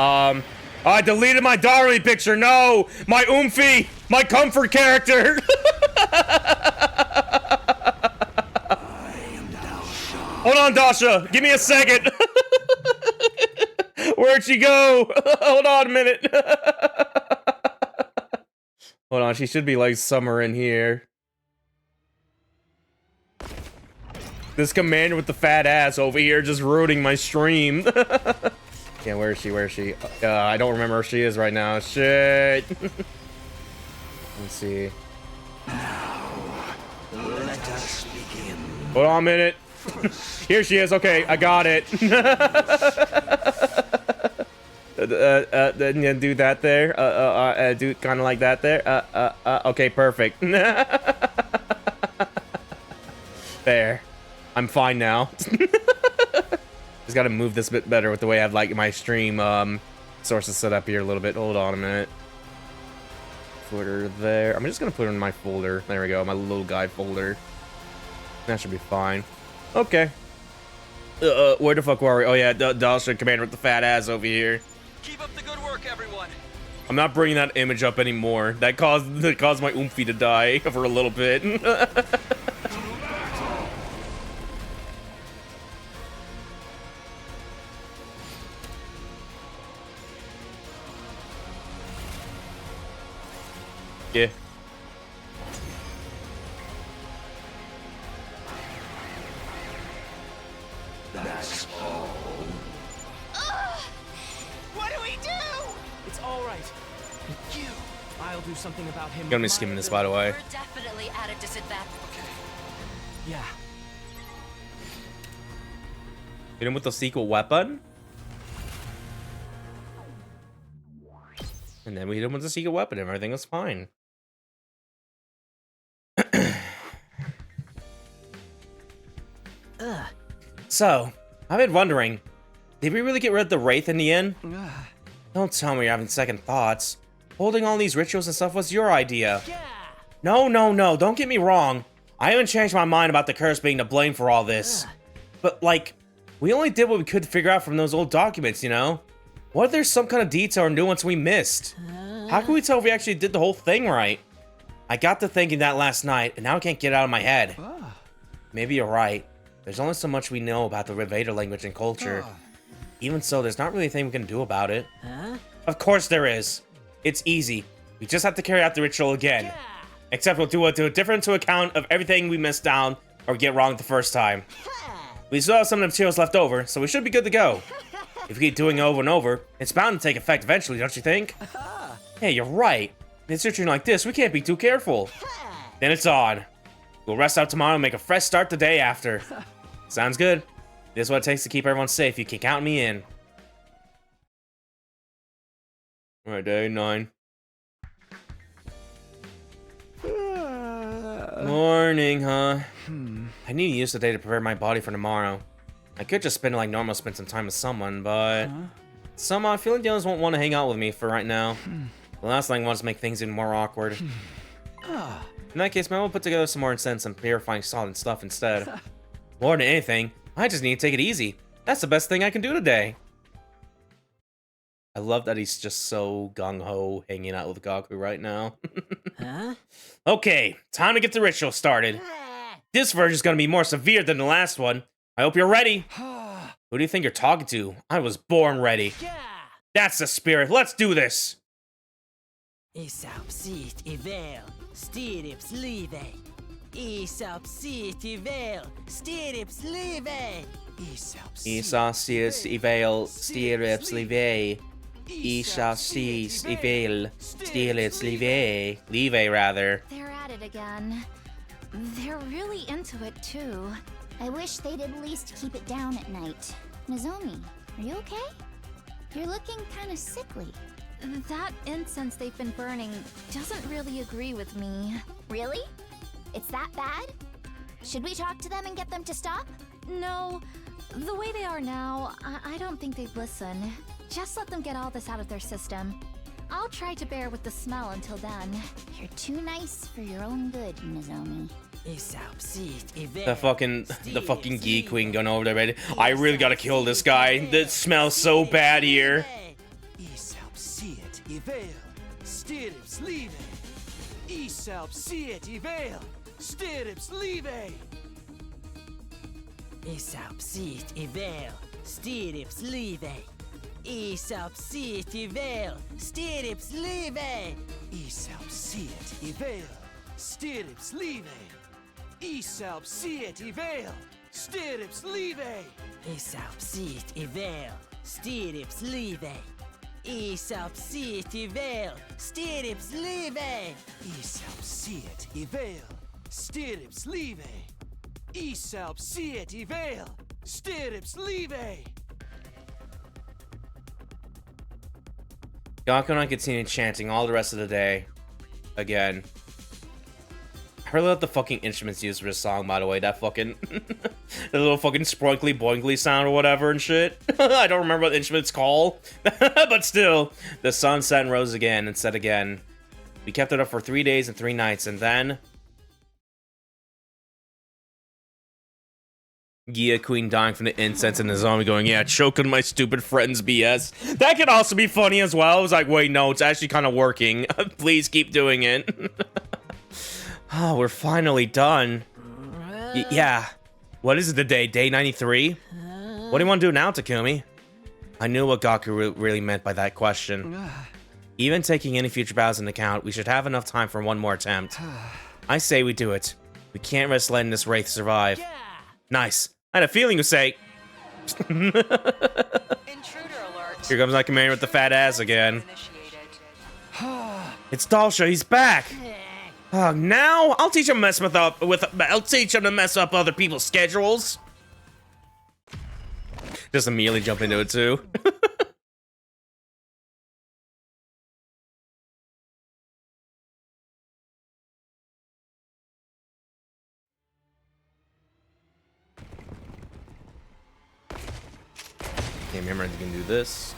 I deleted my Darly picture. No! My Oomphy! My comfort character! Hold on, Dasha. Give me a second. Where'd she go? Hold on a minute. Hold on. She should be like somewhere in here. This commander with the fat ass over here just ruining my stream. Yeah, where is she? Where is she? I don't remember where she is right now. Shit. Let's see. Let us begin. Hold on a minute. Here she is. Okay, I got it. Then do that there. Do kind of like that there. Okay, perfect. There. I'm fine now. Just gotta move this bit better with the way I have like my stream sources set up here a little bit. Hold on a minute. Put her there. I'm just gonna put her in my folder. There we go, my little guy folder. That should be fine. Okay. Where the fuck were we? Oh yeah, Dalsha Commander with the fat ass over here. Keep up the good work, everyone. I'm not bringing that image up anymore. That caused my oomphy to die for a little bit. Yeah. That's all. What do we do? It's all right. You. I'll do something about him. Gonna be skimming this, by the way. We're definitely at a disadvantage. Yeah. Hit him with the secret weapon. And then we hit him with the secret weapon and everything was fine. So, I've been wondering, did we really get rid of the Wraith in the end? Don't tell me you're having second thoughts. Holding all these rituals and stuff was your idea. No, don't get me wrong. I haven't changed my mind about the curse being to blame for all this. But, like, we only did what we could figure out from those old documents, you know? What if there's some kind of detail or nuance we missed? How can we tell if we actually did the whole thing right? I got to thinking that last night, and now I can't get it out of my head. Maybe you're right. There's only so much we know about the Revader language and culture. Even so, there's not really anything we can do about it. Of course there is. It's easy. We just have to carry out the ritual again. Except we'll do a different account of everything we missed down or get wrong the first time. We still have some of the materials left over, so we should be good to go. If we keep doing it over and over, it's bound to take effect eventually, don't you think? Hey, you're right. In a situation like this, we can't be too careful. Then it's on. We'll rest out tomorrow and make a fresh start the day after. Sounds good. This is what it takes to keep everyone safe. You can count me in. Alright, day 9. Morning, huh? I need to use the day to prepare my body for tomorrow. I could just spend it like normal, spend some time with someone, but somehow I feel like the others won't want to hang out with me for right now. The last thing wants to make things even more awkward. In that case, maybe we'll put together some more incense and purifying salt and stuff instead. More than anything, I just need to take it easy. That's the best thing I can do today. I love that he's just so gung-ho hanging out with Gaku right now. Okay, time to get the ritual started. This version is going to be more severe than the last one. I hope you're ready. Who do you think you're talking to? I was born ready. That's the spirit. Let's do this. Leave, rather. They're at it again. They're really into it, too. I wish they'd at least keep it down at night. Nozomi, are you okay? You're looking kind of sickly. That incense they've been burning doesn't really agree with me. Really? It's that bad? Should we talk to them and get them to stop? No. The way they are now, I don't think they'd listen. Just let them get all this out of their system. I'll try to bear with the smell until then. You're too nice for your own good, Nozomi. The fucking Gi Queen going over there, man. I really gotta kill this guy. This smells so bad here. Isaup siet i vel, stirrups live. Isaup siet i vel, stirrups live. Isaup siet i vel, stirrups live. Isaup siet i vel, stirrups live. Isaup siet i vel, stirrups live. Gaku and I continue chanting all the rest of the day. Again. I really love the fucking instruments used for this song, by the way. That fucking... the little fucking sproinkly boinkly sound or whatever and shit. I don't remember what the instruments call. But still, the sun set and rose again and set again. We kept it up for 3 days and 3 nights, and then... Gia Queen dying from the incense and the zombie going, yeah, choking my stupid friends BS. That could also be funny as well. I was like, wait, no, it's actually kind of working. Please keep doing it. Oh, we're finally done. Yeah. What is it today? Day 93? What do you want to do now, Takumi? I knew what Gaku really meant by that question. Even taking any future battles into account, we should have enough time for one more attempt. I say we do it. We can't risk letting this wraith survive. Nice. I had a feeling you'd say. Intruder alert. Here comes that commander with the fat ass again. It's Dalsha, he's back. Now I'll teach him to mess up other people's schedules. Just immediately jump into it too. Okay, remember you can do this.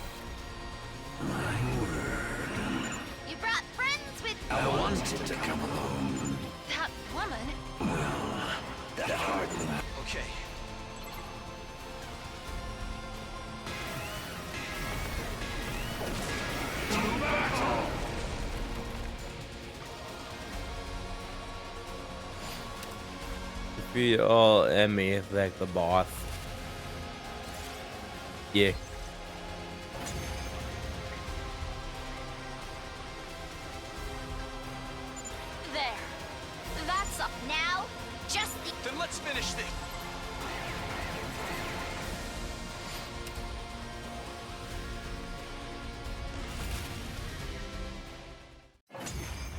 You brought friends with you. I wanted to come along. That woman. Well, that hardly. Okay. We all enemy like the boss. Yeah. There. That's up now. Just the. Then let's finish things.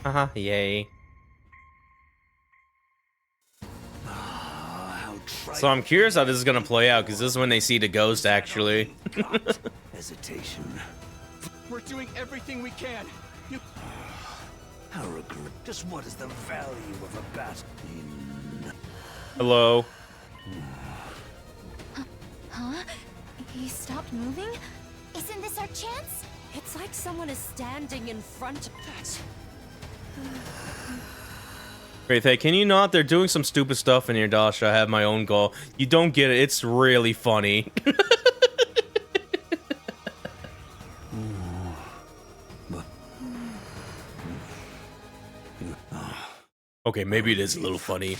Haha, yay. So I'm curious how this is gonna play out, because this is when they see the ghost, actually. Hesitation. We're doing everything we can. You... How regret. Just what is the value of a bat? Hello. Huh? He stopped moving? Isn't this our chance? It's like someone is standing in front of that. Great, hey, can you not? They're doing some stupid stuff in here, Dasha. I have my own goal. You don't get it. It's really funny. Okay, maybe it is a little funny.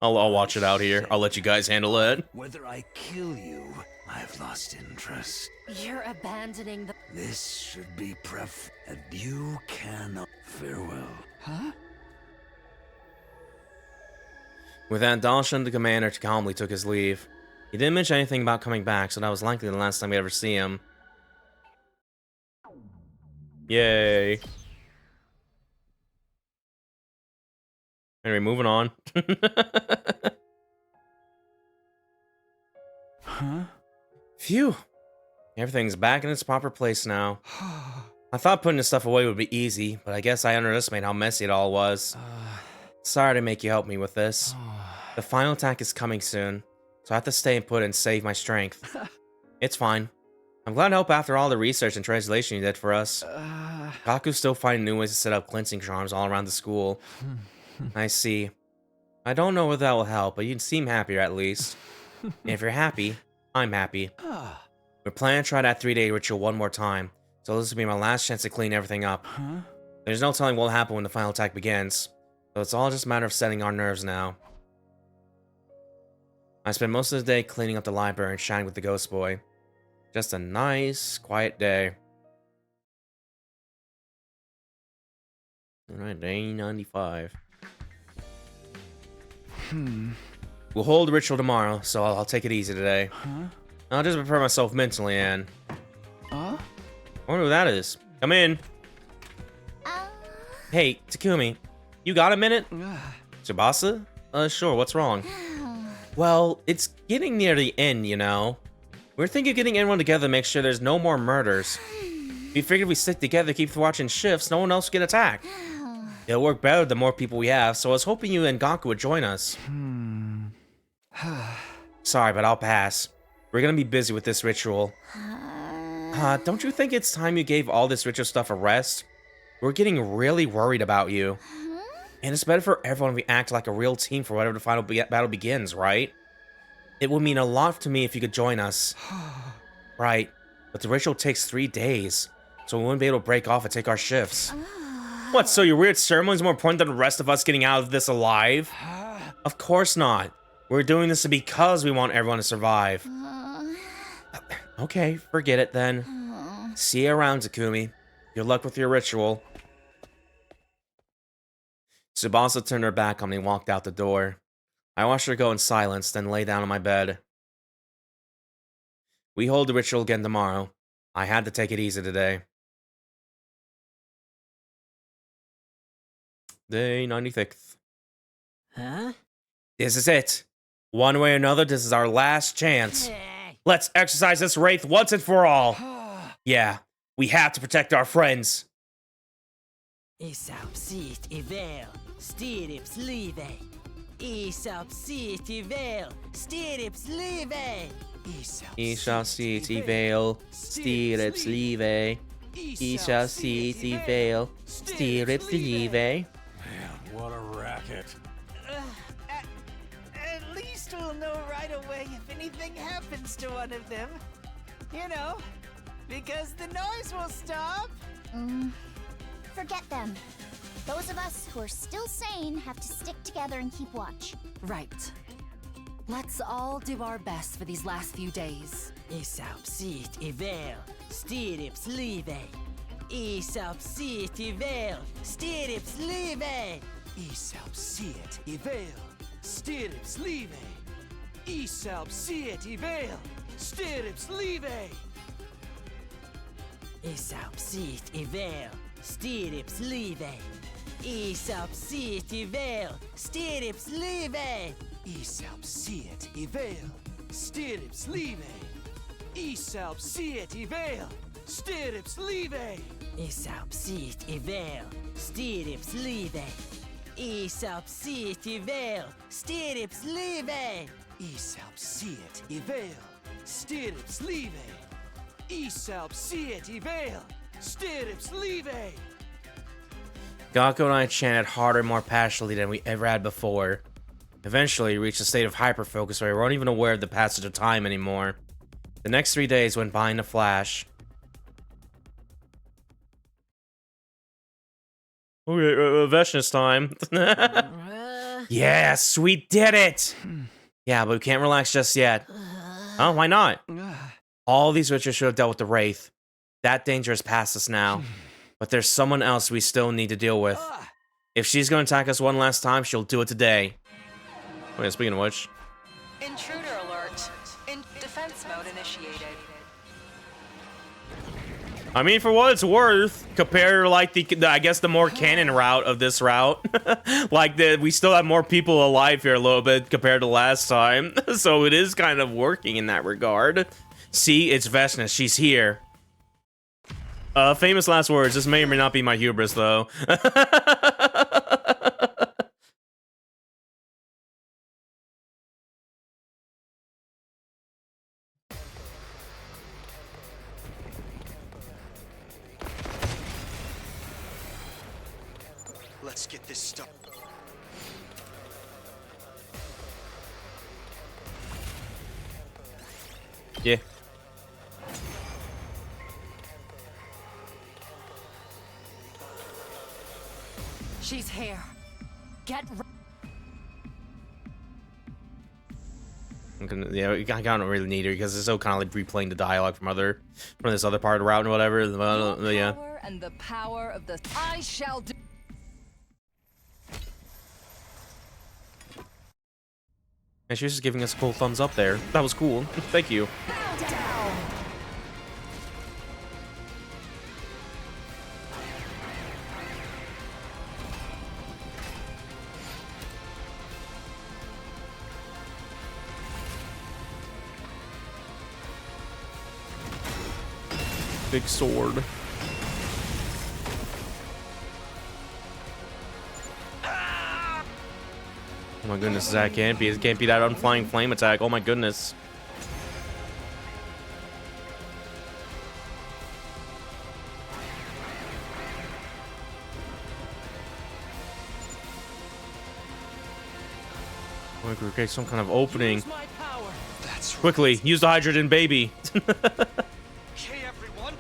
I'll watch it out here. I'll let you guys handle it. Whether I kill you, I've lost interest. You're abandoning the... This should be and you cannot. Farewell. Huh? With that, Dalshan, the commander, calmly took his leave. He didn't mention anything about coming back, so that was likely the last time we ever see him. Yay. Anyway, moving on. Huh? Phew. Everything's back in its proper place now. I thought putting this stuff away would be easy, but I guess I underestimated how messy it all was. Sorry to make you help me with this. The final attack is coming soon, so I have to stay and put and save my strength. It's fine. I'm glad to help after all the research and translation you did for us. Gaku's still finding new ways to set up cleansing charms all around the school. I see. I don't know whether that will help, but you seem happier at least. And if you're happy, I'm happy. We're planning to try that 3-day ritual one more time, so this will be my last chance to clean everything up. There's no telling what will happen when the final attack begins, so it's all just a matter of setting our nerves now. I spent most of the day cleaning up the library and chatting with the ghost boy. Just a nice, quiet day. Alright, day 95. We'll hold the ritual tomorrow, so I'll take it easy today. I'll just prepare myself mentally, and... I wonder who that is. Come in. Hey, Takumi, you got a minute? Tsubasa? Sure, what's wrong? Well, it's getting near the end, you know. We're thinking of getting everyone together to make sure there's no more murders. We figured if we stick together, keep watching shifts, no one else will get attacked. It'll work better the more people we have, so I was hoping you and Gaku would join us. Sorry, but I'll pass. We're gonna be busy with this ritual. Don't you think it's time you gave all this ritual stuff a rest? We're getting really worried about you. And it's better for everyone if we act like a real team for whatever the final battle begins, right? It would mean a lot to me if you could join us. Right, but the ritual takes 3 days, so we wouldn't be able to break off and take our shifts. What, so your weird ceremony is more important than the rest of us getting out of this alive? Of course not. We're doing this because we want everyone to survive. Okay, forget it then. See you around, Takumi. Good luck with your ritual. Tsubasa turned her back on me and walked out the door. I watched her go in silence, then lay down on my bed. We hold the ritual again tomorrow. I had to take it easy today. Day 96th. Huh? This is it. One way or another, this is our last chance. Let's exercise this wraith once and for all. Yeah, we have to protect our friends. Isapsit ivel, stirips live. Isapsit ivel, stirips live. Isapsit ivel, stirips live. Isapsit ivel, stirips live. Man, what a racket. At least we'll know right away if anything happens to one of them. You know, because the noise will stop. Forget them. Those of us who are still sane have to stick together and keep watch. Right. Let's all do our best for these last few days. Isapsit ivel, stirips live. Isapsit ivel, stirips live. Isapsit ivel, stirips live. Isapsit ivel, stirips live. Isapsit ivel, stirips live. Isapsit ivel, stirips live. Isapsit ivel, stirips live. Isapsit ivel, stirips live. Isapsit ivel, stirips live. Isapsit ivel, stirips live. Isapsit ivel, stirips live. Isapsit ivel, stirips live. Gaku and I chanted harder and more passionately than we ever had before. Eventually, we reached a state of hyper-focus where we weren't even aware of the passage of time anymore. The next 3 days went by in a flash. Okay, Veshna's time. Yes, we did it! Yeah, but we can't relax just yet. Oh, why not? All these rituals should have dealt with the Wraith. That danger is past us now. But there's someone else we still need to deal with. If she's going to attack us one last time, she'll do it today. Oh yeah, speaking of which. Intruder alert. In defense mode initiated. I mean, for what it's worth, compared to like the I guess the more canon route of this route, like we still have more people alive here a little bit compared to last time, so it is kind of working in that regard. See, it's Veshna. She's here. Famous last words. This may or may not be my hubris, though. Let's get this stuff. Yeah. She's here. Get yeah, I don't really need her because it's so kind of like replaying the dialogue from this other part of the route and whatever. Yeah. And the power of the I shall do. And she was just giving us a cool thumbs up there. That was cool. Thank you. Big sword. Oh my goodness, that can't be. It can't be that unflying flame attack. Oh my goodness. Oh, we could create some kind of opening. That's right. Quickly, use the hydrogen baby. Okay, everyone.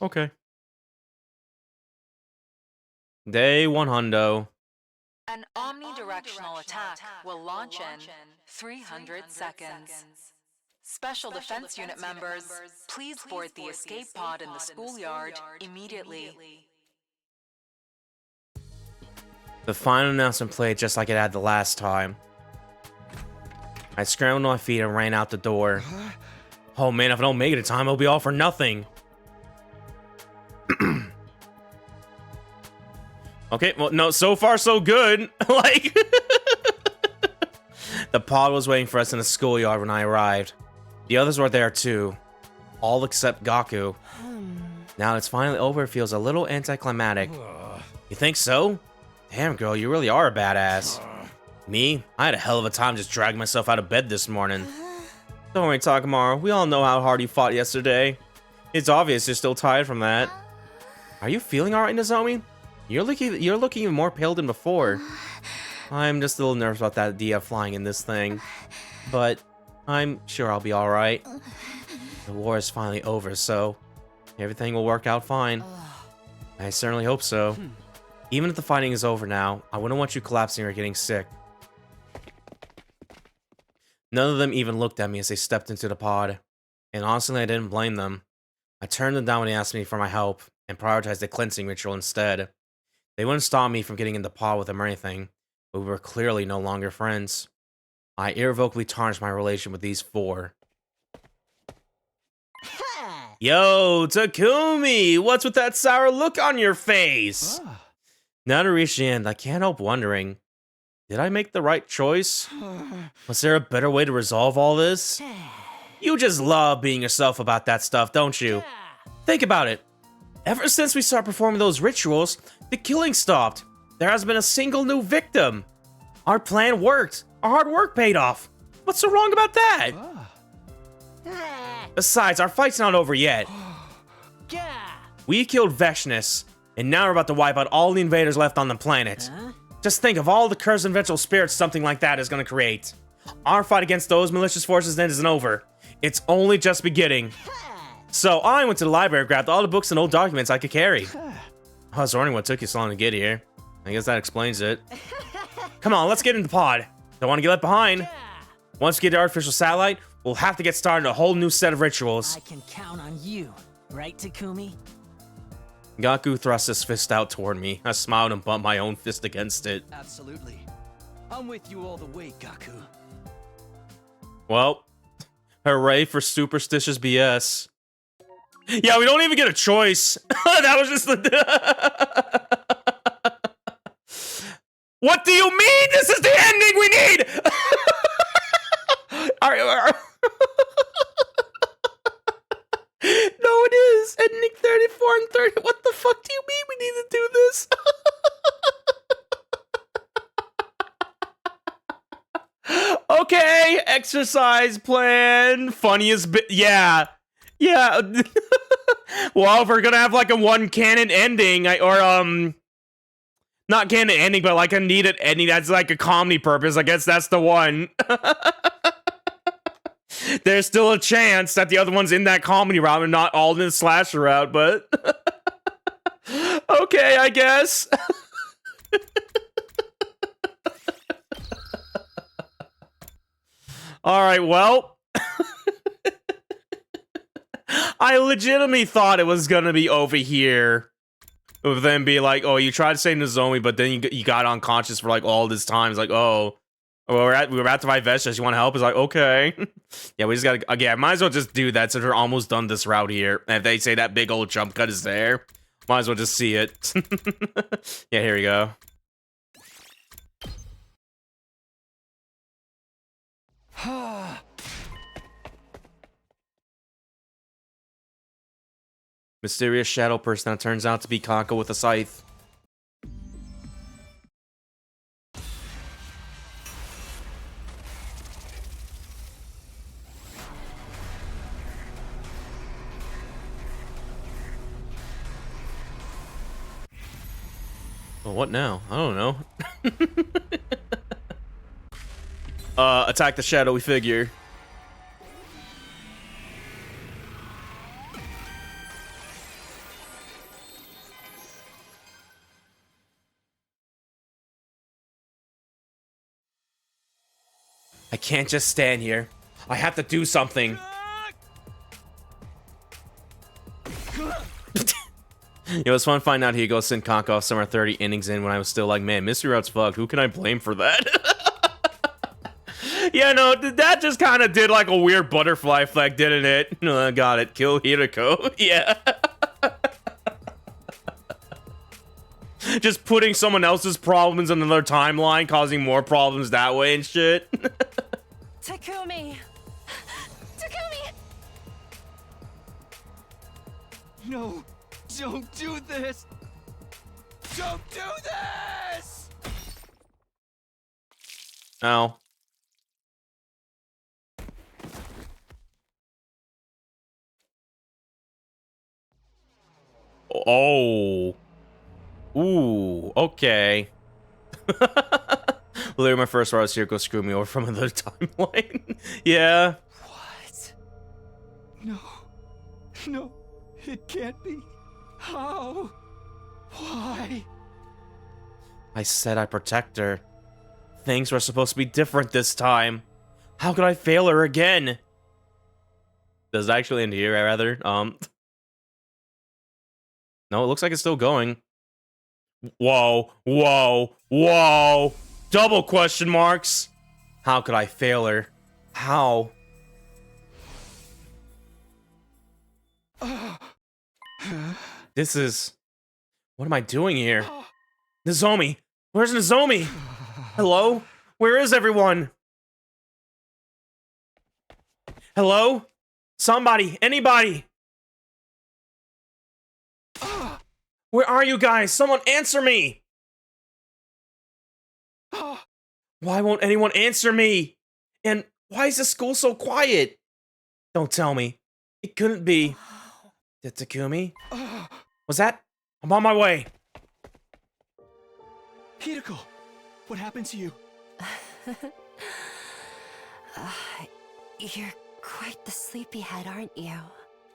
Okay. Day 100. An omnidirectional attack will launch in 300 seconds. Special Defense Unit members, please board the escape pod in the schoolyard immediately. The final announcement played just like it had the last time. I scrambled on my feet and ran out the door. Oh man, if I don't make it in time, it'll be all for nothing. Okay, well, no, so far so good. Like, the pod was waiting for us in the schoolyard when I arrived. The others were there too, all except Gaku. Now that it's finally over, it feels a little anticlimactic. You think so? Damn, girl, you really are a badass. Me? I had a hell of a time just dragging myself out of bed this morning. Don't worry, Takamaru. We all know how hard you fought yesterday. It's obvious you're still tired from that. Are you feeling alright, Nozomi? You're looking even more pale than before. I'm just a little nervous about that idea of flying in this thing. But I'm sure I'll be alright. The war is finally over, so everything will work out fine. I certainly hope so. Even if the fighting is over now, I wouldn't want you collapsing or getting sick. None of them even looked at me as they stepped into the pod. And honestly, I didn't blame them. I turned them down when they asked me for my help, and prioritized the cleansing ritual instead. They wouldn't stop me from getting in the pod with them or anything, but we were clearly no longer friends. I irrevocably tarnished my relation with these four. Yo, Takumi! What's with that sour look on your face? Now to reach the end, I can't help wondering, did I make the right choice? Was there a better way to resolve all this? You just love being yourself about that stuff, don't you? Think about it. Ever since we started performing those rituals, the killing stopped. There hasn't been a single new victim. Our plan worked. Our hard work paid off. What's so wrong about that? Besides, our fight's not over yet. We killed Veshness, and now we're about to wipe out all the invaders left on the planet. Just think of all the cursed and vengeful spirits something like that is going to create. Our fight against those malicious forces then isn't over. It's only just beginning. So I went to the library and grabbed all the books and old documents I could carry. I was wondering what took you so long to get here. I guess that explains it. Come on, let's get in the pod. Don't want to get left behind. Once we get the artificial satellite, we'll have to get started on a whole new set of rituals. I can count on you, right, Takumi? Gaku thrust his fist out toward me. I smiled and bumped my own fist against it. Absolutely. I'm with you all the way, Gaku. Well, hooray for superstitious BS. Yeah, we don't even get a choice. That was just the... What do you mean? This is the ending we need! No, it is. Ending 34 and 30. What the fuck do you mean we need to do this? Okay, exercise plan. Funniest bit. Yeah. Yeah. Well, if we're gonna have like a one canon ending, not canon ending, but like a needed ending that's like a comedy purpose, I guess that's the one. There's still a chance that the other one's in that comedy route and not all in the slasher route, but okay, I guess. All right, well, I legitimately thought it was gonna be over here, with them being like, "Oh, you tried to save Nozomi, but then you got unconscious for like all this time." It's like, "Oh, well, we're about to buy Vestas. You want to help?" It's like, "Okay." Yeah, we just gotta. Okay, I might as well just do that since we're almost done this route here. And if they say that big old jump cut is there, might as well just see it. Yeah, here we go. Mysterious shadow person that turns out to be Kako with a scythe. Well, what now? I don't know. Attack the shadowy figure. I can't just stand here. I have to do something. It was fun finding out Higo sent Kako off somewhere 30 innings in when I was still like, man, Mystery Rout's fucked. Who can I blame for that? Yeah, no, that just kind of did like a weird butterfly effect, didn't it? No, I got it. Kill Hiriko. Yeah. Just putting someone else's problems in another timeline, causing more problems that way and shit. Takumi! Takumi! No, don't do this! Don't do this! Ow. Oh. Ooh, okay. Literally my first route here, go screw me over from another timeline. Yeah. What? No. No, it can't be. How? Why? I said I'd protect her. Things were supposed to be different this time. How could I fail her again? Does it actually end here, rather? No, it looks like it's still going. Whoa, whoa, whoa! Double question marks! How could I fail her? How? This is... What am I doing here? Nozomi! Where's Nozomi? Hello? Where is everyone? Hello? Somebody! Anybody! Where are you guys? Someone answer me! Why won't anyone answer me? And why is the school so quiet? Don't tell me. It couldn't be... Did Takumi? Was that? I'm on my way. Hiriko, what happened to you? You're quite the sleepyhead, aren't you?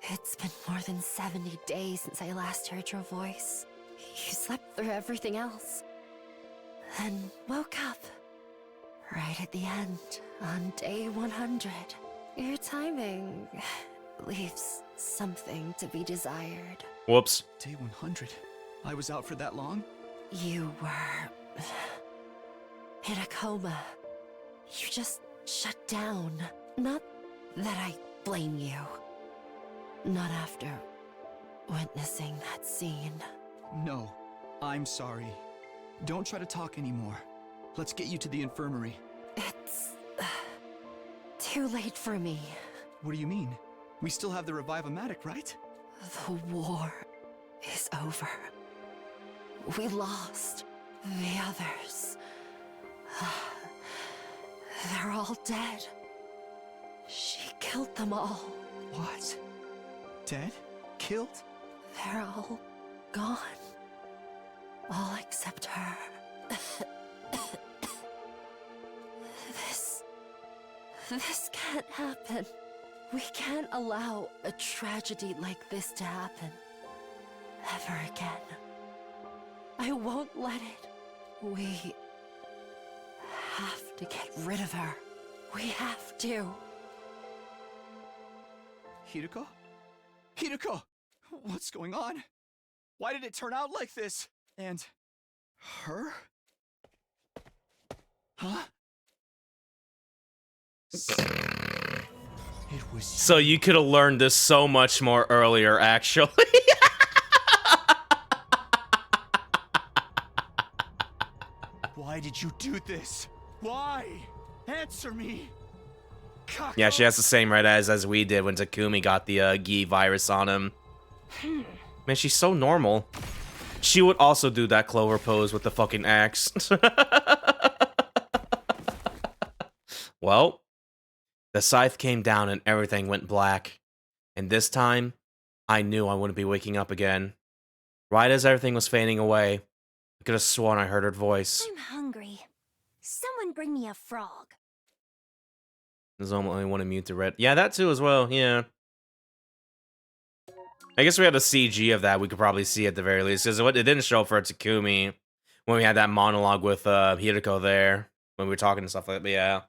It's been more than 70 days since I last heard your voice. You slept through everything else. And woke up. Right at the end, on day 100. Your timing leaves something to be desired. Whoops. Day 100? I was out for that long? You were... in a coma. You just shut down. Not that I blame you. Not after witnessing that scene. No, I'm sorry. Don't try to talk anymore. Let's get you to the infirmary. It's... too late for me. What do you mean? We still have the Revive-O-Matic, right? The war is over. We lost the others. They're all dead. She killed them all. What? Dead? Killed? They're all gone. All except her. This can't happen. We can't allow a tragedy like this to happen. Ever again. I won't let it. We have to get rid of her. We have to. Hiriko? Hiriko! What's going on? Why did it turn out like this? And... her? Huh? It was... So you could have learned this so much more earlier, actually. Why did you do this? Why? Answer me! Yeah, she has the same red eyes as we did when Takumi got the Gi virus on him. Man, she's so normal. She would also do that Clover pose with the fucking axe. Well, the scythe came down and everything went black. And this time, I knew I wouldn't be waking up again. Right as everything was fading away, I could have sworn I heard her voice. I'm hungry. Someone bring me a frog. There's only one immune to red. Yeah, that too as well, yeah. I guess we had a CG of that we could probably see at the very least, because it didn't show up for Takumi when we had that monologue with Hiriko there, when we were talking and stuff like that, but yeah.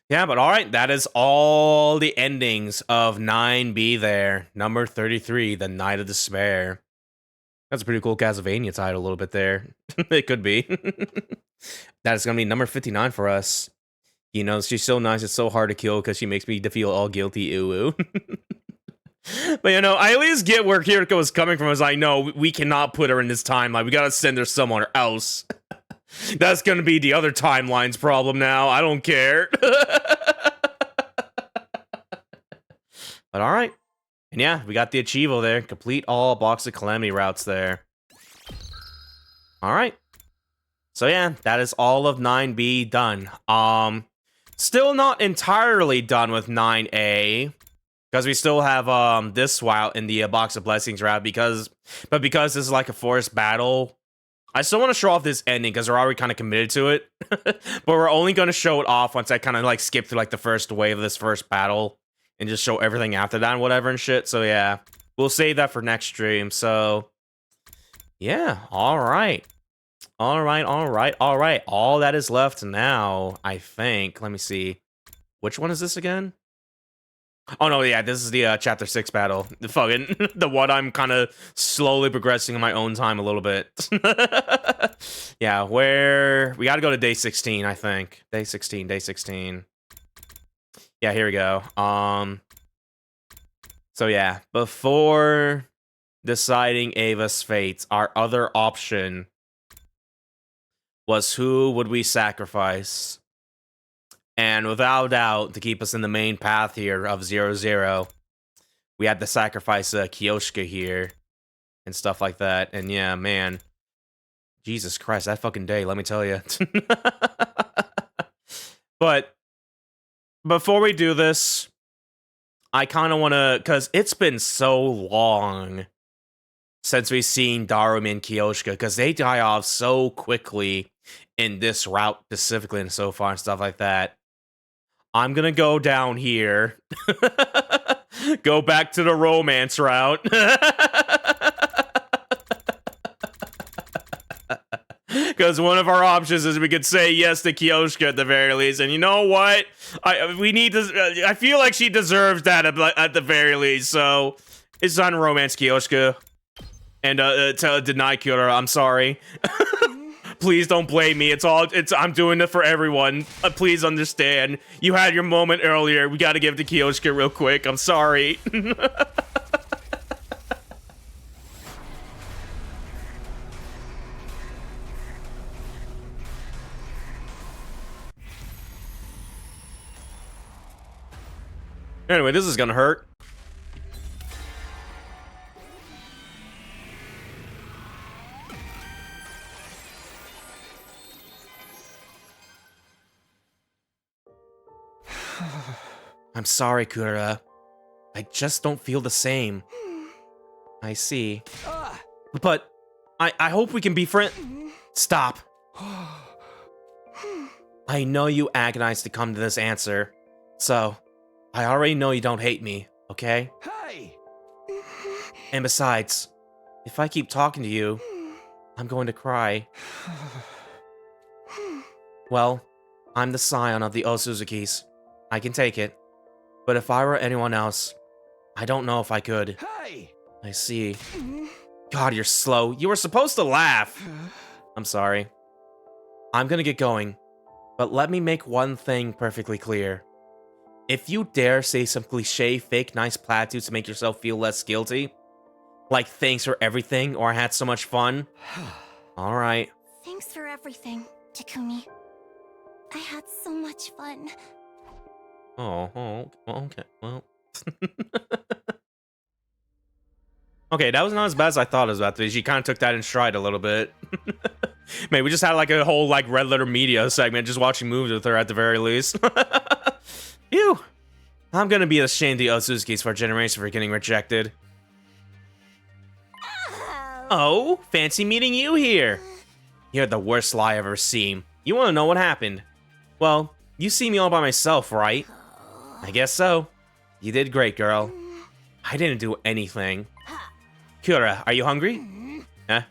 Yeah, but alright, that is all the endings of 9B there. Number 33, The Night of Despair. That's a pretty cool Castlevania title a little bit there. It could be. That is going to be number 59 for us. You know, she's so nice, it's so hard to kill because she makes me feel all guilty, ooh. But, you know, I at least get where Kiriko is coming from, as I know we cannot put her in this timeline. We gotta send her somewhere else. That's gonna be the other timeline's problem now. I don't care. But alright. And yeah, we got the Achievo there. Complete all Box of Calamity routes there. Alright. So yeah, that is all of 9B done. Still not entirely done with 9A. Because we still have this route in the Box of Blessings route, because this is like a forest battle, I still want to show off this ending because we're already kind of committed to it. But we're only going to show it off once I kind of like skip through like the first wave of this first battle and just show everything after that and whatever and shit. So yeah, we'll save that for next stream. So yeah, all right. All that is left now, I think. Let me see. Which one is this again? Oh no, yeah, this is the chapter 6 battle. The fucking the one I'm kind of slowly progressing in my own time a little bit. Yeah, where we got to go to day 16, I think. Day 16. Yeah, here we go. So yeah, before deciding Ava's fate, our other option was who would we sacrifice? And without doubt, to keep us in the main path here of 0-0, we had to sacrifice Kyoshika here and stuff like that. And yeah, man, Jesus Christ, that fucking day, let me tell you. But before we do this, I kind of want to, because it's been so long since we've seen Darumi and Kyoshika, because they die off so quickly in this route specifically and so far and stuff like that. I'm gonna go down here. Go back to the romance route. Because one of our options is we could say yes to Kyoshika at the very least. And you know what? I feel like she deserves that at the very least. So it's on romance Kyoshika. And to deny Kyora, I'm sorry. Please don't blame me. I'm doing it for everyone. Please understand. You had your moment earlier. We gotta give it to Kyoshika real quick. I'm sorry. Anyway, this is gonna hurt. I'm sorry, Kura. I just don't feel the same. I see. But I hope we can be friends. Stop. I know you agonized to come to this answer, so I already know you don't hate me, okay? Hey! And besides, if I keep talking to you, I'm going to cry. Well, I'm the scion of the Osuzukis. I can take it. But if I were anyone else, I don't know if I could. Hey! I see. God, you're slow. You were supposed to laugh. I'm sorry. I'm gonna get going. But let me make one thing perfectly clear. If you dare say some cliche, fake, nice platitudes to make yourself feel less guilty, like thanks for everything or I had so much fun, alright. Thanks for everything, Takumi. I had so much fun. Oh, okay, well. Okay, that was not as bad as I thought it was about to be. She kind of took that in stride a little bit. Man, we just had like a whole like red letter media segment just watching movies with her at the very least. Phew. I'm gonna be ashamed of the Otsuzukis for a generation for getting rejected. Oh, fancy meeting you here. You're the worst lie I've ever seen. You wanna know what happened? Well, you see me all by myself, right? I guess so. You did great, girl. I didn't do anything. Kura, are you hungry? Huh?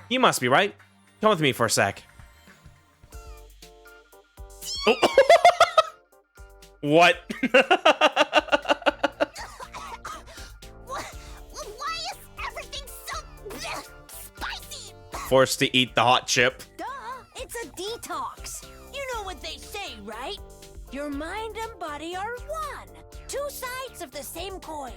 You must be right. Come with me for a sec. Oh. What? Why is everything so spicy? Forced to eat the hot chip. Duh, it's a detox. You know what they say, right? Your mind and body are one. Two sides of the same coin.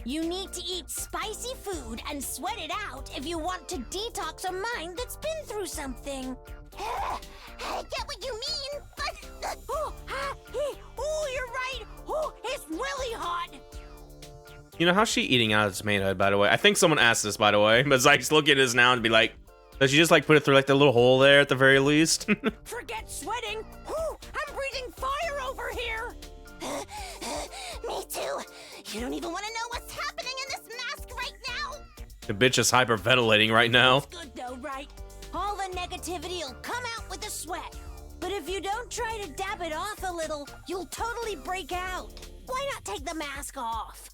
You need to eat spicy food and sweat it out if you want to detox a mind that's been through something. I get what you mean, but... Oh, you're right. Oh, it's really hot. You know, how's she eating out of its manhood, by the way? I think someone asked this, by the way. But Zyke's look at this now and be like, does she just like put it through like the little hole there at the very least? Forget sweating. I'm breathing fire over here. Me too. You don't even want to know what's happening in this mask right now. The bitch is hyperventilating right now. It's good though, right? All the negativity will come out with the sweat. But if you don't try to dab it off a little, you'll totally break out. Why not take the mask off?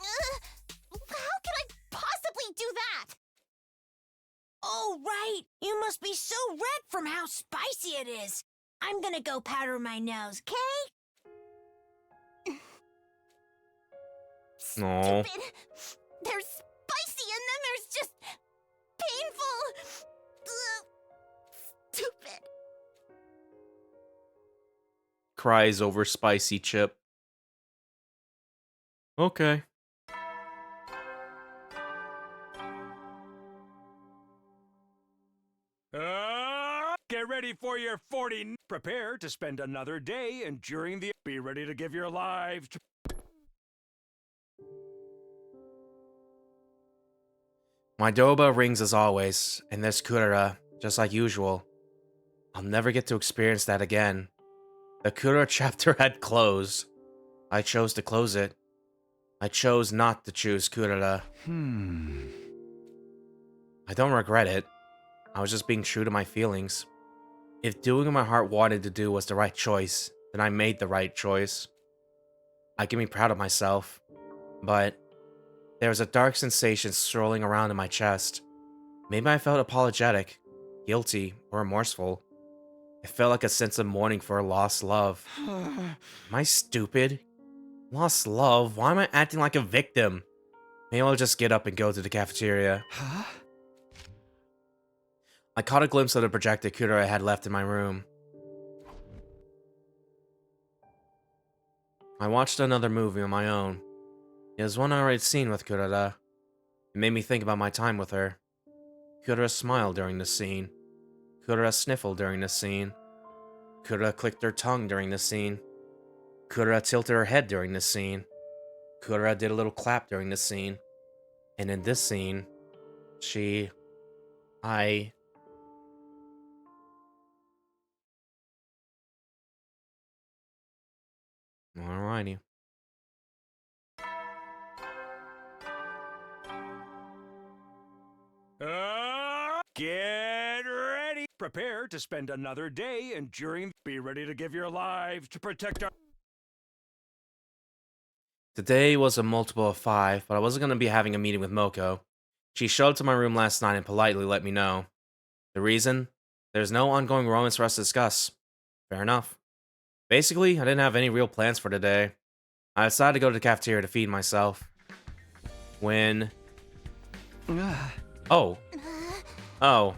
How could I possibly do that? Oh, right. You must be so red from how spicy it is. I'm gonna go powder my nose, okay? No. Stupid. There's spicy and then there's just painful. Stupid. Cries over spicy chip. Okay. Get ready for your 40. Prepare to spend another day enduring the... Be ready to give your lives to... My doba rings as always, and there's Kurara, just like usual. I'll never get to experience that again. The Kurara chapter had closed. I chose to close it. I chose not to choose Kurara. I don't regret it. I was just being true to my feelings. If doing what my heart wanted to do was the right choice, then I made the right choice. I can be proud of myself, but there was a dark sensation swirling around in my chest. Maybe I felt apologetic, guilty, or remorseful. It felt like a sense of mourning for a lost love. Am I stupid? Lost love? Why am I acting like a victim? Maybe I'll just get up and go to the cafeteria. I caught a glimpse of the projected Kurara I had left in my room. I watched another movie on my own. It was one I already seen with Kurara. It made me think about my time with her. Kurara smiled during the scene. Kurara sniffled during the scene. Kurara clicked her tongue during the scene. Kurara tilted her head during the scene. Kurara did a little clap during the scene. And in this scene, Alrighty. Get ready. Prepare to spend another day enduring... Be ready to give your lives to protect our... Today was a multiple of 5, but I wasn't going to be having a meeting with Moko. She showed up to my room last night and politely let me know. The reason? There's no ongoing romance for us to discuss. Fair enough. Basically, I didn't have any real plans for today. I decided to go to the cafeteria to feed myself. When... Oh. I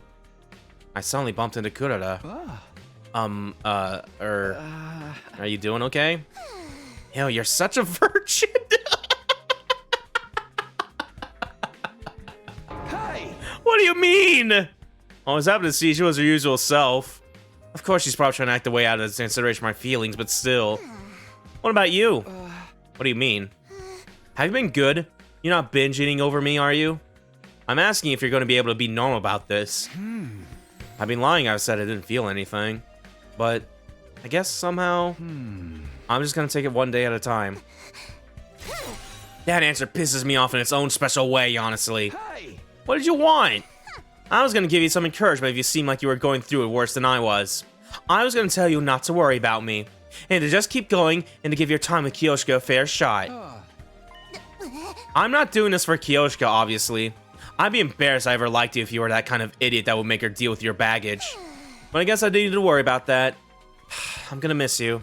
suddenly bumped into Kurara. Are you doing okay? Yo, you're such a virgin! Hey! What do you mean? I was happy to see she was her usual self. Of course she's probably trying to act the way out of consideration for my feelings, but still. What about you? What do you mean? Have you been good? You're not binge eating over me, are you? I'm asking if you're going to be able to be normal about this. I've been lying if I said I didn't feel anything. But I guess somehow I'm just going to take it one day at a time. That answer pisses me off in its own special way, honestly. Hey! What did you want? I was going to give you some encouragement if you seemed like you were going through it worse than I was. I was going to tell you not to worry about me, and to just keep going and to give your time with Kyoshika a fair shot. I'm not doing this for Kyoshika, obviously. I'd be embarrassed I ever liked you if you were that kind of idiot that would make her deal with your baggage. But I guess I didn't need to worry about that. I'm gonna miss you.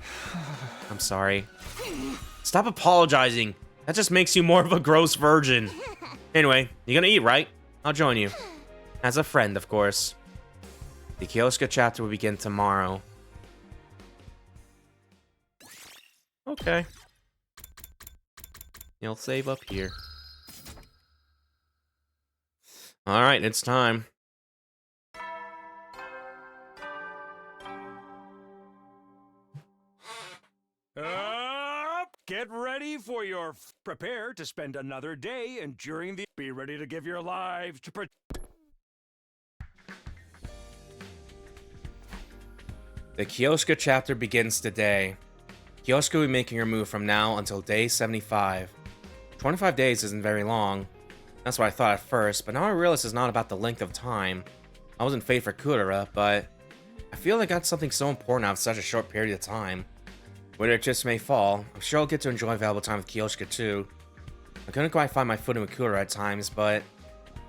I'm sorry. Stop apologizing. That just makes you more of a gross virgin. Anyway, you're gonna eat, right? I'll join you. As a friend, of course. The Kyoshika chapter will begin tomorrow. Okay. You'll save up here. Alright, it's time. Get ready for your... Prepare to spend another day enduring the... Be ready to give your lives to... The Kyoshika chapter begins today. Kyoshika will be making her move from now until day 75. 25 days isn't very long. That's what I thought at first, but now I realize it's not about the length of time. I wasn't fated for Kudera, but I feel I got something so important out of such a short period of time. Whether chips may fall, I'm sure I'll get to enjoy valuable time with Kyoshika too. I couldn't quite find my footing with Kudera at times, but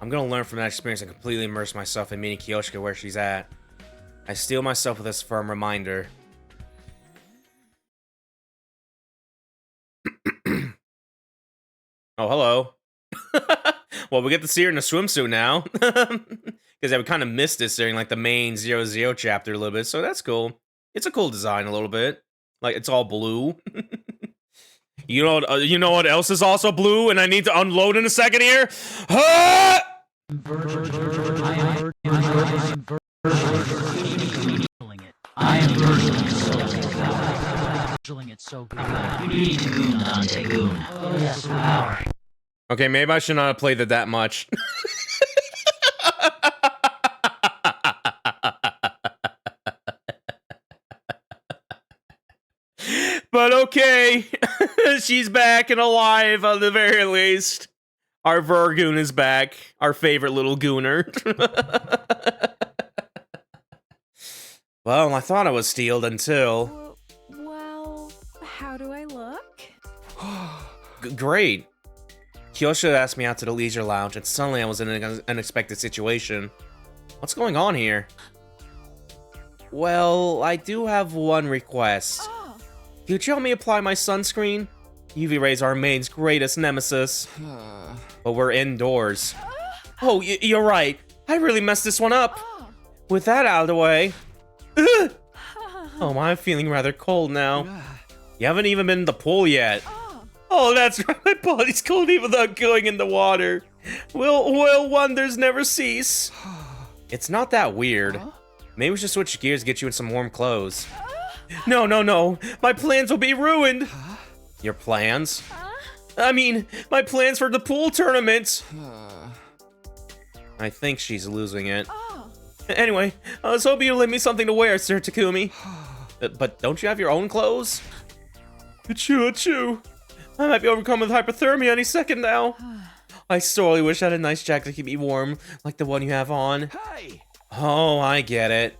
I'm gonna learn from that experience and completely immerse myself in meeting Kyoshika where she's at. I steel myself with this firm reminder. Oh, hello. Well, we get to see her in a swimsuit now. Because I kind of missed this during like the main 0-0 chapter a little bit, so that's cool. It's a cool design a little bit. Like, it's all blue. You know what else is also blue and I need to unload in a second here? Ah! I am virtually it so good. You need to goon Dante goon. Oh yes, power. Okay, maybe I should not have played it that much. But okay, she's back and alive at the very least. Our Vergoon is back. Our favorite little gooner. Well, I thought I was stealed until... Well, how do I look? Great. Kyoshika asked me out to the leisure lounge, and suddenly I was in an unexpected situation. What's going on here? Well, I do have one request. Could you help me apply my sunscreen? UV rays are our maid's greatest nemesis. But we're indoors. Oh, you're right. I really messed this one up. With that out of the way. Oh, I'm feeling rather cold now. You haven't even been in the pool yet. Oh, that's right. My body's cold even without going in the water. Will wonders never cease? It's not that weird. Maybe we should switch gears and get you in some warm clothes. No. My plans will be ruined. Your plans? I mean, my plans for the pool tournament. I think she's losing it. Anyway, I was hoping you'd lend me something to wear, Sir Takumi. But don't you have your own clothes? Achoo. I might be overcome with hypothermia any second now. I sorely wish I had a nice jacket to keep me warm, like the one you have on. Hey! Oh, I get it.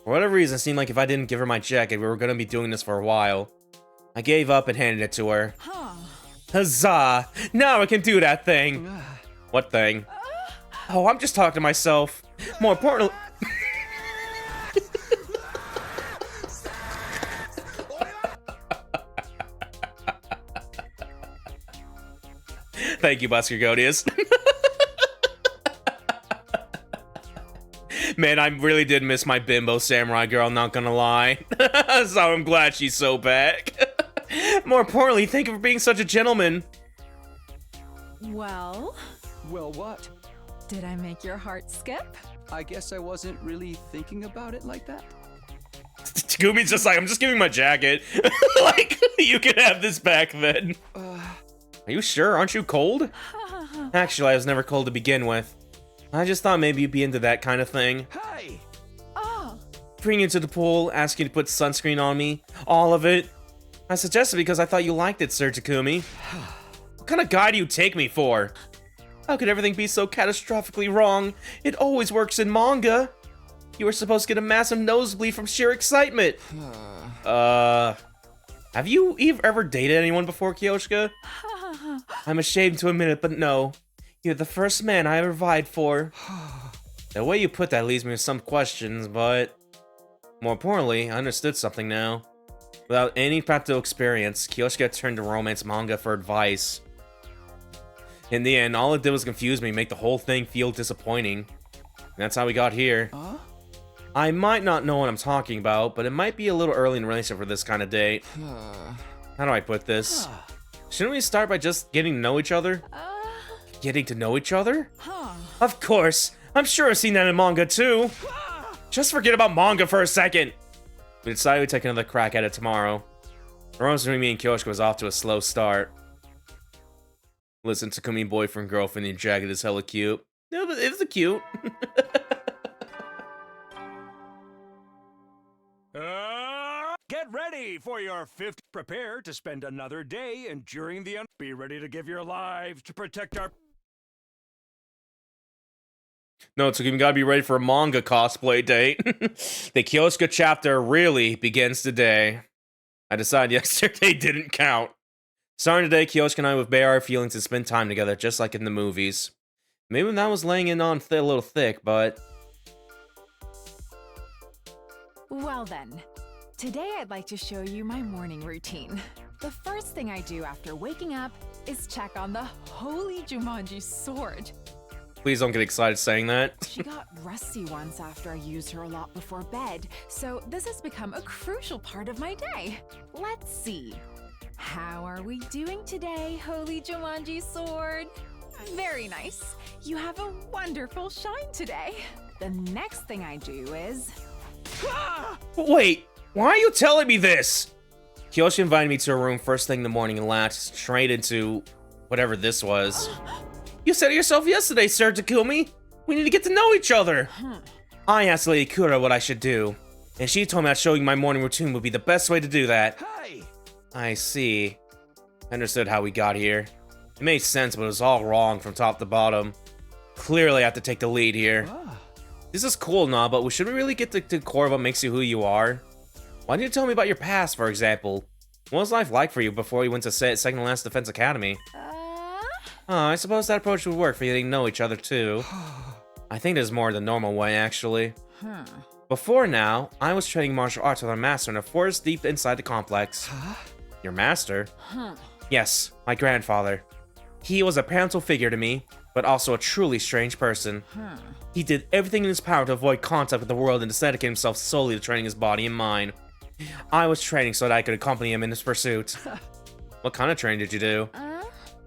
For whatever reason, it seemed like if I didn't give her my jacket, we were gonna be doing this for a while. I gave up and handed it to her. Huzzah! Now I can do that thing! What thing? Oh, I'm just talking to myself. More importantly... Thank you, Busker Godius. Man, I really did miss my bimbo samurai girl, not gonna lie. So I'm glad she's so back. More importantly, thank you for being such a gentleman. Well? Well, what? Did I make your heart skip? I guess I wasn't really thinking about it like that. Takumi's just like, I'm just giving my jacket. Like, you can have this back then. Are you sure? Aren't you cold? Actually, I was never cold to begin with. I just thought maybe you'd be into that kind of thing. Hey! Bring you to the pool, ask you to put sunscreen on me. All of it. I suggested because I thought you liked it, Sir Takumi. What kind of guy do you take me for? How could everything be so catastrophically wrong? It always works in manga. You were supposed to get a massive nosebleed from sheer excitement. Have you ever dated anyone before, Kyoshika? I'm ashamed to admit it, but no. You're the first man I ever vied for. The way you put that leaves me with some questions, but... more importantly, I understood something now. Without any practical experience, Kyoshika turned to romance manga for advice. In the end, all it did was confuse me and make the whole thing feel disappointing. And that's how we got here. I might not know what I'm talking about, but it might be a little early in the relationship for this kind of date. How do I put this? Shouldn't we start by just getting to know each other? Getting to know each other? Of course! I'm sure I've seen that in manga too! Just forget about manga for a second! We decided we'd take another crack at it tomorrow. The romance between me and Kyoshika was off to a slow start. Listen, Takumi boyfriend, girlfriend, your jacket is hella cute. Yeah, but it was cute. Get ready for your 5th. Prepare to spend another day enduring the be ready to give your lives to protect our... No, Takumi gotta be ready for a manga cosplay date. The Kyoshika chapter really begins today. I decided yesterday didn't count. Starting today, Kyoshika and I would bear our feelings and spend time together, just like in the movies. Maybe that was laying it on a little thick, but... Well then, today I'd like to show you my morning routine. The first thing I do after waking up is check on the holy Jumanji sword. Please don't get excited saying that. She got rusty once after I used her a lot before bed, so this has become a crucial part of my day. Let's see. How are we doing today, holy Jumanji sword? Very nice. You have a wonderful shine today. The next thing I do is... Wait, why are you telling me this? Kyoshika invited me to her room first thing in the morning and latched straight into whatever this was. You said it yourself yesterday, Sir Takumi. We need to get to know each other. I asked Lady Kura what I should do, and she told me that showing my morning routine would be the best way to do that. I see. I understood how we got here. It made sense, but it was all wrong from top to bottom. Clearly, I have to take the lead here. This is cool and all, but should we really get to the core of what makes you who you are? Why didn't you tell me about your past, for example? What was life like for you before you went to second to last Defense Academy? I suppose that approach would work for you to know each other, too. I think there's more the normal way, actually. Before now, I was training martial arts with our master in a forest deep inside the complex. Your master? Yes, my grandfather. He was a parental figure to me, but also a truly strange person. He did everything in his power to avoid contact with the world and to dedicate himself solely to training his body and mind. I was training so that I could accompany him in his pursuit. What kind of training did you do?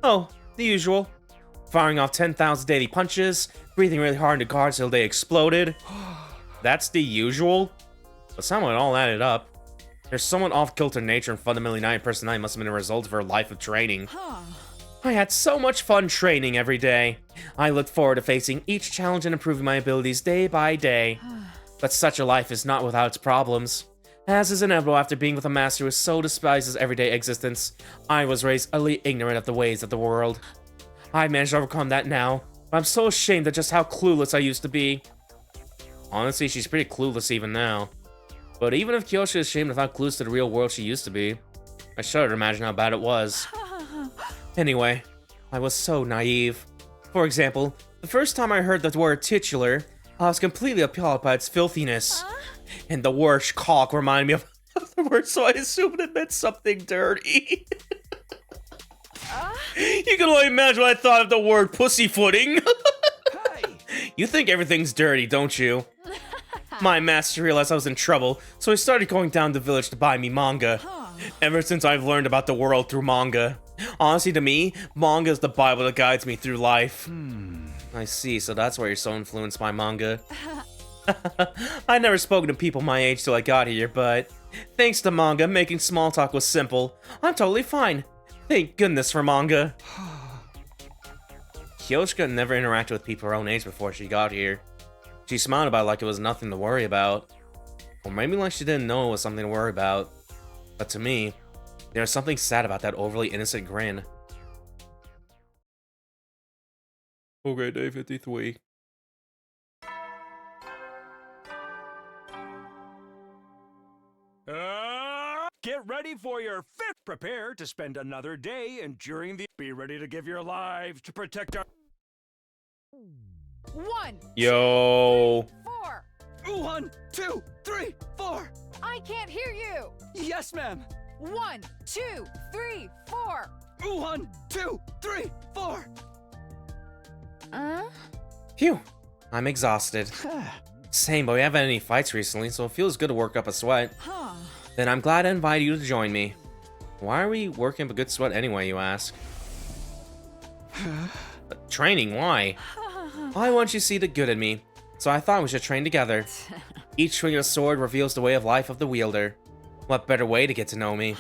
Oh, the usual. Firing off 10,000 daily punches, breathing really hard into guards till they exploded. That's the usual? But somehow it all added up. Their somewhat off-kilter nature and fundamentally naive personality must have been a result of her life of training. I had so much fun training every day. I looked forward to facing each challenge and improving my abilities day by day. But such a life is not without its problems. As is inevitable after being with a master who so despises everyday existence, I was raised utterly ignorant of the ways of the world. I've managed to overcome that now, but I'm so ashamed of just how clueless I used to be. Honestly, she's pretty clueless even now. But even if Kyoshika is ashamed of how clueless to the real world she used to be, I shudder to imagine how bad it was. Anyway, I was so naive. For example, the first time I heard the word titular, I was completely appalled by its filthiness. And the word cock reminded me of the word, so I assumed it meant something dirty. You can only imagine what I thought of the word pussyfooting. You think everything's dirty, don't you? My master realized I was in trouble, so he started going down to the village to buy me manga. Ever since I've learned about the world through manga. Honestly, to me, manga is the Bible that guides me through life. I see, so that's why you're so influenced by manga. I'd never spoken to people my age till I got here, but Thanks to manga, making small talk was simple. I'm totally fine. Thank goodness for manga. Kyoshika never interacted with people her own age before she got here. She smiled about it like it was nothing to worry about. Or maybe like she didn't know it was something to worry about. But to me, there was something sad about that overly innocent grin. Okay, day 53. Get ready for your 5th. Prepare to spend another day enduring the... Be ready to give your lives to protect our... 1, Yo. 4. 1, 2, 3, 4. I can't hear you. Yes, ma'am. 1, 2, 3, 4. 1, 2, 3, 4. Phew. I'm exhausted. Same, but we haven't had any fights recently, so it feels good to work up a sweat. Then I'm glad I invited you to join me. Why are we working up a good sweat anyway, you ask? Training, why? I want you to see the good in me, so I thought we should train together. Each swing of a sword reveals the way of life of the wielder. What better way to get to know me?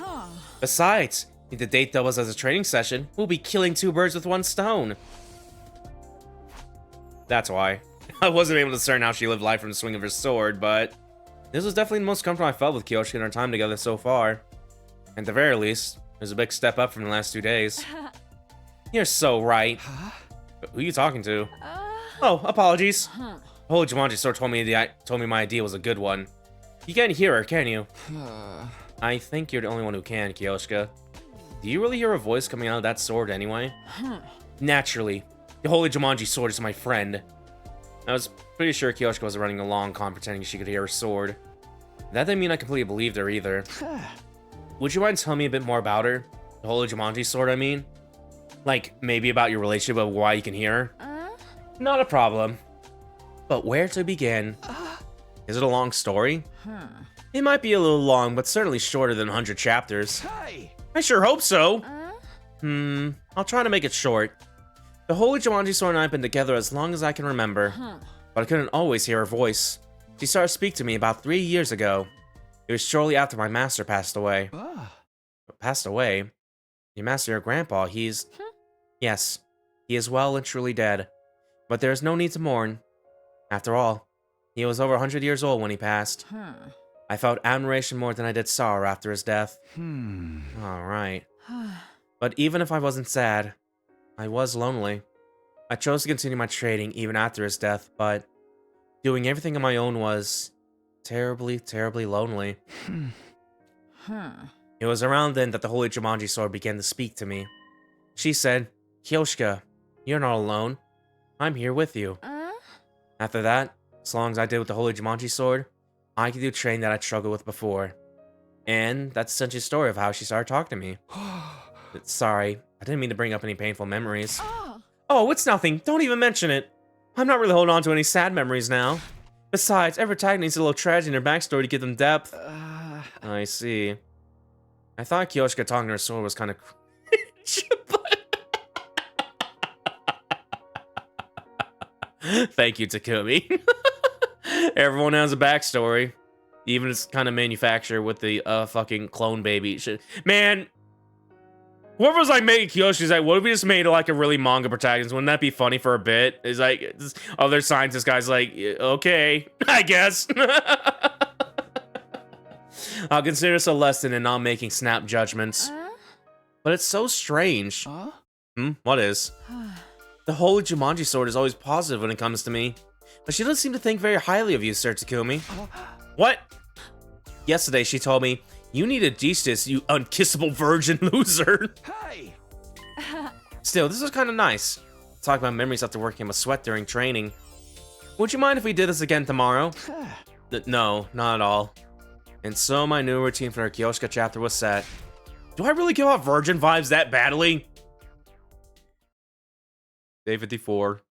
Besides, if the date doubles as a training session, we'll be killing 2 birds with 1 stone. That's why. I wasn't able to discern how she lived life from the swing of her sword, but this was definitely the most comfortable I felt with Kyoshika in our time together so far. At the very least, it was a big step up from the last 2 days. You're so right. Who are you talking to? Oh, apologies. The whole Jumanji store told me my idea was a good one. You can't hear her, can you? I think you're the only one who can, Kyoshika. Do you really hear a voice coming out of that sword anyway? Naturally. The Holy Jumanji sword is my friend. I was pretty sure Kyoshika was running along, pretending she could hear her sword. That didn't mean I completely believed her either. Would you mind telling me a bit more about her? The Holy Jumanji sword, I mean? Like, maybe about your relationship of why you can hear her? Not a problem. But where to begin? Is it a long story? It might be a little long, but certainly shorter than 100 chapters. I sure hope so. I'll try to make it short. The Holy Jumanji sword and I have been together as long as I can remember, but I couldn't always hear her voice. She started to speak to me about 3 years ago. It was shortly after my master passed away. Passed away? Your master, your grandpa, he's... Yes, he is well and truly dead. But there is no need to mourn. After all, he was over 100 years old when he passed. I felt admiration more than I did sorrow after his death. Alright. But even if I wasn't sad, I was lonely. I chose to continue my trading even after his death, but doing everything on my own was terribly, terribly lonely. It was around then that the Holy Jumanji sword began to speak to me. She said, Kyoshika, you're not alone. I'm here with you. After that, as long as I did with the Holy Jumanji sword, I could do training that I'd struggled with before. And that's essentially the story of how she started talking to me. Sorry, I didn't mean to bring up any painful memories. Oh, it's nothing. Don't even mention it. I'm not really holding on to any sad memories now. Besides, every protagonist needs a little tragedy in their backstory to give them depth. I see. I thought Kyoshika talking to her sword was kind of cringe, Thank you, Takumi. Everyone has a backstory. Even it's kind of manufactured with the fucking clone baby shit. Man, whoever's like making Kyoshika's like, what if we just made like a really manga protagonist? Wouldn't that be funny for a bit? It's like, this other scientist guy's like, okay, I guess. I'll consider this a lesson in not making snap judgments. But it's so strange. What is? The Holy Jumanji sword is always positive when it comes to me. But she doesn't seem to think very highly of you, Sir Takumi. What? Yesterday she told me, you need a Jesus, you unkissable virgin loser. Hey! Still, this was kind of nice. Talk about memories after working up a sweat during training. Would you mind if we did this again tomorrow? No, not at all. And so my new routine for our Kyoshika chapter was set. Do I really give off virgin vibes that badly? Day 54.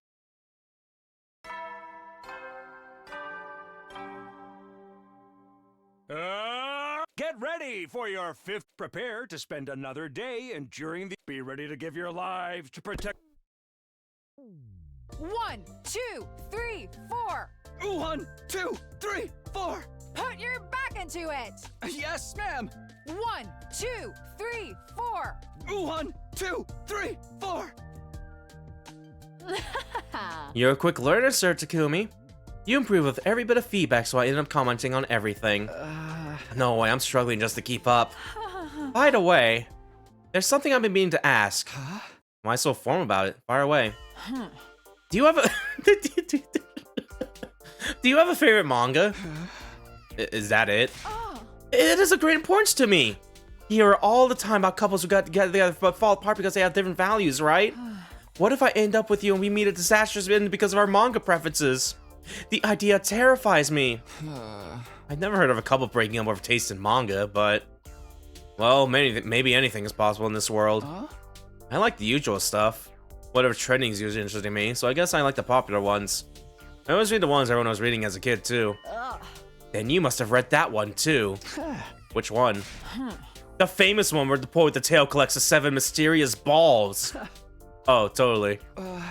Get ready for your 5th. Prepare to spend another day enduring the... Be ready to give your lives to protect... 1, 2, 3, 4. 1, 2, 3, 4. Put your back into into it. Yes, ma'am. 1, 2, 3, 4. 1, 2, 3, 4. You're a quick learner, Sir Takumi. You improve with every bit of feedback, so I ended up commenting on everything. No way, I'm struggling just to keep up. By the way, there's something I've been meaning to ask. Why so formal about it? Fire away. Do you have a Do you have a favorite manga? Is that it? It is of great importance to me. You hear all the time about couples who got together but fall apart because they have different values, right? What if I end up with you and we meet a disastrous end because of our manga preferences? The idea terrifies me. I've never heard of a couple breaking up over taste in manga, but... well, maybe anything is possible in this world. I like the usual stuff. Whatever trending is usually interesting to me, so I guess I like the popular ones. I always read the ones everyone was reading as a kid, too. Then you must have read that one, too. Which one? The famous one where the boy with the tail collects the 7 mysterious balls. Oh, totally.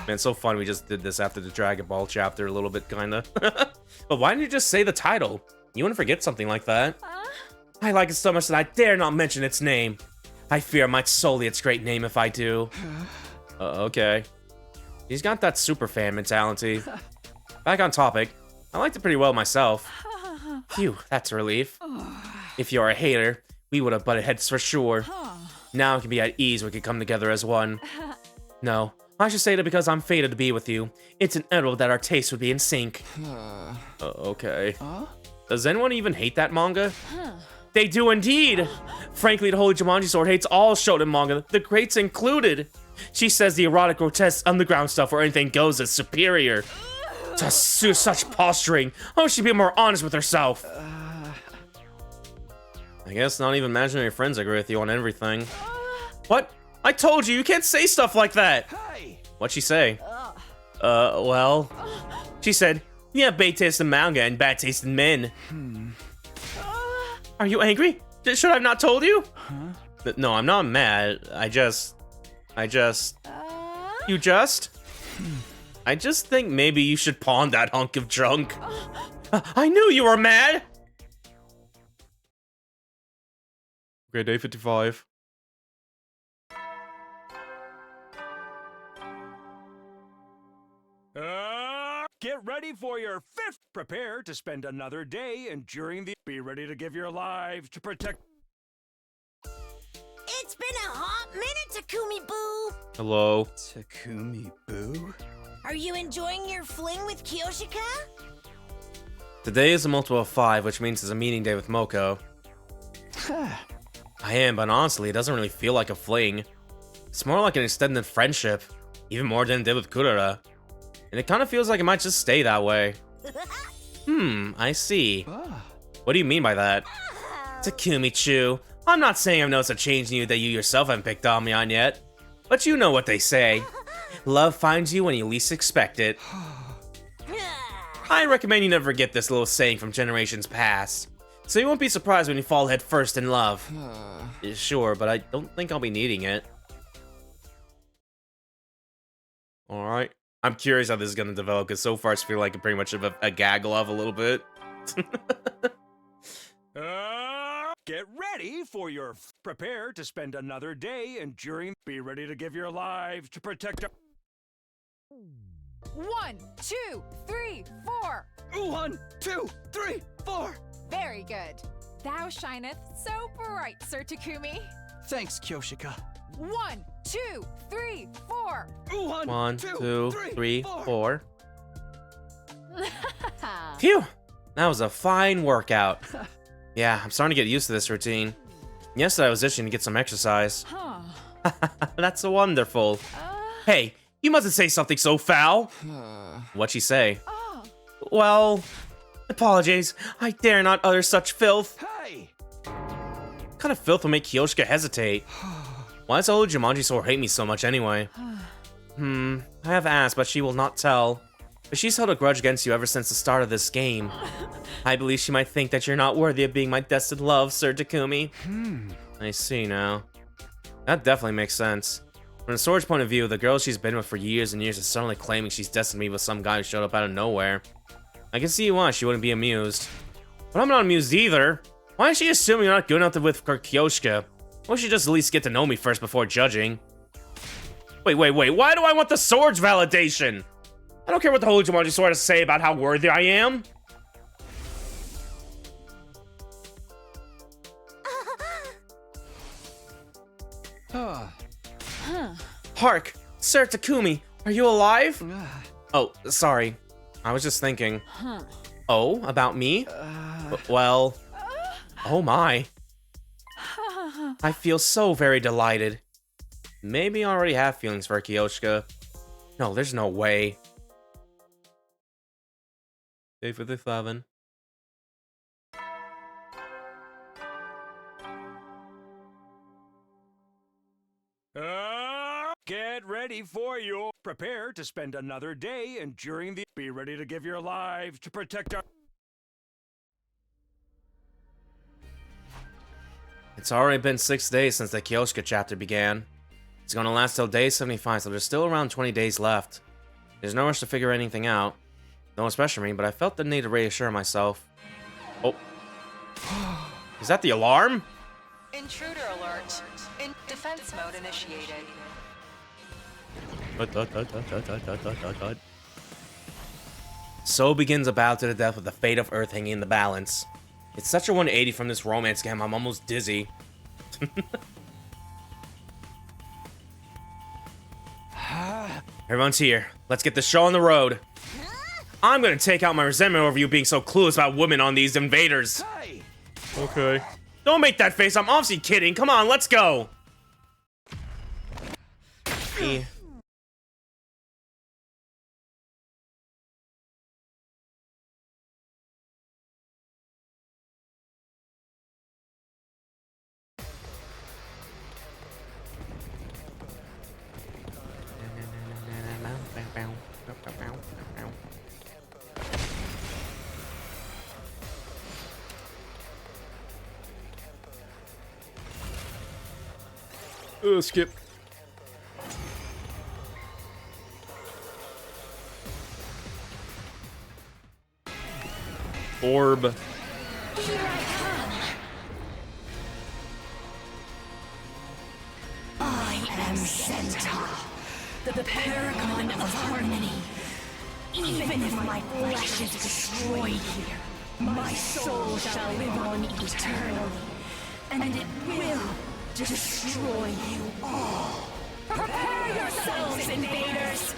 Man, so fun we just did this after the Dragon Ball chapter a little bit, kinda. But why didn't you just say the title? You wouldn't forget something like that. I like it so much that I dare not mention its name. I fear I might sully its great name if I do. Okay. He's got that super fan mentality. Back on topic. I liked it pretty well myself. Phew, that's a relief. If you're a hater, we would have butted heads for sure. Now we can be at ease, we can come together as one. No, I should say that because I'm fated to be with you, it's inevitable that our tastes would be in sync. Okay. Does anyone even hate that manga? They do indeed! Frankly, the Holy Jumanji Sword hates all shonen manga, the greats included. She says the erotic, grotesque, underground stuff where anything goes is superior. To such posturing, how should she be more honest with herself? I guess not even imaginary friends agree with you on everything. What? I told you, you can't say stuff like that! What'd she say? Well... She said, you have bad taste in manga and bad taste in men. Are you angry? Should I have not told you? No, I'm not mad. I just... You just? I just think maybe you should pawn that hunk of junk. I knew you were mad! Okay, day 55. Get ready for your 5th. Prepare to spend another day enduring the... Be ready to give your lives to protect... It's been a hot minute, Takumi Boo! Hello. Takumi Boo? Are you enjoying your fling with Kyoshika? Today is a multiple of 5, which means it's a meeting day with Moko. I am, but honestly, it doesn't really feel like a fling. It's more like an extended friendship, even more than it did with Kurara. And it kind of feels like it might just stay that way. I see. What do you mean by that? Takumi-chu, I'm not saying I've noticed a change in you that you yourself haven't picked on me on yet. But you know what they say. Love finds you when you least expect it. I recommend you never forget this little saying from generations past. So you won't be surprised when you fall head first in love. Sure, but I don't think I'll be needing it. Alright. I'm curious how this is gonna develop, because so far it's feeling like pretty much of a gag love a little bit. Get ready for your... Prepare to spend another day enduring... Be ready to give your lives to protect... 1, 2, 3, 4. 1, 2, 3, 4. Very good. Thou shineth so bright, Sir Takumi. Thanks, Kyoshika. 1, 2, 3, 4. 1, 2, 3, 4. Phew! That was a fine workout. Yeah, I'm starting to get used to this routine. Yesterday I was itching to get some exercise. That's wonderful. Hey, you mustn't say something so foul. What'd she say? Well, apologies. I dare not utter such filth. What kind of filth will make Kyoshika hesitate? Why does the old Jumanji Sword hate me so much anyway? I have asked, but she will not tell. But she's held a grudge against you ever since the start of this game. I believe she might think that you're not worthy of being my destined love, Sir Takumi. I see now. That definitely makes sense. From the Sword's point of view, the girl she's been with for years and years is suddenly claiming she's destined to be with some guy who showed up out of nowhere. I can see why she wouldn't be amused. But I'm not amused either. Why is she assuming you're not good enough with Kyoshika? Why don't she just at least get to know me first before judging? Wait, why do I want the sword's validation? I don't care what the Holy Jumanji sword has to say about how worthy I am. Hark! Sir Takumi, are you alive? Oh, sorry. I was just thinking. Oh, about me? Well, oh my. I feel so very delighted. Maybe I already have feelings for Kyoshika. No, there's no way. Day for the 7. Get ready for your... Prepare to spend another day enduring the... Be ready to give your lives to protect our... It's already been 6 days since the Kyoshika chapter began. It's gonna last till day 75, so there's still around 20 days left. There's no rush to figure anything out. No one's pressuring me, but I felt the need to reassure myself. Oh. Is that the alarm? Intruder alert. In defense mode initiated. So begins a battle to the death with the fate of Earth hanging in the balance. It's such a 180 from this romance game, I'm almost dizzy. Everyone's here. Let's get the show on the road. I'm gonna take out my resentment over you being so clueless about women on these invaders. Okay. Don't make that face, I'm obviously kidding. Come on, let's go. Skip. Orb. I am Centaur, the paragon of harmony. Even if my flesh is destroyed here, my soul shall live on eternally, and it will destroy you all. Prepare yourselves, invaders!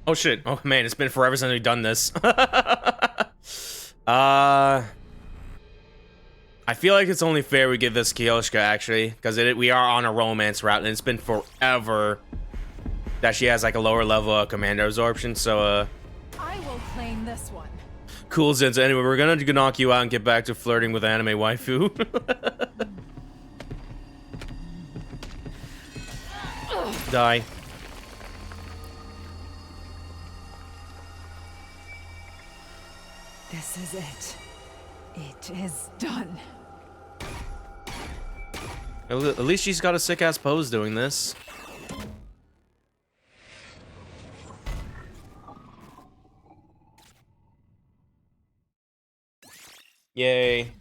Oh shit. Oh man, it's been forever since we've done this. I feel like it's only fair we give this Kyoshika actually, because we are on a romance route and it's been forever that she has like a lower level of commander absorption, so I will claim this one. Cool, Zinza. Anyway, we're gonna knock you out and get back to flirting with anime waifu. Die. This is it. It is done. At least she's got a sick-ass pose doing this. Yay.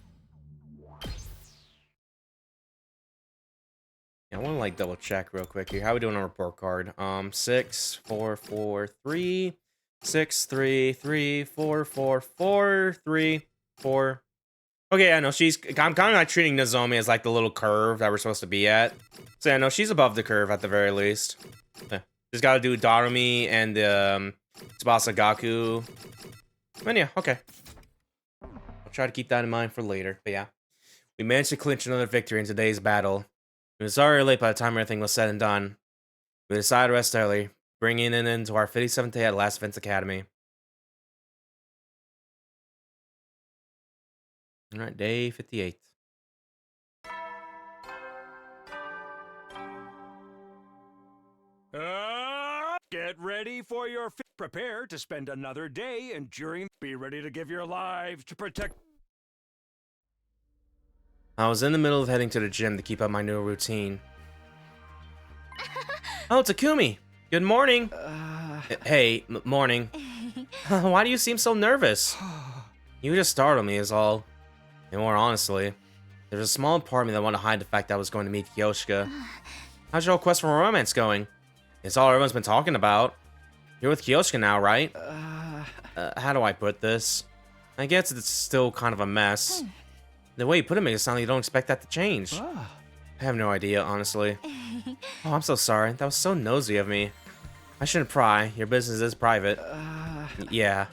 Yeah, I want to like double check real quick here. How are we doing on report card? 6 4 4 3 6 3 3 4 4 4 3 4. Okay, I know I'm kind of like treating Nozomi as like the little curve that we're supposed to be at. So yeah, no, she's above the curve at the very least. Yeah. Just gotta do Darumi and Tsubasa Gaku. And yeah, okay. I'll try to keep that in mind for later. But yeah, we managed to clinch another victory in today's battle. It was already late by the time everything was said and done. We decided to rest early, bringing it into our 57th day at Last Defense Academy. Alright, day 58. Get ready for your prepare to spend another day enduring. Be ready to give your lives to protect. I was in the middle of heading to the gym to keep up my new routine. Oh, Takumi! Good morning! Hey, morning. Why do you seem so nervous? You just startled me is all. And more honestly, there's a small part of me that wanted to hide the fact that I was going to meet Kyoshika. How's your quest for romance going? It's all everyone's been talking about. You're with Kyoshika now, right? How do I put this? I guess it's still kind of a mess. The way you put it makes it sound like you don't expect that to change. I have no idea, honestly. Oh, I'm so sorry. That was so nosy of me. I shouldn't pry. Your business is private. Yeah.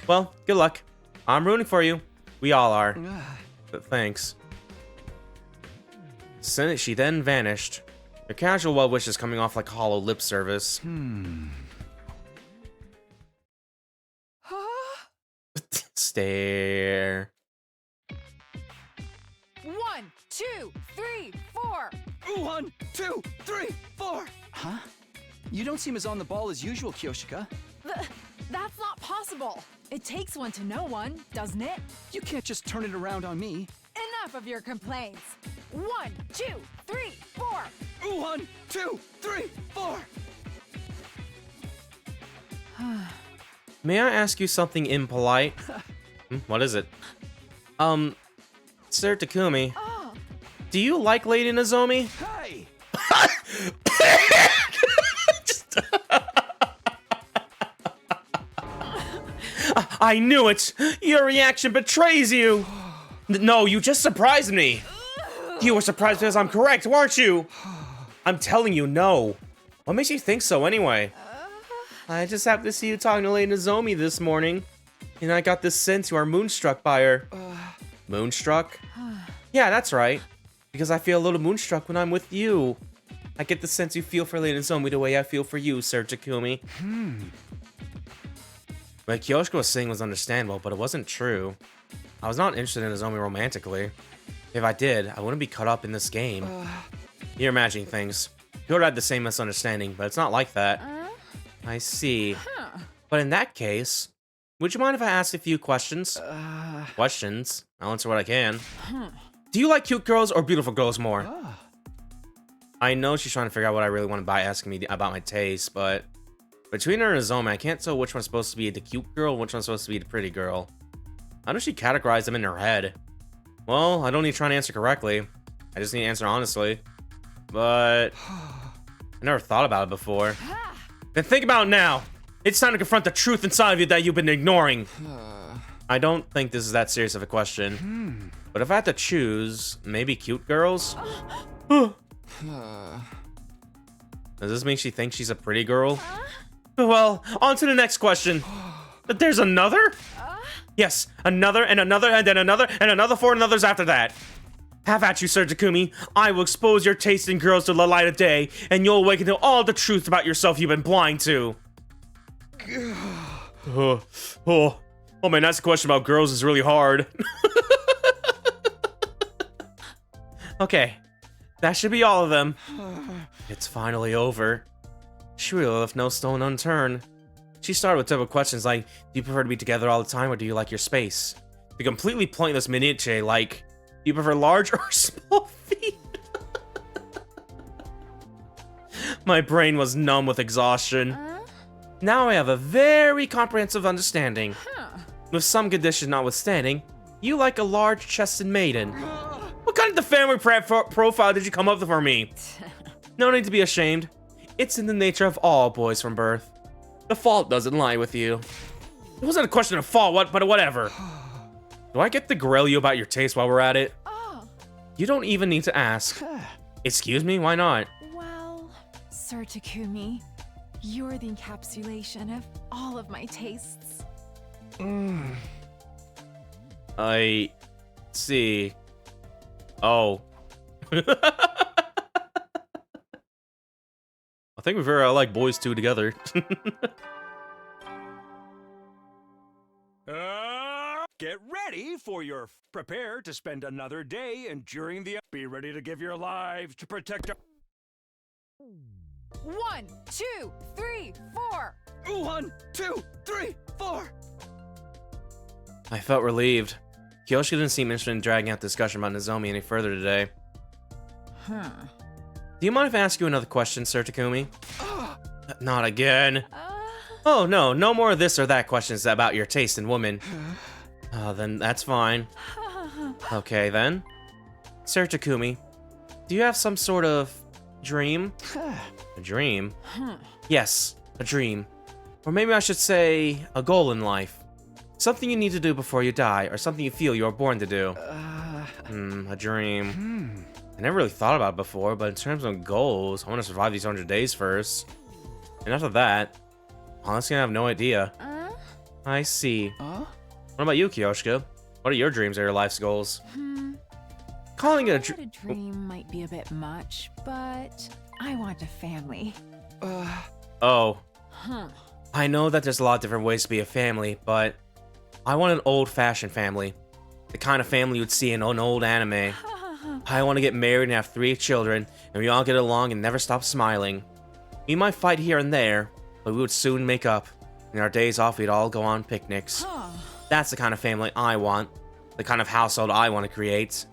Well, good luck. I'm rooting for you. We all are. But thanks. She then vanished. Her casual well wishes coming off like hollow lip service. Stare. 1, 2, 3, 4. 1, 2, 3, 4. Huh? You don't seem as on the ball as usual, Kyoshika. That's not possible. It takes one to know one, doesn't it? You can't just turn it around on me. Enough of your complaints. 1, 2, 3, 4. 1, 2, 3, 4. May I ask you something impolite? What is it? Sir Takumi. Do you like Lady Nozomi? Hey! I knew it! Your reaction betrays you! No, you just surprised me! You were surprised because I'm correct, weren't you? I'm telling you, no. What makes you think so, anyway? I just happened to see you talking to Lady Nozomi this morning, and I got this sense you are moonstruck by her. Moonstruck? Yeah, that's right. Because I feel a little moonstruck when I'm with you. I get the sense you feel for Lady Nozomi the way I feel for you, Sir Takumi. What Kyoshika was saying was understandable, but it wasn't true. I was not interested in Nozomi romantically. If I did, I wouldn't be caught up in this game. You're imagining things. You would have had the same misunderstanding, but it's not like that. I see. But in that case, would you mind if I asked a few questions? Questions? I'll answer what I can. Do you like cute girls or beautiful girls more? I know she's trying to figure out what I really want by asking me about my taste, but between her and Nozomi, I can't tell which one's supposed to be the cute girl and which one's supposed to be the pretty girl. How does she categorize them in her head? Well, I don't need to try to answer correctly. I just need to answer honestly. But I never thought about it before. Then think about it now. It's time to confront the truth inside of you that you've been ignoring. I don't think this is that serious of a question. But if I had to choose, maybe cute girls? Does this mean she thinks she's a pretty girl? Well, on to the next question. There's another? Yes, another, and another, and then another, and another 4 others after that. Have at you, Sir Takumi. I will expose your taste in girls to the light of day, and you'll awaken to all the truth about yourself you've been blind to. Oh man, that's a question about girls is really hard. Okay, that should be all of them. It's finally over. She really left no stone unturned. She started with typical questions like, do you prefer to be together all the time or do you like your space? The completely pointless minutiae like, do you prefer large or small feet? My brain was numb with exhaustion. Now I have a very comprehensive understanding. With some conditions notwithstanding, you like a large-chested maiden. What kind of family profile did you come up with for me? No need to be ashamed. It's in the nature of all boys from birth. The fault doesn't lie with you. It wasn't a question of fault, but whatever. Do I get to grill you about your taste while we're at it? You don't even need to ask. Excuse me, why not? Well, Sir Takumi, you're the encapsulation of all of my tastes. I see. Oh. I think we very like boys two together. Get ready for your prepare to spend another day enduring the. Be ready to give your lives to protect. 1, 2, 3, 4. 1, 2, 3, 4. I felt relieved. Kyoshika didn't seem interested in dragging out discussion about Nozomi any further today. Do you mind if I ask you another question, Sir Takumi? Not again. Oh, no. No more of this or that questions about your taste in women. Then that's fine. Okay, then. Sir Takumi, do you have some sort of dream? A dream? Yes, a dream. Or maybe I should say, a goal in life. Something you need to do before you die, or something you feel you're born to do. A dream. I never really thought about it before, but in terms of goals, I want to survive these 100 days first. And after that, honestly, I have no idea. I see. What about you, Kyoshika? What are your dreams or your life's goals? Calling it a dream might be a bit much, but I want a family. Oh. I know that there's a lot of different ways to be a family, but I want an old-fashioned family. The kind of family you'd see in an old anime. I want to get married and have 3 children, and we all get along and never stop smiling. We might fight here and there, but we would soon make up. In our days off, we'd all go on picnics. That's the kind of family I want. The kind of household I want to create.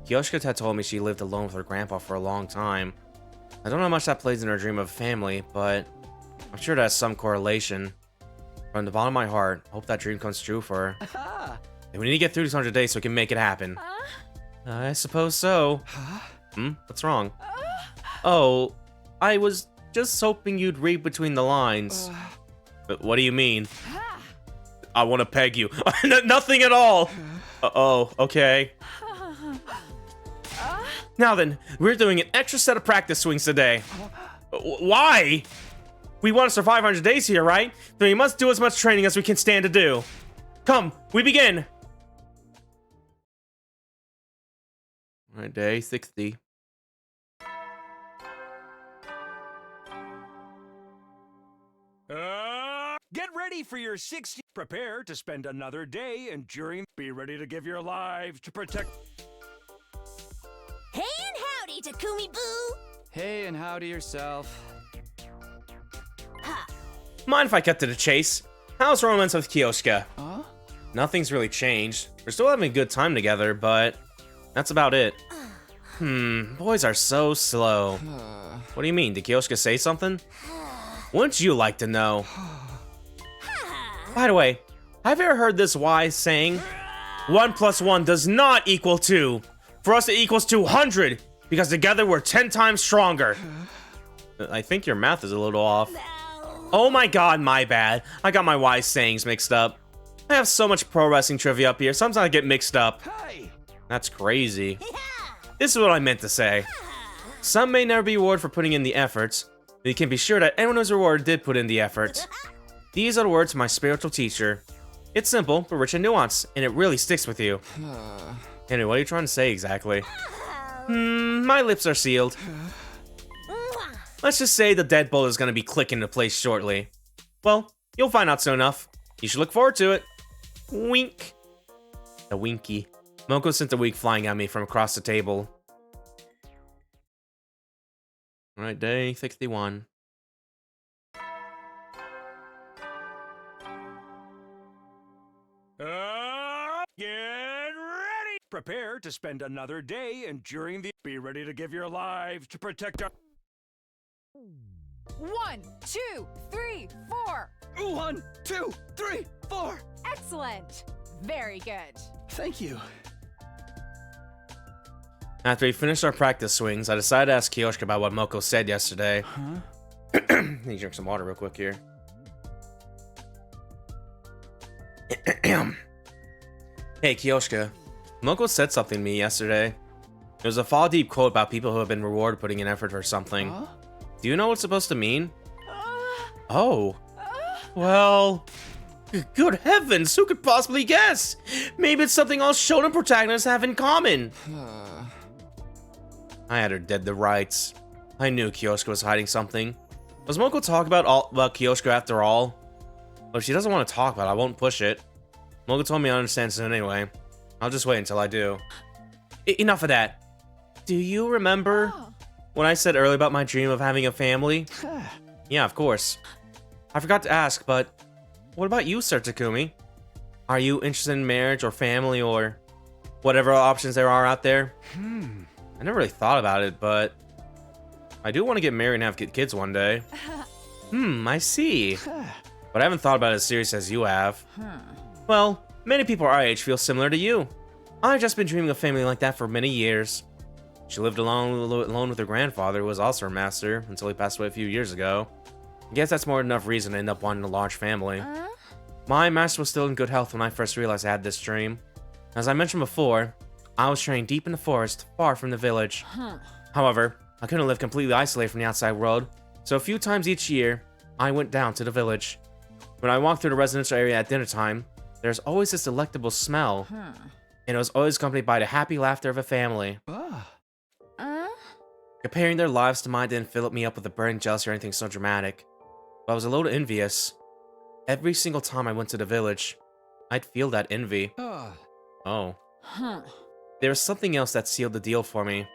Kyoshika had told me she lived alone with her grandpa for a long time. I don't know how much that plays in her dream of family, but I'm sure it has some correlation. From the bottom of my heart, I hope that dream comes true for her. And we need to get through these 100 days so we can make it happen. I suppose so. What's wrong? Oh, I was just hoping you'd read between the lines. But what do you mean? I want to peg you. Nothing at all. Oh, okay. Now then, we're doing an extra set of practice swings today. Why? We want to survive 100 days here, right? Then we must do as much training as we can stand to do. Come, we begin. All right, day 60. Get ready for your 60. Prepare to spend another day enduring. Be ready to give your lives to protect. Hey and howdy, Takumi Boo! Hey and howdy yourself. Mind if I cut to the chase? How's romance with Kyoshika? Nothing's really changed. We're still having a good time together, but that's about it. Boys are so slow. What do you mean? Did Kyoshika say something? Wouldn't you like to know? By the way, have you ever heard this wise saying? 1 + 1 does not equal 2. For us, it equals 200, because together we're 10 times stronger. I think your math is a little off. Oh my god, my bad. I got my wise sayings mixed up. I have so much pro wrestling trivia up here, sometimes I get mixed up. That's crazy. This is what I meant to say. Some may never be rewarded for putting in the efforts, but you can be sure that anyone who's rewarded did put in the effort. These are the words of my spiritual teacher. It's simple, but rich in nuance, and it really sticks with you. Anyway, what are you trying to say exactly? My lips are sealed. Let's just say the deadbolt is going to be clicking into place shortly. Well, you'll find out soon enough. You should look forward to it. Wink. The winky. Moko sent a wink flying at me from across the table. Alright, day 61. Get ready! Prepare to spend another day enduring the. Be ready to give your lives to protect our. 1, 2, 3, 4. 1, 2, 3, 4. Excellent. Very good. Thank you. After we finished our practice swings, I decided to ask Kyoshika about what Moko said yesterday. Need to drink some water real quick here. Hey Kyoshika, Moko said something to me yesterday. It was a fall deep quote about people who have been rewarded putting in effort for something. Do you know what it's supposed to mean? Oh. Well... Good heavens, who could possibly guess? Maybe it's something all shonen protagonists have in common. I had her dead to rights. I knew Kyoshika was hiding something. Was Moko talk about Kyoshika after all? Well, if she doesn't want to talk about it, I won't push it. Moko told me I understand soon anyway. I'll just wait until I do. Enough of that. Do you remember? when I said earlier about my dream of having a family? Yeah, of course. I forgot to ask, but what about you, Sir Takumi? Are you interested in marriage or family or whatever options there are out there? I never really thought about it, but I do want to get married and have kids one day. I see. But I haven't thought about it as serious as you have. Well, many people our age feel similar to you. I've just been dreaming of family like that for many years. She lived alone with her grandfather, who was also a master, until he passed away a few years ago. I guess that's more than enough reason to end up wanting a large family. My master was still in good health when I first realized I had this dream. As I mentioned before, I was training deep in the forest, far from the village. However, I couldn't live completely isolated from the outside world, so a few times each year, I went down to the village. When I walked through the residential area at dinner time, there's always this delectable smell, and it was always accompanied by the happy laughter of a family. Comparing their lives to mine didn't fill me up with a burning jealousy or anything so dramatic, but I was a little envious. Every single time I went to the village, I'd feel that envy. Oh. There was something else that sealed the deal for me.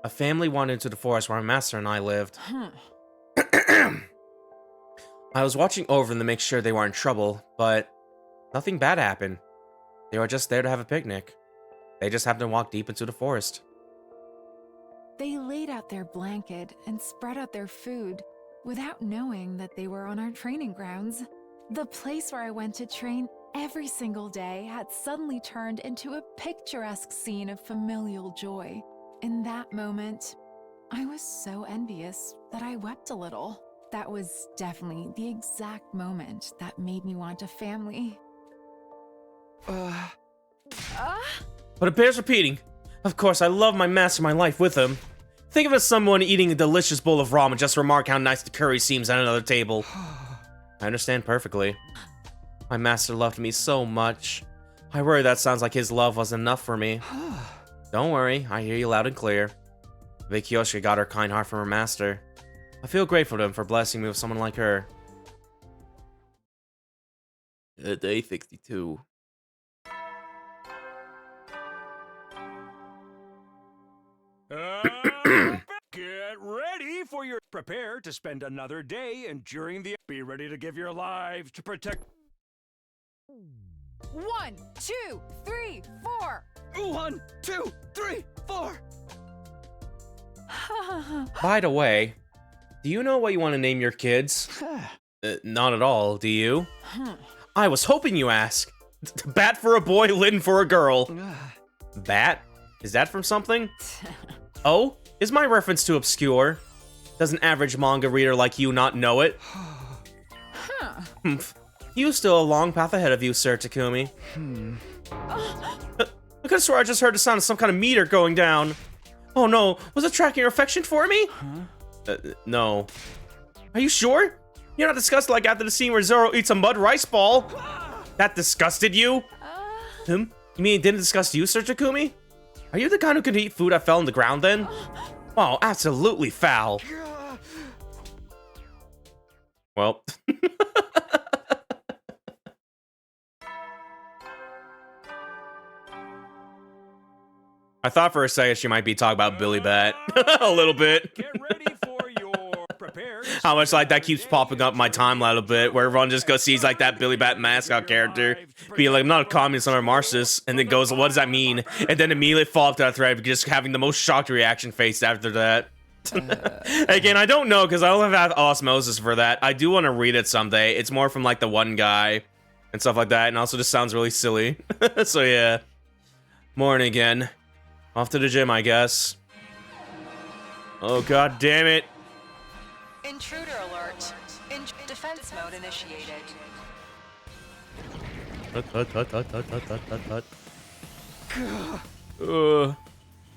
A family wandered into the forest where my master and I lived. I was watching over them to make sure they weren't in trouble, but nothing bad happened. They were just there to have a picnic. They just happened to walk deep into the forest. They laid out their blanket and spread out their food without knowing that they were on our training grounds. The place where I went to train every single day had suddenly turned into a picturesque scene of familial joy. In that moment, I was so envious that I wept a little. That was definitely the exact moment that made me want a family. But it bears repeating. Of course, I love my master, my life with him. Think of it as someone eating a delicious bowl of ramen, just remark how nice the curry seems at another table. I understand perfectly. My master loved me so much. I worry that sounds like his love wasn't enough for me. Don't worry, I hear you loud and clear. Kyoshika got her kind heart from her master. I feel grateful to him for blessing me with someone like her. Day 62. Get ready for your... Prepare to spend another day enduring the... Be ready to give your lives to protect... 1, 2, 3, 4. 1, 2, 3, 4. By the way, do you know what you want to name your kids? Not at all, do you? I was hoping you asked. Bat for a boy, Lin for a girl. Bat? Is that from something? Oh? Is my reference too obscure? Does an average manga reader like you not know it? You still a long path ahead of you, Sir Takumi. I could have swore I just heard the sound of some kind of meter going down. Oh no, was it tracking your affection for me? No. Are you sure? You're not disgusted like after the scene where Zoro eats a mud rice ball? That disgusted you? You mean it didn't disgust you, Sir Takumi? Are you the kind who could eat food that fell on the ground then? Oh, absolutely foul. Well. I thought for a second she might be talking about Billy Bat. A little bit. Get ready for your... Prepare... How much like that keeps popping up my timeline a bit, where everyone just goes sees like that Billy Bat mascot character, being like, I'm not a communist, I'm a Marxist, and then goes, what does that mean? And then immediately fall off that thread, just having the most shocked reaction face after that. Again, I don't know, because I don't have osmosis for that. I do want to read it someday. It's more from like the one guy and stuff like that, and also just sounds really silly. So yeah. Morning again. Off to the gym, I guess. Oh, god damn it. Intruder alert. Defense mode initiated.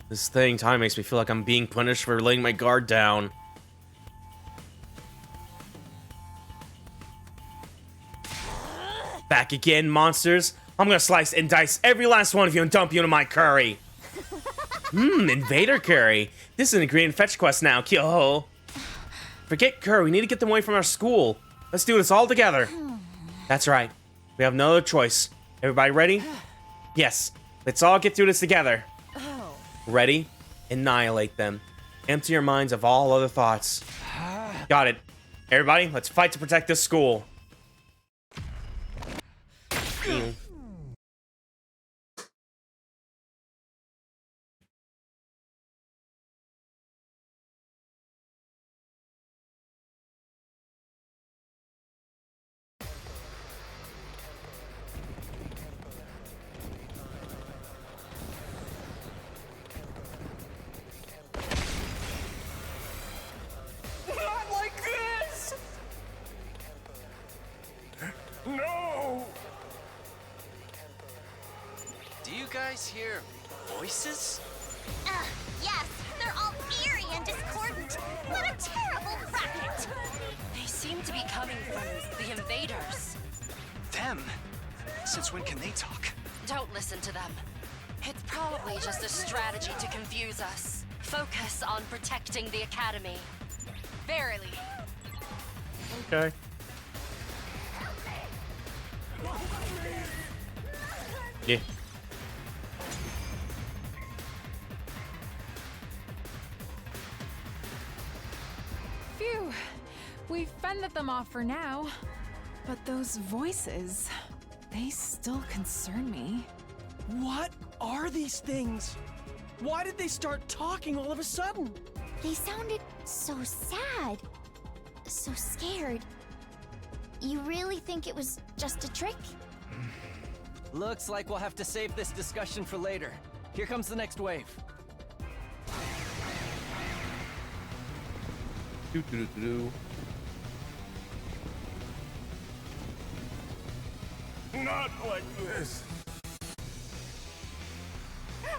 This thing time makes me feel like I'm being punished for laying my guard down. Back again, monsters. I'm gonna slice and dice every last one of you and dump you into my curry. Invader curry. This is an ingredient fetch quest now, Kyo. Forget curry, we need to get them away from our school. Let's do this all together. That's right. We have no other choice. Everybody ready? Yes. Let's all get through this together. Ready? Annihilate them. Empty your minds of all other thoughts. Got it. Everybody, let's fight to protect this school. Not like this! No! Do you guys hear voices? Yes, they're all eerie and discordant. What a terrible racket! They seem to be coming from the invaders. Them? Since when can they talk? Don't listen to them. It's probably just a strategy to confuse us. Focus on protecting the academy. Verily. Okay. Yeah. Phew. We've fended them off for now. But those voices, they still concern me. What are these things? Why did they start talking all of a sudden? They sounded so sad. So scared. You really think it was just a trick? Looks like we'll have to save this discussion for later. Here comes the next wave. Not like this.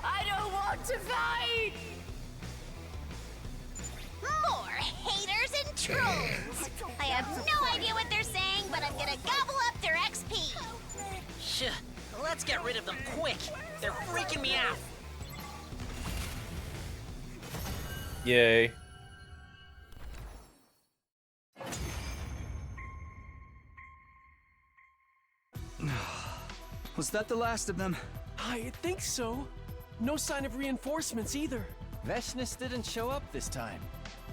I don't want to fight! More haters and trolls! I have no idea what they're saying, but I'm gonna gobble up their XP! Shh. Let's get rid of them quick. They're freaking me out. Yay. Was that the last of them? I think so. No sign of reinforcements either. Veshnus didn't show up this time.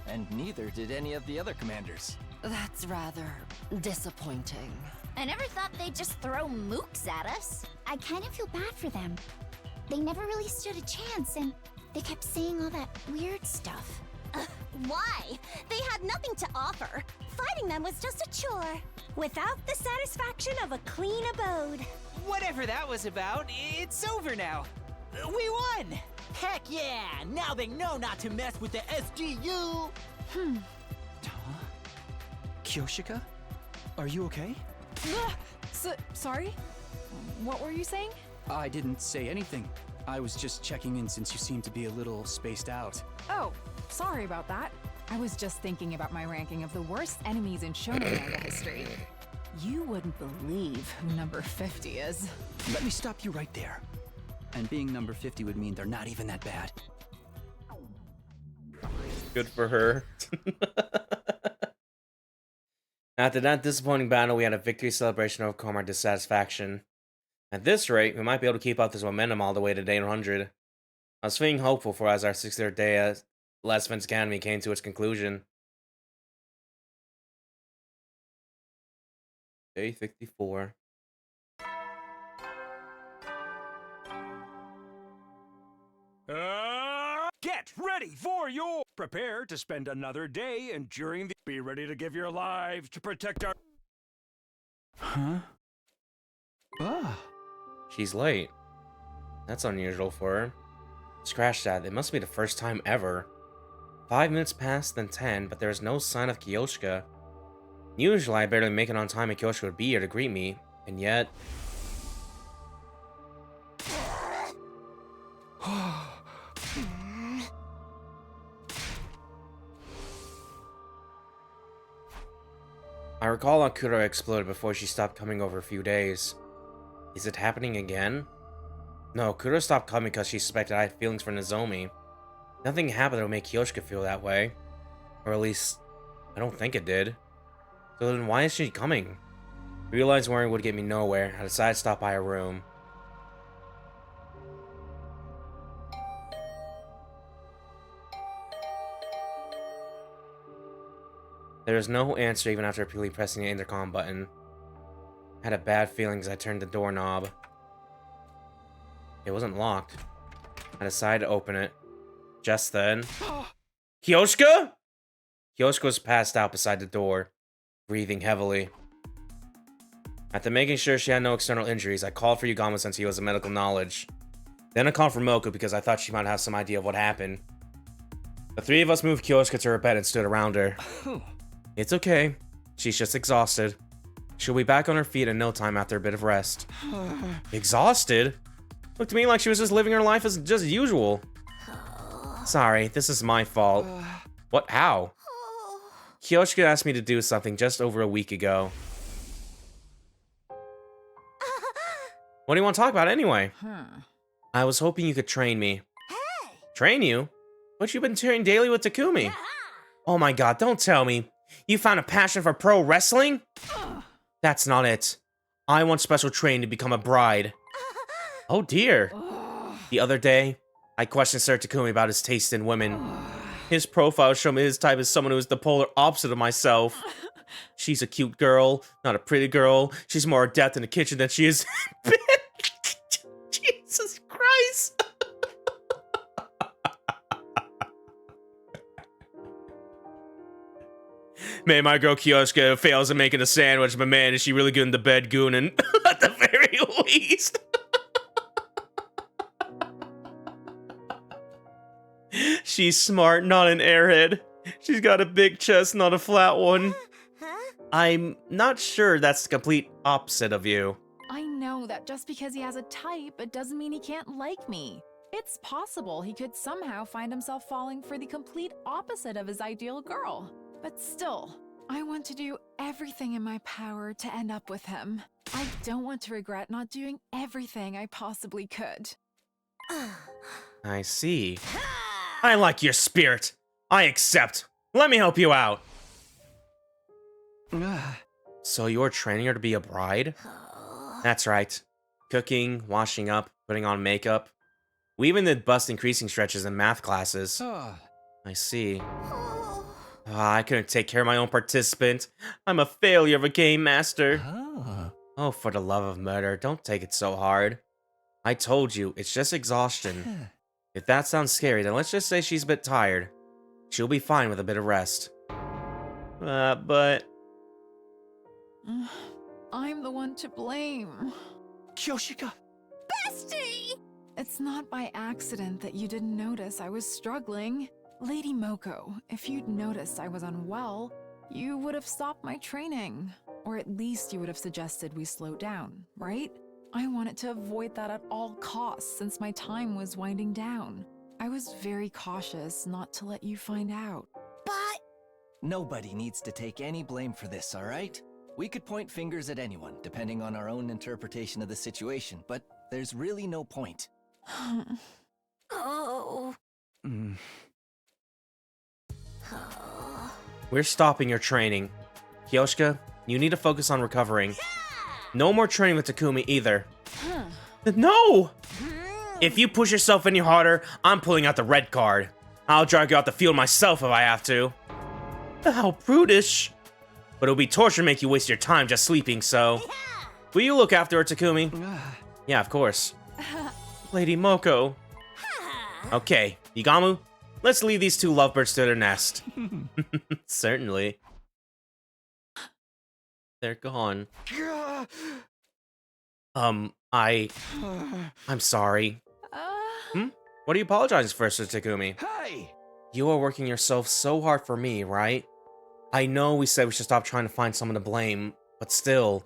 And neither did any of the other commanders. That's rather disappointing. I never thought they'd just throw mooks at us. I kind of feel bad for them. They never really stood a chance, and they kept saying all that weird stuff. Why? They had nothing to offer. Fighting them was just a chore. Without the satisfaction of a clean abode. Whatever that was about, it's over now. We won! Heck yeah! Now they know not to mess with the SGU! Kyoshika? Are you okay? Sorry? What were you saying? I didn't say anything. I was just checking in since you seem to be a little spaced out. Oh, sorry about that. I was just thinking about my ranking of the worst enemies in Shouma manga history. You wouldn't believe who number 50 is. Let me stop you right there. And being number 50 would mean they're not even that bad. Good for her. After that disappointing battle, we had a victory celebration to overcome our dissatisfaction. At this rate, we might be able to keep up this momentum all the way to day 100. I was feeling hopeful for as our 63rd day at Last Defense Academy came to its conclusion. Day 54. Get ready for your... Prepare to spend another day enduring the... Be ready to give your lives to protect our... Huh? Ah. She's late. That's unusual for her. Scratch that, it must be the first time ever. 5 minutes past, then 10, but there is no sign of Kyoshika. Usually I barely make it on time and Kyoshika would be here to greet me, and yet... I recall how Kuro exploded before she stopped coming over a few days. Is it happening again? No, Kuro stopped coming because she suspected I had feelings for Nozomi. Nothing happened that would make Kyoshika feel that way. Or at least, I don't think it did. So then why is she coming? Realized worrying would get me nowhere, I decided to stop by her room. There was no answer even after repeatedly pressing the intercom button. I had a bad feeling as I turned the doorknob. It wasn't locked. I decided to open it. Just then... Kyoshika? Kyoshika was passed out beside the door, breathing heavily. After making sure she had no external injuries, I called for Yugama since he was a medical knowledge. Then I called for Moku because I thought she might have some idea of what happened. The three of us moved Kyoshika to her bed and stood around her. It's okay. She's just exhausted. She'll be back on her feet in no time after a bit of rest. Exhausted? Looked to me like she was just living her life as just usual. Sorry, this is my fault. What? How? Kyoshika asked me to do something just over a week ago. What do you want to talk about anyway? I was hoping you could train me. Train you? But you've been training daily with Takumi. Oh my god, don't tell me. You found a passion for pro wrestling? That's not it. I want special training to become a bride. Oh dear. The other day, I questioned Sir Takumi about his taste in women. His profile showed me his type is someone who is the polar opposite of myself. She's a cute girl, not a pretty girl. She's more adept in the kitchen than she is in bed. Jesus Christ. Man, my girl Kyoshika fails at making a sandwich, but man, is she really good in the bed gooning at the very least. She's smart, not an airhead. She's got a big chest, not a flat one. I'm not sure that's the complete opposite of you. I know that just because he has a type, it doesn't mean he can't like me. It's possible he could somehow find himself falling for the complete opposite of his ideal girl. But still, I want to do everything in my power to end up with him. I don't want to regret not doing everything I possibly could. I see. I like your spirit. I accept. Let me help you out. So you're training her to be a bride? That's right. Cooking, washing up, putting on makeup. We even did bust increasing stretches in math classes. I see. I couldn't take care of my own participant. I'm a failure of a game master. Oh, for the love of murder, don't take it so hard. I told you, it's just exhaustion. If that sounds scary, then let's just say she's a bit tired. She'll be fine with a bit of rest. But... I'm the one to blame. Kyoshika! Bestie! It's not by accident that you didn't notice I was struggling. Lady Moko, if you'd noticed I was unwell, you would have stopped my training. Or at least you would have suggested we slow down, right? I wanted to avoid that at all costs since my time was winding down. I was very cautious not to let you find out. But... Nobody needs to take any blame for this, alright? We could point fingers at anyone, depending on our own interpretation of the situation, but there's really no point. Oh. We're stopping your training. Kyoshika, you need to focus on recovering. No more training with Takumi either. No! If you push yourself any harder, I'm pulling out the red card. I'll drag you out the field myself if I have to. How brutish. But it'll be torture to make you waste your time just sleeping, so... Will you look after her, Takumi? Yeah, of course. Lady Moko. Okay, Igamu, let's leave these two lovebirds to their nest. Certainly. They're gone. I'm sorry. What are you apologizing for, Sir Takumi? Hey! You are working yourself so hard for me, right? I know we said we should stop trying to find someone to blame, but still.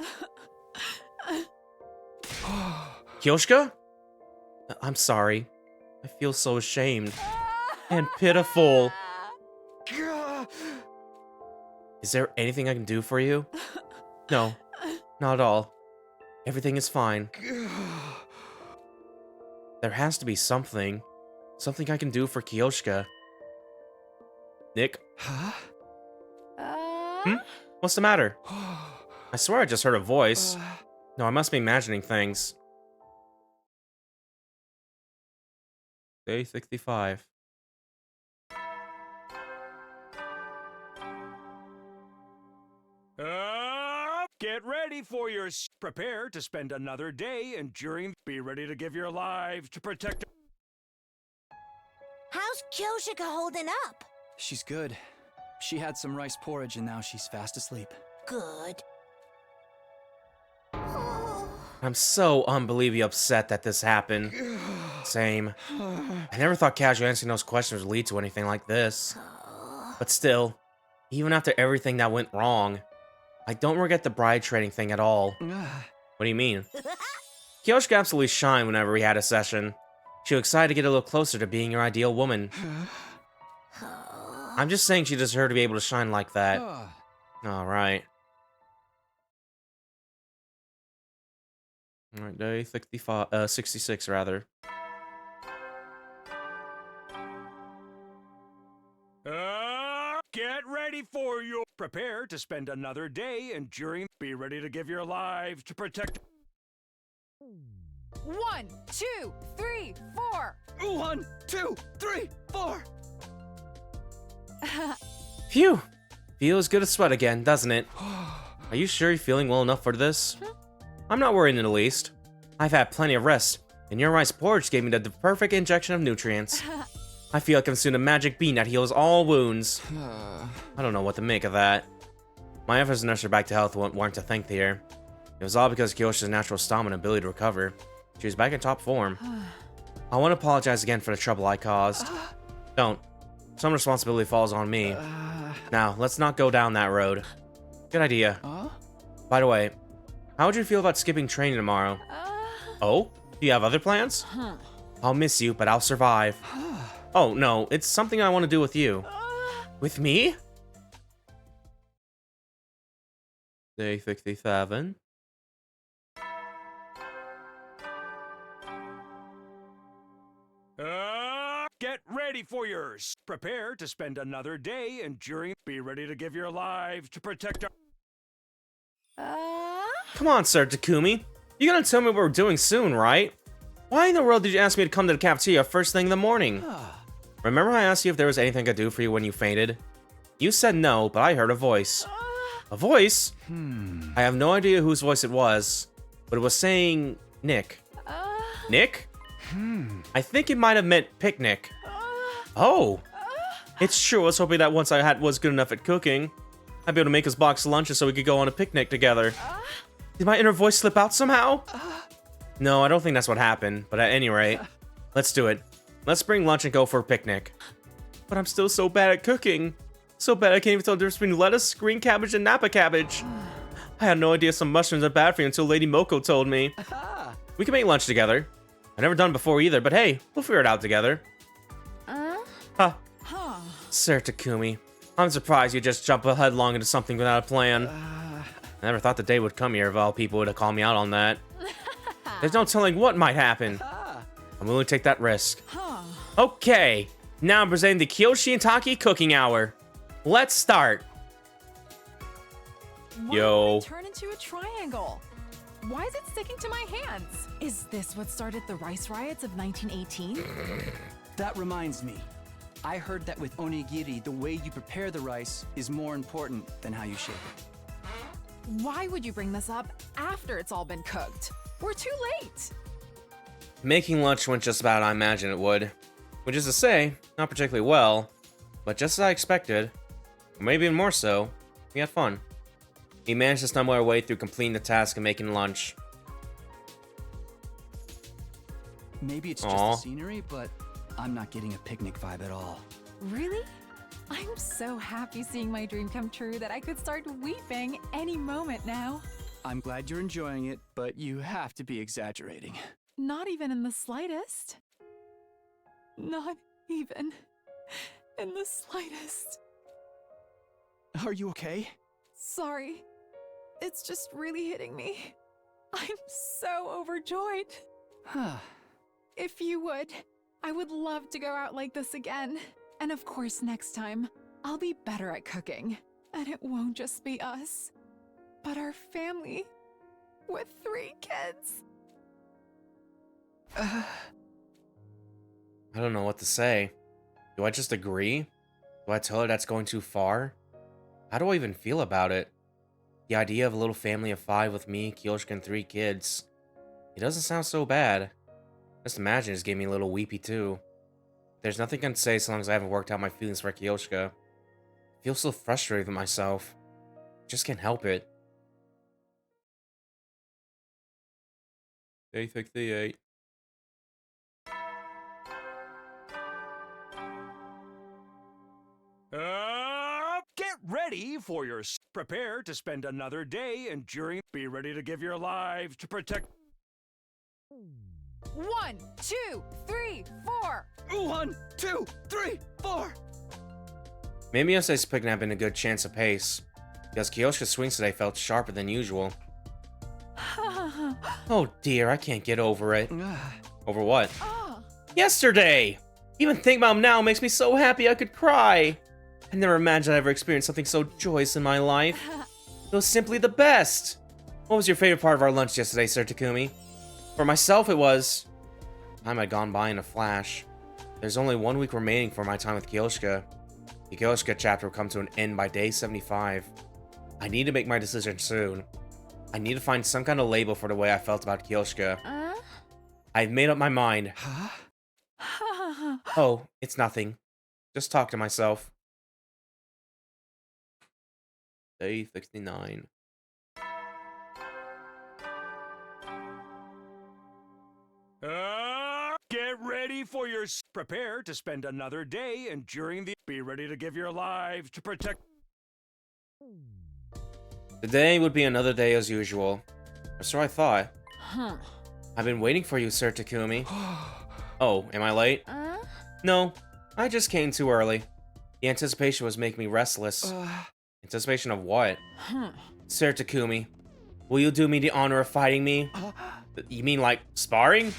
Kyoshika? I'm sorry. I feel so ashamed. And pitiful. Is there anything I can do for you? No, not at all. Everything is fine. There has to be something. Something I can do for Kyoshika. Nick? Huh? What's the matter? I swear I just heard a voice. No, I must be imagining things. Day 65. Get ready for your... Prepare to spend another day enduring... Be ready to give your lives to protect... How's Kyoshika holding up? She's good. She had some rice porridge and now she's fast asleep. Good. I'm so unbelievably upset that this happened. Same. I never thought casually answering those questions would lead to anything like this. But still, even after everything that went wrong, I don't regret the bride trading thing at all. What do you mean? Kyoshika absolutely shined whenever we had a session. She was excited to get a little closer to being your ideal woman. I'm just saying she deserved to be able to shine like that. Alright. Alright, day 66 rather. Get ready for your... Prepare to spend another day enduring... Be ready to give your lives to protect... 1, 2, 3, 4. 1, 2, 3, 4. Phew! Feels good to sweat again, doesn't it? Are you sure you're feeling well enough for this? I'm not worried in the least. I've had plenty of rest, and your rice porridge gave me the perfect injection of nutrients. I feel like I've consumed a magic bean that heals all wounds. I don't know what to make of that. My efforts to nurse her back to health weren't to thank here. It was all because of Kyoshi's natural stamina and ability to recover. She was back in top form. I want to apologize again for the trouble I caused. Don't. Some responsibility falls on me. Now, let's not go down that road. Good idea. By the way, how would you feel about skipping training tomorrow? Oh? Do you have other plans? I'll miss you, but I'll survive. Oh, no, it's something I want to do with you. With me? Day 67. Get ready for yours. Prepare to spend another day enduring... Be ready to give your lives to protect... Come on, Sir Takumi. You're gonna tell me what we're doing soon, right? Why in the world did you ask me to come to the cafeteria first thing in the morning? Remember I asked you if there was anything I could do for you when you fainted? You said no, but I heard a voice. A voice? I have no idea whose voice it was, but it was saying Nick. Nick? I think it might have meant picnic. Oh! It's true, I was hoping that once I was good enough at cooking, I'd be able to make us box lunches so we could go on a picnic together. Did my inner voice slip out somehow? No, I don't think that's what happened, but at any rate, let's do it. Let's bring lunch and go for a picnic. But I'm still so bad at cooking. So bad I can't even tell the difference between lettuce, green cabbage, and Napa cabbage. I had no idea some mushrooms are bad for you until Lady Moko told me. We can make lunch together. I've never done it before either, but hey, we'll figure it out together. Sir Takumi, I'm surprised you just jump headlong into something without a plan. I never thought the day would come here if all people would have called me out on that. There's no telling what might happen. I'm willing to take that risk. Okay, now I'm presenting the Kyoshi and Taki cooking hour. Let's start. Yo. Turn into a triangle. Why is it sticking to my hands? Is this what started the rice riots of 1918? That reminds me. I heard that with onigiri, the way you prepare the rice is more important than how you shape it. Why would you bring this up after it's all been cooked? We're too late. Making lunch went just about how I imagined it would. Which is to say, not particularly well, but just as I expected, or maybe even more so, we had fun. We managed to stumble our way through completing the task of making lunch. Maybe it's just the scenery, but I'm not getting a picnic vibe at all. Really? I'm so happy seeing my dream come true that I could start weeping any moment now. I'm glad you're enjoying it, but you have to be exaggerating. Not even in the slightest. Not even in the slightest. Are you okay? Sorry. It's just really hitting me. I'm so overjoyed. If you would, I would love to go out like this again. And of course, next time, I'll be better at cooking. And it won't just be us, but our family with 3 kids. I don't know what to say. Do I just agree? Do I tell her that's going too far? How do I even feel about it? The idea of a little family of 5 with me, Kyoshika, and 3 kids. It doesn't sound so bad. Just imagine it's getting me a little weepy too. There's nothing I can say so long as I haven't worked out my feelings for Kyoshika. I feel so frustrated with myself. Just can't help it. Day 68. Get ready for your... Prepare to spend another day enduring... Be ready to give your lives to protect... 1, 2, 3, 4. 1, 2, 3, 4. Maybe yesterday's picking up been a good chance of pace, because Kyoshika's swings today felt sharper than usual. Oh dear, I can't get over it. Over what? Yesterday! Even thinking about him now makes me so happy I could cry. I never imagined I'd ever experienced something so joyous in my life. It was simply the best. What was your favorite part of our lunch yesterday, Sir Takumi? For myself, it was... Time had gone by in a flash. There's only 1 week remaining for my time with Kyoshika. The Kyoshika chapter will come to an end by day 75. I need to make my decision soon. I need to find some kind of label for the way I felt about Kyoshika. I've made up my mind. Oh, it's nothing. Just talk to myself. Day 69. Get ready for your... Prepare to spend another day enduring the... Be ready to give your lives to protect... Today would be another day as usual. Or so I thought. I've been waiting for you, Sir Takumi. Oh, am I late? No, I just came too early. The anticipation was making me restless. Anticipation of what? Sir Takumi, will you do me the honor of fighting me? You mean like sparring?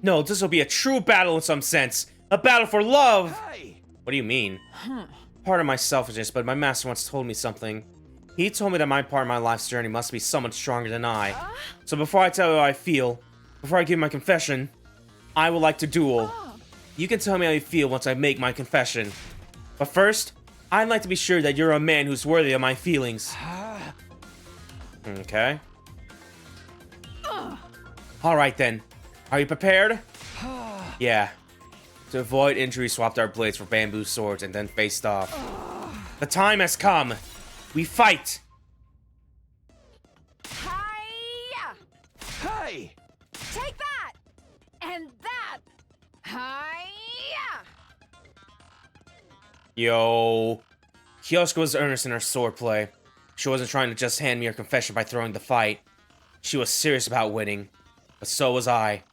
No, this will be a true battle in some sense. A battle for love! What do you mean? Part of my selfishness, but my master once told me something. He told me that my part of my life's journey must be someone stronger than I. So before I tell you how I feel, before I give my confession, I would like to duel. You can tell me how you feel once I make my confession. But first, I'd like to be sure that you're a man who's worthy of my feelings. Okay. Alright then. Are you prepared? Yeah. To avoid injury, swapped our blades for bamboo swords and then faced off. The time has come. We fight! Hi-ya! Hey! Take that! And that! Hi-ya! Yo. Kyoshika was earnest in her swordplay. She wasn't trying to just hand me her confession by throwing the fight. She was serious about winning. But so was I.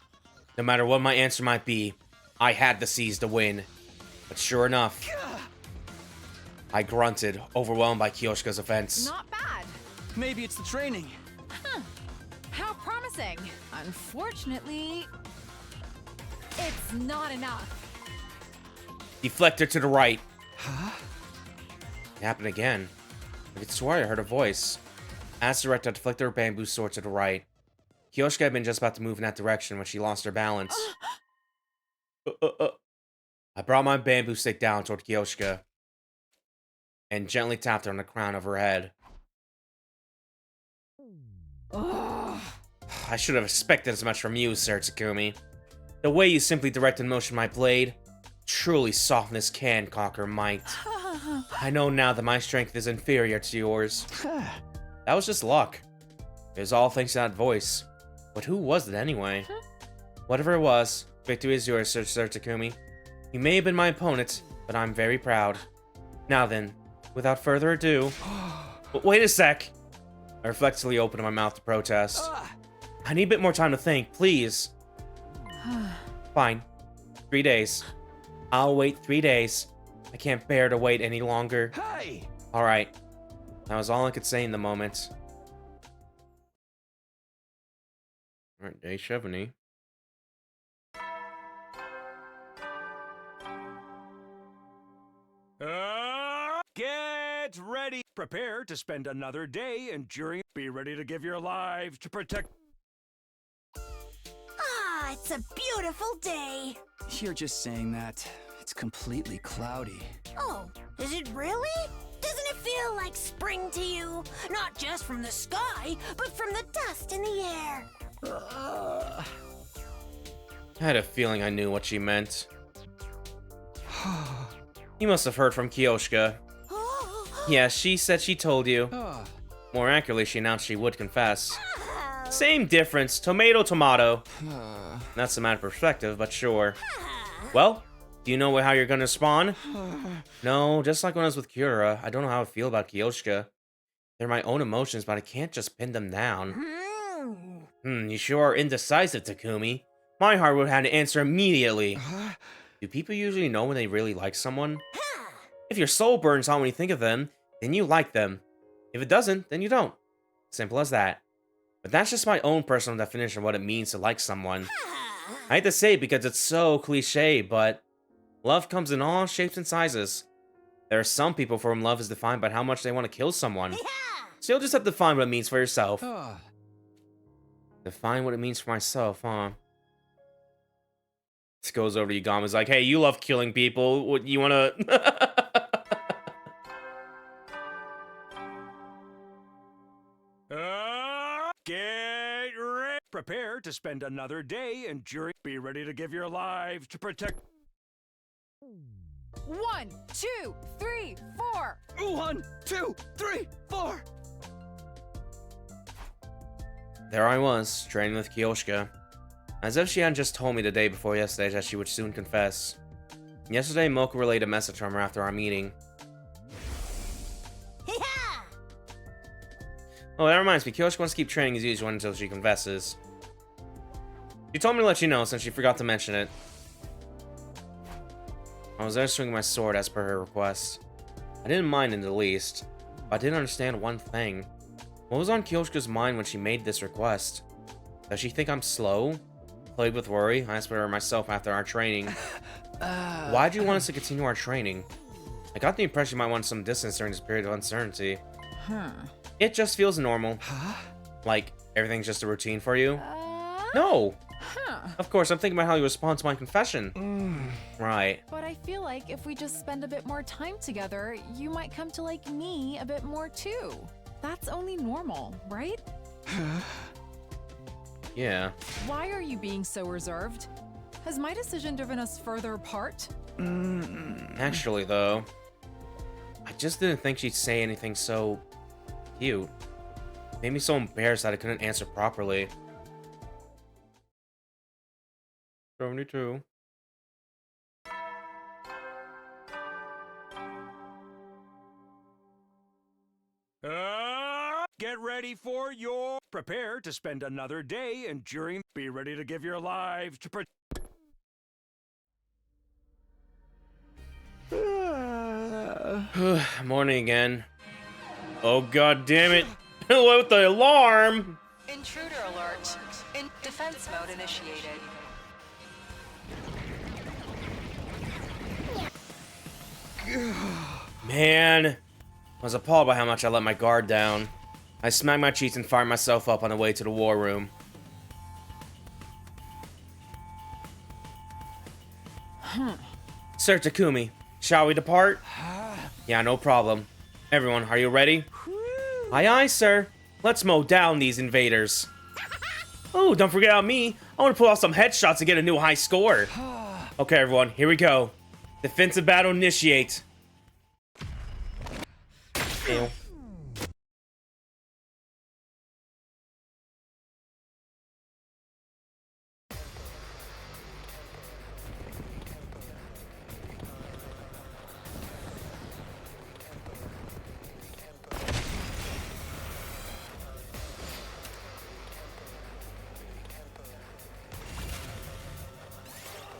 No matter what my answer might be, I had to seize the win. But sure enough, I grunted, overwhelmed by Kyoshika's offense. Not bad. Maybe it's the training. How promising. Unfortunately, it's not enough. Deflector to the right. It happened again. I could swear I heard a voice. As directed, I deflected her bamboo sword to the right. Kyoshika had been just about to move in that direction when she lost her balance. I brought my bamboo stick down toward Kyoshika and gently tapped her on the crown of her head. I should have expected as much from you, Sir Takumi. The way you simply directed in motion my blade, truly softness can conquer might. I know now that my strength is inferior to yours. That was just luck. It was all thanks to that voice. But who was it anyway? Whatever it was, victory is yours, Sir Takumi. You may have been my opponent, but I'm very proud. Now then, without further ado... Wait a sec! I reflexively opened my mouth to protest. I need a bit more time to think, please. Fine. 3 days. I'll wait 3 days. I can't bear to wait any longer. Hey! Alright. That was all I could say in the moment. Alright, day 70. Get ready. Prepare to spend another day enduring. Be ready to give your lives to protect. Ah, it's a beautiful day. You're just saying that. It's completely cloudy. Oh, is it really? Doesn't it feel like spring to you? Not just from the sky, but from the dust in the air. I had a feeling I knew what she meant. You must have heard from Kyoshika. Yeah, she said she told you. More accurately, she announced she would confess. Same difference, tomato, tomato. That's a matter of perspective, but sure. Well, do you know how you're gonna respond? No, just like when I was with Kira, I don't know how I feel about Kyoshika. They're my own emotions, but I can't just pin them down. You sure are indecisive, Takumi. My heart would have had to answer immediately. Do people usually know when they really like someone? If your soul burns hot when you think of them, then you like them. If it doesn't, then you don't. Simple as that. But that's just my own personal definition of what it means to like someone. I hate to say it because it's so cliche, but love comes in all shapes and sizes. There are some people for whom love is defined by how much they want to kill someone. So you'll just have to define what it means for yourself. Define what it means for myself, huh? This goes over to Yagama's like, hey, you love killing people. What, you wanna... Get ready. Prepare to spend another day enduring. Be ready to give your lives to protect. 1, 2, 3, 4. 1, 2, 3, 4. There I was, training with Kyoshika. As if she hadn't just told me the day before yesterday that she would soon confess. Yesterday, Mocha relayed a message from her after our meeting. Oh, that reminds me, Kyoshika wants to keep training as usual until she confesses. She told me to let you know since she forgot to mention it. I was there swinging my sword as per her request. I didn't mind in the least, but I didn't understand one thing. What was on Kyoshika's mind when she made this request? Does she think I'm slow? Played with worry? I asked her myself after our training. Why'd you want us to continue our training? I got the impression you might want some distance during this period of uncertainty. It just feels normal. Like, everything's just a routine for you? No! Of course, I'm thinking about how you respond to my confession. Right. But I feel like if we just spend a bit more time together, you might come to like me a bit more too. That's only normal, right? Yeah. Why are you being so reserved? Has my decision driven us further apart? Actually, though, I just didn't think she'd say anything so cute. Made me so embarrassed that I couldn't answer properly. 72. Get ready for your... Prepare to spend another day enduring... Be ready to give your lives to protect... Morning again. Oh, god damn it. What the alarm? Intruder alert. In defense mode initiated. Man, I was appalled by how much I let my guard down. I smacked my cheeks and fired myself up on the way to the war room. Sir Takumi, shall we depart? Yeah, no problem. Everyone, are you ready? Aye, aye, sir. Let's mow down these invaders. Oh, don't forget about me. I want to pull off some headshots to get a new high score. Okay, everyone, here we go. Defensive battle initiate. Ew.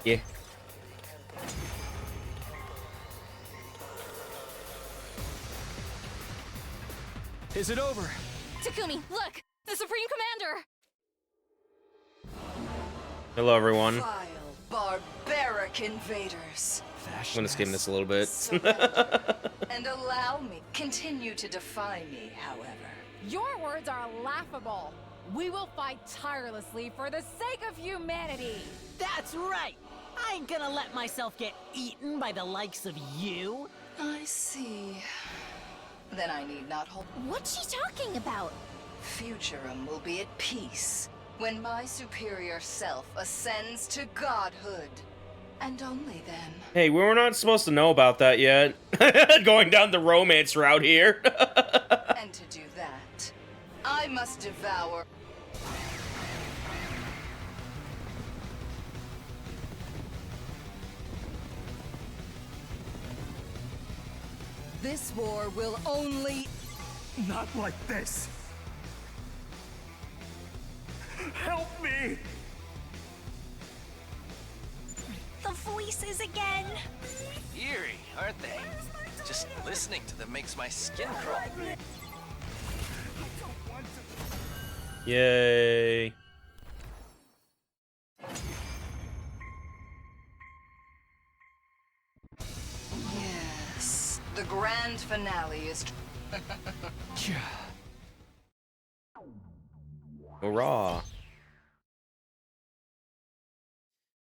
Yeah. Is it over? Takumi, look! The Supreme Commander! Hello, everyone. Vile, barbaric invaders. I'm gonna skim this a little bit. And allow me continue to defy me, however. Your words are laughable. We will fight tirelessly for the sake of humanity. That's right. I ain't gonna let myself get eaten by the likes of you. I see. then I need not hold. What's she talking about? Futurum will be at peace when my superior self ascends to godhood. And only then. Hey, we were not supposed to know about that yet. Going down the romance route here. And to do that, I must devour. This war will only... Not like this. Help me! The voices again. Eerie, aren't they? Just listening to them makes my skin crawl. Yay. Yes, the grand finale is... Hurrah.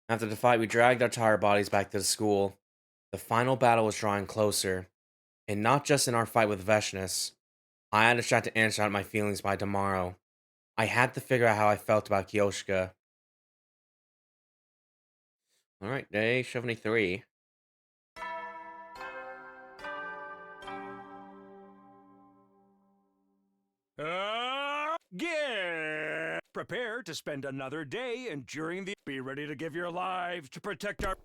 After the fight, we dragged our tired bodies back to the school. The final battle was drawing closer. And not just in our fight with Veshness. I had to try to answer out my feelings by tomorrow. I had to figure out how I felt about Kyoshika. Alright, day 73. Yeah! Prepare to spend another day enduring the... Be ready to give your lives to protect our...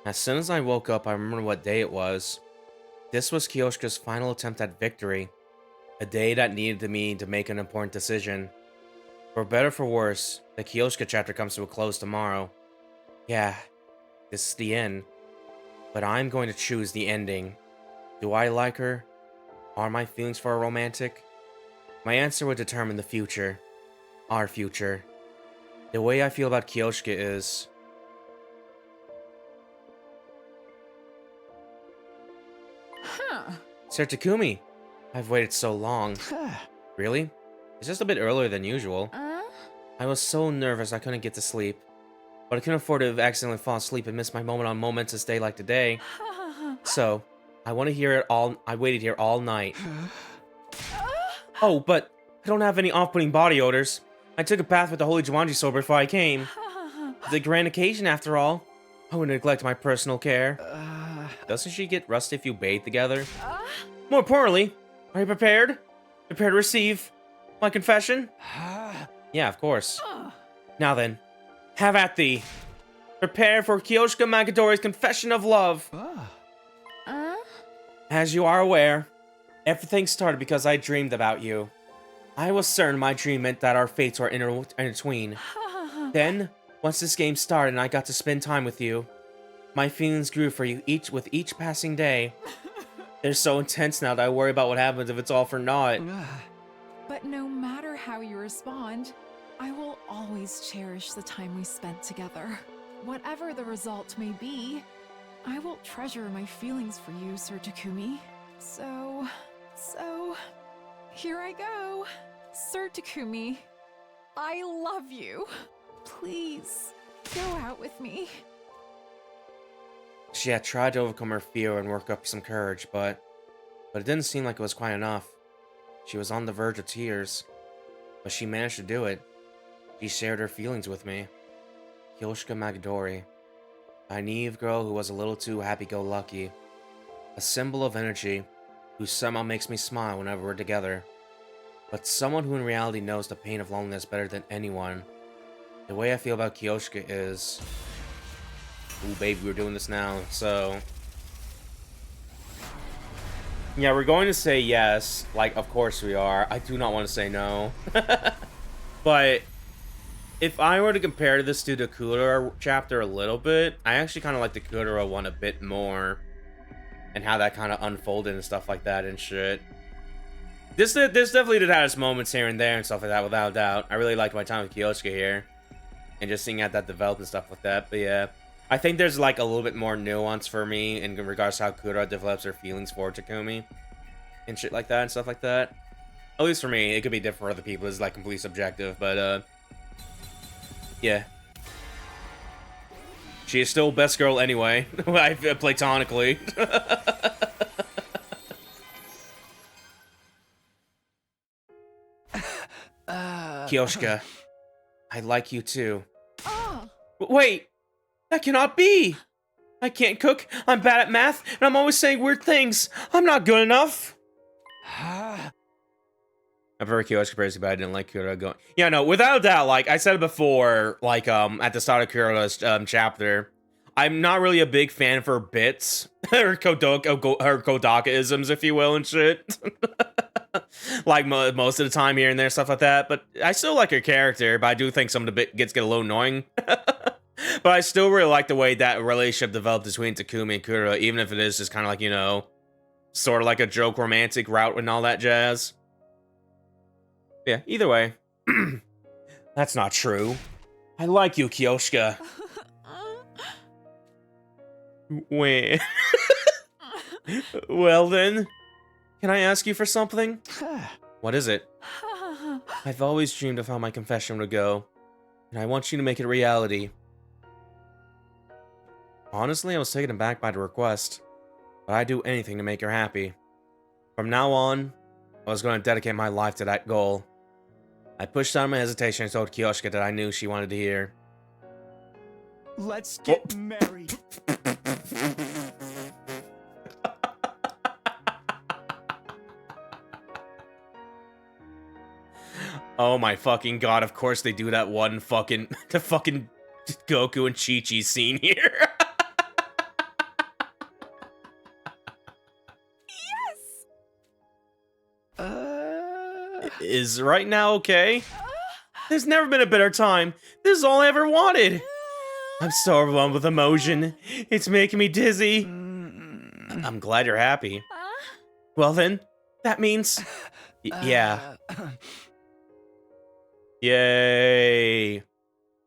As soon as I woke up, I remembered what day it was. This was Kyoshika's final attempt at victory. A day that needed me to make an important decision. For better or for worse, the Kyoshika chapter comes to a close tomorrow. Yeah, this is the end. But I'm going to choose the ending. Do I like her? Are my feelings for her romantic? My answer would determine the future. Our future. The way I feel about Kyoshika is... Huh. Sir Takumi, I've waited so long. Really? It's just a bit earlier than usual. I was so nervous I couldn't get to sleep. But I couldn't afford to accidentally fall asleep and miss my moment on momentous day like today. So, I want to hear it all. I waited here all night. Oh, but I don't have any off-putting body odors. I took a bath with the holy Jumanji sword before I came. It's a grand occasion after all. I would neglect my personal care. Doesn't she get rusty if you bathe together? More importantly, are you prepared? Prepared to receive my confession? Yeah, of course. Now then, have at thee. Prepare for Kyoshika Magadori's confession of love. As you are aware, everything started because I dreamed about you. I was certain my dream meant that our fates were intertwined. Then, once this game started and I got to spend time with you, my feelings grew for you with each passing day. They're so intense now that I worry about what happens if it's all for naught. But no matter how you respond, I will always cherish the time we spent together. Whatever the result may be, I will treasure my feelings for you, Sir Takumi. So, here I go. Sir Takumi, I love you. Please, go out with me. She had tried to overcome her fear and work up some courage, but it didn't seem like it was quite enough. She was on the verge of tears, but she managed to do it. She shared her feelings with me. Kyoshika Magadori, a naive girl who was a little too happy-go-lucky, a symbol of energy who somehow makes me smile whenever we're together, but someone who in reality knows the pain of loneliness better than anyone. The way I feel about Kyoshika is... Ooh, baby, we're doing this now, so... Yeah, we're going to say yes. Like, of course we are. I do not want to say no. But... if I were to compare this to the Kudera chapter a little bit, I actually kind of like the Kudera one a bit more. And how that kind of unfolded and stuff like that and shit. This definitely did have its moments here and there and stuff like that, without a doubt. I really liked my time with Kyoshika here. And just seeing how that developed and stuff like that, but yeah. I think there's like a little bit more nuance for me in regards to how Kudera develops her feelings for Takumi. And shit like that and stuff like that. At least for me, it could be different for other people, it's like completely subjective, but yeah. She is still best girl anyway. Platonically. Kyoshika, I like you too. Oh. Wait, that cannot be. I can't cook, I'm bad at math, and I'm always saying weird things. I'm not good enough. I'm very Kyoshika crazy, but I didn't like Kyoto going. Yeah, no, without a doubt, like I said it before, like at the start of Kyoto's chapter, I'm not really a big fan for bits or Kodaka-isms, if you will, and shit. Like most of the time here and there, stuff like that. But I still like her character, but I do think some of the bits get a little annoying. But I still really like the way that relationship developed between Takumi and Kura, even if it is just kind of like, you know, sort of like a joke romantic route and all that jazz. Yeah, either way. That's not true. I like you, Kyoshika. Wait. Well then, can I ask you for something? What is it? I've always dreamed of how my confession would go, and I want you to make it a reality. Honestly, I was taken aback by the request, but I'd do anything to make her happy. From now on, I was going to dedicate my life to that goal. I pushed down my hesitation and told Kyoshika that I knew she wanted to hear. Let's get married. Oh my fucking god, of course they do that one fucking, the fucking Goku and Chi-Chi scene here. Is right now okay? There's never been a better time. This is all I ever wanted. I'm so overwhelmed with emotion. It's making me dizzy. I'm glad you're happy. Well then, that means... yeah. Yay.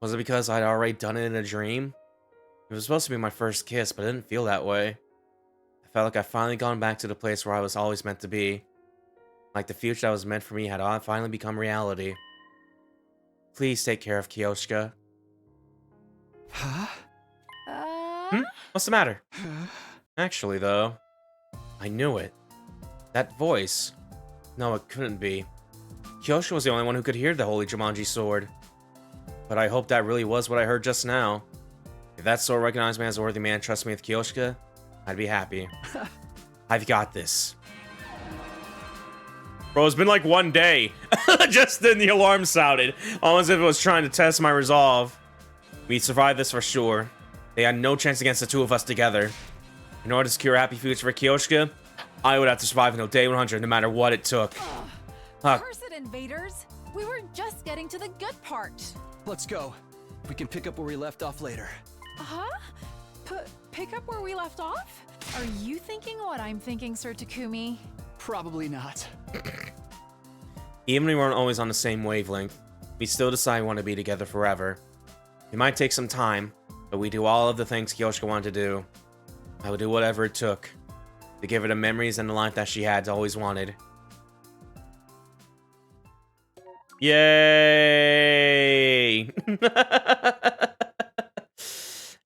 Was it because I'd already done it in a dream? It was supposed to be my first kiss, but it didn't feel that way. I felt like I'd finally gone back to the place where I was always meant to be. Like the future that was meant for me had finally become reality. Please take care of Kyoshika. Huh? What's the matter? Actually, though, I knew it. That voice. No, it couldn't be. Kyoshika was the only one who could hear the Holy Jumanji sword. But I hope that really was what I heard just now. If that sword recognized me as a worthy man, trust me with Kyoshika, I'd be happy. I've got this. Bro, it's been like one day. Just then the alarm sounded. Almost as if it was trying to test my resolve. We'd survive this for sure. They had no chance against the two of us together. In order to secure a happy future for Kyoshika, I would have to survive until day 100, no matter what it took. Curse it, invaders! We were just getting to the good part. Let's go. We can pick up where we left off later. Huh? Pick up where we left off? Are you thinking what I'm thinking, Sir Takumi? Probably not. Even if we weren't always on the same wavelength, we still decide we want to be together forever. It might take some time, but we do all of the things Kyoshika wanted to do. I would do whatever it took to give her the memories and the life that she had always wanted. Yay!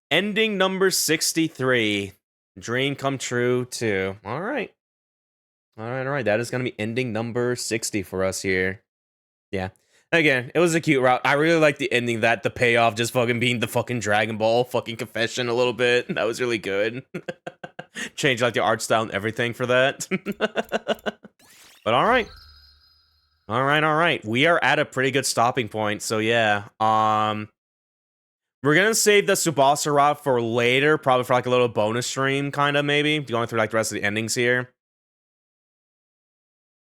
Ending number 63. Dream come true too. Alright. Alright. That is going to be ending number 60 for us here. Yeah. Again, it was a cute route. I really like the ending, that the payoff just fucking being the fucking Dragon Ball fucking confession a little bit. That was really good. Change like the art style and everything for that. But alright. Alright. We are at a pretty good stopping point. So yeah. We're gonna save the Tsubasa route for later, probably for like a little bonus stream, kind of, maybe. Going through like the rest of the endings here.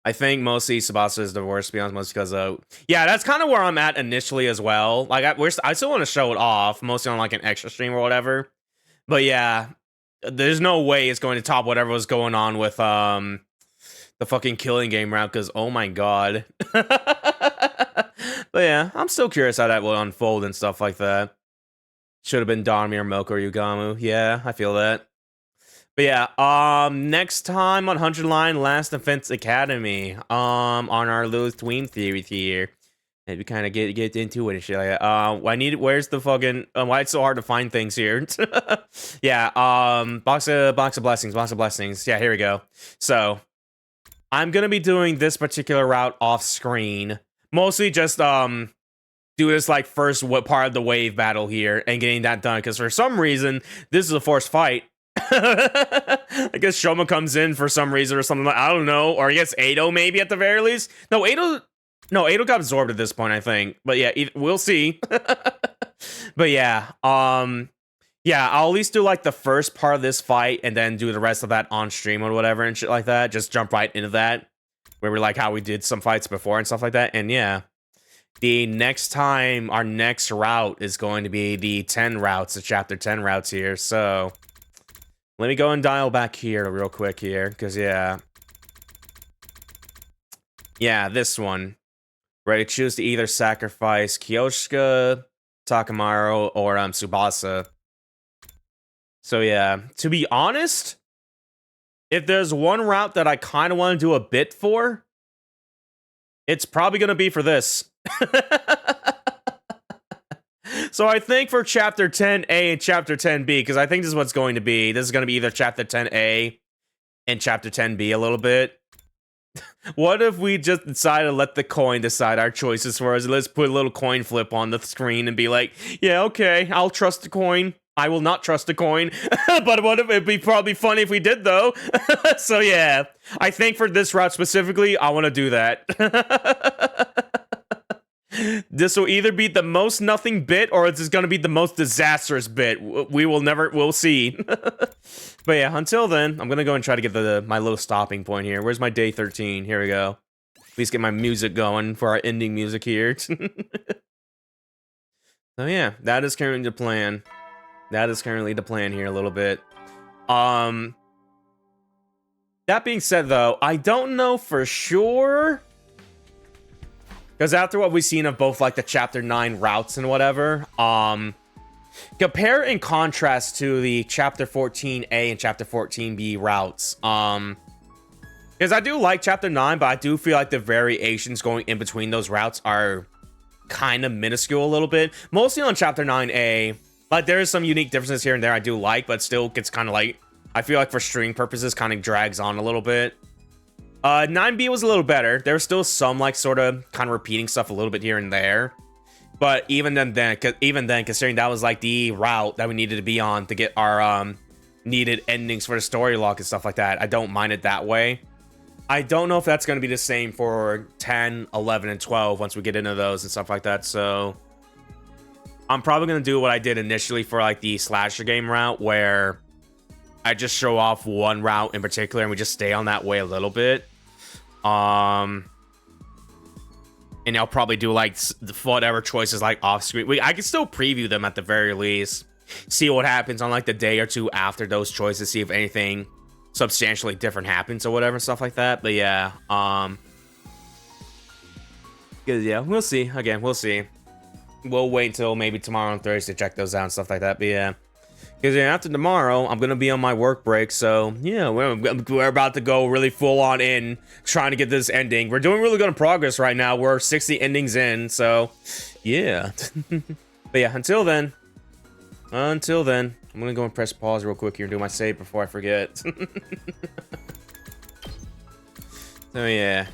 I think mostly Tsubasa is the worst, to be honest, mostly because yeah, that's kind of where I'm at initially as well. Like, I still want to show it off, mostly on like an extra stream or whatever. But yeah, there's no way it's going to top whatever was going on with the fucking killing game route, because oh my god. But yeah, I'm still curious how that will unfold and stuff like that. Should have been Darmi or Milk or Yugamu. Yeah, I feel that. But yeah, next time on 100 Line Last Defense Academy, on our little tween theory here. Maybe kind of get into it and shit like that. I need. Where's the fucking? Why it's so hard to find things here? Yeah. Box of blessings. Box of blessings. Yeah. Here we go. So, I'm gonna be doing this particular route off screen. Mostly just do this like first part of the wave battle here and getting that done. Because for some reason this is a forced fight. I guess Shouma comes in for some reason or something. I don't know. Or I guess Ado maybe at the very least. No, Ado got absorbed at this point, I think. But yeah, we'll see. But yeah, yeah, I'll at least do like the first part of this fight and then do the rest of that on stream or whatever and shit like that. Just jump right into that. Where we're like how we did some fights before and stuff like that. And yeah, the next time, our next route is going to be the 10 routes, the chapter 10 routes here. So let me go and dial back here real quick here. Because yeah. Yeah, this one. Ready to choose to either sacrifice Kyoshika, Takamaru, or Tsubasa. So yeah, to be honest, if there's one route that I kind of want to do a bit for, it's probably going to be for this. So I think for Chapter 10A and Chapter 10B, because I think this is what's going to be. This is going to be either Chapter 10A and Chapter 10B a little bit. What if we just decide to let the coin decide our choices for us? Let's put a little coin flip on the screen and be like, yeah, okay, I'll trust the coin. I will not trust the coin. But what if it'd be probably funny if we did, though? So yeah, I think for this route specifically, I want to do that. This will either be the most nothing bit or it's going to be the most disastrous bit. We'll see. But yeah, until then, I'm going to go and try to get my little stopping point here. Where's my day 13? Here we go. At least get my music going for our ending music here. So yeah, that is currently the plan. That is currently the plan here a little bit. That being said, though, I don't know for sure. Because after what we've seen of both, like, the Chapter 9 routes and whatever, compare and contrast to the Chapter 14A and Chapter 14B routes. Because I do like Chapter 9, but I do feel like the variations going in between those routes are kind of minuscule a little bit. Mostly on Chapter 9A. Like, there is some unique differences here and there I do like, but still gets kind of like, I feel like for stream purposes, kind of drags on a little bit. 9B was a little better. There was still some, like, sort of kind of repeating stuff a little bit here and there. But even then, considering that was, like, the route that we needed to be on to get our needed endings for the story log and stuff like that, I don't mind it that way. I don't know if that's going to be the same for 10, 11, and 12 once we get into those and stuff like that, so I'm probably going to do what I did initially for, like, the slasher game route, where I just show off one route in particular and we just stay on that way a little bit. And I'll probably do, like, whatever choices, like, off screen. I can still preview them at the very least. See what happens on, like, the day or two after those choices. See if anything substantially different happens or whatever, stuff like that. But yeah, yeah, we'll see. Again, we'll see. We'll wait until maybe tomorrow and Thursday to check those out and stuff like that. But yeah. Because after tomorrow, I'm going to be on my work break, so yeah, we're about to go really full on in, trying to get this ending. We're doing really good progress right now. We're 60 endings in, so yeah. But yeah, until then, I'm going to go and press pause real quick here and do my save before I forget. So yeah.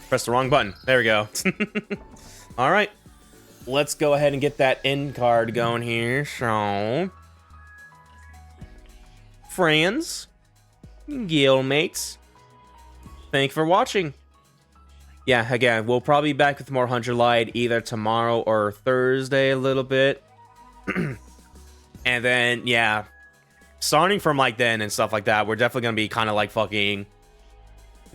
Press the wrong button. There we go. Alright. Let's go ahead and get that end card going here. So, friends, guildmates, thank you for watching. Yeah, again, we'll probably be back with more 100 Light either tomorrow or Thursday a little bit. And then, yeah, starting from like then and stuff like that, we're definitely going to be kind of like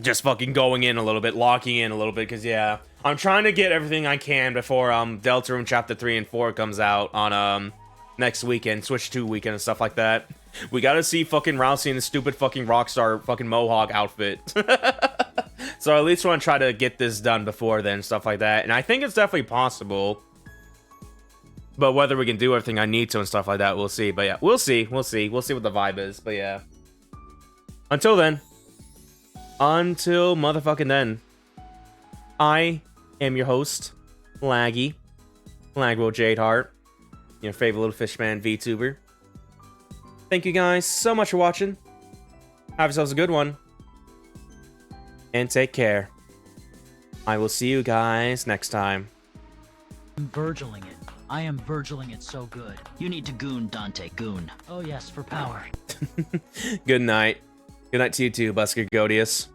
just fucking going in a little bit, locking in a little bit, because yeah, I'm trying to get everything I can before Deltarune Chapter 3 and 4 comes out on next weekend, Switch 2 weekend and stuff like that. We gotta see fucking Rousey in the stupid fucking Rockstar fucking Mohawk outfit. So I at least want to try to get this done before then, stuff like that. And I think it's definitely possible. But whether we can do everything I need to and stuff like that, we'll see. But yeah, we'll see. We'll see what the vibe is. But yeah. Until then. Until motherfucking then. I am your host, Laguo Jade Heart, your favorite little fishman VTuber. Thank you guys so much for watching. Have yourselves a good one. And take care. I will see you guys next time. I'm Virgiling it. I am Virgiling it so good. You need to goon, Dante, goon. Oh yes, for power. Good night. Good night to you too, Busker Godius.